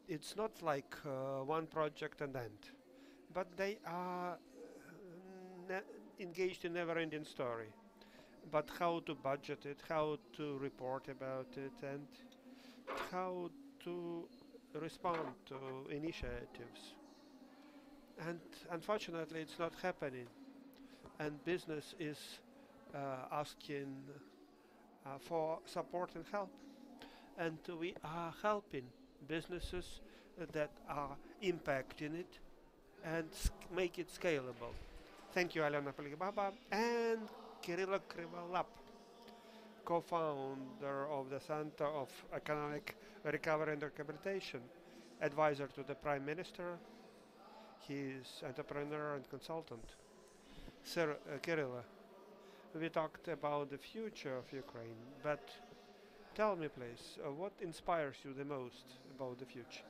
it's not like one project and end, but they are engaged in never-ending story. But how to budget it, how to report about it, and how to respond to initiatives. And unfortunately, it's not happening. And business is asking for support and help. And we are helping businesses that are impacting it and make it scalable. Thank you, Alyona Kulibaba and Kirill Krivolap, co-founder of the Center of Economic Recovery and Rehabilitation, advisor to the Prime Minister. He is entrepreneur and consultant. Sir Kirill, we talked about the future of Ukraine, but tell me, please, what inspires you the most about the future?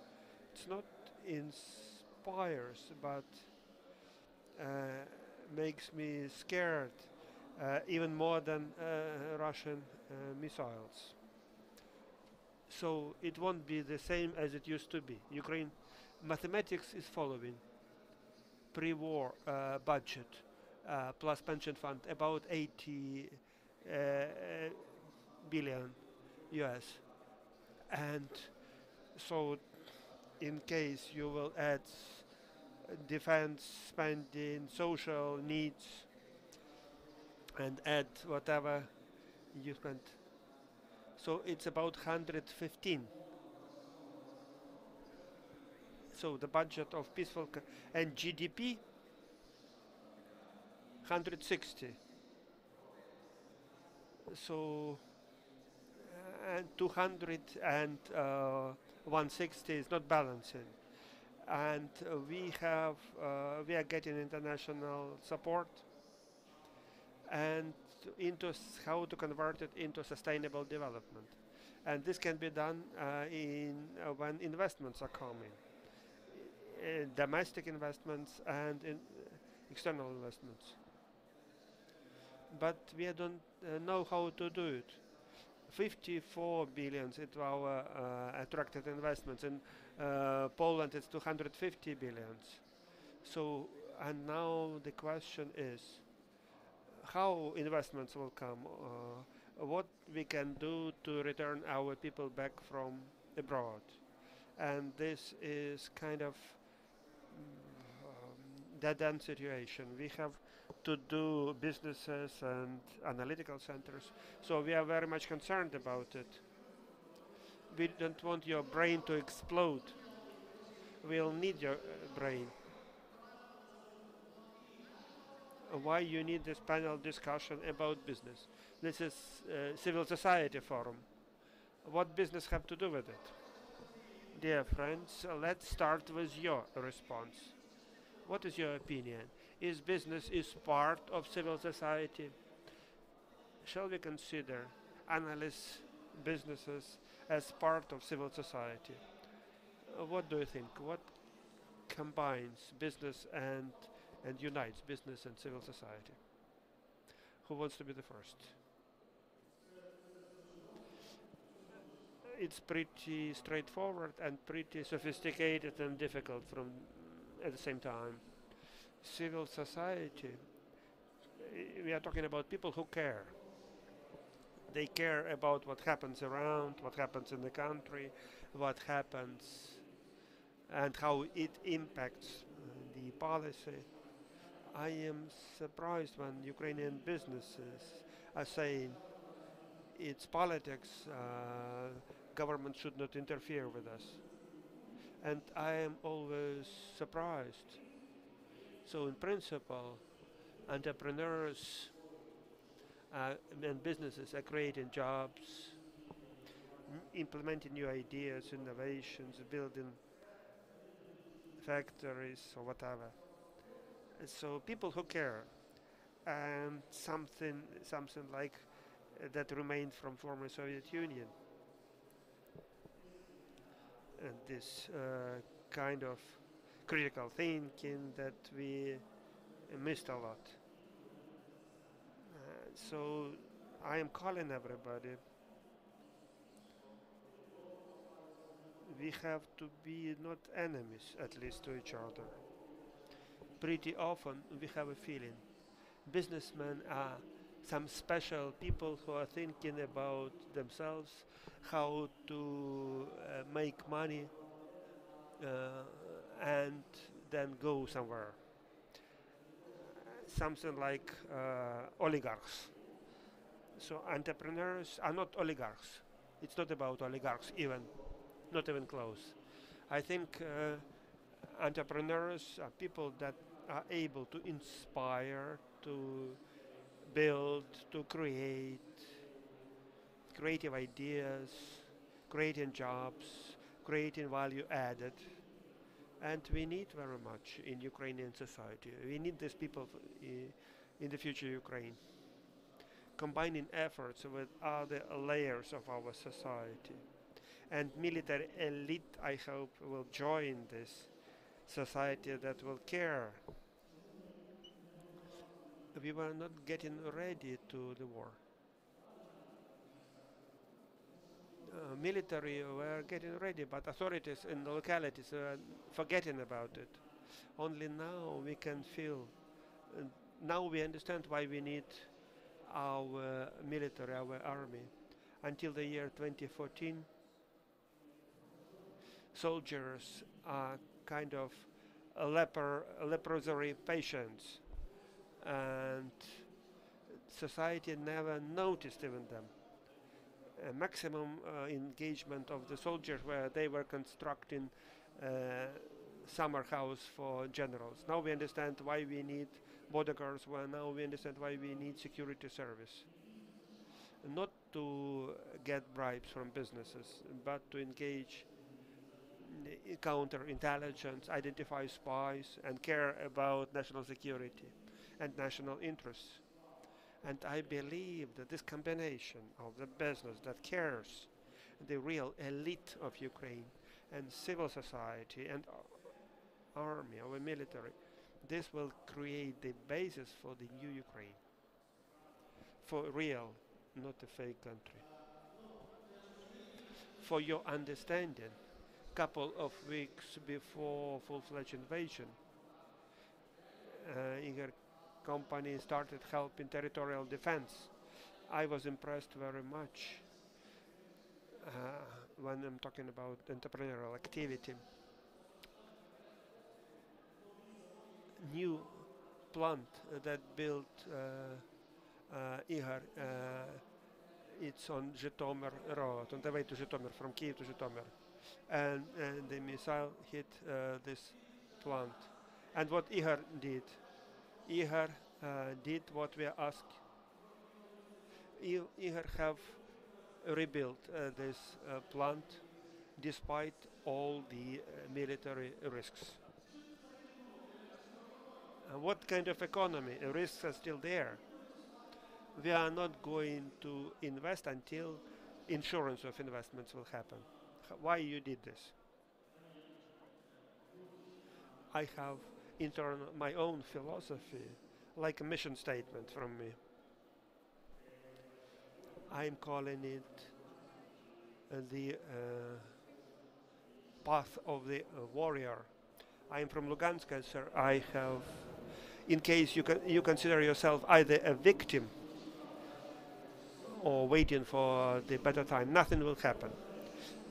It's not inspires, but makes me scared, even more than Russian missiles. So it won't be the same as it used to be. Ukraine mathematics is following. Pre-war budget plus pension fund about 80 billion US, and so in case you will add defense spending, social needs, and add whatever you spent, so it's about 115. So the budget of peaceful and GDP 160. So, and 200 and 160 is not balancing. And we are getting international support and into how to convert it into sustainable development. And this can be done when investments are coming, domestic investments and external investments. But we don't know how to do it. 54 billions is our attracted investments. In Poland, it's 250 billions. So, and now the question is, how investments will come? What we can do to return our people back from abroad? And this is kind of dead-end situation. We have to do businesses and analytical centers, so we are very much concerned about it. We don't want your brain to explode. We'll need your brain. Why you need this panel discussion about business? This is civil society forum. What business have to do with it? Dear friends, let's start with your response. What is your opinion? Is business part of civil society? Shall we consider analysts, businesses as part of civil society? What do you think? What combines business and unites business and civil society? Who wants to be the first? It's pretty straightforward and pretty sophisticated and difficult at the same time. Civil society, we are talking about people who care. They care about what happens around, what happens in the country, what happens and how it impacts the policy. I am surprised when Ukrainian businesses are saying it's politics, government should not interfere with us. And I am always surprised. So in principle, entrepreneurs and businesses are creating jobs, implementing new ideas, innovations, building factories or whatever. So people who care, and something like that remained from former Soviet Union. And this kind of critical thinking that we missed a lot. So I am calling everybody. We have to be not enemies, at least to each other. Pretty often we have a feeling businessmen are some special people who are thinking about themselves, how to make money and then go somewhere. Something like oligarchs. So entrepreneurs are not oligarchs. It's not about oligarchs even, not even close. I think entrepreneurs are people that are able to inspire, to build, to create creative ideas, creating jobs, creating value added. And we need very much in Ukrainian society. We need these people in the future Ukraine. Combining efforts with other layers of our society. And military elite, I hope, will join this society that will care. We were not getting ready to the war. Military were getting ready, but authorities in the localities were forgetting about it. Only now we can feel, now we understand why we need our military, our army. Until the year 2014, soldiers are kind of leprosy patients, and society never noticed even them. A maximum engagement of the soldiers where they were constructing summer house for generals. Now we understand why we need border guards, now we understand why we need security service. not to get bribes from businesses, but to engage counterintelligence, identify spies, and care about national security and national interests. And I believe that this combination of the business that cares, the real elite of Ukraine, and civil society and army or military, this will create the basis for the new Ukraine. For real, not a fake country. For your understanding, couple of weeks before full-fledged invasion, Igor company started help in territorial defense. I was impressed very much when I'm talking about entrepreneurial activity. New plant that built Igor, it's on Zhytomyr road, on the way to Zhytomyr, from Kyiv to Zhytomyr. And the missile hit this plant. And what Igor did what we asked. Igor have rebuilt this plant despite all the military risks. What kind of economy? Risks are still there. We are not going to invest until insurance of investments will happen. Why you did this? I have my own philosophy, like a mission statement from me. I'm calling it the path of the warrior. I am from Lugansk, sir. I have, in case you consider yourself either a victim or waiting for the better time, nothing will happen.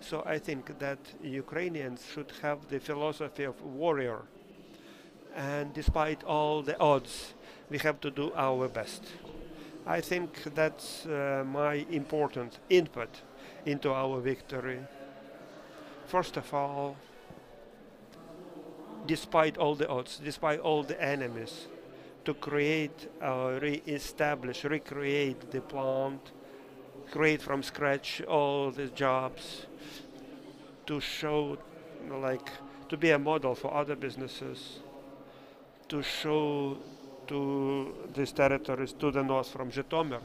So I think that Ukrainians should have the philosophy of warrior. And despite all the odds, we have to do our best. I think that's my important input into our victory. First of all, despite all the odds, despite all the enemies, to create, re-establish, recreate the plant, create from scratch all the jobs, to show, to be a model for other businesses, to show to these territories to the north from Zhytomyr.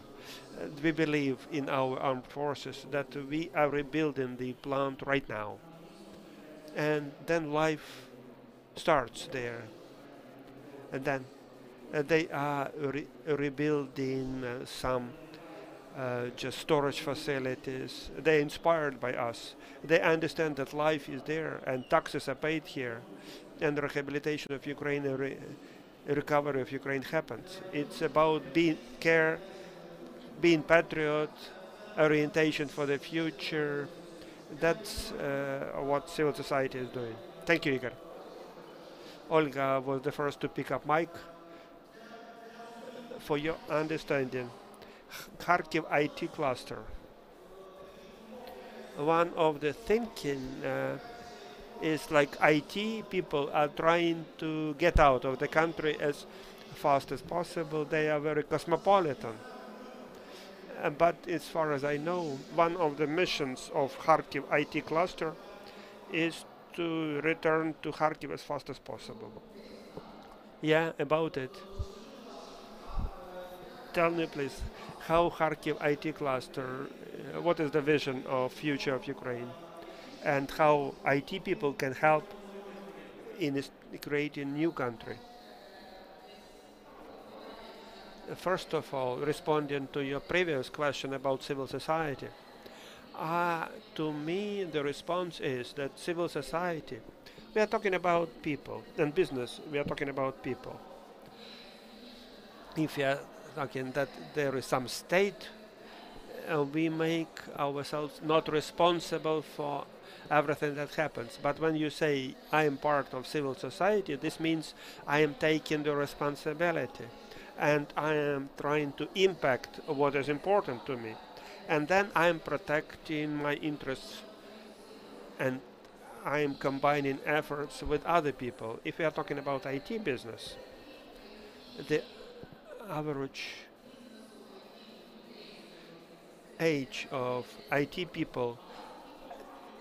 We believe in our armed forces that we are rebuilding the plant right now. And then life starts there. And then they are rebuilding some just storage facilities. They're inspired by us. They understand that life is there and taxes are paid here, and rehabilitation of Ukraine, recovery of Ukraine happens. It's about being patriot, orientation for the future. That's what civil society is doing. Thank you, Igor. Olga was the first to pick up mic. For your understanding, Kharkiv IT cluster. One of the thinking is like IT people are trying to get out of the country as fast as possible. They are very cosmopolitan. But as far as I know, one of the missions of Kharkiv IT cluster is to return to Kharkiv as fast as possible. Yeah, about it. Tell me, please, how Kharkiv IT cluster, what is the vision of future of Ukraine, and how IT people can help in creating new country? First of all, responding to your previous question about civil society, to me the response is that civil society, we are talking about people, and business, we are talking about people. If we are talking that there is some state, we make ourselves not responsible for everything that happens. But when you say I am part of civil society, this means I am taking the responsibility and I am trying to impact what is important to me. And then I am protecting my interests and I am combining efforts with other people. If we are talking about IT business, the average age of IT people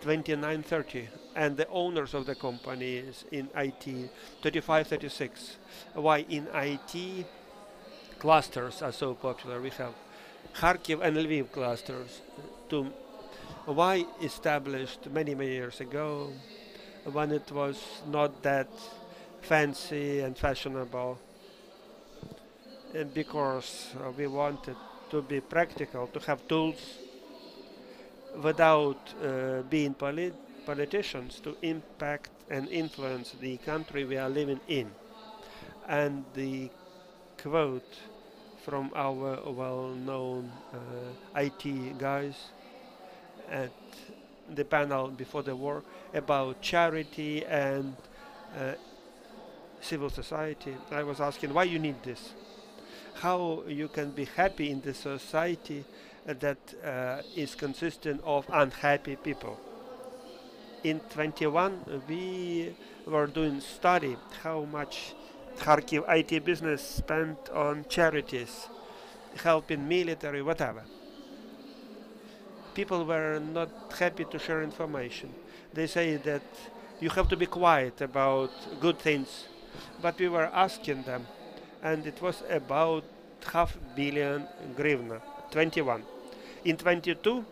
29, 30, and the owners of the companies in IT 35, 36. Why in IT clusters are so popular? We have Kharkiv and Lviv clusters, why established many years ago, when it was not that fancy and fashionable, and because we wanted to be practical, to have tools without being politicians, to impact and influence the country we are living in. And the quote from our well-known IT guys at the panel before the war about charity and civil society. I was asking why you need this, how you can be happy in the society that is consistent of unhappy people. In 21 we were doing study how much Kharkiv IT business spent on charities, helping military, whatever. People were not happy to share information. They say that you have to be quiet about good things. But we were asking them, and it was about $500 million hryvnia, 21. In 22,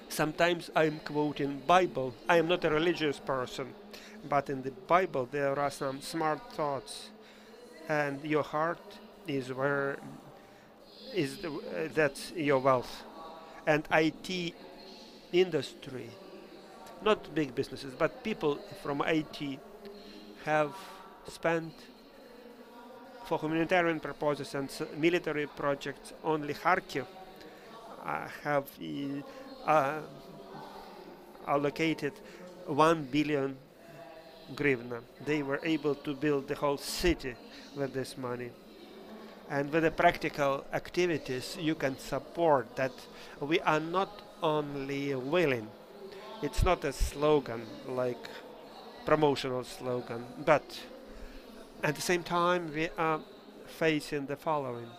sometimes I'm quoting Bible. I am not a religious person, but in the Bible there are some smart thoughts, and your heart is where that's your wealth. And IT industry, not big businesses, but people from IT have spent for humanitarian purposes and military projects. Only Kharkiv have allocated 1 billion hryvnia. They were able to build the whole city with this money. And with the practical activities, you can support that. We are not only willing, it's not a slogan like promotional slogan, but at the same time we are facing the following,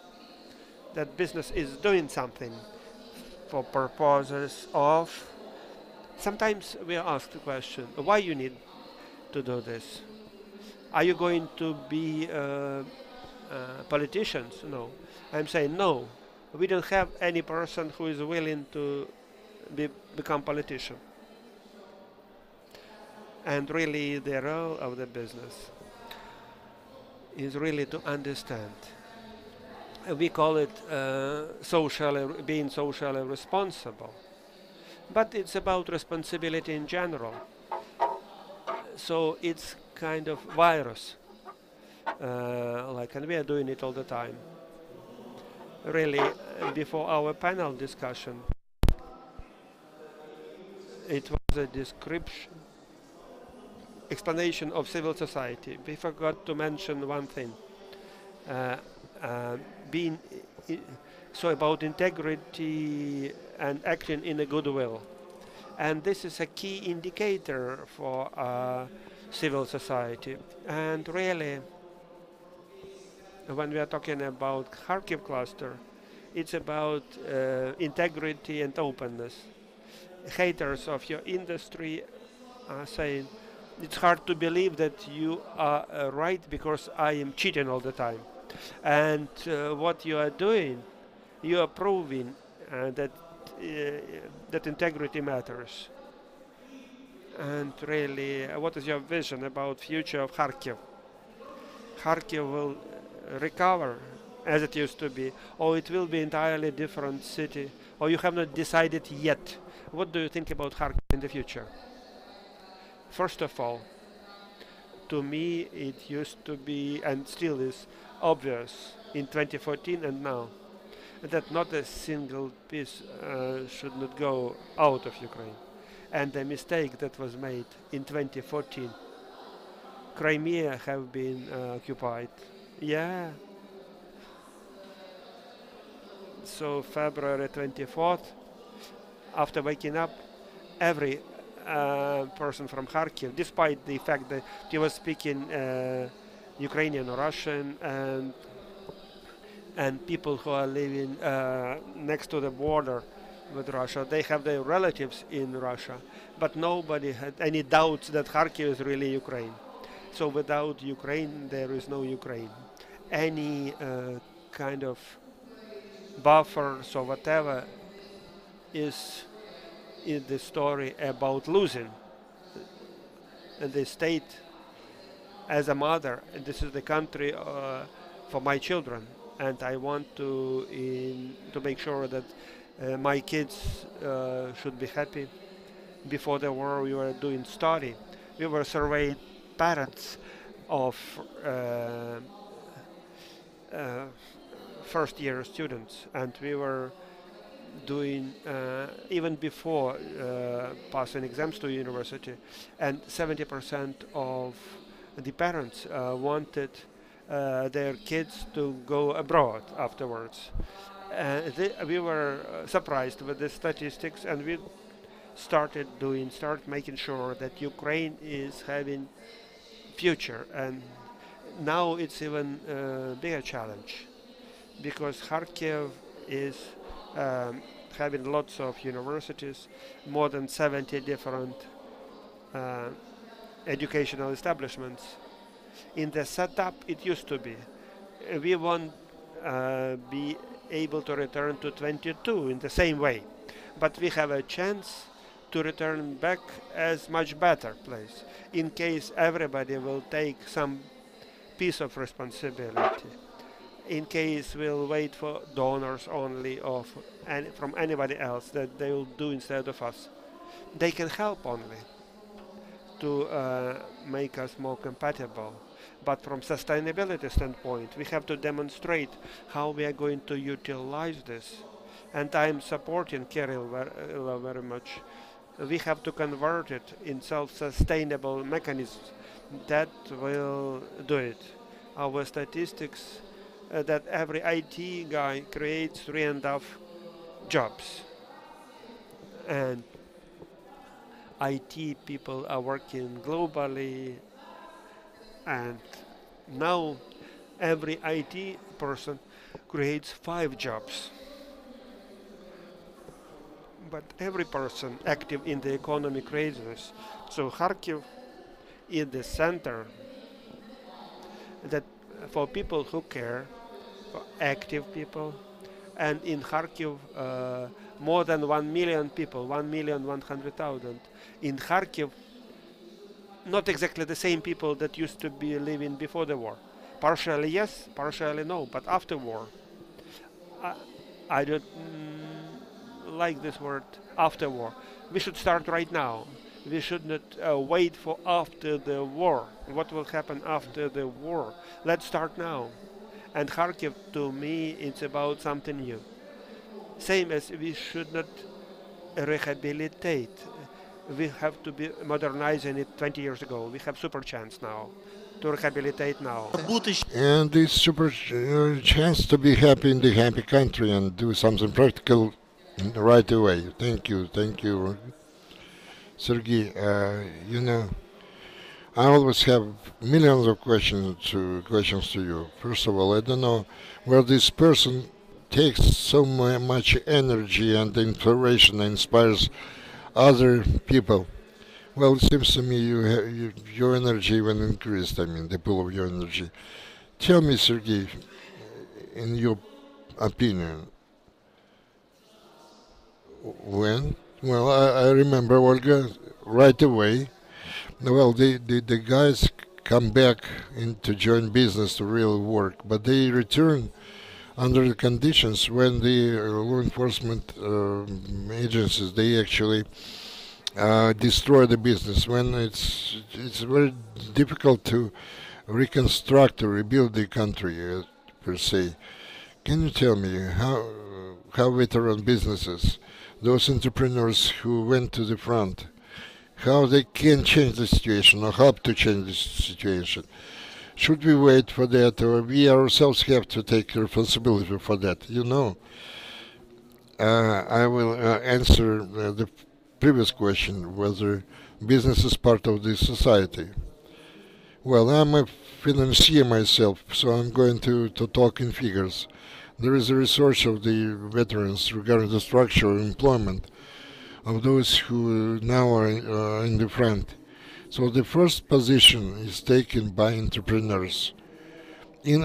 that business is doing something for purposes of, sometimes we are asked the question, why you need to do this? Are you going to be politicians? No. I'm saying no. We don't have any person who is willing to become politician. And really the role of the business is really to understand. We call it being socially responsible. But it's about responsibility in general. So it's kind of virus. And we are doing it all the time. Really, before our panel discussion, it was a explanation of civil society. We forgot to mention one thing. So about integrity and acting in a goodwill. And this is a key indicator for civil society. And really, when we are talking about Kharkiv cluster, it's about integrity and openness. Haters of your industry are saying, it's hard to believe that you are right because I am cheating all the time. And what you are doing, you are proving that integrity matters. And really, what is your vision about future of Kharkiv? Kharkiv will recover as it used to be, or it will be entirely different city, or you have not decided yet. What do you think about Kharkiv in the future? First of all, to me it used to be, and still is, obvious in 2014 and now, that not a single piece should not go out of Ukraine. And the mistake that was made in 2014, Crimea have been occupied. Yeah. So February 24th, after waking up, every person from Kharkiv, despite the fact that he was speaking Ukrainian or Russian, and and people who are living next to the border with Russia, they have their relatives in Russia, but nobody had any doubts that Kharkiv is really Ukraine. So without Ukraine, there is no Ukraine. Any kind of buffers or whatever is in the story about losing the state as a mother. And this is the country for my children, and I want to make sure that my kids should be happy. Before the war, we were doing study. We were surveying parents of first-year students, and we were doing even before passing exams to university, and 70% of the parents wanted their kids to go abroad afterwards. We were surprised with the statistics, and we started making sure that Ukraine is having future. And now it's even a bigger challenge, because Kharkiv is having lots of universities, more than 70 different educational establishments. In the setup it used to be, we won't be able to return to 22 in the same way, but we have a chance to return back as much better place, in case everybody will take some piece of responsibility, in case we'll wait for donors only or from anybody else that they will do instead of us. They can help only to make us more compatible. But from sustainability standpoint, we have to demonstrate how we are going to utilize this. And I'm supporting Kirill very much. We have to convert it in self-sustainable mechanisms that will do it. Our statistics that every IT guy creates 3.5 jobs. And IT people are working globally, and now every IT person creates 5 jobs. But every person active in the economy creates this. So Kharkiv is the center that for people who care, for active people, and in Kharkiv more than 1 million people, 1,100,000. In Kharkiv, not exactly the same people that used to be living before the war. Partially yes, partially no, but after war. I don't like this word, after war. We should start right now. We should not wait for after the war. What will happen after the war? Let's start now. And Kharkiv, to me, it's about something new. Same as we should not rehabilitate. We have to be modernizing it 20 years ago. We have super chance now to rehabilitate now. And this super chance to be happy in the happy country and do something practical right away. Thank you, Sergey. You know, I always have millions of questions to you. First of all, I don't know where this person takes so much energy and inspiration and inspires other people. Well, it seems to me your energy even increased. I mean, the pool of your energy. Tell me, Sergey, in your opinion, when? Well, I remember Olga right away. Well, the guys come back to join business to real work, but they return under the conditions when the law enforcement agencies, they actually destroy the business, when it's very difficult to reconstruct or rebuild the country per se. Can you tell me how veteran businesses, those entrepreneurs who went to the front, how they can change the situation or help to change the situation? Should we wait for that, or we ourselves have to take responsibility for that? You know, I will answer the previous question, whether business is part of this society. Well, I'm a financier myself, so I'm going to talk in figures. there is a research of the veterans regarding the structure of employment of those who now are in the front. So the first position is taken by entrepreneurs. In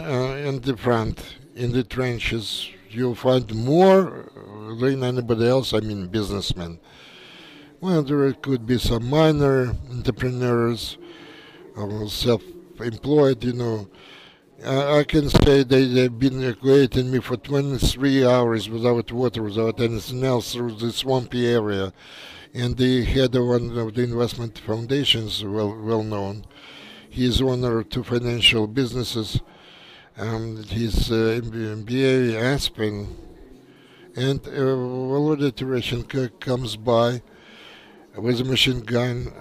the front, in the trenches, you'll find more than anybody else, I mean businessmen. Well, there could be some minor entrepreneurs, self-employed, you know. I can say they've been evacuating me for 23 hours without water, without anything else through the swampy area. And the head of one of the investment foundations, well known, he is owner of 2 financial businesses. His MBA Aspen, and Volodya Terещенko comes by with a machine gun,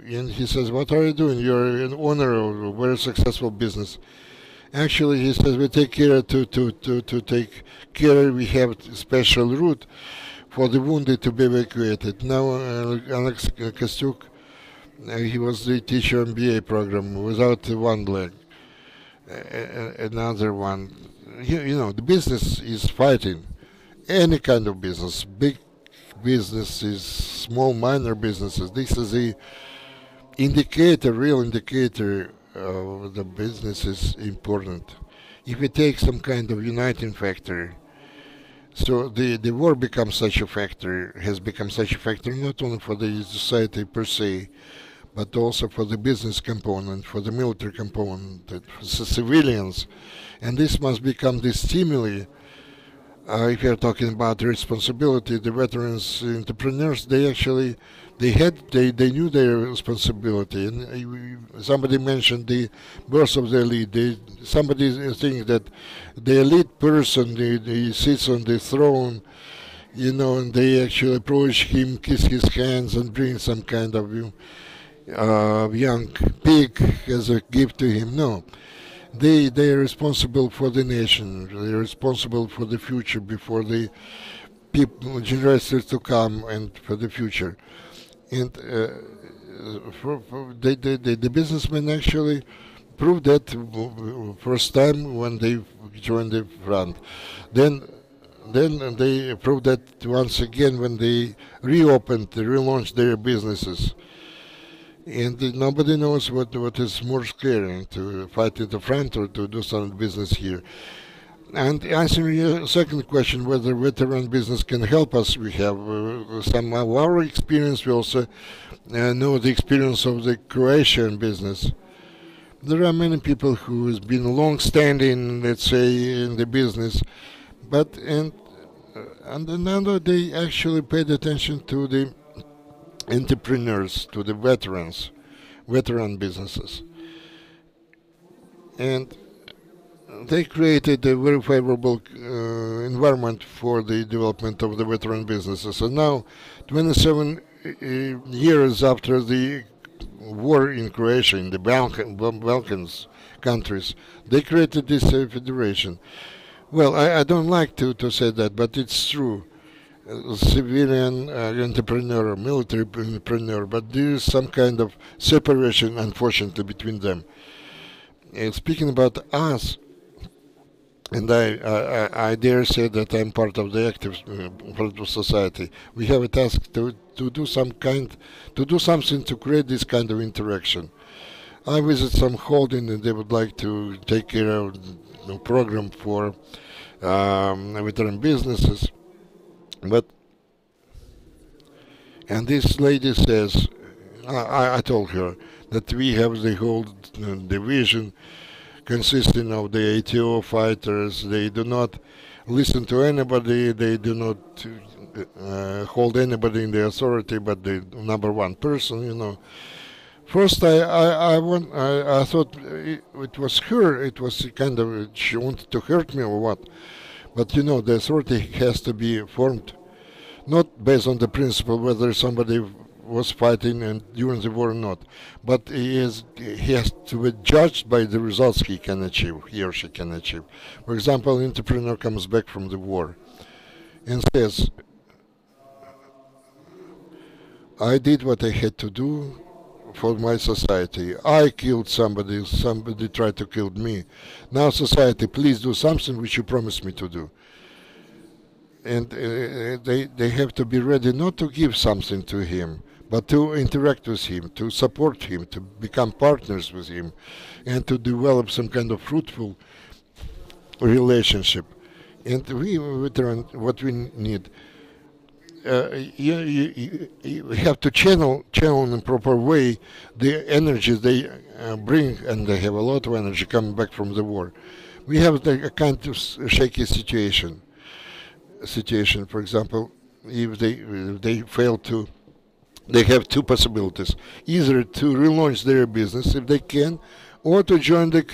and he says, "What are you doing? You're an owner of a very successful business." Actually, he says, "We take care to take care. We have a special route for the wounded to be evacuated." Now, Alex Kostyuk, he was the teacher MBA program without one leg. Another one, you know, the business is fighting. Any kind of business, big businesses, small minor businesses. This is the indicator, real indicator of the business is important. If we take some kind of uniting factor, so the war becomes such a factor, has become such a factor not only for the society per se, but also for the business component, for the military component, for the civilians. And this must become the stimuli. If you're talking about responsibility, the veterans, entrepreneurs, they actually, they knew their responsibility. And somebody mentioned the birth of the elite. Somebody thinks that the elite person, he sits on the throne, you know, and they actually approach him, kiss his hands, and bring some kind of young pig as a gift to him. No, they are responsible for the nation. They are responsible for the future before the people, generations to come, and for the future. And for the businessmen actually proved that first time when they joined the front. Then they proved that once again when they relaunched their businesses. And nobody knows what is more scary, to fight at the front or to do some business here. And answering your second question, whether veteran business can help us, we have some of our experience. We also know the experience of the Croatian business. There are many people who has been long-standing, let's say, in the business, but and another they actually paid attention to the entrepreneurs, to the veteran businesses. And they created a very favorable environment for the development of the veteran businesses. And now, 27 years after the war in Croatia, in the Balkans countries, they created this federation. Well, I don't like to say that, but it's true. Civilian entrepreneur, military entrepreneur, but there is some kind of separation, unfortunately, between them. And speaking about us, and I dare say that I'm part of the active part of society. We have a task to do something to create this kind of interaction. I visit some holding, and they would like to take care of the program for veteran businesses. And this lady says, I told her that we have the whole division consisting of the ATO fighters. They do not listen to anybody. They do not hold anybody in the authority but the number one person, you know. First, I thought it was her. It was kind of, she wanted to hurt me or what. But you know, the authority has to be formed not based on the principle whether somebody was fighting and during the war or not, but he has to be judged by the results he or she can achieve. For example, an entrepreneur comes back from the war and says, I did what I had to do for my society. I killed somebody, somebody tried to kill me. Now society, please do something which you promised me to do. And they have to be ready not to give something to him, but to interact with him, to support him, to become partners with him, and to develop some kind of fruitful relationship. And we what we need, you have to channel in a proper way the energy they bring, and they have a lot of energy coming back from the war. We have a kind of shaky situation. For example, if they fail to, they have two possibilities: either to relaunch their business if they can, or to join the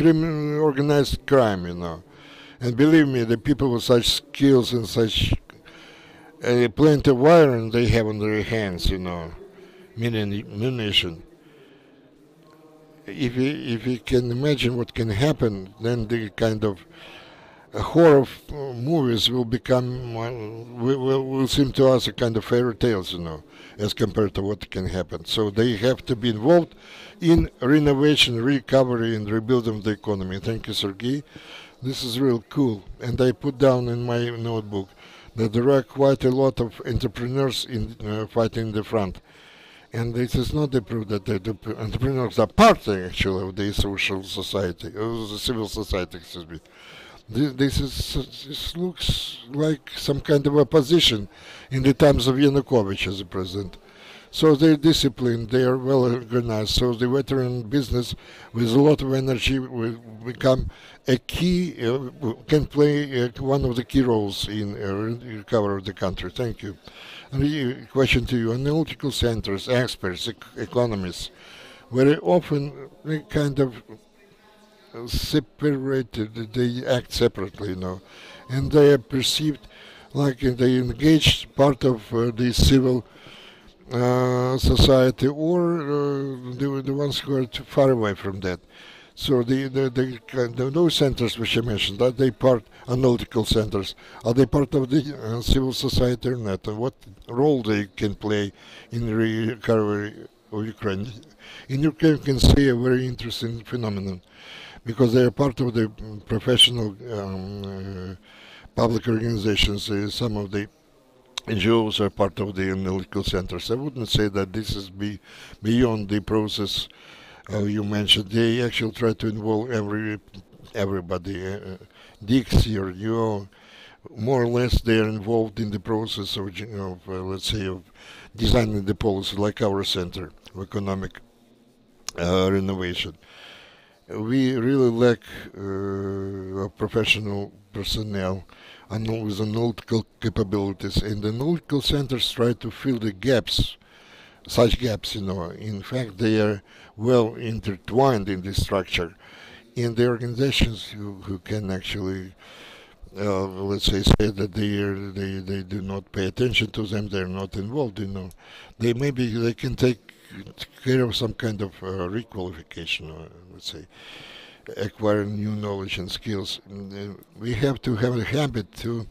organized crime. And believe me, the people with such skills and such plenty of iron they have on their hands, munition. If you can imagine what can happen, then the kind of horror movies will become, will seem to us a kind of fairy tales, as compared to what can happen. So they have to be involved in renovation, recovery, and rebuilding of the economy. Thank you, Sergei. This is real cool. And I put down in my notebook that there are quite a lot of entrepreneurs fighting in the front. And this is not the proof that the entrepreneurs are part, actually, of the social society, of the civil society, excuse me. This looks like some kind of opposition in the times of Yanukovych as a president. So they're disciplined, they are well organized. So the veteran business with a lot of energy will become a key, can play one of the key roles in recovery of the country. Thank you. And a question to you: analytical centers, experts, economists, very often they kind of separated, they act separately, and they are perceived like they engaged part of the civil society, or the ones who are too far away from that. So those centers which I mentioned, are they part, analytical centers, are they part of the civil society or not? And what role they can play in the recovery of Ukraine? In Ukraine, you can see a very interesting phenomenon, because they are part of the professional public organizations. Some of the NGOs are part of the analytical centers. I wouldn't say that this is beyond the process you mentioned. They actually try to involve everybody. Dixie or more or less they are involved in the process of let's say, of designing the policy, like our Center of Economic Renovation. We really lack professional personnel with analytical capabilities, and the analytical centers try to fill the gaps, such gaps, In fact, they are well intertwined in this structure. And the organizations who can actually, let's say that they do not pay attention to them, they're not involved, they can take care of some kind of requalification, or let's say acquiring new knowledge and skills. We have to have a habit to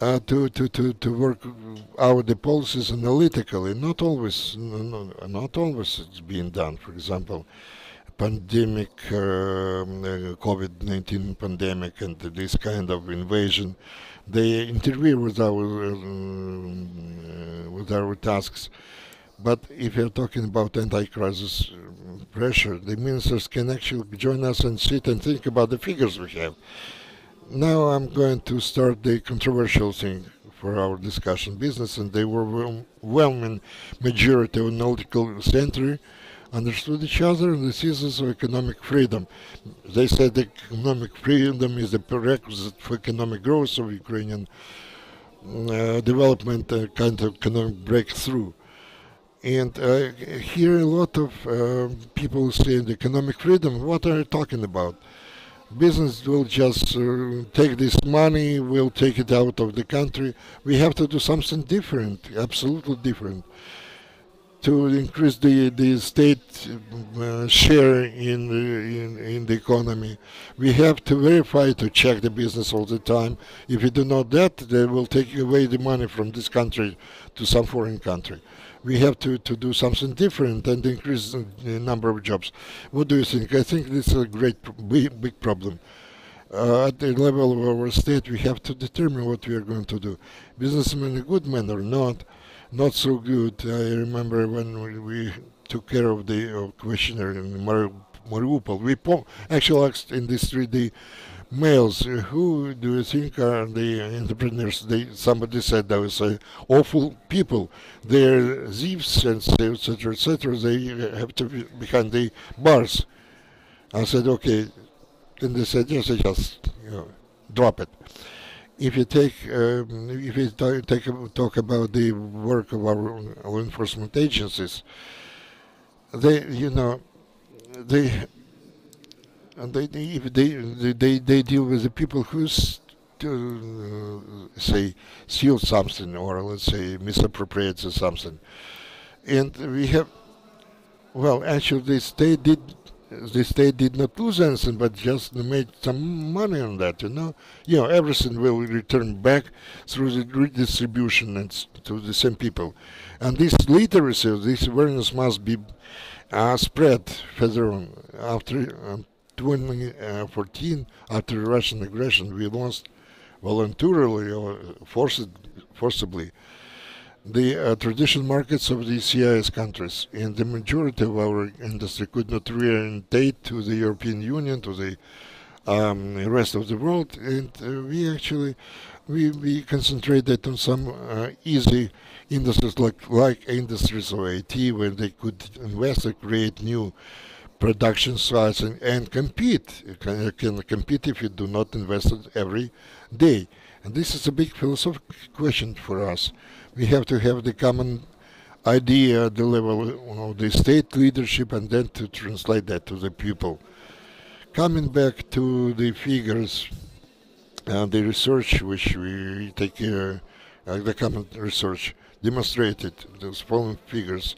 work out the policies analytically. Not always it's being done. For example, pandemic, COVID-19 pandemic, and this kind of invasion, they interfere with our tasks. But if you're talking about anti-crisis pressure, the ministers can actually join us and sit and think about the figures we have. Now I'm going to start the controversial thing for our discussion. Business and the overwhelming majority of analytical center understood each other in the seasons of economic freedom. They said economic freedom is the prerequisite for economic growth of Ukrainian development, kind of economic breakthrough. And here a lot of people say the economic freedom, what are you talking about? Business will just take this money, will take it out of the country. We have to do something different, absolutely different, to increase the state share in the economy. We have to verify, to check the business all the time. If we do not that, they will take away the money from this country to some foreign country. we have to do something different and increase the number of jobs. What do you think? I think this is a great, big problem. At the level of our state, we have to determine what we are going to do. Businessmen, a good man or not so good. I remember when we took care of the questionnaire in Mariupol, we actually asked in the street the males, who do you think are the entrepreneurs? Somebody said they were awful people. They're thieves and etc. etc. They have to be behind the bars. I said, okay. And they said, yes, I just drop it. If you talk about the work of our law enforcement agencies, they deal with the people who say steal something or let's say misappropriate something, and we have actually the state did not lose anything, but just made some money on that. Everything will return back through the redistribution and to the same people, and this literacy, this awareness must be spread further on. After 2014, after Russian aggression, we lost voluntarily or forcibly the traditional markets of the CIS countries, and the majority of our industry could not reorientate to the European Union, to the rest of the world, and we concentrated on some easy industries like industries of IT, where they could invest and create new production sites and compete. You can compete if you do not invest it every day. And this is a big philosophical question for us. We have to have the common idea at the level of the state leadership and then to translate that to the people. Coming back to the figures, the research which we take care, the common research demonstrated those following figures.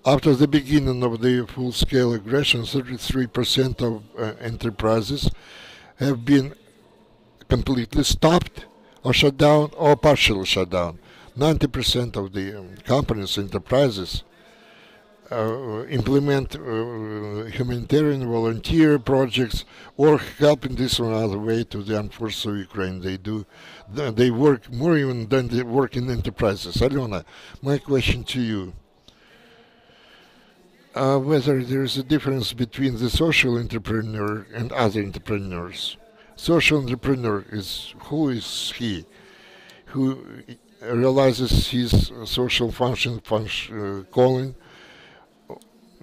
After the beginning of the full-scale aggression, 33% of enterprises have been completely stopped or shut down or partially shut down. 90% of the companies, enterprises implement humanitarian volunteer projects or help in this or other way to the armed forces of Ukraine. They work more even than they work in enterprises. Alena, my question to you, whether there is a difference between the social entrepreneur and other entrepreneurs. Social entrepreneur who is he? Who realizes his social calling.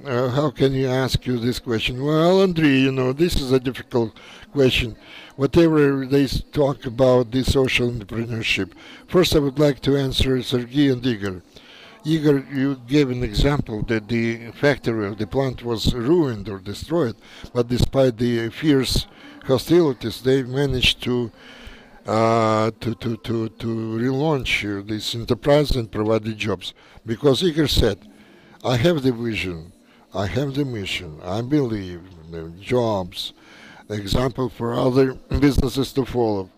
How can you ask you this question? Well, Andrei, this is a difficult question. Whatever they talk about the social entrepreneurship. First, I would like to answer Sergei and Igor. Igor, you gave an example that the factory or the plant was ruined or destroyed, but despite the fierce hostilities, they managed to relaunch this enterprise and provide the jobs. Because Igor said, I have the vision, I have the mission, I believe the jobs, the example for other businesses to follow.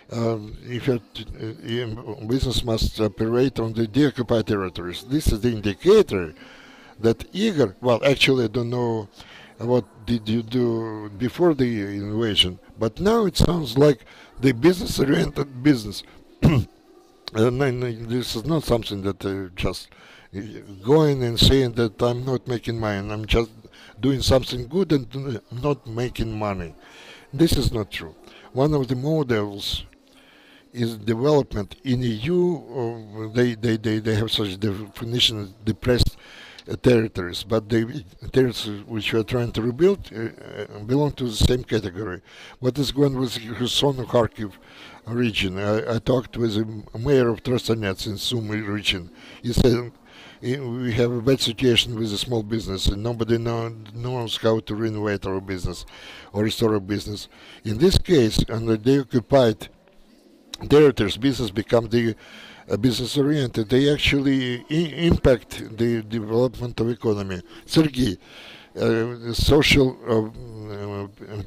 If your business must operate on the deoccupied territories, this is the indicator that Igor, well, actually I don't know what did you do before the invasion, but now it sounds like the business-oriented business. And this is not something that just going and saying that I'm not making money, I'm just doing something good and not making money. This is not true. One of the models is development in EU. They have such definition of depressed territories, but the territories which we are trying to rebuild belong to the same category. What is going with Kherson or Kharkiv region? I talked with the mayor of Trostanets in Sumy region. He said we have a bad situation with a small business and nobody knows how to renovate our business or restore our business. In this case, under the occupied territories, business become the business-oriented. They actually impact the development of economy. Sergei, social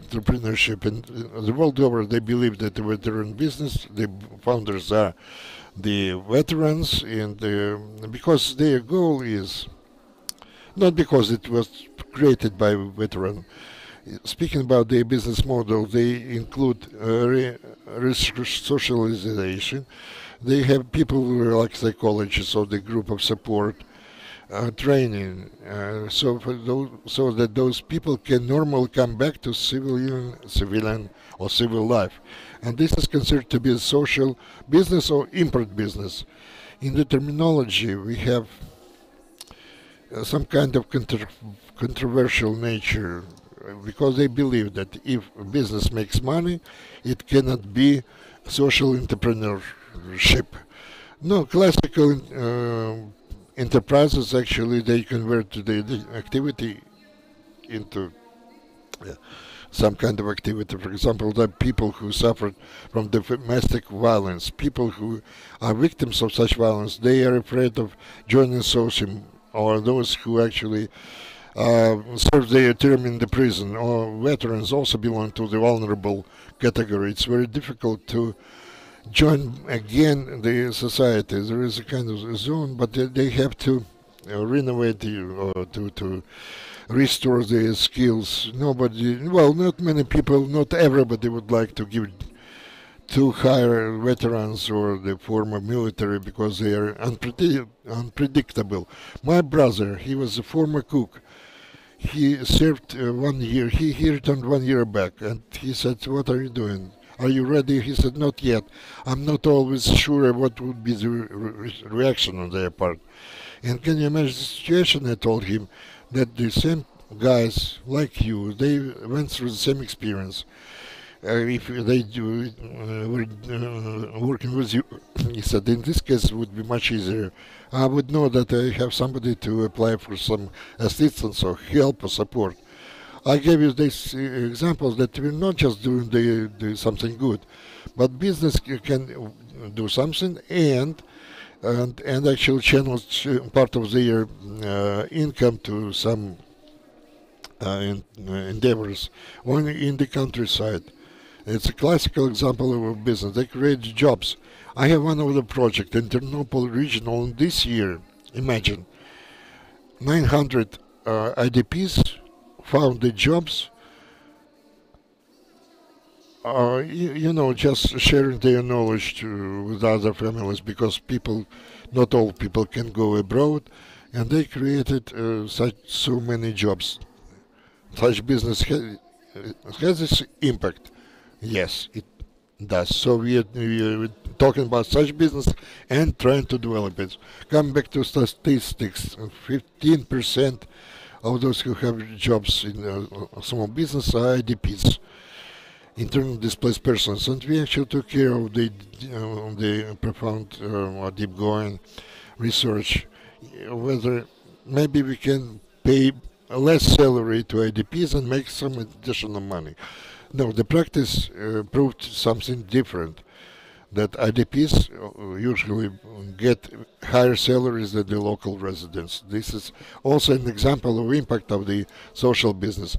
entrepreneurship, and the world over, they believe that with their own business, the founders are the veterans, and because their goal is not because it was created by a veteran. Speaking about their business model, they include socialization. They have people who are like psychologists or the group of support training, so that those people can normally come back to civilian or civil life. And this is considered to be a social business or import business. In the terminology, we have some kind of controversial nature, because they believe that if a business makes money, it cannot be social entrepreneurship. No, classical enterprises actually they convert the activity into some kind of activity. For example, the people who suffered from domestic violence, people who are victims of such violence, they are afraid of joining SOCIM, or those who actually serve their term in the prison, or veterans also belong to the vulnerable category. It's very difficult to join again the society. There is a kind of zone, but they have to renovate or to restore their skills. Not many people, not everybody would like to give to hire veterans or the former military because they are unpredictable. My brother, he was a former cook. He served 1 year. He returned 1 year back, and he said, "What are you doing? Are you ready?" He said, "Not yet. I'm not always sure what would be the reaction on their part." And can you imagine the situation? I told him that the same guys like you, they went through the same experience. If they were working with you, he said, in this case it would be much easier. I would know that I have somebody to apply for some assistance or help or support. I gave you these examples that we're not just doing something good, but business can do something and actually channel part of their income to some endeavors only in the countryside. It's a classical example of a business. They create jobs. I have one of the project in Ternopil regional this year. Imagine 900 IDPs found the jobs. Just sharing their knowledge with other families, because not all people can go abroad, and they created so many jobs. Such business has its impact. Yes, it does. So we are talking about such business and trying to develop it. Coming back to statistics, 15% of those who have jobs in small business are IDPs, internally displaced persons, and we actually took care of the profound or deep-going research whether maybe we can pay less salary to IDPs and make some additional money. No, the practice proved something different, that IDPs usually get higher salaries than the local residents. This is also an example of impact of the social business.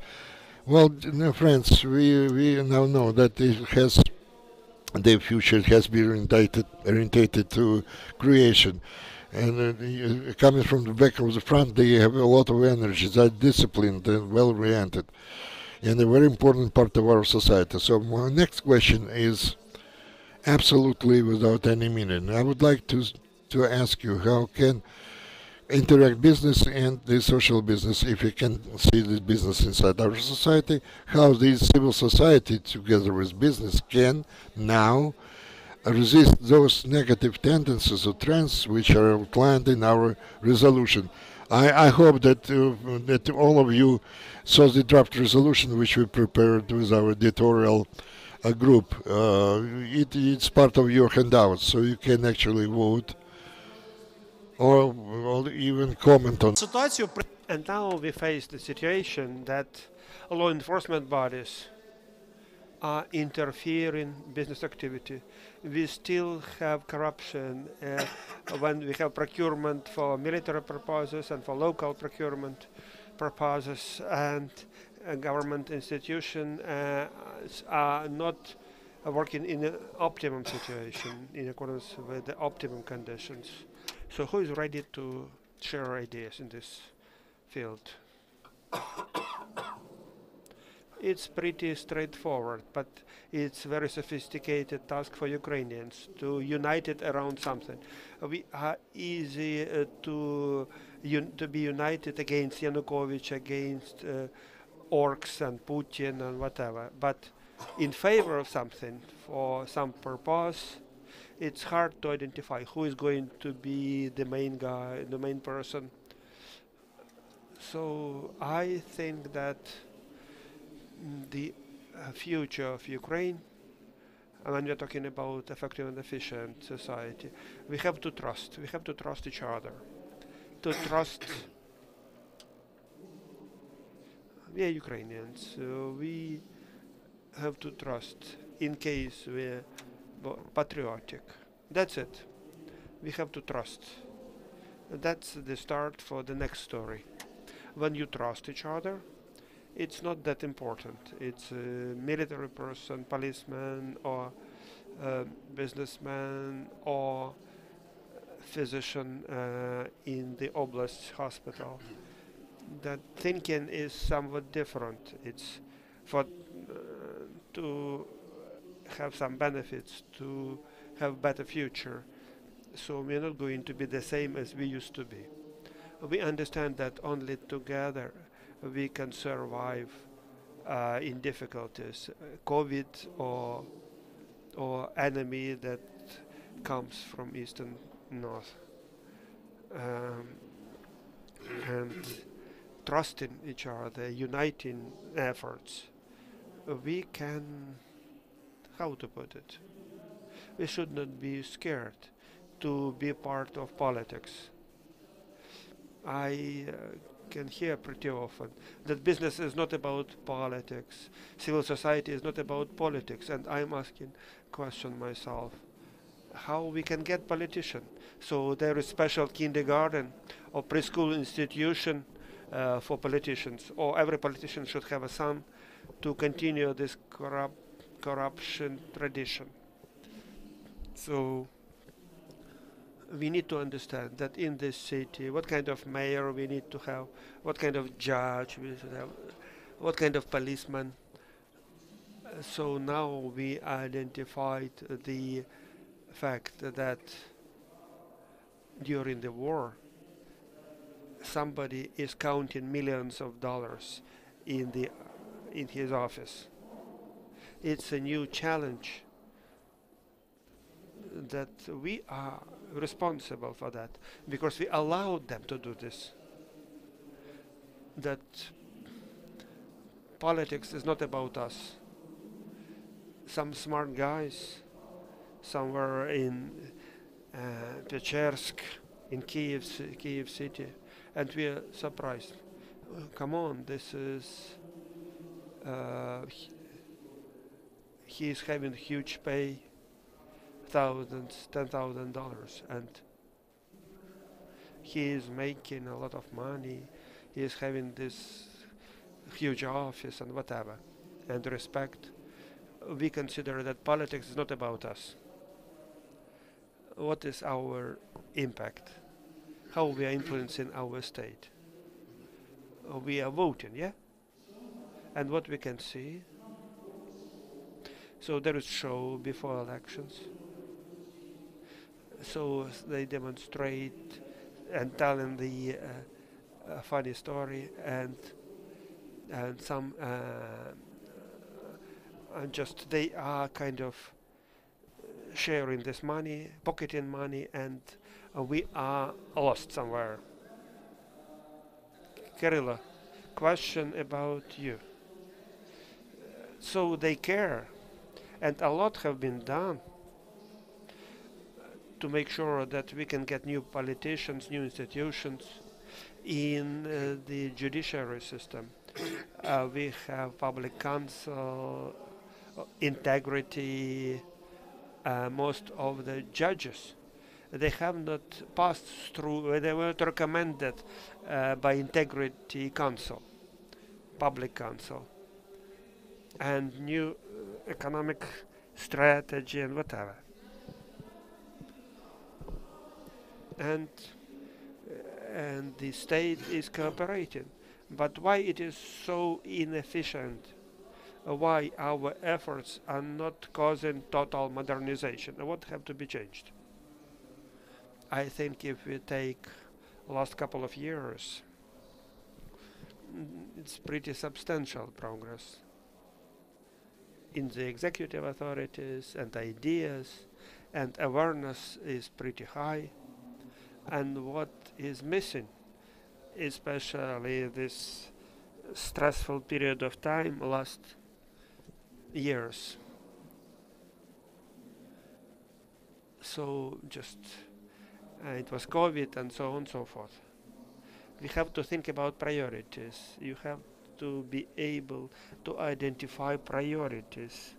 Well, friends, we now know that the future has been orientated to creation. And coming from the back of the front, they have a lot of energy. They're disciplined and well-oriented, and a very important part of our society. So my next question is absolutely without any meaning. I would like to ask you, how can interact business and the social business, if you can see this business inside our society, how the civil society together with business can now resist those negative tendencies or trends which are outlined in our resolution. I hope that all of you saw the draft resolution which we prepared with our editorial group. It's part of your handouts, so you can actually vote or even comment on. And now we face the situation that law enforcement bodies are interfering in business activity. We still have corruption when we have procurement for military purposes and for local procurement purposes, and government institutions are not working in an optimum situation in accordance with the optimum conditions. So who is ready to share ideas in this field? It's pretty straightforward, but it's very sophisticated task for Ukrainians to unite it around something. We are easy to be united against Yanukovych, against orcs and Putin and whatever, but in favor of something for some purpose, it's hard to identify who is going to be the main guy, the main person. So I think that the future of Ukraine, and when we're talking about effective and efficient society, we have to trust. We have to trust each other. To trust, we are Ukrainians. We have to trust in case we're patriotic. That's it. We have to trust. That's the start for the next story. When you trust each other, it's not that important. It's a military person, policeman, or businessman, or physician in the Oblast hospital. That thinking is somewhat different. It's for to have some benefits, to have better future. So we're not going to be the same as we used to be. We understand that only together we can survive in difficulties, COVID or enemy that comes from east and north, and trusting each other, uniting efforts. We can, how to put it? We should not be scared to be part of politics. I can hear pretty often that business is not about politics, civil society is not about politics, and I'm asking question myself, how we can get politician? So there is special kindergarten or preschool institution for politicians, or every politician should have a son to continue this corruption tradition. So we need to understand that in this city, what kind of mayor we need to have, what kind of judge we should have, what kind of policeman. So now we identified the fact that during the war, somebody is counting millions of dollars in his office. It's a new challenge that we are responsible for that because we allowed them to do this. That politics is not about us. Some smart guys somewhere in Pechersk, in Kyiv city, and we are surprised. Come on, this is he is having huge pay, thousands, $10,000, and he is making a lot of money. He is having this huge office and whatever, and respect. We consider that politics is not about us. What is our impact? How we are influencing our state? We are voting, yeah? And what we can see, so there is show before elections. So they demonstrate and telling the funny story, and some and just they are kind of sharing this money, pocketing money, and we are lost somewhere. Kirilla, question about you. So they care, and a lot have been done to make sure that we can get new politicians, new institutions in the judiciary system. We have public counsel, integrity. Most of the judges, they have not passed through, they were recommended by integrity council, public council. And new economic strategy and whatever. And the state is cooperating. But why it is so inefficient? Why our efforts are not causing total modernization? What have to be changed? I think if we take last couple of years, it's pretty substantial progress in the executive authorities, and ideas and awareness is pretty high. And what is missing, especially this stressful period of time last years. So just it was COVID and so on and so forth. We have to think about priorities. You have to be able to identify priorities.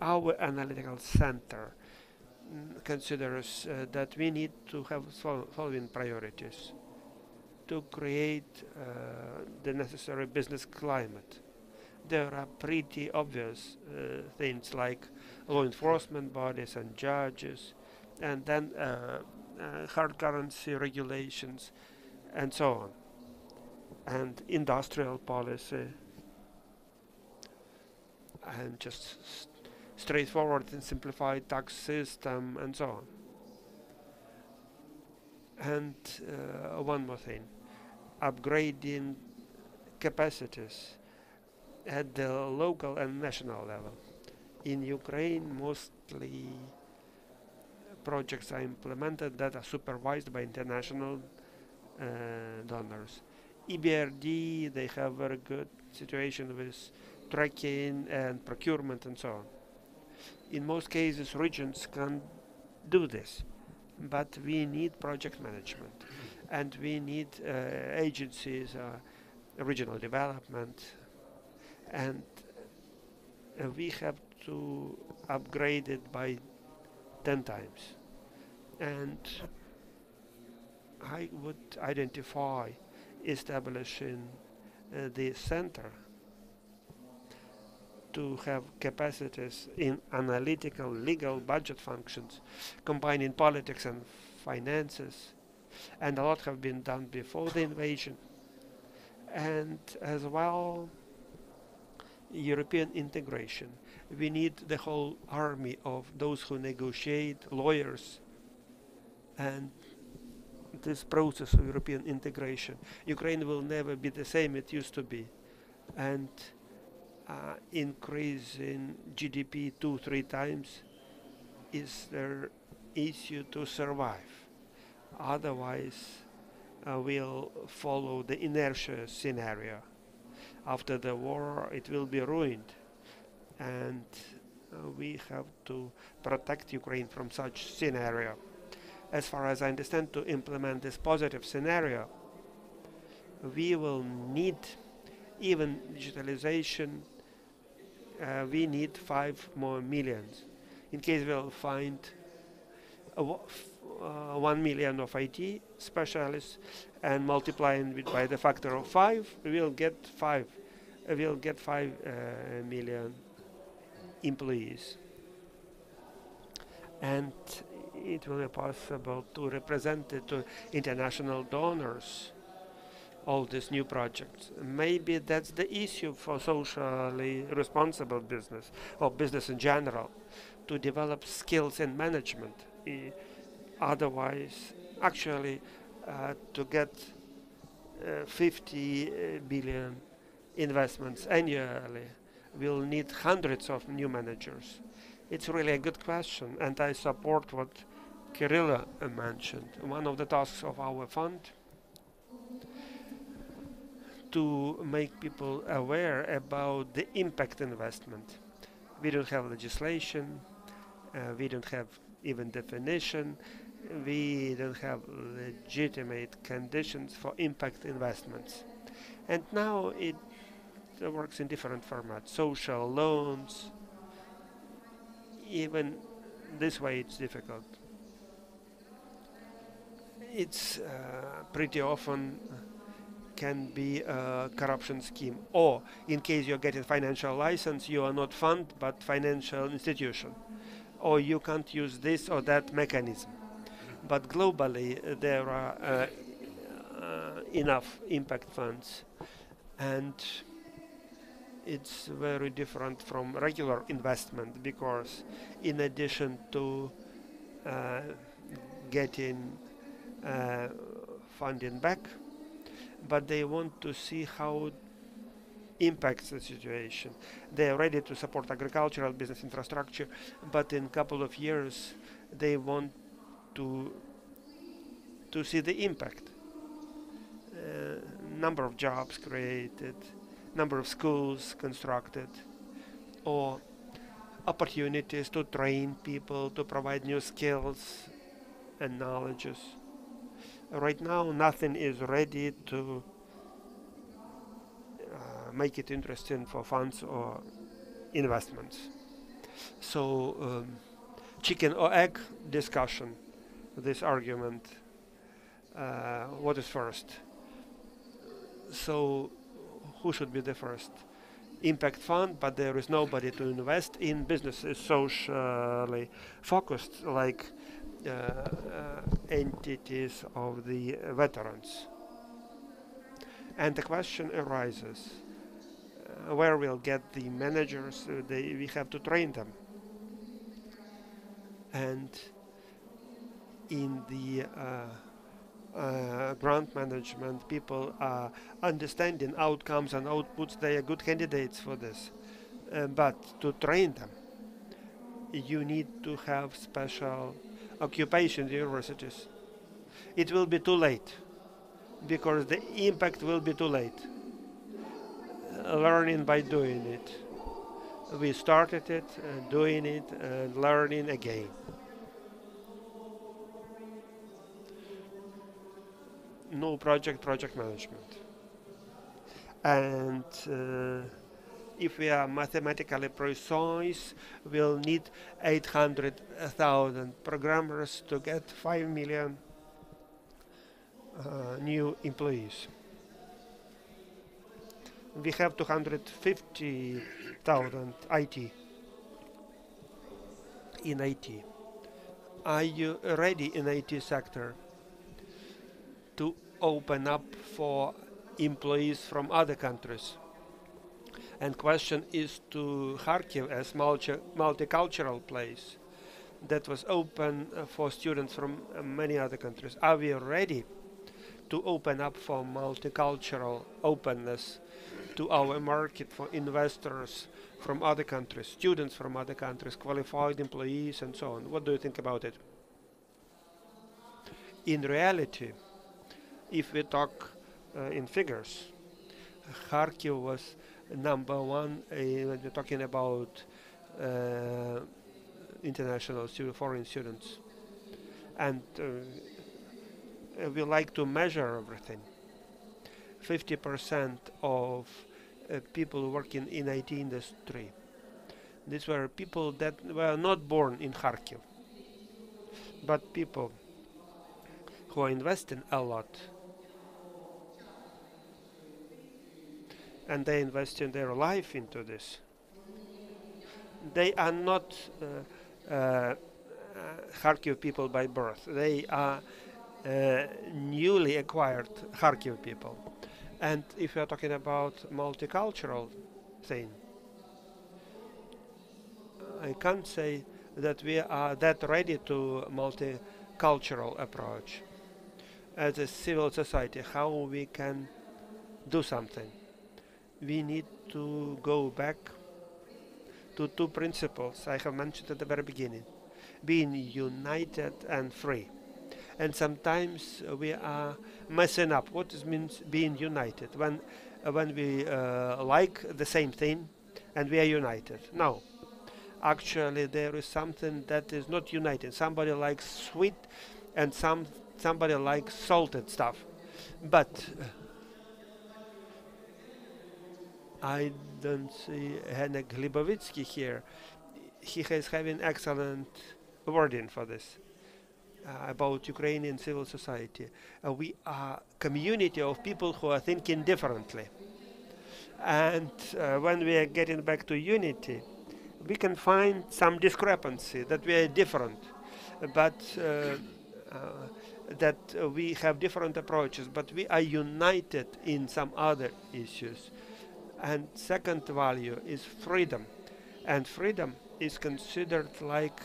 Our analytical center considers that we need to have following priorities to create the necessary business climate. There are pretty obvious things like law enforcement bodies and judges, and then hard currency regulations, and so on, and industrial policy, and just straightforward and simplified tax system, and so on. And one more thing, upgrading capacities at the local and national level. In Ukraine, mostly projects are implemented that are supervised by international donors. EBRD, they have very good situation with tracking and procurement and so on. In most cases, regions can do this, but we need project management, and we need agencies, regional development, and we have to upgrade it by 10 times. And I would identify establishing the center to have capacities in analytical, legal, budget functions, combining politics and finances, and a lot have been done before the invasion. And as well, European integration. We need the whole army of those who negotiate, lawyers, and this process of European integration. Ukraine will never be the same it used to be, and increase in GDP 2-3 times is their issue to survive. Otherwise, we'll follow the inertia scenario. After the war, it will be ruined, and we have to protect Ukraine from such scenario. As far as I understand, to implement this positive scenario, we will need even digitalization. We need 5 more millions. In case we'll find 1 million of IT specialists and multiplying it by the factor of 5, we'll get 5 million employees. And it will be possible to represent it to international donors, all these new projects. Maybe that's the issue for socially responsible business, or business in general, to develop skills in management. Otherwise, actually, to get 50 billion investments annually, we'll need hundreds of new managers. It's really a good question, and I support what Kirill mentioned. One of the tasks of our fund to make people aware about the impact investment. We don't have legislation, we don't have even definition, we don't have legitimate conditions for impact investments. And now it works in different formats, social loans. Even this way it's difficult. It's pretty often can be a corruption scheme, or in case you're getting financial license, you are not fund but financial institution. or you can't use this or that mechanism. But globally, there are enough impact funds, and it's very different from regular investment, because in addition to getting funding back, but they want to see how impacts the situation. They are ready to support agricultural business infrastructure, but in a couple of years they want to see the impact. Number of jobs created, number of schools constructed, or opportunities to train people, to provide new skills and knowledges. Right now, nothing is ready to make it interesting for funds or investments. So, chicken or egg discussion, this argument, what is first? So, who should be the first? Impact fund, but there is nobody to invest in. Businesses socially focused, like entities of the veterans. And the question arises, where we'll get the managers? We have to train them. And in the grant management, people are understanding outcomes and outputs. They are good candidates for this. But to train them, you need to have special occupations in universities. It will be too late, because the impact will be too late. Learning by doing it. We started it, doing it, and learning again. No project management. And if we are mathematically precise, we'll need 800,000 programmers to get 5 million new employees. We have 250,000 in IT. Are you ready in IT sector to open up for employees from other countries? And question is to Kharkiv as multicultural place that was open for students from many other countries. Are we ready to open up for multicultural openness to our market, for investors from other countries, students from other countries, qualified employees, and so on? What do you think about it? In reality, if we talk in figures, Kharkiv was number one when we're talking about international foreign students. And we like to measure everything. 50% of people working in IT industry, these were people that were not born in Kharkiv, but people who are investing a lot, and they invest in their life into this. They are not Kharkiv people by birth. They are newly acquired Kharkiv people. And if we are talking about multicultural thing, I can't say that we are that ready to multicultural approach. As a civil society, how we can do something? We need to go back to two principles I have mentioned at the very beginning: being united and free. And sometimes we are messing up what it means being united when we like the same thing and we are united. No, actually there is something that is not united. Somebody likes sweet and somebody likes salted stuff. But I don't see Henrik Glibovitsky here. He is having excellent wording for this. About Ukrainian civil society. We are a community of people who are thinking differently. And when we are getting back to unity, we can find some discrepancy, that we are different, but that we have different approaches, but we are united in some other issues. And second value is freedom. And freedom is considered like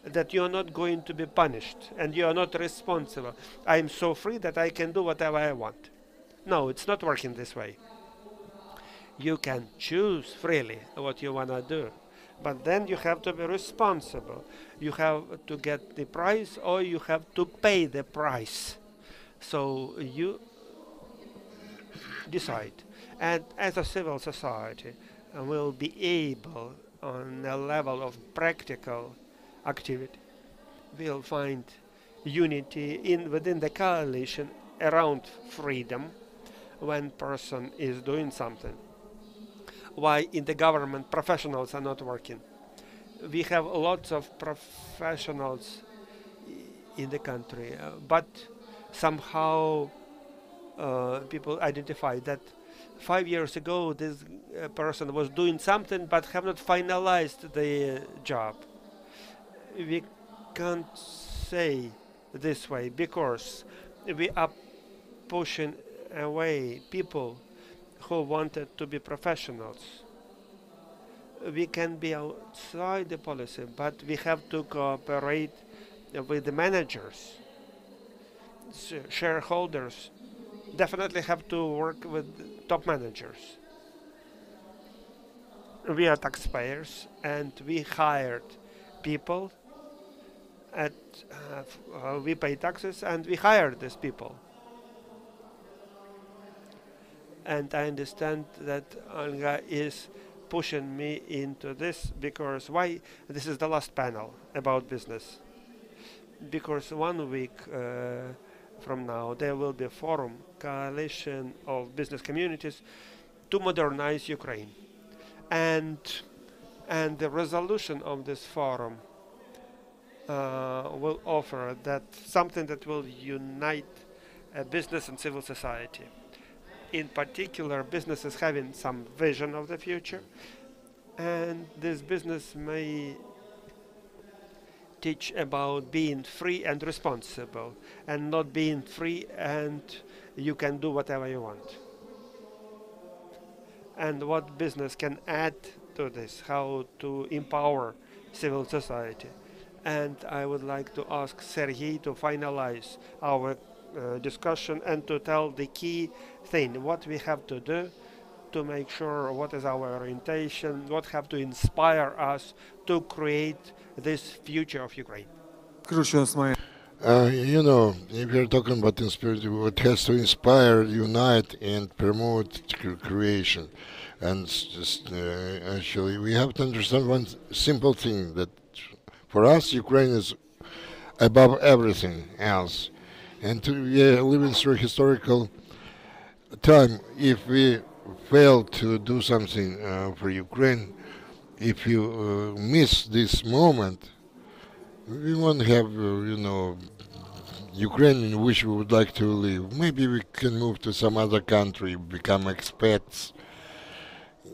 that you are not going to be punished and you are not responsible. I am so free that I can do whatever I want. No, it's not working this way. You can choose freely what you want to do, but then you have to be responsible. You have to get the price or you have to pay the price. So you decide. And as a civil society, will be able, on a level of practical activity, we'll find unity within the coalition around freedom when person is doing something. Why in the government professionals are not working? We have lots of professionals in the country, but somehow people identify that 5 years ago this person was doing something but have not finalized the job. We can't say this way because we are pushing away people who wanted to be professionals. We can be outside the policy, but we have to cooperate with the managers. Shareholders definitely have to work with top managers. We are taxpayers and we hired people we pay taxes and we hired these people. And I understand that Olga is pushing me into this because why? This is the last panel about business. Because 1 week from now there will be a forum, coalition of business communities to modernize Ukraine. And the resolution of this forum will offer that something that will unite business and civil society. In particular, businesses having some vision of the future, and this business may teach about being free and responsible, and not being free and you can do whatever you want. And what business can add to this, how to empower civil society. And I would like to ask Sergei to finalize our discussion and to tell the key thing, what we have to do to make sure what is our orientation, what have to inspire us to create this future of Ukraine. You know, if you're talking about what has to inspire, unite, and promote creation, and actually we have to understand one simple thing, that for us Ukraine is above everything else. And we are living through a historical time. If we fail to do something for Ukraine, if you miss this moment, we won't have, Ukraine in which we would like to live. Maybe we can move to some other country, become expats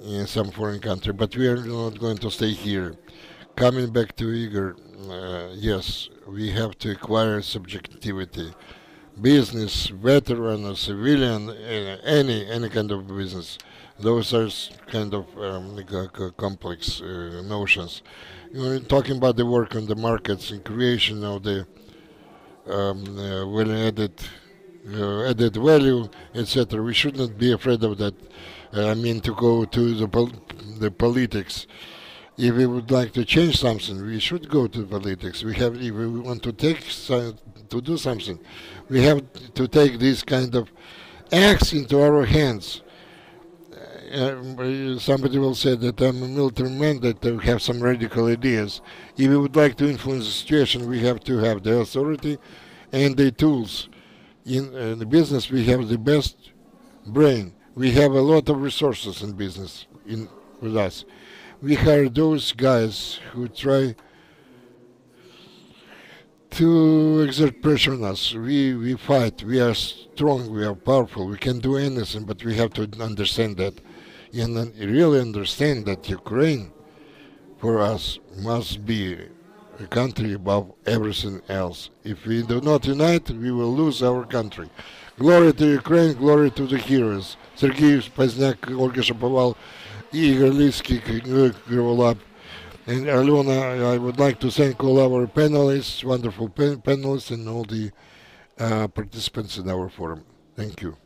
in some foreign country, but we are not going to stay here. Coming back to Igor, yes, we have to acquire subjectivity. Business, veteran or civilian, any kind of business, those are kind of complex notions. Talking about the work on the markets and creation of the added value, etc. We should not be afraid of that. To go to the politics. If we would like to change something, we should go to politics. If we want to do something, we have to take this kind of acts into our hands. Somebody will say that I'm a military man, that I have some radical ideas. If we would like to influence the situation, we have to have the authority and the tools. In the business, we have the best brain. We have a lot of resources in business with us. We hire those guys who try to exert pressure on us. We fight. We are strong. We are powerful. We can do anything, but we have to understand that. And really understand that Ukraine, for us must be a country above everything else. If we do not unite, we will lose our country. Glory to Ukraine, glory to the heroes. Sergei Spaznak, Olga Shapoval, Igor Litsky, Grovolap, and Alona. I would like to thank all our panelists, wonderful panelists, and all the participants in our forum. Thank you.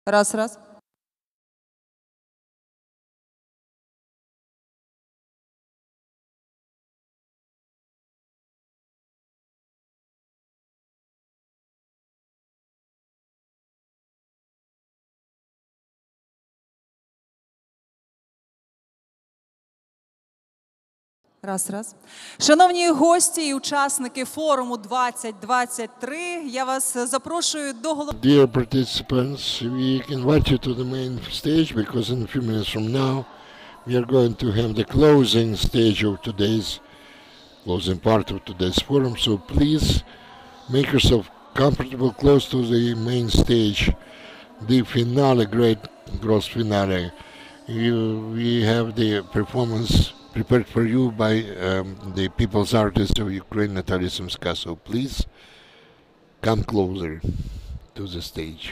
Раз, раз. Раз, раз. Шановні гості і учасники форуму 2023, я вас запрошую до голови. Dear participants, we invite you to the main stage because in a few minutes from now we are going to have the closing stage of today's closing part of today's forum. So please make yourself comfortable close to the main stage, the finale, great gross finale. We have the performance prepared for you by the people's artist of Ukraine, Natalia Sumska. So please come closer to the stage.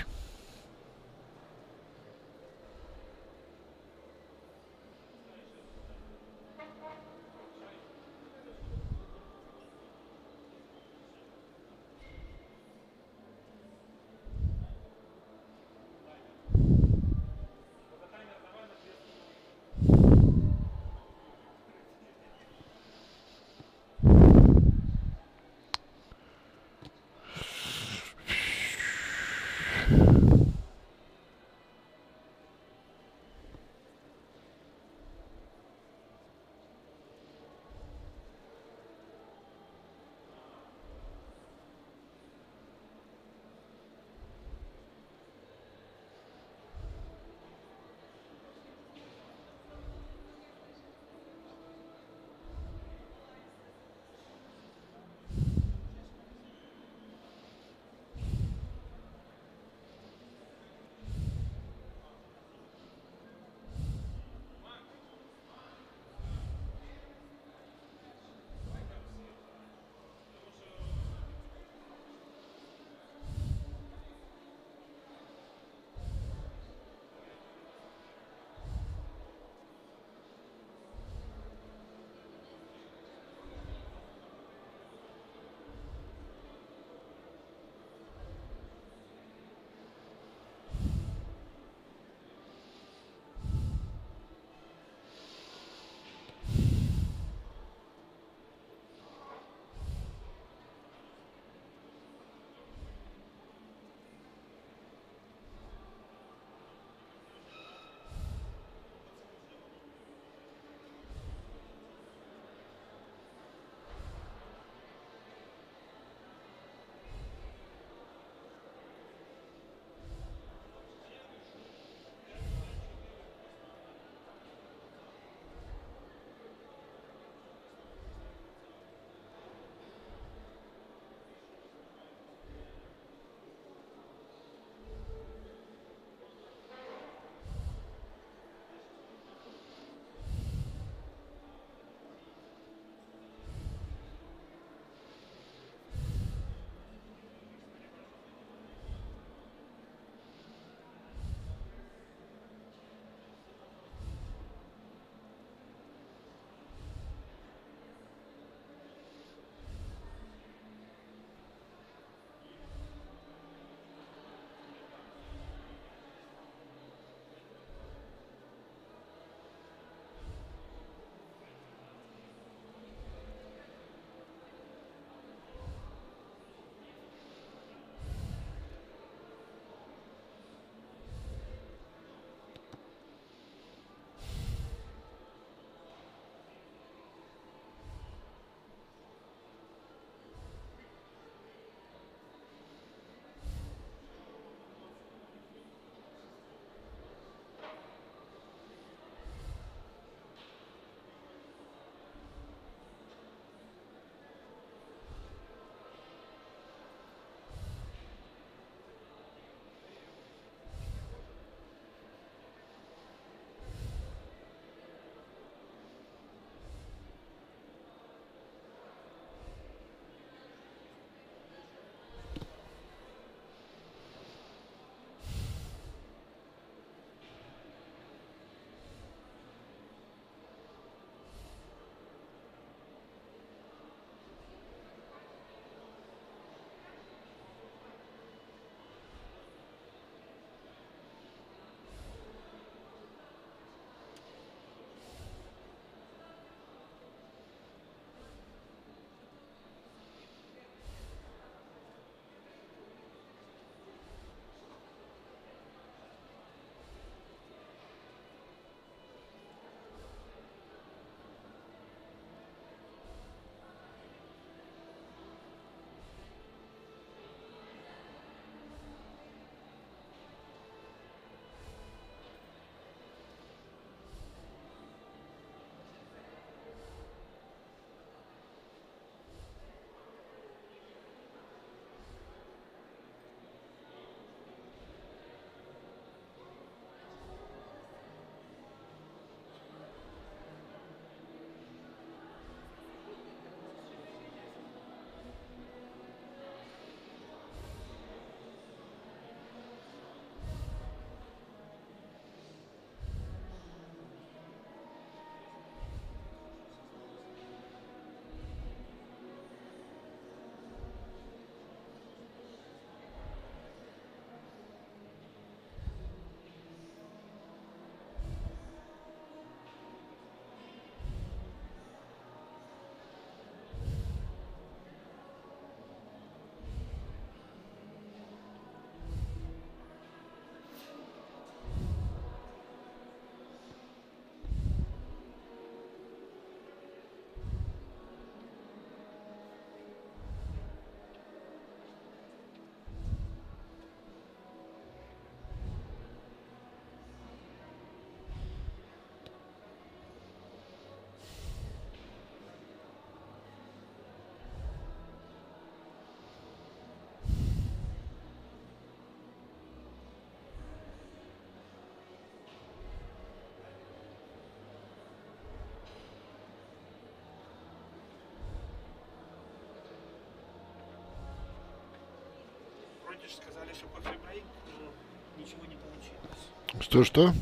Что?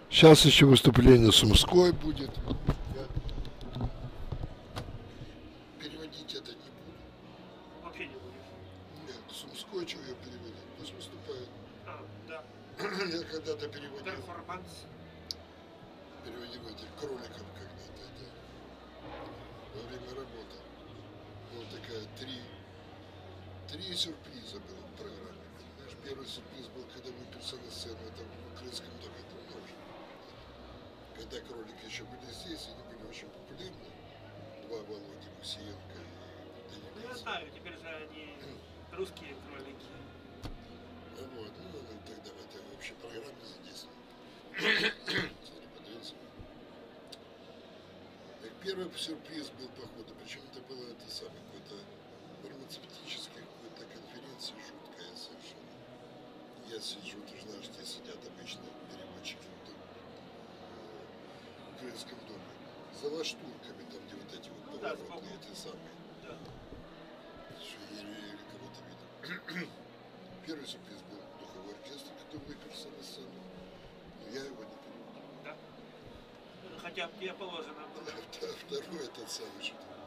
Сейчас еще выступление Сумской будет. Я переводить это не буду. Вообще не будешь? Нет, Сумской, что я переводить? Пусть выступает. Да. Я когда-то переводил. Перформанс. Переводил этих кроликов когда-то. Это во время работы. Была такая три сюрприза было в программе. Наш первый сюрприз был, когда выпился на сцену. Это в украинском доме. Когда кролики еще были здесь, они были очень популярны. Два Володи, Мусиенко и Данилов. Я знаю, теперь же они русские кролики. Вот, тогда в этой общей программе задействовали. Смотри, подивился. Первый сюрприз был, походу, причем это было это самое, какой-то фармацевтическая какой-то конференция жуткая совершенно. Я сижу, ты же знаешь, где сидят обычно переводчики в украинском доме. За лаштурками, там, где вот эти вот поворотные, эти самые. Да. Что еле кого-то видел. Первый сюрприз был духовой оркестр, который выперся на сцену. Но я его не переводил. Да. Хотя бы тебе положено было. Второй этот самый что-то.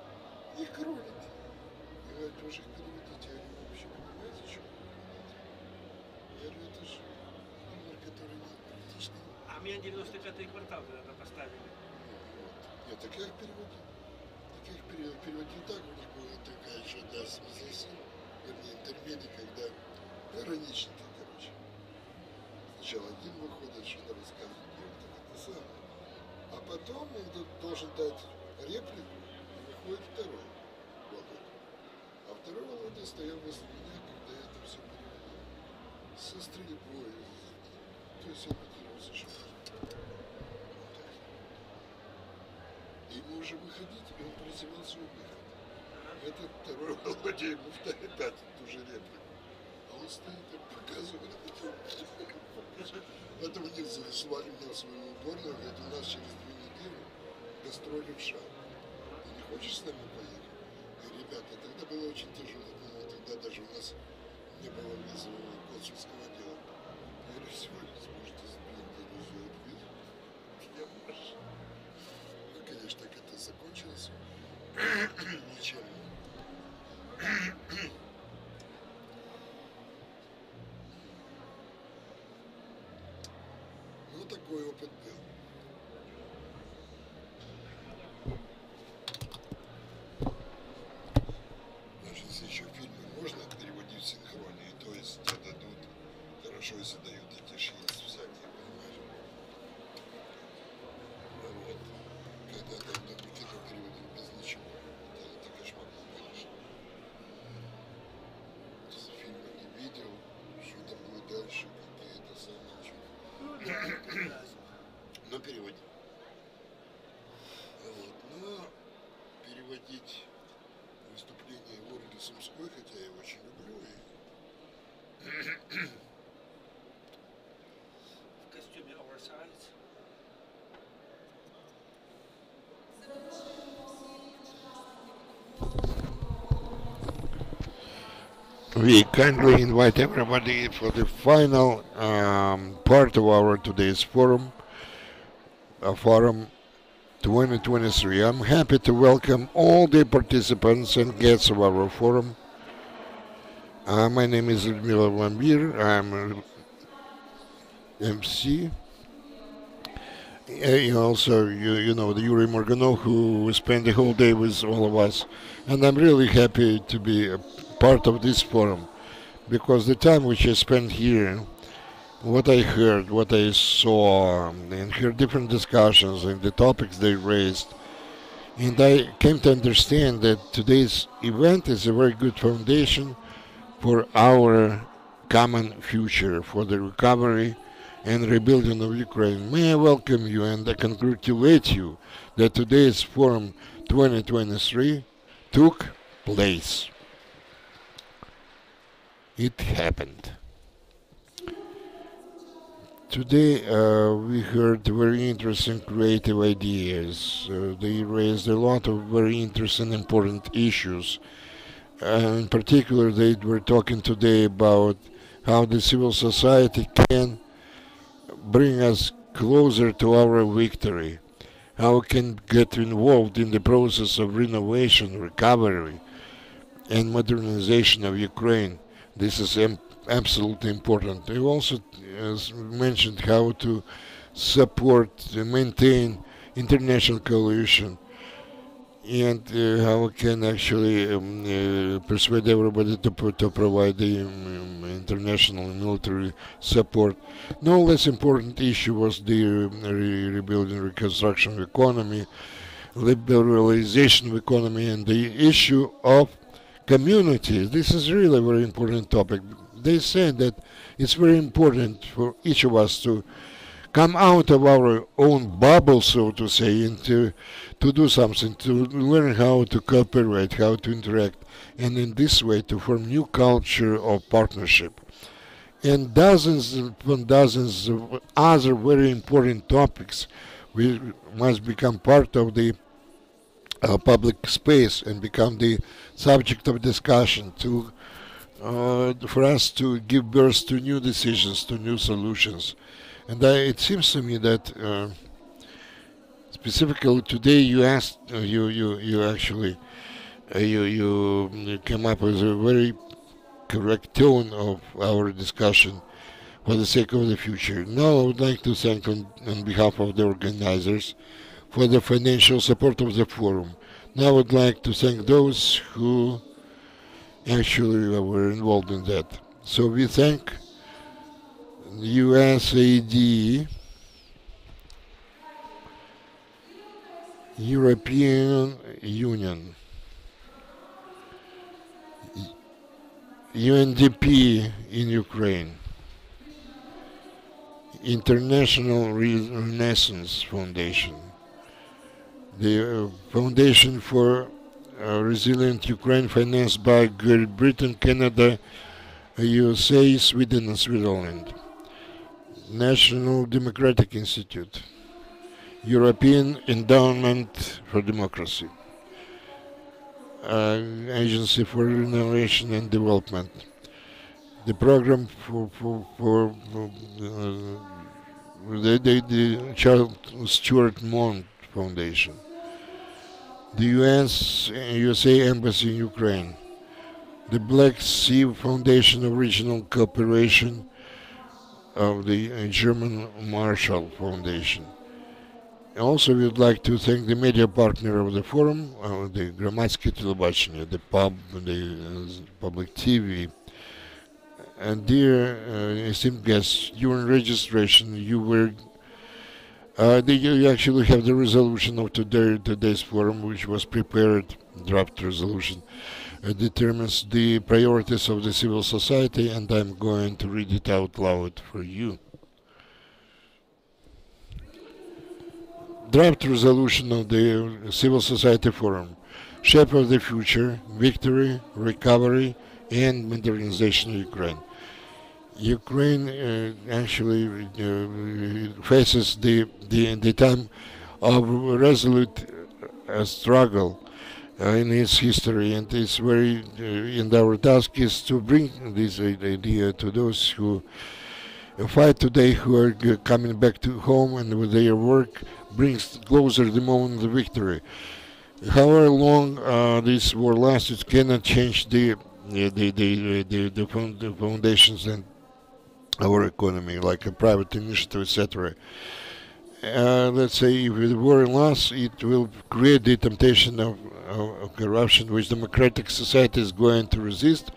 И кролики. И вы тоже их переводите. Я говорю, вообще понимаете, что вы переводите? Я говорю, это же номер, который не политический. А меня 95-й квартал когда поставили. Нет, так я их переводил. Так я их переводил так, у них была такая еще одна смысл, вернее, интермедия, когда ироничненько, короче. Сначала один выходит, что-то рассказывает, так это самое. А потом он должен дать реплику, и выходит второй Володя. А второй Володя стоял возле меня, когда я это все переводил. Со стрельбой. То есть он потерялся, что и ему уже выходить, и он призывал свой выход. Этот второй Володя ему опять ту же реплику. А он стоит и показывает. Потом они звали меня в свою уборную, говорят, у нас через 2 недели гастроли в Шар. Ты не хочешь с нами поехать? Я говорю, ребята, тогда было очень тяжело. Тогда даже у нас не было визового консульского дела. Я говорю, сегодня сможете сбить сделать визу? Я можешь. Ну, конечно, так это закончилось. Ничем. Ну, такой опыт был. Даже если еще фильмы можно переводить в синхроне, то есть тебе дадут, хорошо, если дают эти шиес всякие, понимаешь? Вот. Когда там кино переводил без ничего, это кошмар, конечно. Фильма не видел, что там будет дальше, какие-то самые чудо. Но переводил. Вот. Но переводить выступление в городе Сумской, хотя я его очень люблю. В костюме оверсайз. We kindly invite everybody for the final part of our today's forum, Forum 2023. I'm happy to welcome all the participants and guests of our forum. My name is Ludmila Vambir. I'm MC. Also, you know, the Yuri Morganov, who spent the whole day with all of us. And I'm really happy to be a part of this forum, because the time which I spent here, what I heard, what I saw, and heard different discussions and the topics they raised, and I came to understand that today's event is a very good foundation for our common future, for the recovery and rebuilding of Ukraine. May I welcome you and I congratulate you that today's Forum 2023 took place. It happened. Today we heard very interesting creative ideas. They raised a lot of very interesting important issues. In particular, they were talking today about how the civil society can bring us closer to our victory, how we can get involved in the process of renovation, recovery, and modernization of Ukraine. This is absolutely important. They also mentioned how to support and maintain international coalition, and how we can actually persuade everybody to provide the international military support. No less important issue was the rebuilding, reconstruction of economy, liberalization of economy, and the issue of communities. This is really a very important topic. They said that it's very important for each of us to come out of our own bubble, so to say, and to do something, to learn how to cooperate, how to interact, and in this way to form new culture of partnership. And dozens upon dozens of other very important topics we must become part of the public space and become the subject of discussion to for us to give birth to new decisions, to new solutions. And it seems to me that specifically today you asked, you actually you came up with a very correct tone of our discussion for the sake of the future. Now I would like to thank on behalf of the organizers for the financial support of the forum. Now I would like to thank those who actually were involved in that. So we thank USAID, European Union, UNDP in Ukraine, International Renaissance Foundation, the Foundation for Resilient Ukraine, financed by Great Britain, Canada, USA, Sweden, and Switzerland, National Democratic Institute, European Endowment for Democracy, Agency for Renovation and Development, the program for the Charles Stewart Mond Foundation, the USA Embassy in Ukraine, the Black Sea Foundation of Regional Cooperation of the German Marshall Foundation. Also, we would like to thank the media partner of the forum, the Громадське телебачення, the public TV. And dear esteemed guests, during registration, you actually have the resolution of today's forum, which was prepared, draft resolution. It determines the priorities of the civil society, and I'm going to read it out loud for you. Draft resolution of the Civil Society Forum, Shape of the Future, Victory, Recovery, and Modernization of Ukraine. Ukraine actually faces the time of resolute struggle in its history, and it's very and our task is to bring this idea to those who fight today, who are coming back to home, and with their work brings closer the moment of victory. However long this war lasts, it cannot change the foundations and our economy, like a private initiative, etc. Let's say if the war lasts, it will create the temptation of corruption, which democratic society is going to resist,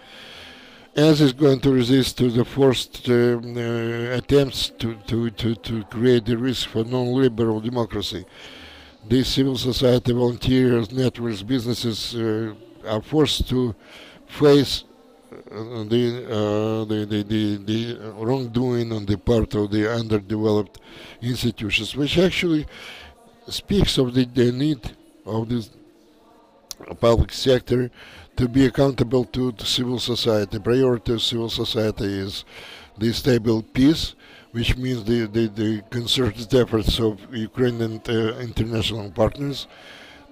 as is going to resist to the forced attempts to create the risk for non-liberal democracy. These civil society volunteers, networks, businesses are forced to face the wrongdoing on the part of the underdeveloped institutions, which actually speaks of the need of this public sector to be accountable to civil society. Priority of civil society is the stable peace, which means the concerted efforts of Ukrainian international partners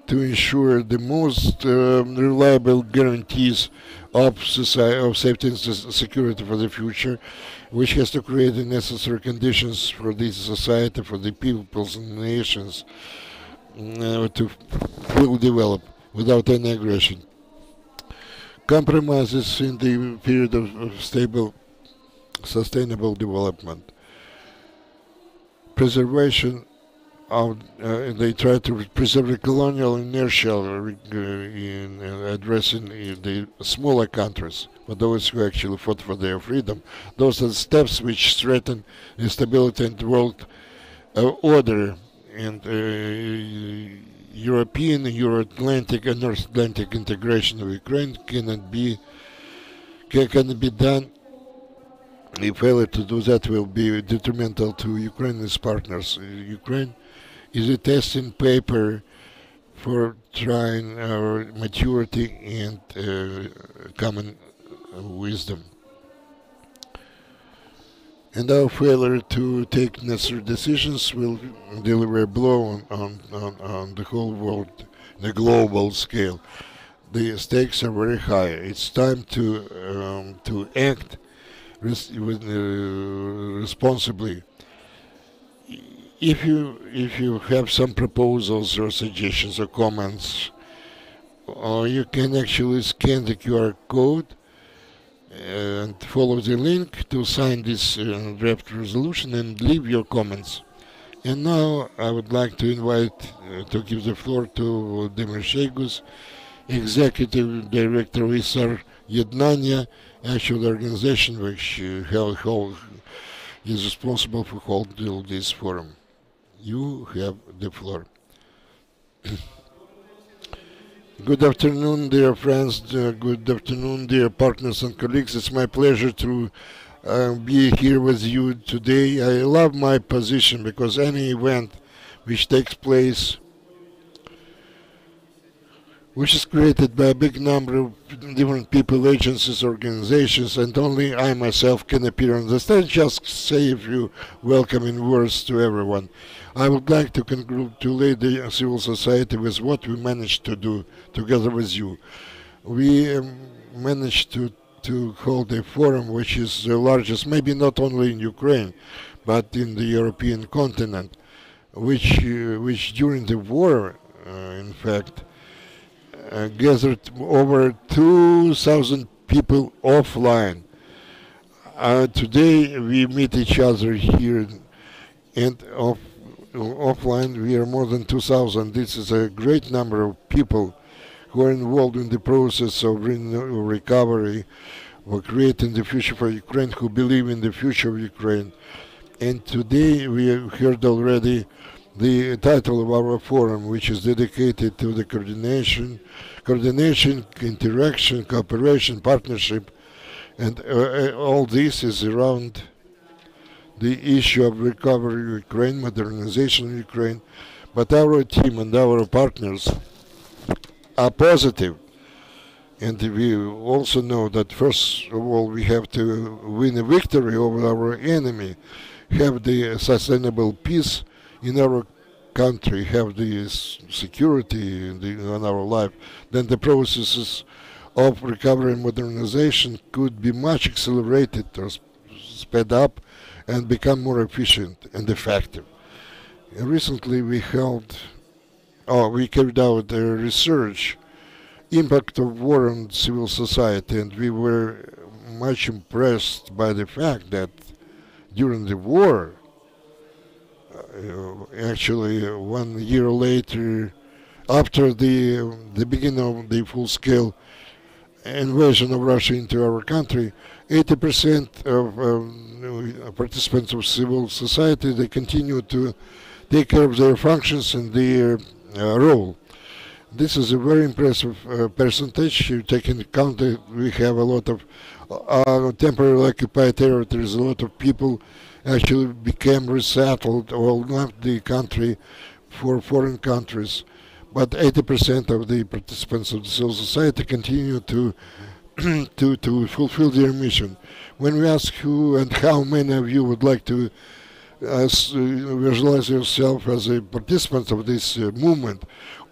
to ensure the most reliable guarantees of safety and security for the future, which has to create the necessary conditions for this society, for the peoples and nations to fully develop without any aggression. Compromises in the period of stable, sustainable development. Preservation of, they try to preserve the colonial inertia in addressing the smaller countries, but those who actually fought for their freedom. Those are the steps which threaten the stability and world order and European, Euro-Atlantic and North Atlantic integration of Ukraine cannot be done. If failure to do that will be detrimental to Ukraine's partners. Ukraine is a testing paper for trying our maturity and common wisdom. And our failure to take necessary decisions will deliver a blow on the whole world, the global scale. The stakes are very high. It's time to act responsibly. If you have some proposals or suggestions or comments, you can actually scan the QR code and follow the link to sign this draft resolution and leave your comments. And now I would like to invite to give the floor to Demir Shegus, Executive Director of isar.ednannia, actual organization which is responsible for holding this forum. You have the floor. Good afternoon, dear friends. Good afternoon, dear partners and colleagues. It's my pleasure to be here with you today. I love my position because any event which takes place, which is created by a big number of different people, agencies, organizations, and only I myself can appear on the stage, just say a few welcoming words to everyone. I would like to congratulate the civil society with what we managed to do together with you. We managed to hold a forum which is the largest, maybe not only in Ukraine, but in the European continent, which during the war, in fact, gathered over 2,000 people offline. Today we meet each other here, and offline we are more than 2,000. This is a great number of people who are involved in the process of recovery, of creating the future for Ukraine, who believe in the future of Ukraine. And today we have heard already the title of our forum, which is dedicated to the coordination, interaction, cooperation, partnership, and all this is around the issue of recovery of Ukraine, modernization of Ukraine. But our team and our partners are positive, and we also know that first of all we have to win a victory over our enemy, have the sustainable peace in our country, have the security in our life. Then the processes of recovery and modernization could be much accelerated or sped up and become more efficient and effective. Recently we carried out a research, impact of war on civil society, and we were much impressed by the fact that during the war, actually 1 year later, after the beginning of the full-scale invasion of Russia into our country, 80% of participants of civil society, they continue to take care of their functions and their role. This is a very impressive percentage. You take into account that we have a lot of temporarily occupied territories, a lot of people actually became resettled or left the country for foreign countries. But 80% of the participants of the civil society continue to fulfill their mission. When we ask who and how many of you would like to visualize yourself as a participant of this movement,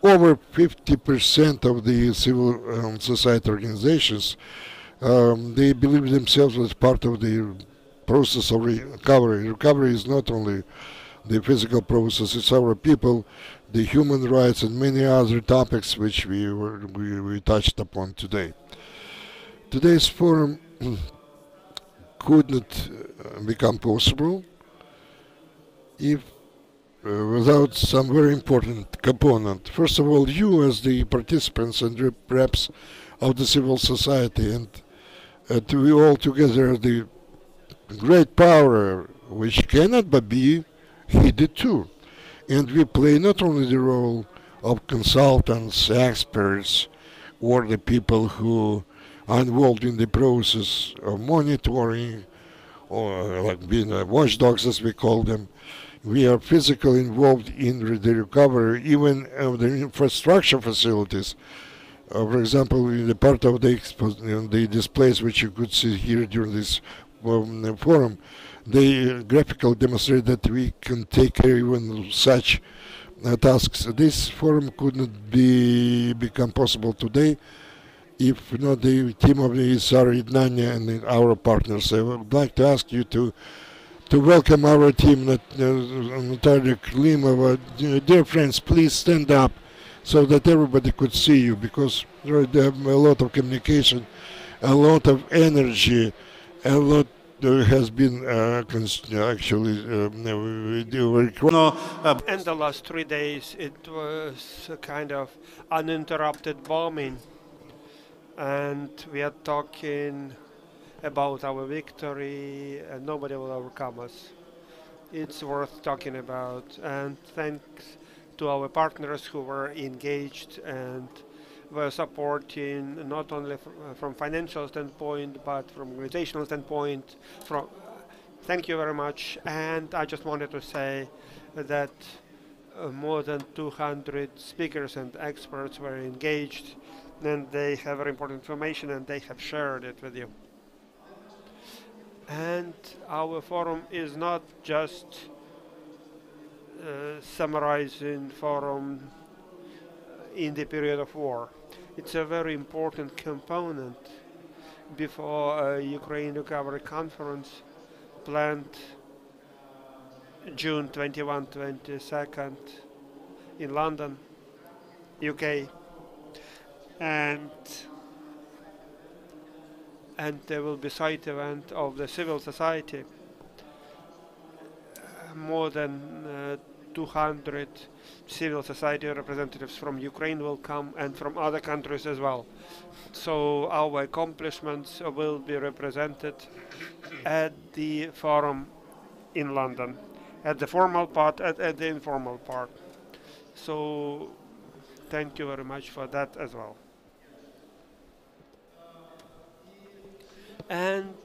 over 50% of the civil society organizations, they believe themselves as part of the process of recovery. Recovery is not only the physical process, it's our people, the human rights, and many other topics which we touched upon today. Today's forum could not become possible if without some very important component. First of all, you as the participants and reps of the civil society, and we all together the great power which cannot but be heeded too. And we play not only the role of consultants, experts, or the people who are involved in the process of monitoring, or like being watchdogs as we call them. We are physically involved in the recovery, even of the infrastructure facilities. For example, in the part of the displays which you could see here during this forum, they graphically demonstrate that we can take care even of such tasks. This forum could not become possible today if not the team of the isar.ednannia and our partners. I would like to ask you to welcome our team, Natalia Klimova. Dear friends, please stand up so that everybody could see you, because there have a lot of communication, a lot of energy, a lot has been actually In the last 3 days, it was a kind of uninterrupted bombing, and we are talking about our victory, and nobody will overcome us. It's worth talking about, and thanks to our partners who were engaged and were supporting not only from financial standpoint but from organizational standpoint. Thank you very much. And I just wanted to say that more than 200 speakers and experts were engaged, and they have very important information and they have shared it with you. And our forum is not just summarizing forum in the period of war. It's a very important component before a Ukraine Recovery Conference planned June 21-22 in London, UK, and there will be side event of the civil society. More than 200 civil society representatives from Ukraine will come, and from other countries as well. So our accomplishments will be represented at the forum in London, at the formal part, at the informal part. So thank you very much for that as well. And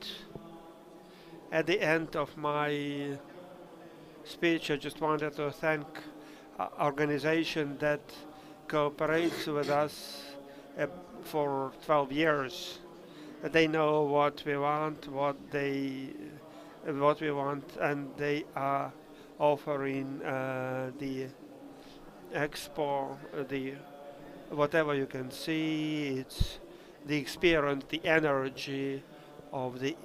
at the end of my speech, I just wanted to thank an organization that cooperates with us for 12 years. They know what we want, and they are offering the expo, whatever you can see. It's the experience, the energy of the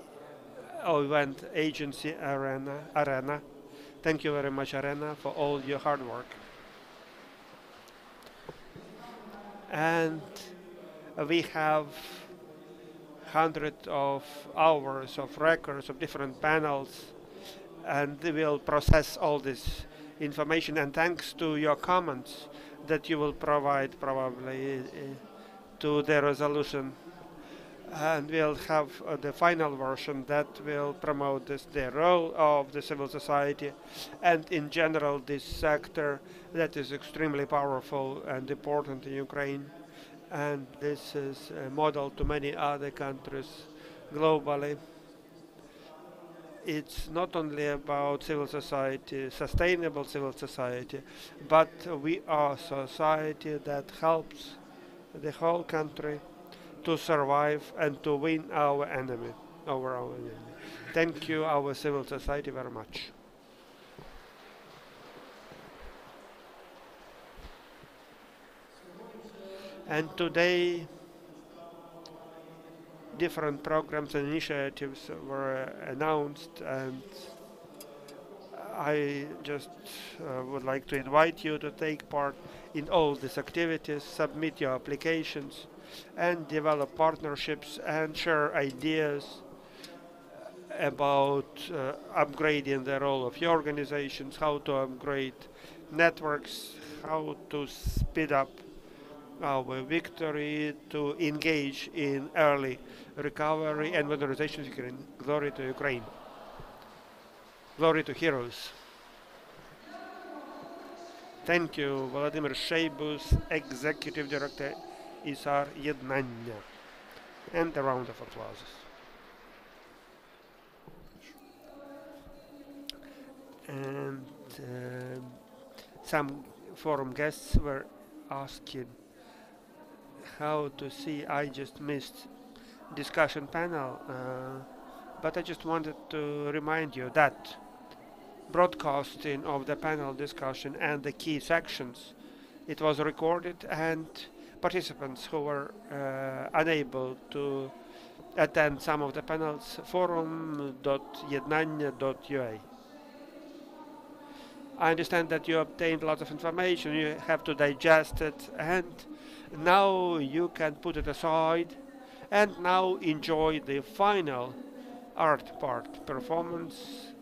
event agency Arena. Thank you very much, Arena, for all your hard work. And we have hundreds of hours of records of different panels, and we will process all this information. And thanks to your comments that you will provide probably to the resolution. And we'll have the final version that will promote the role of the civil society and in general this sector that is extremely powerful and important in Ukraine. And this is a model to many other countries globally. It's not only about civil society, sustainable civil society, but we are a society that helps the whole country to survive and to win our enemy, over our enemy. Thank you, our civil society, very much. And today, different programs and initiatives were announced, and I just would like to invite you to take part in all these activities, submit your applications, and develop partnerships and share ideas about upgrading the role of your organizations, how to upgrade networks, how to speed up our victory, to engage in early recovery and modernization of Ukraine. Glory to Ukraine. Glory to heroes. Thank you, Vladimir Sheibus, Executive Director, isar.ednannia. And a round of applause. And some forum guests were asking how to see. I just missed discussion panel, but I just wanted to remind you that broadcasting of the panel discussion and the key sections, it was recorded, and participants who were unable to attend some of the panels, forum.ednannia.ua. I understand that you obtained lots of information, you have to digest it, and now you can put it aside and now enjoy the final art part performance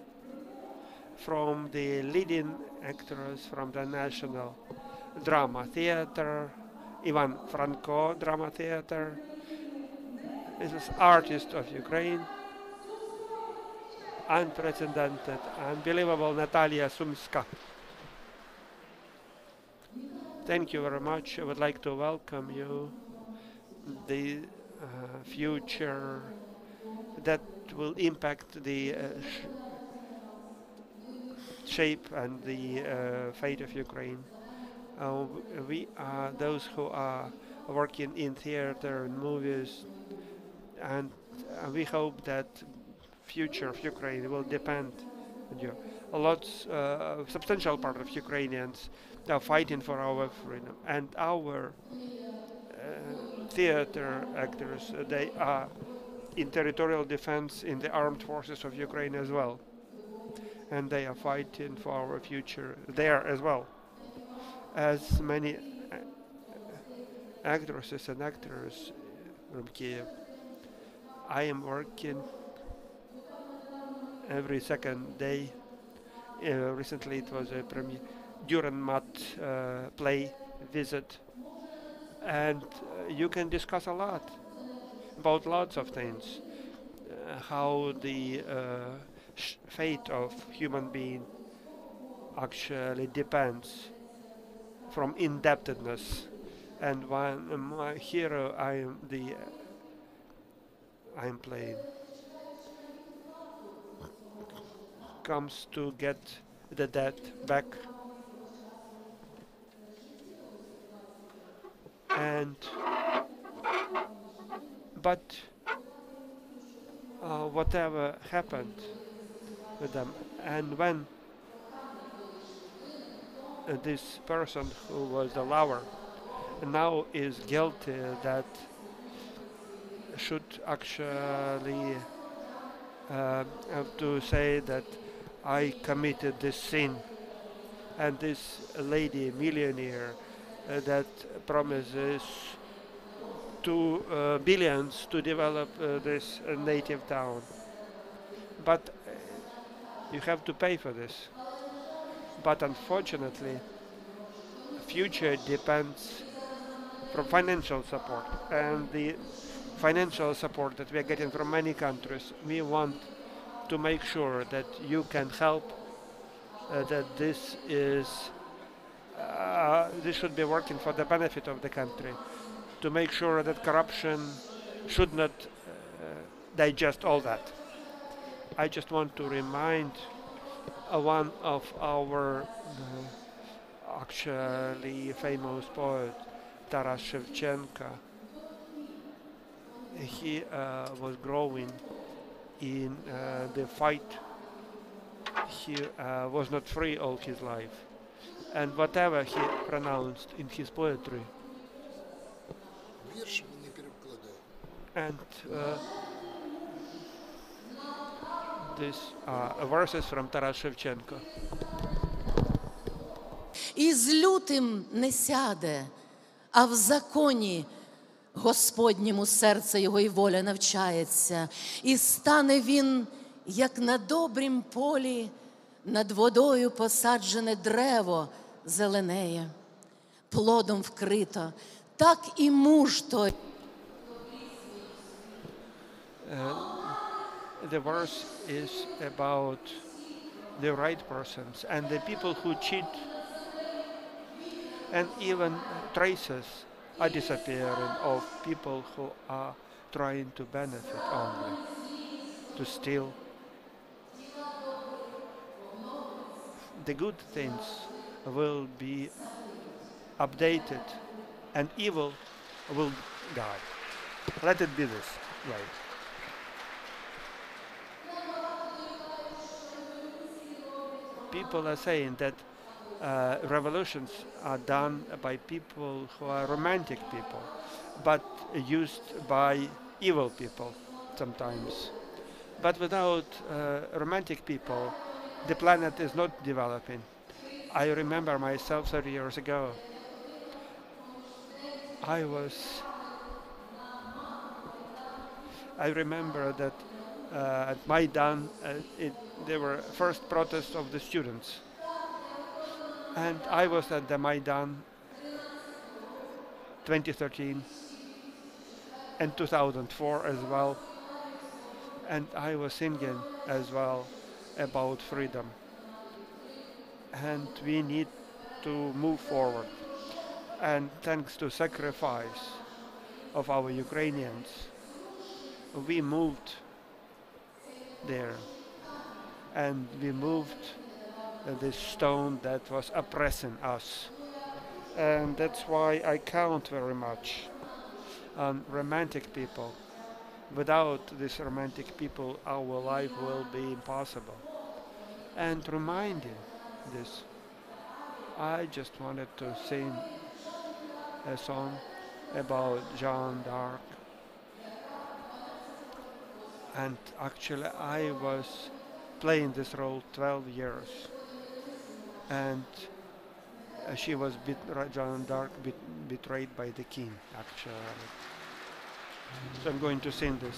from the leading actors from the National Drama Theatre, Ivan Franko Drama Theatre. This is artist of Ukraine, unprecedented, unbelievable Natalia Sumska. Thank you very much. I would like to welcome you. The future that will impact the shape and the fate of Ukraine. We are those who are working in theater and movies, and we hope that future of Ukraine will depend on you. A substantial part of Ukrainians are fighting for our freedom, and our theater actors, they are in territorial defense in the armed forces of Ukraine as well, and they are fighting for our future there as well. As many actresses and actors from Kyiv, I am working every second day. Recently it was a premiere Duran-Mat play visit, and you can discuss a lot about lots of things, how the fate of human being actually depends from indebtedness. And one my hero I am playing comes to get the debt back, and but whatever happened with them, and when this person who was the lover now is guilty, that should actually have to say that I committed this sin, and this lady millionaire that promises $2 billion to develop this native town, but you have to pay for this. But unfortunately, future depends from financial support, and the financial support that we are getting from many countries, we want to make sure that you can help, that this should be working for the benefit of the country, to make sure that corruption should not digest all that. I just want to remind one of our actually famous poet, Taras Shevchenko. He was growing in the fight. He was not free all his life, and whatever he pronounced in his poetry, And these verses from Taras Shevchenko. І з лютим не сяде, а в законі Господньому серце його і воля навчається. І стане він, як на добрім полі, над водою посаджене дерево зеленеє, плодом вкрито, так і муж той. The verse is about the right persons and the people who cheat, and even traces are disappearing of people who are trying to benefit only, to steal. The good things will be updated and evil will die. Let it be this way. People are saying that revolutions are done by people who are romantic people, but used by evil people sometimes. But without romantic people, the planet is not developing. I remember myself 30 years ago. I remember that at Maidan, there were first protests of the students. And I was at the Maidan 2013 and 2004 as well. And I was singing as well about freedom. And we need to move forward. And thanks to sacrifice of our Ukrainians, we moved there. And we moved this stone that was oppressing us. And that's why I count very much on romantic people. Without these romantic people, our life will be impossible. And reminding this, I just wanted to sing a song about Jeanne d'Arc. And actually I was playing this role 12 years. And she was Jeanne d'Arc betrayed by the king, actually. So I'm going to sing this.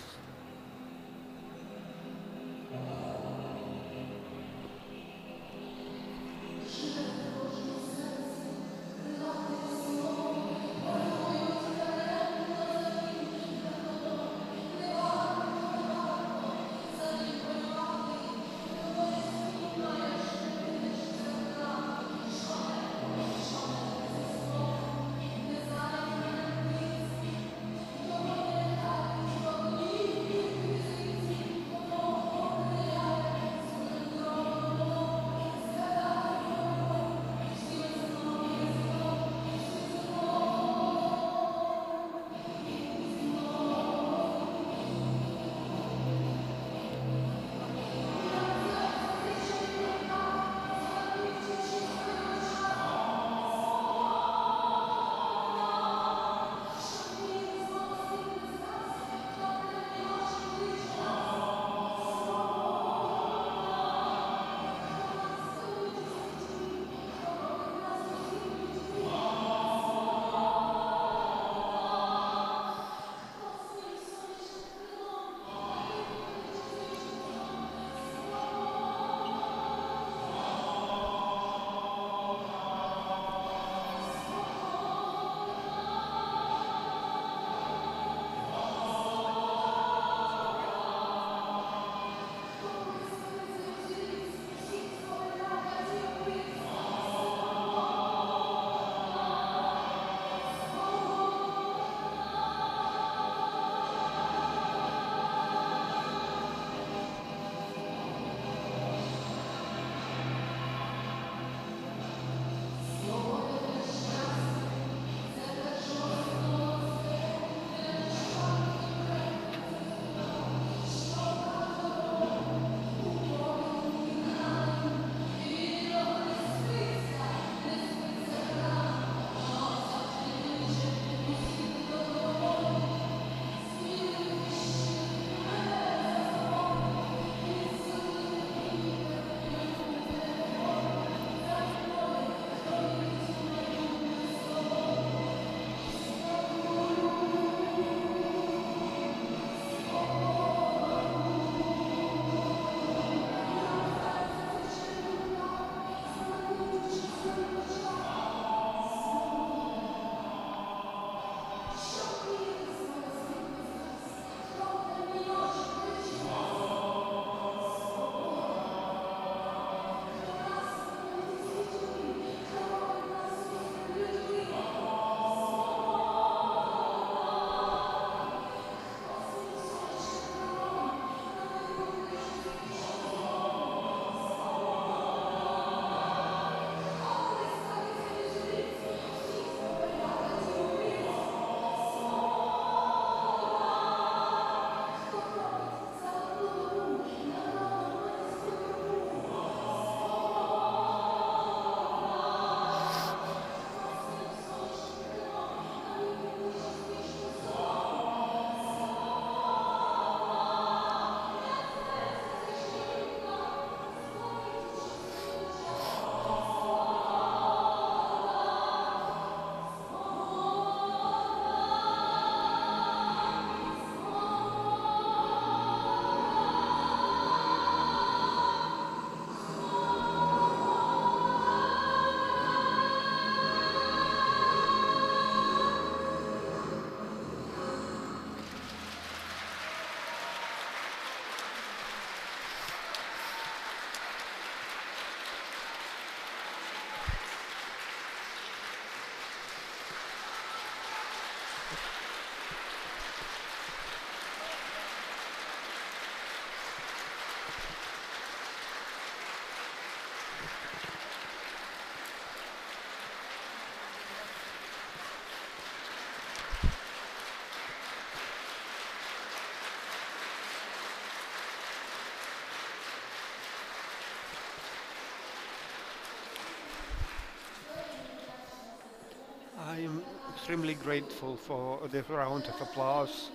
extremely grateful for the round of applause.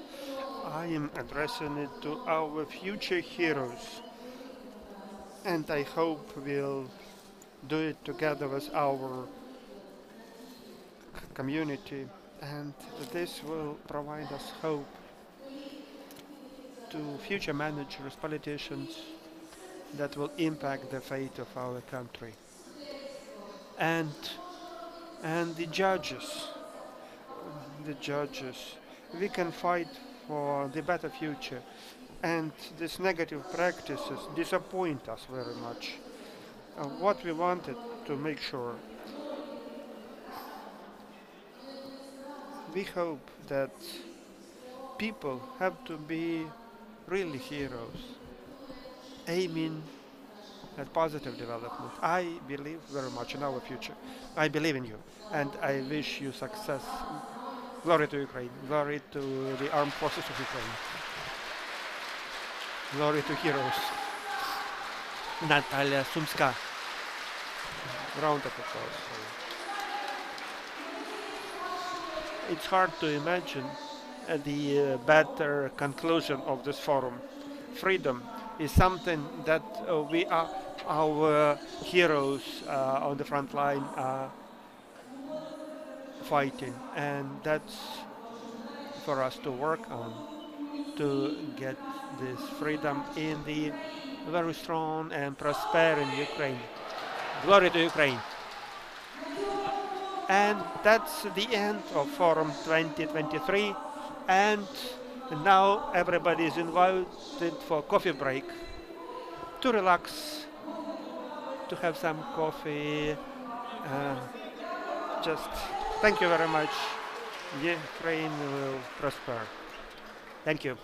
I am addressing it to our future heroes, and I hope we'll do it together with our community, and this will provide us hope to future managers, politicians that will impact the fate of our country. And the judges, we can fight for the better future, and these negative practices disappoint us very much. What we wanted to make sure, we hope that people have to be really heroes, aiming at positive development. I believe very much in our future. I believe in you, and I wish you success. Glory to Ukraine. Glory to the armed forces of Ukraine. Glory to heroes. Natalia Sumska. Round of applause. It's hard to imagine the better conclusion of this forum. Freedom is something that our heroes on the front line are fighting, and that's for us to work on, to get this freedom in the very strong and prospering Ukraine. Glory to Ukraine. And that's the end of Forum 2023, and now everybody is invited for coffee break, to relax, to have some coffee. Just thank you very much. Ukraine will prosper. Thank you.